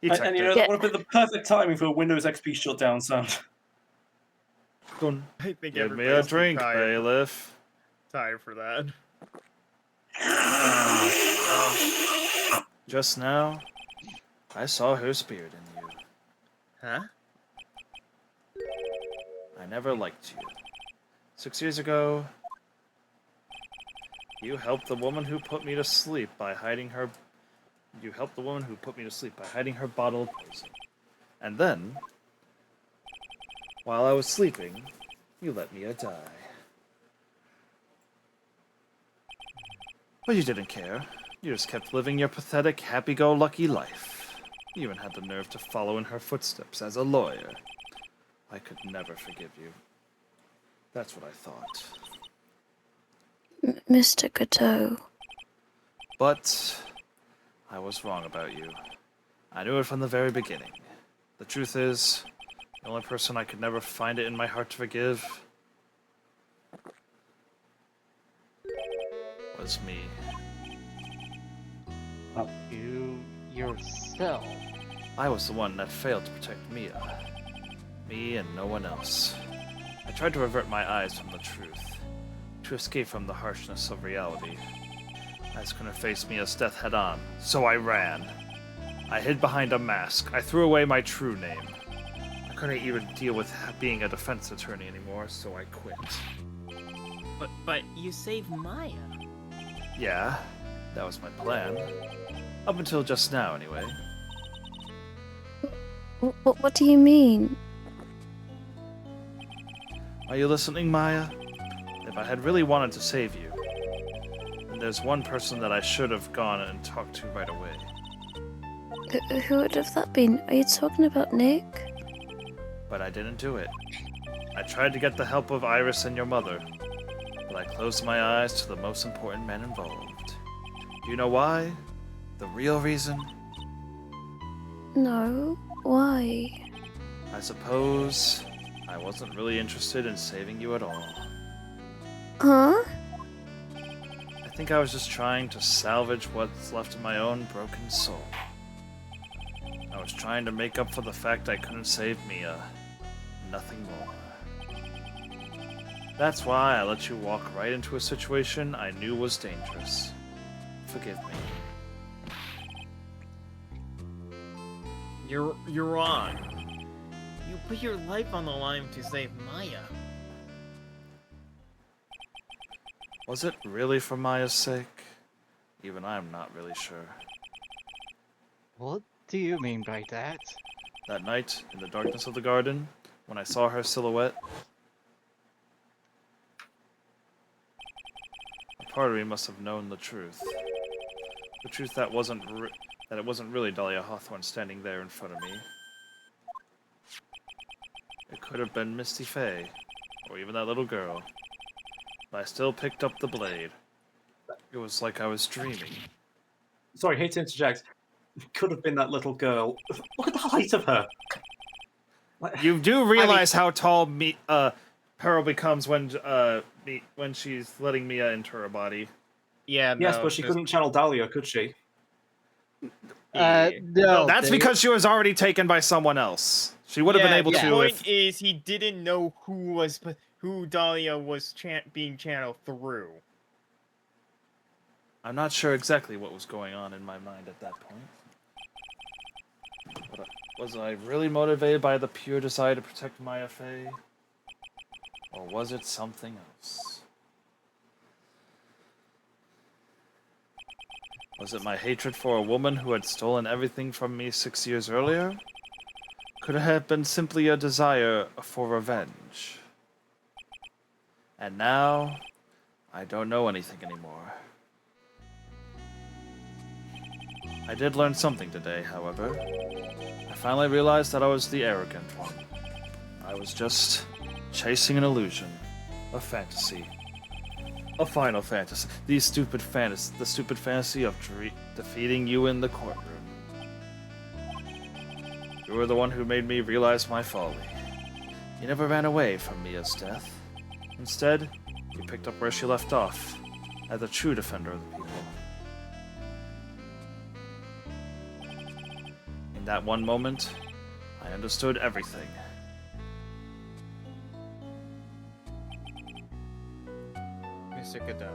And you know, that would have been the perfect timing for a Windows XP shutdown sound. Don't I think give me a everybody's too drink, tired. bailiff. Tired for that. Just now, I saw her spirit in you. Huh? I never liked you. 6 years ago, you helped the woman who put me to sleep by hiding her... You helped the woman who put me to sleep by hiding her bottle of poison. And then, while I was sleeping, you let Mia die. But you didn't care. You just kept living your pathetic, happy-go-lucky life. You even had the nerve to follow in her footsteps as a lawyer. I could never forgive you. That's what I thought. Mr. Godot. But I was wrong about you. I knew it from the very beginning. The truth is, the only person I could never find it in my heart to forgive was me. You yourself. I was the one that failed to protect Mia. Me and no one else. I tried to avert my eyes from the truth, to escape from the harshness of reality. Eyes couldn't face Mia's death head on, so I ran. I hid behind a mask. I threw away my true name. I couldn't even deal with being a defense attorney anymore, so I quit. But you saved Maya. Yeah, that was my plan. Up until just now, anyway. What do you mean? Are you listening, Maya? If I had really wanted to save you, then there's one person that I should have gone and talked to right away. Who would have that been? Are you talking about Nick? But I didn't do it. I tried to get the help of Iris and your mother, but I closed my eyes to the most important men involved. Do you know why? The real reason? No. Why? I suppose I wasn't really interested in saving you at all. Huh? I think I was just trying to salvage what's left of my own broken soul. I was trying to make up for the fact I couldn't save Mia. Nothing more. That's why I let you walk right into a situation I knew was dangerous. Forgive me. You're wrong. You put your life on the line to save Maya. Was it really for Maya's sake? Even I'm not really sure. What do you mean by that? That night, in the darkness of the garden, when I saw her silhouette, a part of me must have known the truth. The truth that it wasn't really Dahlia Hawthorne standing there in front of me. It could have been Misty Faye, or even that little girl. But I still picked up the blade. It was like I was dreaming. Sorry, hate to interject. Could have been that little girl. Look at the height of her. You do realize how tall Pearl becomes when she's letting Mia into her body. Yeah, Yes, no, but she couldn't channel Dahlia, could she? No. That's because she was already taken by someone else. She would have been able the to point if... is he didn't know who Dahlia was being channeled through. I'm not sure exactly what was going on in my mind at that point. But was I really motivated by the pure desire to protect Maya Fey? Or was it something else? Was it my hatred for a woman who had stolen everything from me 6 years earlier? Could it have been simply a desire for revenge? And now, I don't know anything anymore. I did learn something today, however. I finally realized that I was the arrogant one. I was just chasing an illusion, a fantasy, a final fantasy. The stupid fantasy of defeating you in the courtroom. You were the one who made me realize my folly. You never ran away from Mia's death. Instead, you picked up where she left off, as a true defender of the people. In that one moment, I understood everything. Mr. Godot.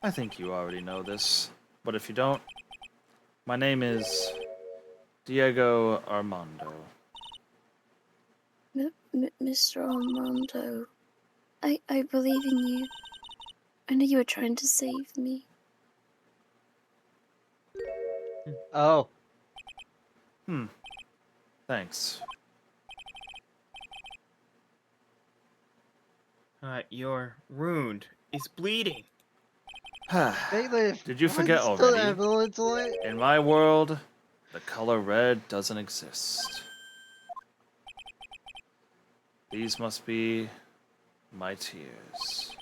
I think you already know this, but if you don't, my name is Diego Armando. Mr. Armando, I believe in you. I know you were trying to save me. Oh. Thanks. Your wound is bleeding. Bailiff, Did you why forget is the already? ambulance light? In my world, the color red doesn't exist. These must be my tears.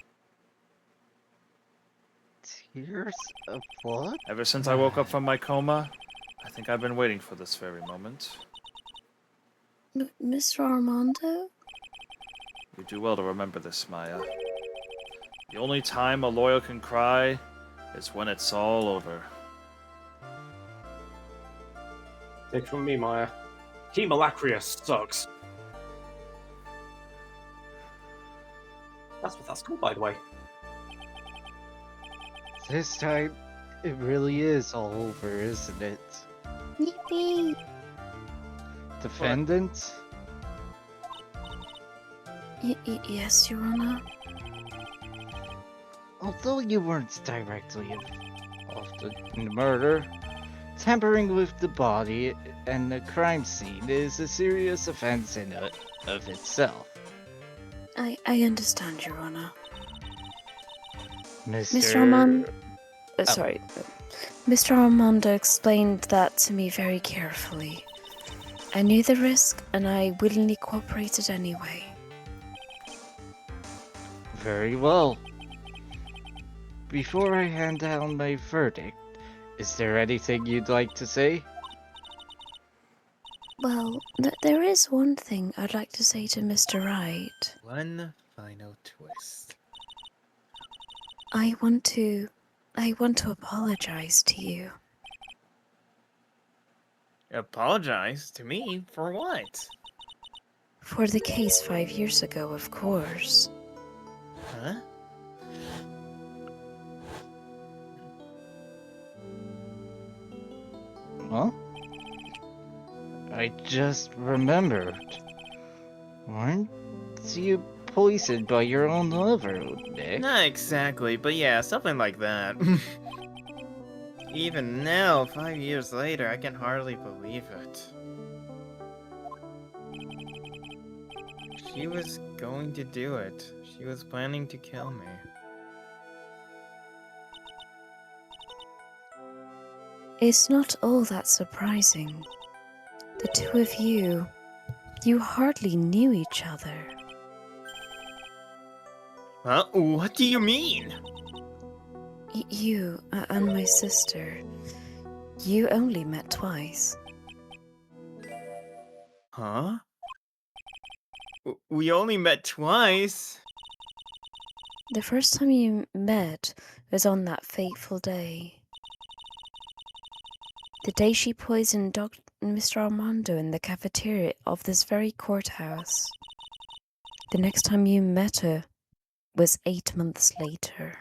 Tears of blood? Ever since I woke up from my coma, I think I've been waiting for this very moment. Mr. Armando? You do well to remember this, Maya. The only time a loyal can cry is when it's all over. Take from me, Maya. Team Alacria sucks. That's what that's called, by the way. This time, it really is all over, isn't it? Yippee! Defendant? Yes, Your Honor. Although you weren't directly involved in the murder, tampering with the body and the crime scene is a serious offense in and of itself. I understand, Your Honor. Mr. Armand... sorry. Mr. Armando explained that to me very carefully. I knew the risk, and I willingly cooperated anyway. Very well. Before I hand down my verdict, is there anything you'd like to say? Well, there is one thing I'd like to say to Mr. Wright. One final twist. I want to apologize to you. Apologize to me for what? For the case 5 years ago, of course. Huh? Huh? I just remembered. Weren't you poisoned by your own lover, Nick? Not exactly, but yeah, something like that. Even now, 5 years later, I can hardly believe it. She was going to do it. She was planning to kill me. It's not all that surprising. The two of you hardly knew each other. Huh? What do you mean? You and my sister, you only met twice. Huh? We only met twice? The first time you met was on that fateful day. The day she poisoned Mr. Armando in the cafeteria of this very courthouse. The next time you met her was 8 months later.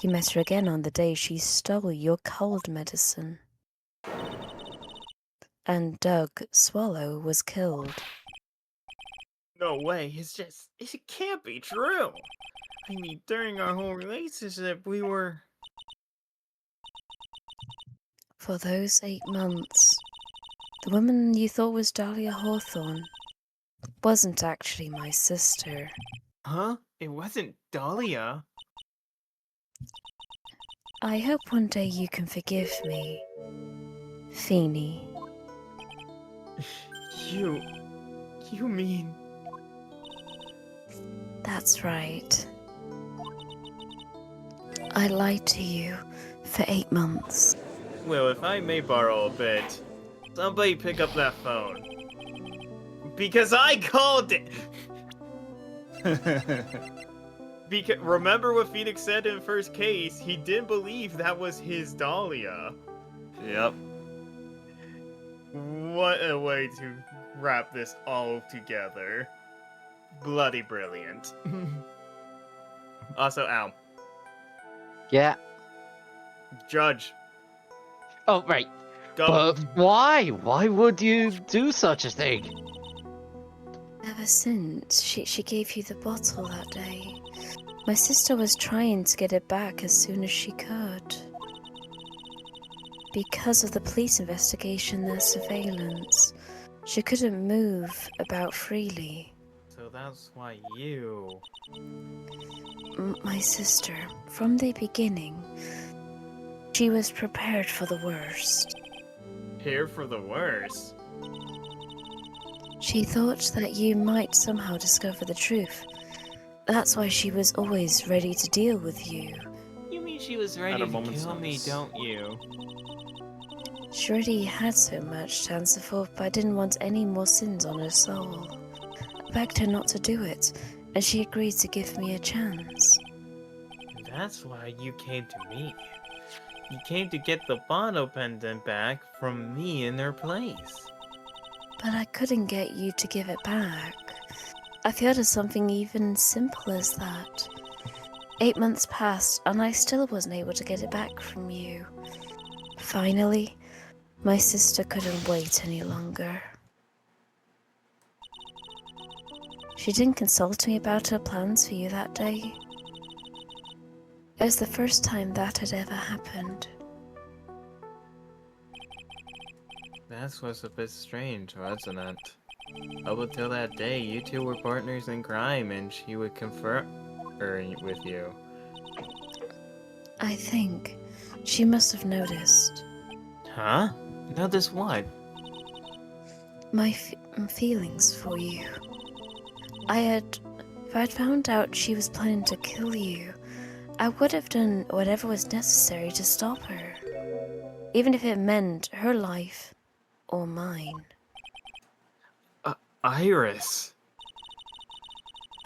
You met her again on the day she stole your cold medicine. And Doug Swallow was killed. No way, it can't be true. I mean, during our whole relationship, we were... For those 8 months, the woman you thought was Dahlia Hawthorne wasn't actually my sister. Huh? It wasn't Dahlia? I hope one day you can forgive me, Feeny. You mean... That's right. I lied to you for 8 months. Well, if I may borrow a bit, somebody pick up that phone. Because I called it! Because remember what Phoenix said in the first case? He didn't believe that was his Dahlia. Yep. What a way to wrap this all together. Bloody brilliant. Also, Al. Yeah. Judge. Oh, right. Go. But why? Why would you do such a thing? Ever since she gave you the bottle that day, my sister was trying to get it back as soon as she could. Because of the police investigation and their surveillance, she couldn't move about freely. So that's why you... My sister, from the beginning, she was prepared for the worst. Here for the worst? She thought that you might somehow discover the truth. That's why she was always ready to deal with you. You mean she was ready to kill me, don't you? She already had so much to answer for, but I didn't want any more sins on her soul. I begged her not to do it, and she agreed to give me a chance. That's why you came to me. You came to get the bottle pendant back from me in their place. But I couldn't get you to give it back. I thought of something even simple as that. 8 months passed and I still wasn't able to get it back from you. Finally, my sister couldn't wait any longer. She didn't consult me about her plans for you that day. It was the first time that had ever happened. That was a bit strange, wasn't it? Up until that day, you two were partners in crime, and she would confer with you. I think she must have noticed. Huh? Notice what? My feelings for you. If I'd found out she was planning to kill you, I would have done whatever was necessary to stop her. Even if it meant her life or mine. Iris!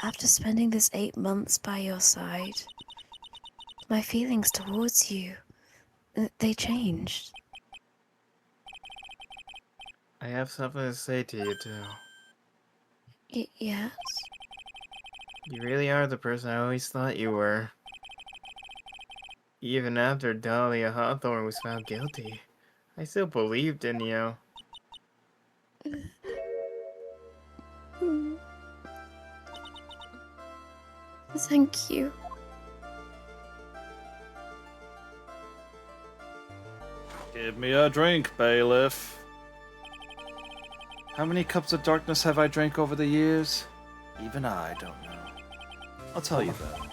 After spending this 8 months by your side, my feelings towards you, they changed. I have something to say to you, too. Yes? You really are the person I always thought you were. Even after Dahlia Hawthorne was found guilty, I still believed in you. Thank you. Give me a drink, bailiff. How many cups of darkness have I drank over the years? Even I don't know. I'll tell you though.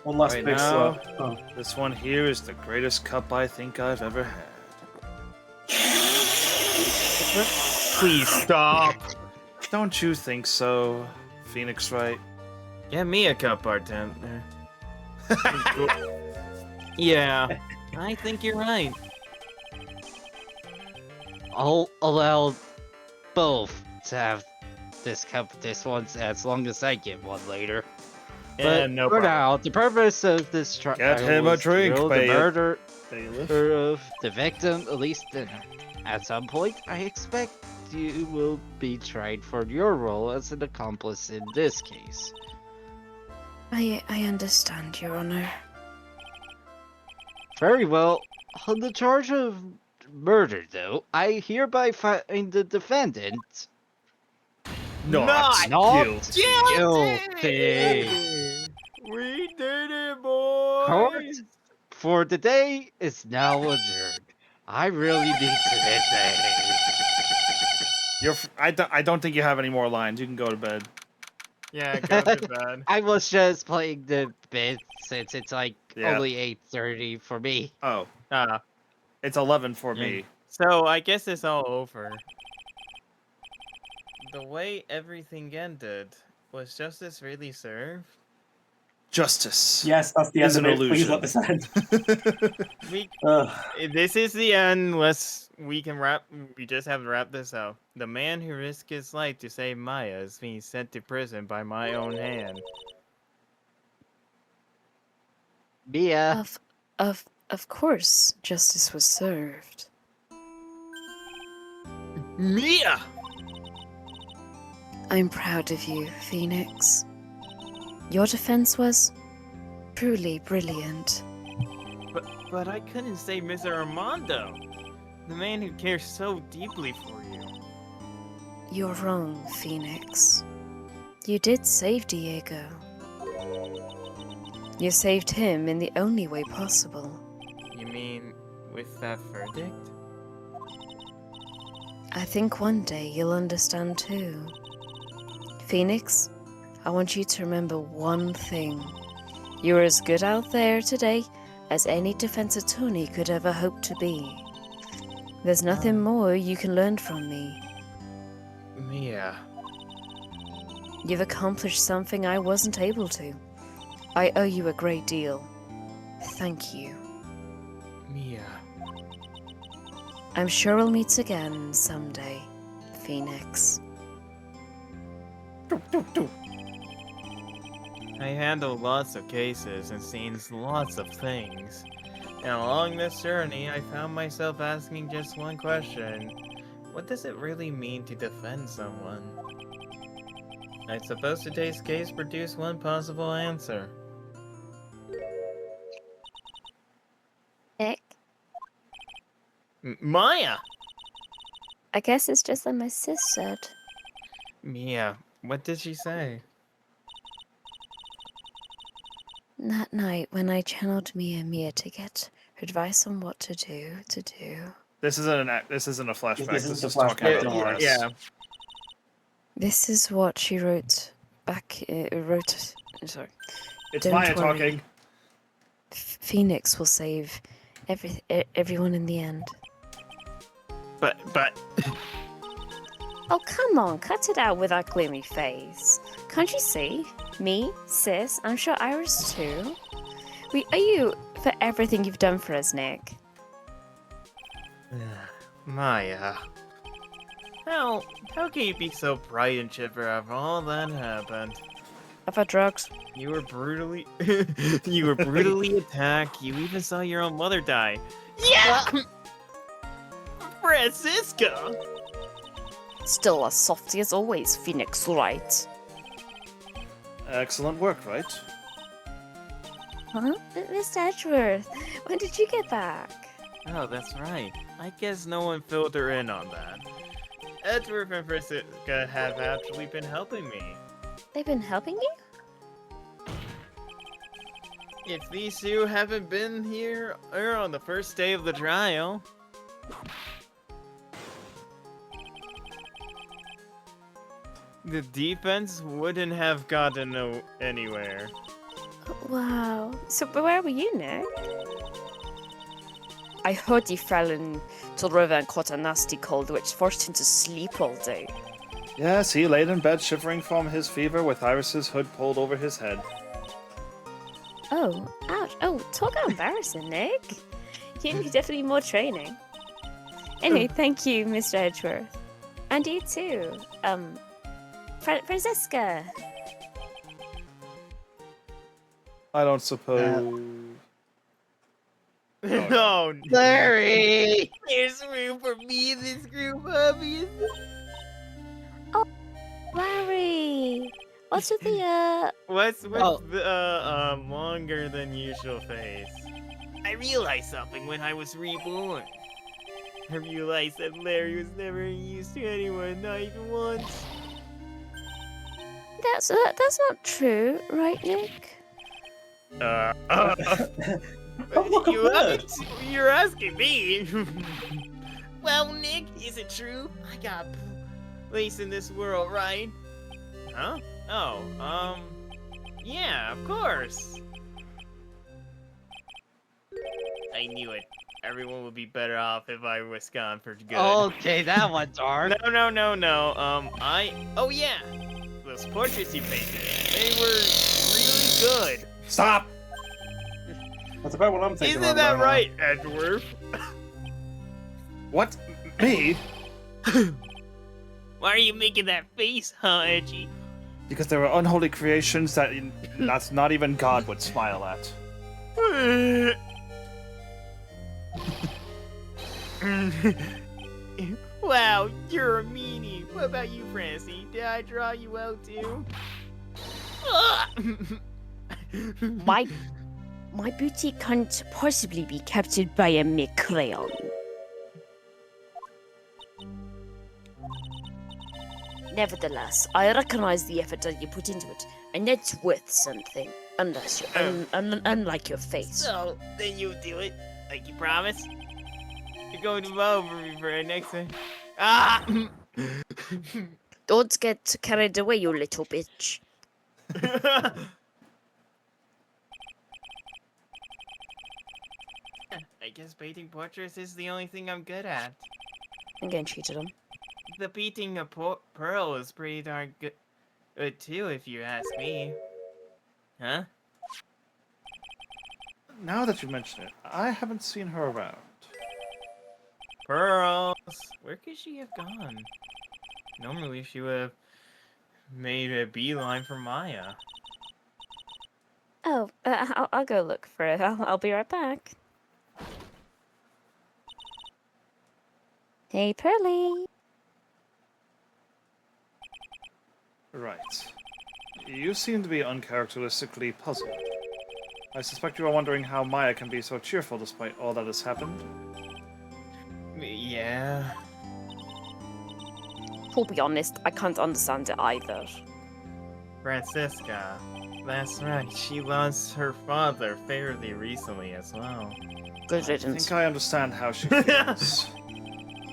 One last Right big now, slurp. Oh. this one here is the greatest cup I think I've ever had. Please stop! Don't you think so, Phoenix Wright? Get me a cup, bartender. Yeah, I think you're right. I'll allow both to have this cup this once as long as I get one later. But no for problem. now, the purpose of this trial Get him a was to drink, rule the bailiff. murder Bailiff. of the victim, at least at some point. I expect you will be tried for your role as an accomplice in this case. I understand, Your Honor. Very well. On the charge of murder, though, I hereby find the defendant Not guilty. guilty. We did it, boys! Court for the day is now adjourned. I really need to hit that. I don't think you have any more lines. You can go to bed. Yeah, go to bed. I was just playing the bit since it's like Yeah. only 8:30 for me. Oh, Ah, it's 11 for me. so I guess it's all over. The way everything ended, was justice really served? Justice. Yes, that's the Is end an of it. Please illusion. let this end. We, Ugh. this is the end. We just have to wrap this up. The man who risked his life to save Maya is being sent to prison by my own hand. Mia. Of course, justice was served. Mia! I'm proud of you, Phoenix. Your defense was truly brilliant. But I couldn't save Mr. Armando, the man who cares so deeply for you. You're wrong, Phoenix. You did save Diego. You saved him in the only way possible. You mean with that verdict? I think one day you'll understand too. Phoenix, I want you to remember one thing. You're as good out there today as any defense attorney could ever hope to be. There's nothing more you can learn from me. Mia. You've accomplished something I wasn't able to. I owe you a great deal. Thank you. Mia. I'm sure we'll meet again someday, Phoenix. I handled lots of cases and seen lots of things. And along this journey, I found myself asking just one question. What does it really mean to defend someone? I suppose today's case produced one possible answer. Nick, Maya! I guess it's just like my sis said. Mia, what did she say? That night when I channeled Mia to get her advice on what to do. This isn't a flashback. This This isn't is a talking flashback, about don't worry. Yes. Yeah. This is what she wrote. Sorry. It's Don't Maya worry. talking. Phoenix will save everyone in the end. But... Oh, come on, cut it out with that gloomy face. Can't you see? Me, sis, I'm sure Iris too. We owe you for everything you've done for us, Nick. Maya... How can you be so bright and chipper after all that happened? I've had drugs. You were brutally... you were brutally attacked. You even saw your own mother die. Yeah! Francisca! Still as softy as always, Phoenix, right? Excellent work, right? Huh? Miss Edgeworth, when did you get back? Oh, that's right. I guess no one filled her in on that. Edgeworth and Francisca have actually been helping me. They've been helping you? If these two haven't been here or on the first day of the trial... the defense wouldn't have gotten anywhere. Wow. So where were you, Nick? I heard he fell into the river and caught a nasty cold which forced him to sleep all day. Yes, he laid in bed shivering from his fever with Iris's hood pulled over his head. Oh, ouch. Oh, talk about embarrassing, Nick. You need definitely more training. Anyway, thank you, Mr. Edgeworth. And you too. Francisca. I don't suppose... No, Larry! there's room for me in this group, obviously. Larry. What's with the, What's with Oh. the longer than usual face? I realized something when I was reborn. I realized that Larry was never used to anyone, not even once. That's not true, right, Nick? Oh, look at that! You're asking me. Well, Nick, is it true? I got a place in this world, right? Huh? Oh, yeah, of course. I knew it. Everyone would be better off if I was gone for good. Okay, that one's hard. No. Oh yeah, those portraits you painted. They were really good. Stop! That's about what I'm thinking. Isn't that right, Edgeworth? What? Me? Why are you making that face, huh, Edgy? Because there are unholy creations that's not even God would smile at. Wow, you're a meanie. What about you, Francie? Did I draw you out too? My beauty can't possibly be captured by a mere crayon. Nevertheless, I recognize the effort that you put into it, and it's worth something. Unless you're unlike your face. So, then you do it, like you promised? You're going to vote for me for it next time. Ah! Don't get carried away, you little bitch. I guess painting portraits is the only thing I'm good at. I'm getting cheated on. The painting a pearl is pretty darn good too, if you ask me. Huh? Now that you mention it, I haven't seen her around. Pearls! Where could she have gone? Normally she would have made a beeline for Maya. Oh, I'll go look for it. I'll be right back. Hey, Pearly. Right. You seem to be uncharacteristically puzzled. I suspect you are wondering how Maya can be so cheerful despite all that has happened. Yeah. To be honest, I can't understand it either. Francisca. That's right, she lost her father fairly recently as well. Good I riddance. think I understand how she feels.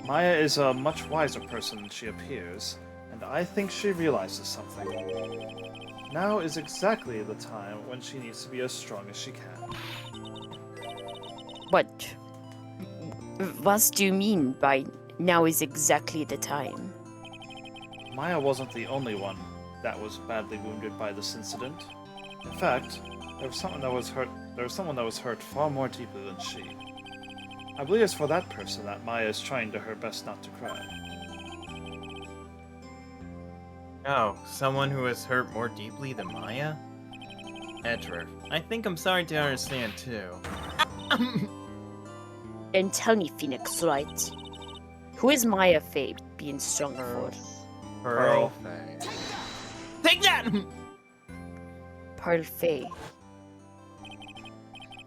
Maya is a much wiser person than she appears, and I think she realizes something. Now is exactly the time when she needs to be as strong as she can. What? What do you mean by now is exactly the time? Maya wasn't the only one that was badly wounded by this incident. In fact, there was someone that was hurt far more deeply than she. I believe it's for that person that Maya is trying to her best not to cry. Oh, someone who was hurt more deeply than Maya? Edward, I think I'm starting to understand too. Then tell me, Phoenix, right? Who is Maya Faye being strong for? Pearl Faye. Take that! Pearl Faye.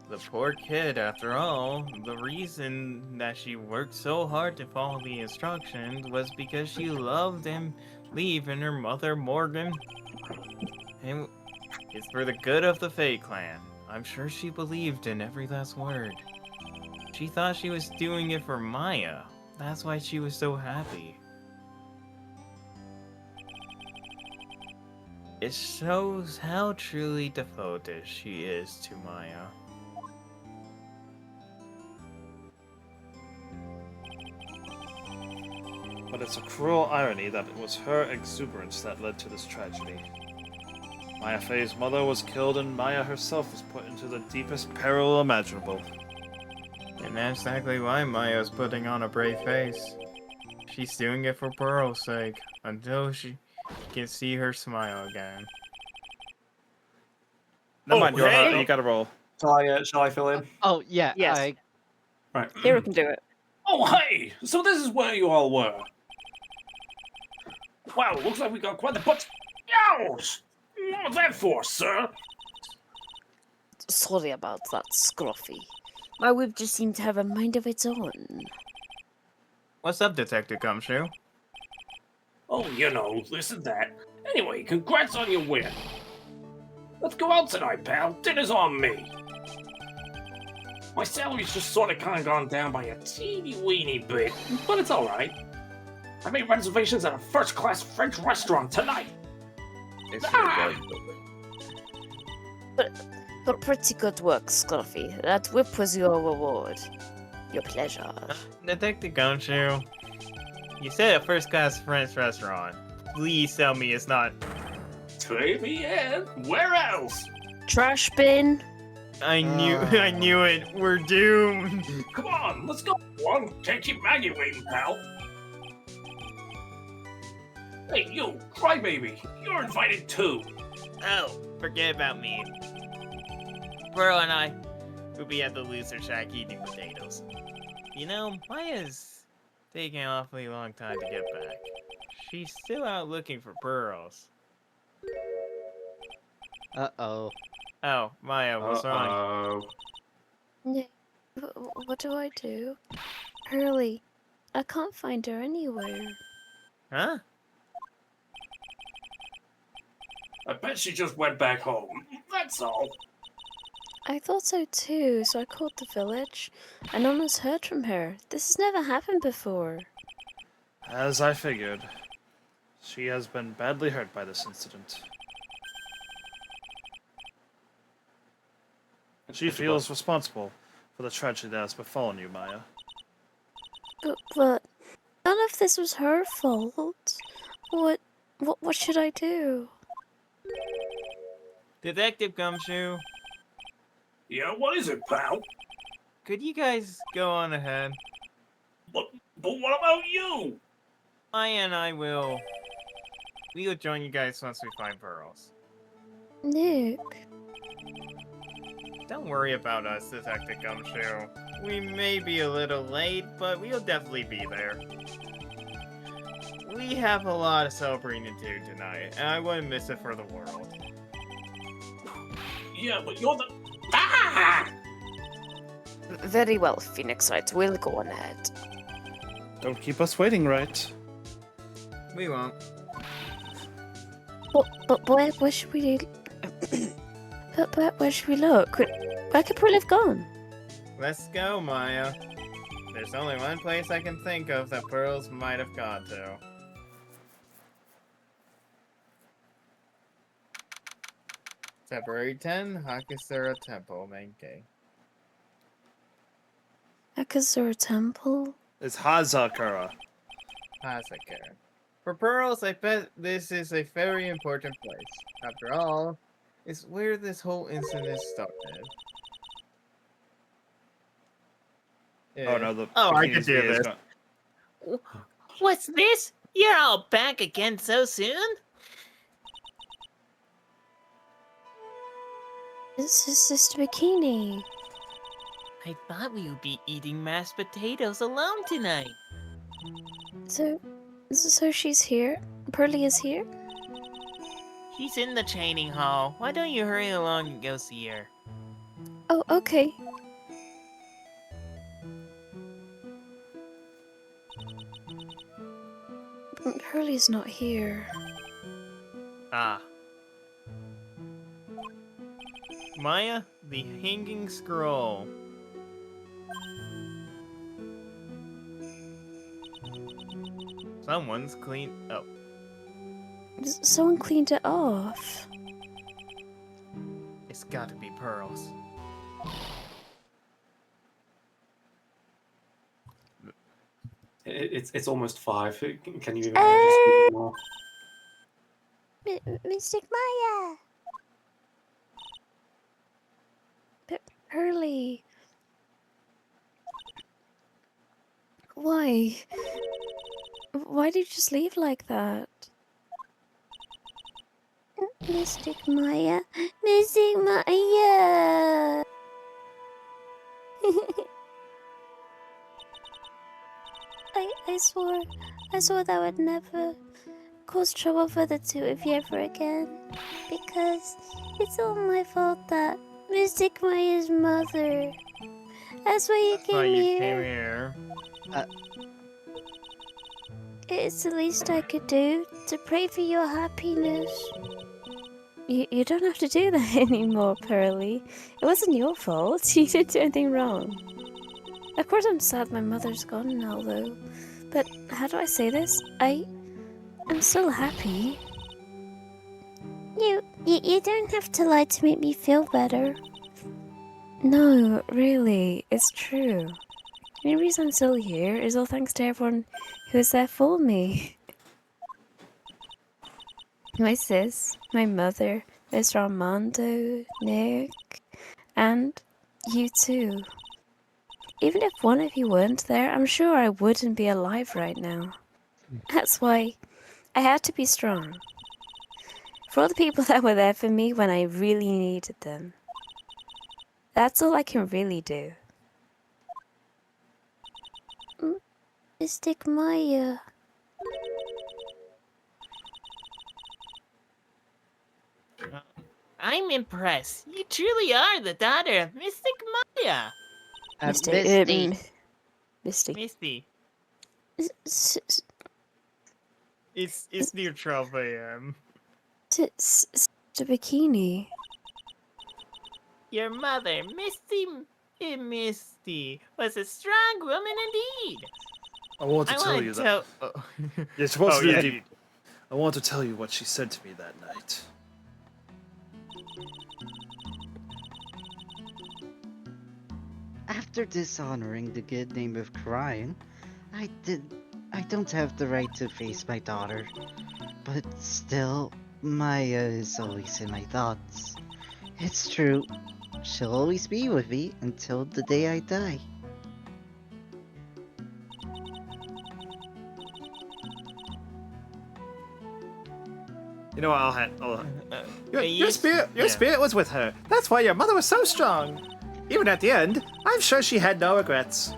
The poor kid, after all, the reason that she worked so hard to follow the instructions was because she loved and believed in her mother, Morgan. And it's for the good of the Faye clan. I'm sure she believed in every last word. She thought she was doing it for Maya. That's why she was so happy. It shows how truly devoted she is to Maya. But it's a cruel irony that it was her exuberance that led to this tragedy. Maya Faye's mother was killed and Maya herself was put into the deepest peril imaginable. And that's exactly why Maya's putting on a brave face. She's doing it for Pearl's sake, until she can see her smile again. Never mind, hey! you gotta roll. Shall I fill in? Oh yeah, Yes. Right. Hero can do it. Oh, hey! So this is where you all were. Wow, looks like we got quite the bunch. Ouch! What was that for, sir? Sorry about that, Scruffy. My whip just seemed to have a mind of its own. What's up, Detective Gumshoe? Oh, you know, this and that. Anyway, congrats on your win. Let's go out tonight, pal. Dinner's on me. My salary's just sort of kind of gone down by a teeny weeny bit, but it's alright. I made reservations at a first-class French restaurant tonight. But pretty good work, Scruffy. That whip was your reward. Your pleasure. Detective Gumshoe, you said a first-class French restaurant. Please tell me it's not... Très bien. Where else? Trash bin. I knew it. We're doomed. Come on, let's go. One, can't keep Maggie waiting, pal. Hey, you, crybaby. You're invited too. Oh, forget about me. Pearl and I will be at the loser shack eating potatoes. You know, Maya's taking an awfully long time to get back. She's still out looking for pearls. Uh-oh. Oh, Maya, what's wrong? Nick, what do I do? Hurley, I can't find her anywhere. Huh? I bet she just went back home. That's all. I thought so too, so I called the village. And no one's heard from her. This has never happened before. As I figured, she has been badly hurt by this incident. She feels responsible for the tragedy that has befallen you, Maya. But none of this was her fault. What should I do? Detective Gumshoe, Yeah, what is it, pal? could you guys go on ahead? But what about you? Maya and I will... We will join you guys once we find pearls. Nick. Don't worry about us, Detective Gumshoe. We may be a little late, but we'll definitely be there. We have a lot of celebrating to do tonight, and I wouldn't miss it for the world. Yeah, but you're the. Ah! Very well, Phoenixite. We'll go on ahead. Don't keep us waiting, right? We won't. But where should we? But where should we look? Where could Pearl have gone? Let's go, Maya. There's only one place I can think of that Pearls might have gone to. February 10, Hakasura Temple, Mankei. Akazura Temple? It's Hazakura. Hazakura. For Pearls, I bet this is a very important place. After all, it's where this whole incident started. Oh no, the I can do bikini is this. gone. What's this? You're all back again so soon? This is Sister Bikini. I thought we would be eating mashed potatoes alone tonight. So she's here? Pearly is here? She's in the training hall. Why don't you hurry along and go see her? Oh, okay. Pearly's not here. Ah, Maya, the Hanging Scroll. Someone's clean. Oh, Someone cleaned it off. it's got to be Pearls. It's almost 5. Can you even just more? Mystic Maya! Pearly. Why? Why did you just leave like that? Mystic Maya. Mystic Maya! I swore that would never cause trouble for the two of you ever again. Because it's all my fault that Mystic Maya's mother. That's why you Why came you here. came here? It's the least I could do to pray for your happiness. You don't have to do that anymore, Pearly. It wasn't your fault. You didn't do anything wrong. Of course I'm sad my mother's gone now, though. But how do I say this? I'm still happy. You don't have to lie to make me feel better. No, really, it's true. The only reason I'm still here is all thanks to everyone who was there for me. My sis, my mother, Mr. Armando, Nick, and you too. Even if one of you weren't there, I'm sure I wouldn't be alive right now. That's why I had to be strong. For all the people that were there for me when I really needed them. That's all I can really do. Mystic Maya. I'm impressed. You truly are the daughter of Mystic Maya. Misty. Misty. Misty. S- s- It's near 12 a.m. The bikini. Your mother, Misty, was a strong woman indeed. I want to tell you that. You're supposed to do. I want to tell you what she said to me that night. After dishonoring the good name of Krian, I don't have the right to face my daughter. But still, Maya is always in my thoughts. It's true. She'll always be with me until the day I die. You know what? I'll Your spirit was with her. That's why your mother was so strong. Even at the end, I'm sure she had no regrets.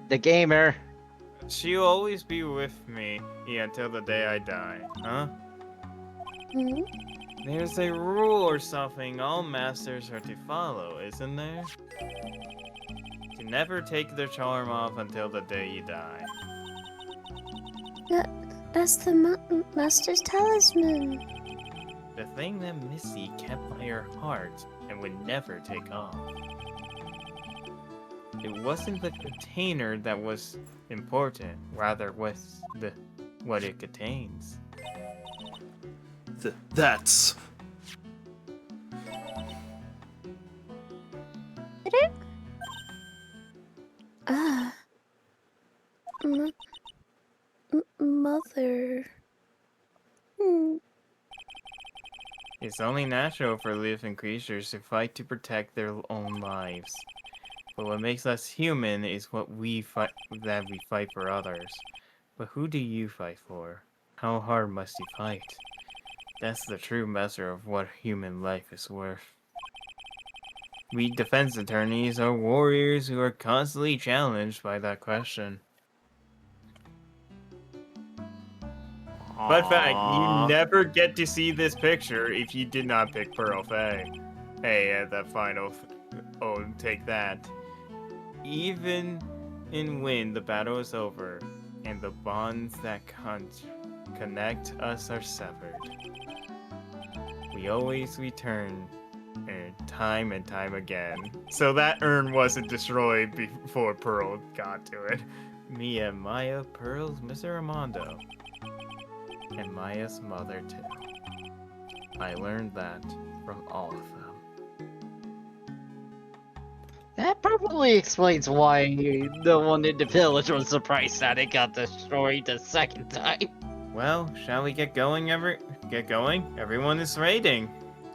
The gamer. She'll always be with me until the day I die, huh? Hmm? There's a rule or something all masters are to follow, isn't there? To never take their charm off until the day you die. That's the Master's talisman. The thing that Missy kept by her heart and would never take off. It wasn't the container that was important, rather was what it contains. That's... Ah. Mother. It's only natural for living creatures to fight to protect their own lives. But what makes us human is what we fight for others. But who do you fight for? How hard must you fight? That's the true measure of what human life is worth. We defense attorneys are warriors who are constantly challenged by that question. Fun fact, you never get to see this picture if you did not pick Pearl Faye. Hey, the final... Oh, take that. Even in when the battle is over, and the bonds that connect us are severed, we always return time and time again. So that urn wasn't destroyed before Pearl got to it. Mia, Maya, Pearl's Mr. Armando. And Maya's mother too. I learned that from all of them. That probably explains why the one in the village was surprised that it got destroyed the second time. Well, shall we get going, Get going? Everyone is raiding.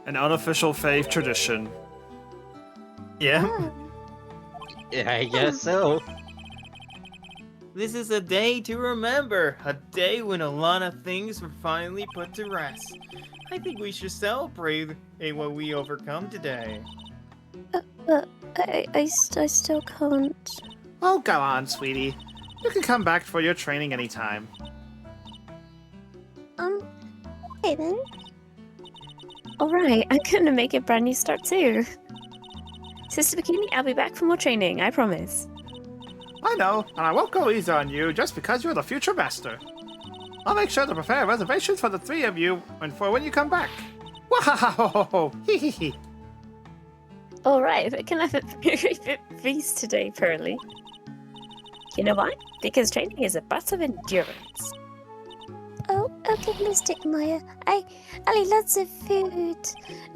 An unofficial fave tradition. Yeah. Yeah, I guess so. This is a day to remember. A day when a lot of things were finally put to rest. I think we should celebrate what we overcome today. I still can't. Oh, go on, sweetie. You can come back for your training anytime. Okay then. Alright, I'm gonna make a brand new start too. Sister Bikini, I'll be back for more training, I promise. I know, and I won't go easy on you just because you're the future master. I'll make sure to prepare reservations for the three of you and for when you come back. Wow! Hee hee hee. Alright, but can I have a very good feast today, Pearly? You know why? Because training is a part of endurance. Oh, okay, Mystic Maya. I need lots of food.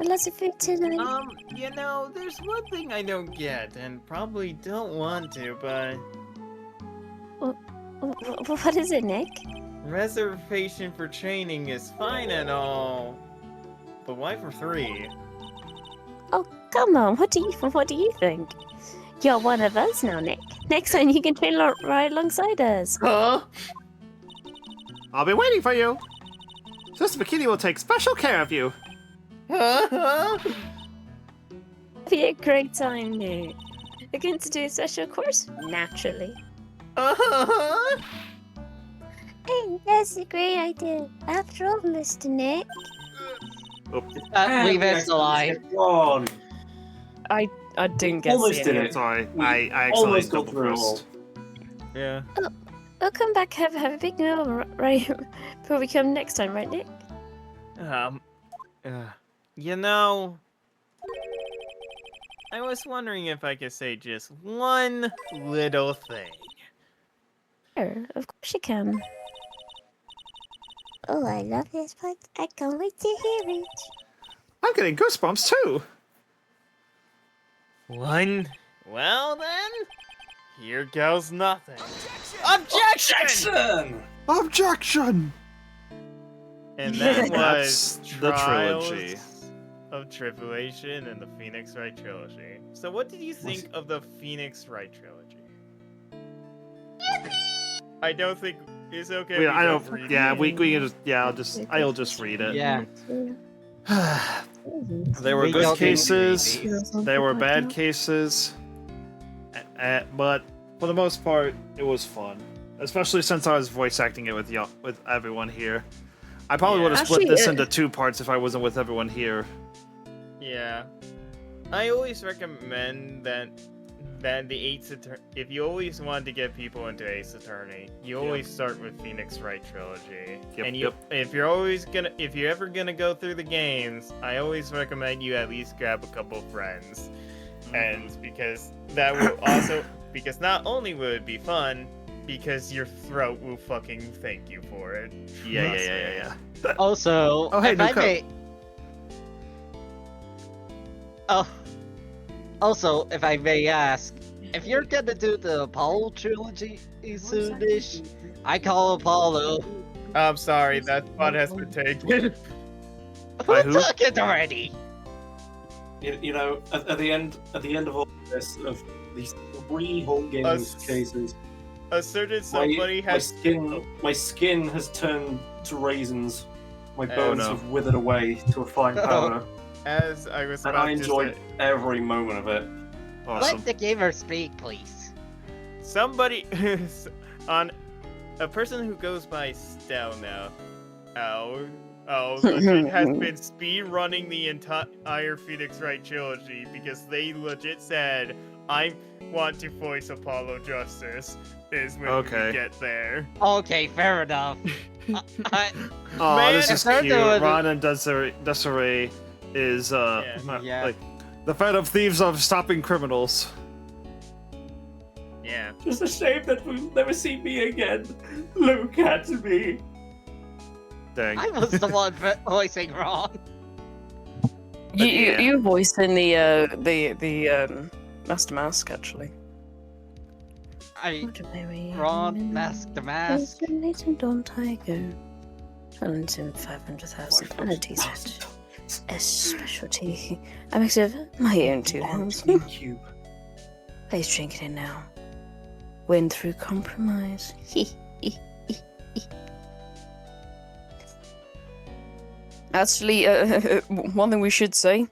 Lots of food tonight. You know, there's one thing I don't get, and probably don't want to, but... What is it, Nick? Reservation for training is fine and all, but why for 3? Oh, come on, what do you think? You're one of us now, Nick. Next time you can train right alongside us. Huh? I'll be waiting for you. Sister Bikini will take special care of you. Be a great time, Nick. You're going to do a special course? Naturally. Hey, that's a great idea. After all, Mr. Nick. We missed a line. On. I didn't get Almost to did see it. Sorry, We I accidentally almost got double through it all. pressed. Yeah. We'll come back, have a big meal, right, before we come next time, right, Nick? You know... I was wondering if I could say just one little thing. Sure, of course you can. Oh, I love this part. I can't wait to hear it. I'm getting goosebumps too. One? Well then, here goes nothing. Objection! Objection! And that That's was the Trials trilogy. of Tribulation and the Phoenix Wright trilogy. So what did you think of the Phoenix Wright trilogy? I don't think It's okay. We, we I don't don't. read Yeah, it. we can just. Yeah, I'll just read it. Yeah. There were We good don't need to read cases. these. There were bad cases. But for the most part, it was fun. Especially since I was voice acting it with everyone here. I probably would have split Actually, this into 2 parts if I wasn't with everyone here. Yeah. I always recommend that the if you always want to get people into Ace Attorney, you always start with Phoenix Wright trilogy. Yep, And yep. if you're ever gonna go through the games, I always recommend you at least grab a couple friends. And because that will also because not only will it be fun, because your throat will fucking thank you for it. Yeah. Also, Oh, hey, if I Nuka. may... Oh. Also, if I may ask, if you're gonna do the Apollo trilogy soonish, I call Apollo. I'm sorry, that spot has been taken. By Who who? took it already? You know, at the end of all this, of these 3 whole games cases, A certain somebody my skin has turned to raisins. My Oh, bones no. have withered away to a fine powder, as I was and about I to enjoyed say, every moment of it. Awesome. Let the gamer speak, please. somebody on a person who goes by Stel now. Legit has been speed running the entire Phoenix Wright trilogy because they legit said, "I want to voice Apollo Justice." Is when Okay. we get there. Okay, fair enough. Oh, Man, this if is they're cute. doing- Ron and Desiree is Yeah. like the Fed of Thieves of stopping criminals. Yeah. Just a shame that we'll never see me again. Look at me. Dang. I was the one voicing Ron. Yeah. You voiced in the Master Mask actually. Ron, Mask the Mask. Don't I go? Talented 500,000 penalties at a specialty. I mix of my own 2 hands. Please drink it in now. Win through compromise. Actually, one thing we should say.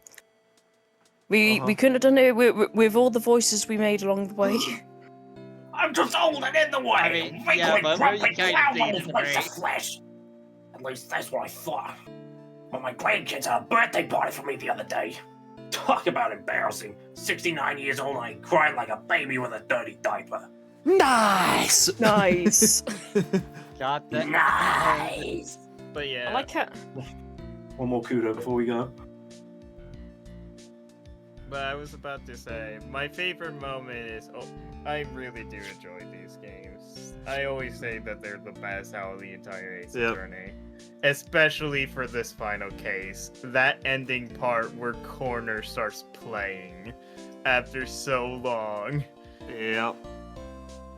We couldn't have done it with all the voices we made along the way. I'm just old and in the way. I mean, Wrinkly, yeah, but grumpy you can't clown see on the his waist of three. flesh. At least that's what I thought. But my grandkids had a birthday party for me the other day. Talk about embarrassing. 69 years old and I cried like a baby with a dirty diaper. Nice. Nice. Got that. Nice. But yeah. I like how. One more kudo before we go. But I was about to say, my favorite moment is, I really do enjoy these games. I always say that they're the best out of the entire Ace Attorney. Especially for this final case. That ending part where Corner starts playing after so long. Yep.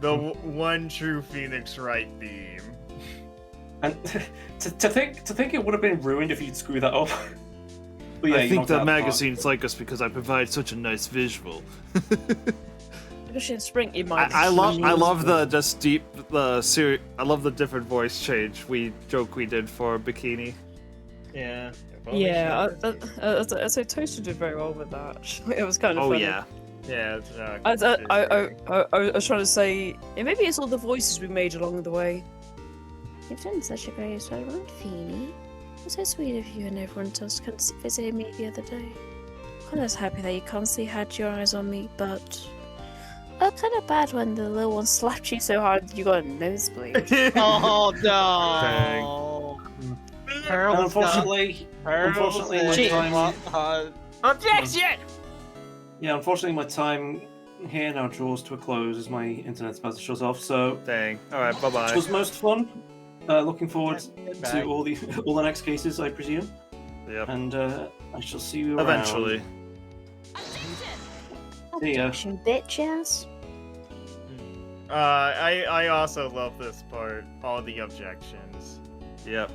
The one true Phoenix Wright theme. And to think it would have been ruined if you'd screw that up. But yeah, I you think knocked the out magazines like us because I provide such a nice visual. Especially in spring, you might. I love the just deep I love the different voice change we did for Bikini. Yeah. Yeah, so Toaster did very well with that. Actually. It was kind of funny. Yeah. Yeah, I was trying to say, maybe it's all the voices we made along the way. You've done such a great job, Feeny. It was so sweet of you and everyone else visited me the other day. I'm just happy that you constantly had your eyes on me, but Kind of bad when the little one slapped you so hard you got a nosebleed. Oh no! Unfortunately, my time. Objection! Yeah, unfortunately, my time here now draws to a close as my internet's about to shut off. So, dang. All right, bye bye. Which was most fun. Looking forward to all the next cases, I presume. Yep. And I shall see you around. Eventually. See ya. Bitch ass. I also love this part. All the objections. Yep.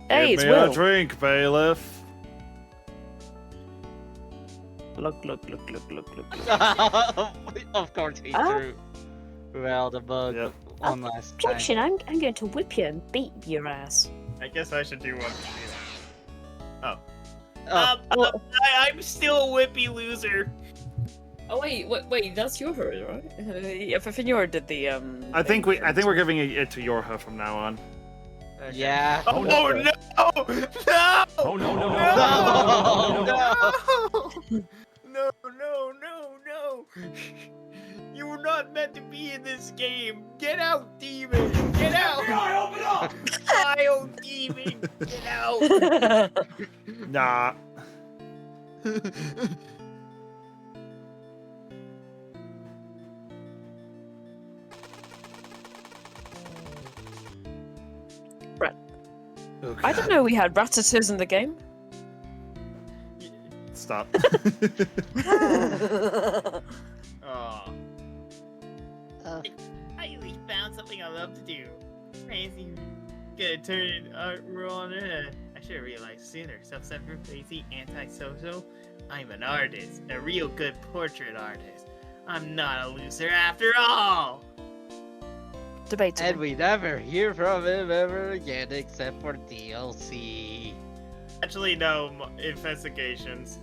Hey, Give it's me Will. a drink, bailiff. Look, look, look, look, look, look. Of course he Ah. threw out the bug Yep. one last time. Objection! I'm going to whip you and beat your ass. I guess I should do one. Oh. Oh. I'm still a whippy loser. Oh wait, that's your herd, right? Yeah, Fifinor did the I think we're giving it to Yorha from now on. Yeah. Oh, no! No! Oh no no No! no No! No! No! No! No! You were not meant to be in this game. Get out, demon! Get out! FBI, open up! Wild demon! Get out! Nah. Okay. I didn't know we had Rattatas in the game. Stop. Aw. Uh, I really found something I love to do. Crazy. Gonna turn art on it. I should have realized sooner. Self-centered, lazy, antisocial. I'm an artist. A real good portrait artist. I'm not a loser after all! Debatable. and we never hear from him ever again except for DLC. Actually, no. Investigations.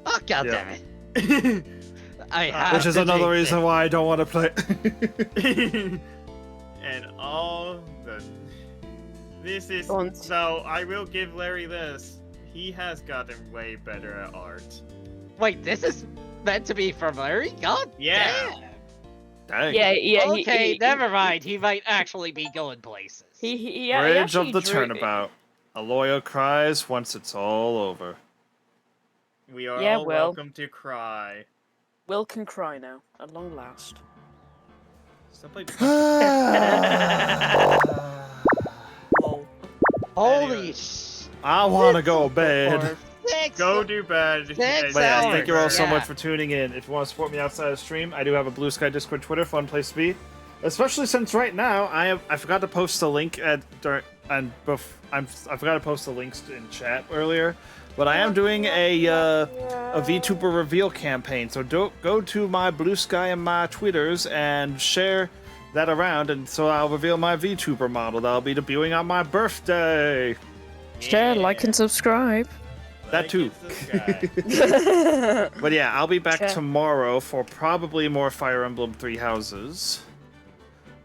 Oh, god Yeah. damn it. I have Which is to another jinx reason it. why I don't want to play. And all the... This is... Don't. So, I will give Larry this. He has gotten way better at art. Wait, this is meant to be from Larry? God Yeah. damn. Dang. Yeah. Okay, never mind. He might actually be going places. He Bridge actually of the drew- turnabout. A lawyer cries once it's all over. We are Yeah, all well. welcome to cry. Will can cry now, at long last. Stop playing Lol. Holy Anyway. sh! I want to go to bed. For 6 Go do bed. Six But yeah, hours. thank you all so Yeah. much for tuning in. If you want to support me outside of stream, I do have a Blue Sky Discord, Twitter, fun place to be. Especially since right now I forgot to post the link I forgot to post the links in chat earlier, but I am doing a VTuber reveal campaign. So go to my Blue Sky and my Twitters and share that around, and so I'll reveal my VTuber model that'll be debuting on my birthday. Share, like, and subscribe. That too. But yeah, I'll be back Sure. tomorrow for probably more Fire Emblem Three Houses.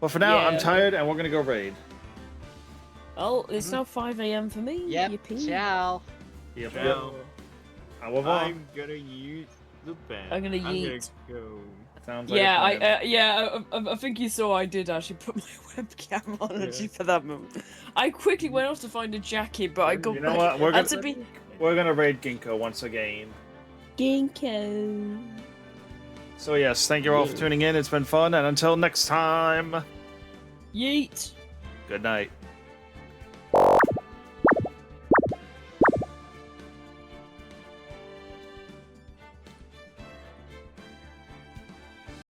But for now, I'm Yeah. tired and we're gonna go raid. Oh, it's now 5 a.m. for me. Yep, Yippee. ciao. Yep. Ciao. Au revoir. I'm gonna use the bed. I'm gonna yeet. go. Sounds like Yeah, a plan. I think you saw I did actually put my webcam on Yeah. actually for that moment. I quickly went off to find a jacket, but I got You know what? We're had gonna to be we're gonna raid Ginkgo once again. Ginkgo. So yes, thank you all for tuning in. It's been fun, and until next time, Yeet. good night.